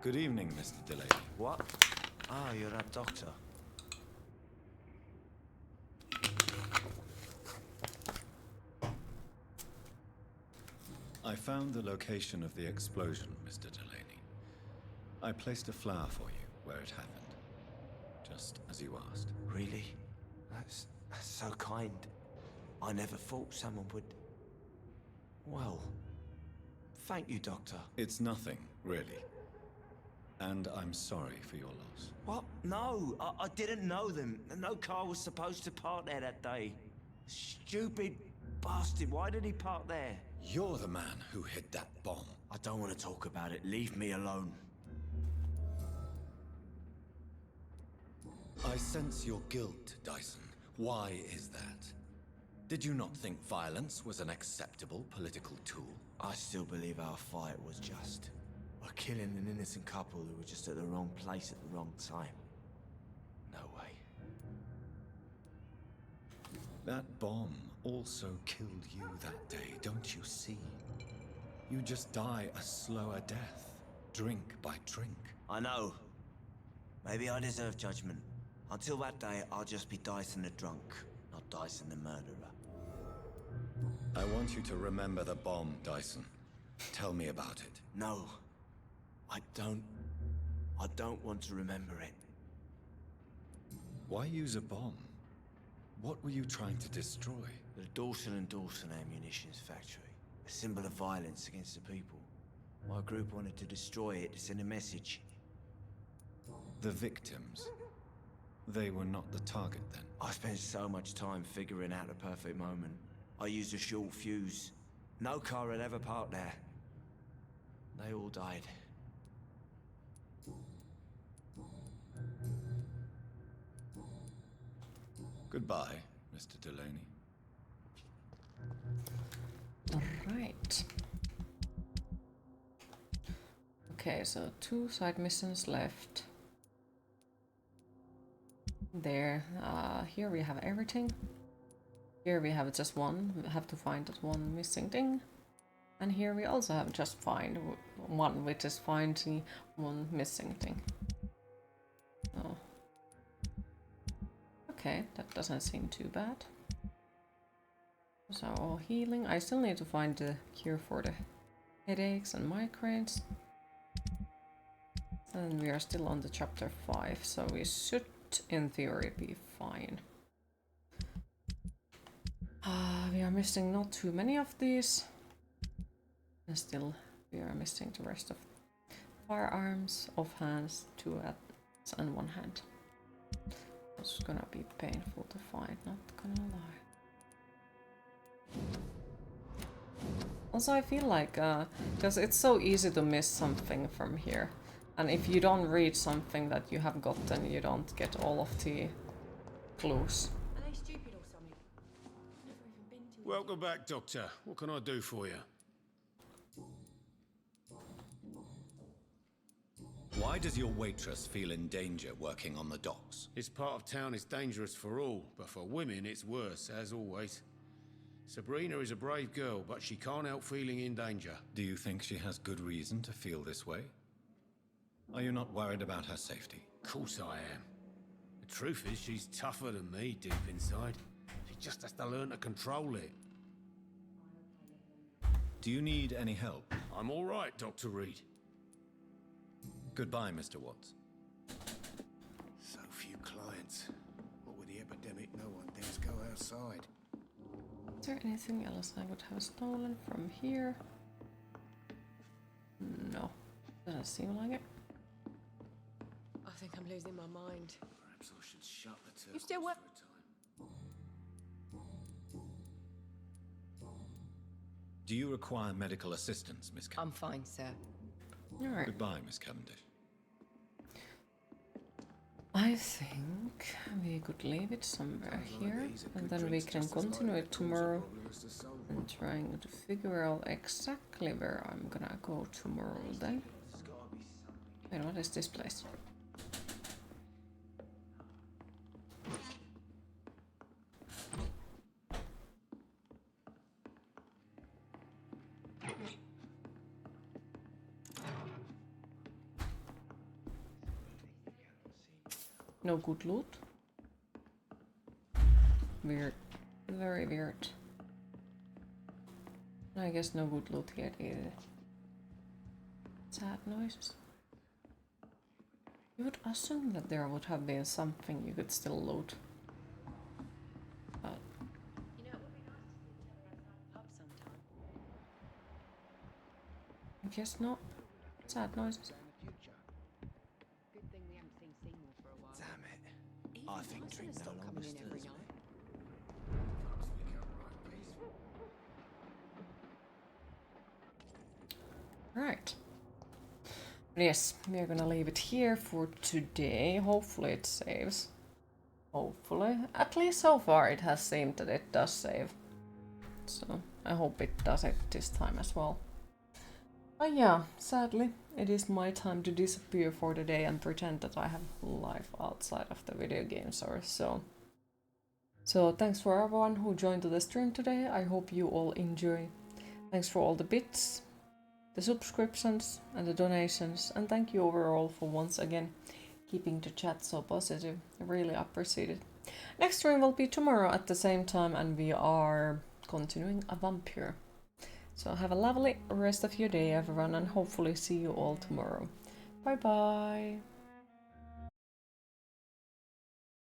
Good evening, Mr. Delaney. What? Ah, you're that doctor. I found the location of the explosion, Mr. Delaney. I placed a flower for you where it happened, just as you asked. Really? That's so kind. I never thought someone would... Well, thank you, Doctor. It's nothing, really. And I'm sorry for your loss. What? No, I didn't know them. No car was supposed to park there that day. Stupid bastard, why did he park there? You're the man who hid that bomb. I don't want to talk about it. Leave me alone. I sense your guilt, Dyson. Why is that? Did you not think violence was an acceptable political tool? I still believe our fight was just. We're killing an innocent couple who were just at the wrong place at the wrong time. No way. That bomb also killed you that day, don't you see? You just die a slower death, drink by drink. I know. Maybe I deserve judgment. Until that day, I'll just be Dyson the drunk, not Dyson the murderer. I want you to remember the bomb, Dyson. Tell me about it. No. I don't want to remember it. Why use a bomb? What were you trying to destroy? The Dawson & Dawson ammunitions factory. A symbol of violence against the people. My group wanted to destroy it to send a message. The victims. They were not the target then. I spent so much time figuring out the perfect moment. I used a short fuse. No car had ever parked there. They all died. Goodbye, Mr. Delaney. Alright. Okay, so 2 side missions left. There. Here we have everything. Here we have just one. We have to find that one missing thing. And here we also have just find one, which is finding one missing thing. Oh. Okay, that doesn't seem too bad. So, healing. I still need to find the cure for the headaches and migraines. And we are still on the chapter 5, so we should, in theory, be fine. We are missing not too many of these. And still, we are missing the rest of firearms, offhands, 2 hands, and 1 hand. It's gonna be painful to find, not gonna lie. Also, I feel like, because it's so easy to miss something from here. And if you don't read something that you have gotten, you don't get all of the clues. Are they stupid or something? Never even been to. Welcome back, Doctor. What can I do for you? Why does your waitress feel in danger working on the docks? This part of town is dangerous for all, but for women it's worse, as always. Sabrina is a brave girl, but she can't help feeling in danger. Do you think she has good reason to feel this way? Are you not worried about her safety? Of course I am. The truth is, she's tougher than me deep inside. She just has to learn to control it. Do you need any help? I'm all right, Dr. Reid. Goodbye, Mr. Watts. So few clients. What with the epidemic, no one dares go outside. Is there anything else I would have stolen from here? No. Doesn't seem like it. I think I'm losing my mind. Perhaps I should shut the turtle. You still work? Do you require medical assistance, Miss Cavendish? I'm fine, sir. Alright. Goodbye, Miss Cavendish. I think we could leave it somewhere here, and then we can continue it tomorrow and trying to figure out exactly where I'm gonna go tomorrow then. Wait, what is this place? No good loot. Weird. Very weird. I guess no good loot here either. Sad noises. You would assume that there would have been something you could still loot. But You know, it would be nice to see each other outside the pub sometime. I guess not. Sad noises. Good thing we haven't seen Seymour for a while. Damn it. I think drink no Stop longer coming in every stirs me. night. Right. Yes, we're gonna leave it here for today. Hopefully it saves. Hopefully. At least so far it has seemed that it does save. So I hope it does it this time as well. But yeah, sadly, it is my time to disappear for the day and pretend that I have life outside of the video games or so. So thanks for everyone who joined the stream today. I hope you all enjoy. Thanks for all the bits, the subscriptions and the donations, and thank you overall for once again keeping the chat so positive. I really appreciate it. Next stream will be tomorrow at the same time, and we are continuing a Vampyr. So have a lovely rest of your day everyone, and hopefully see you all tomorrow. Bye bye!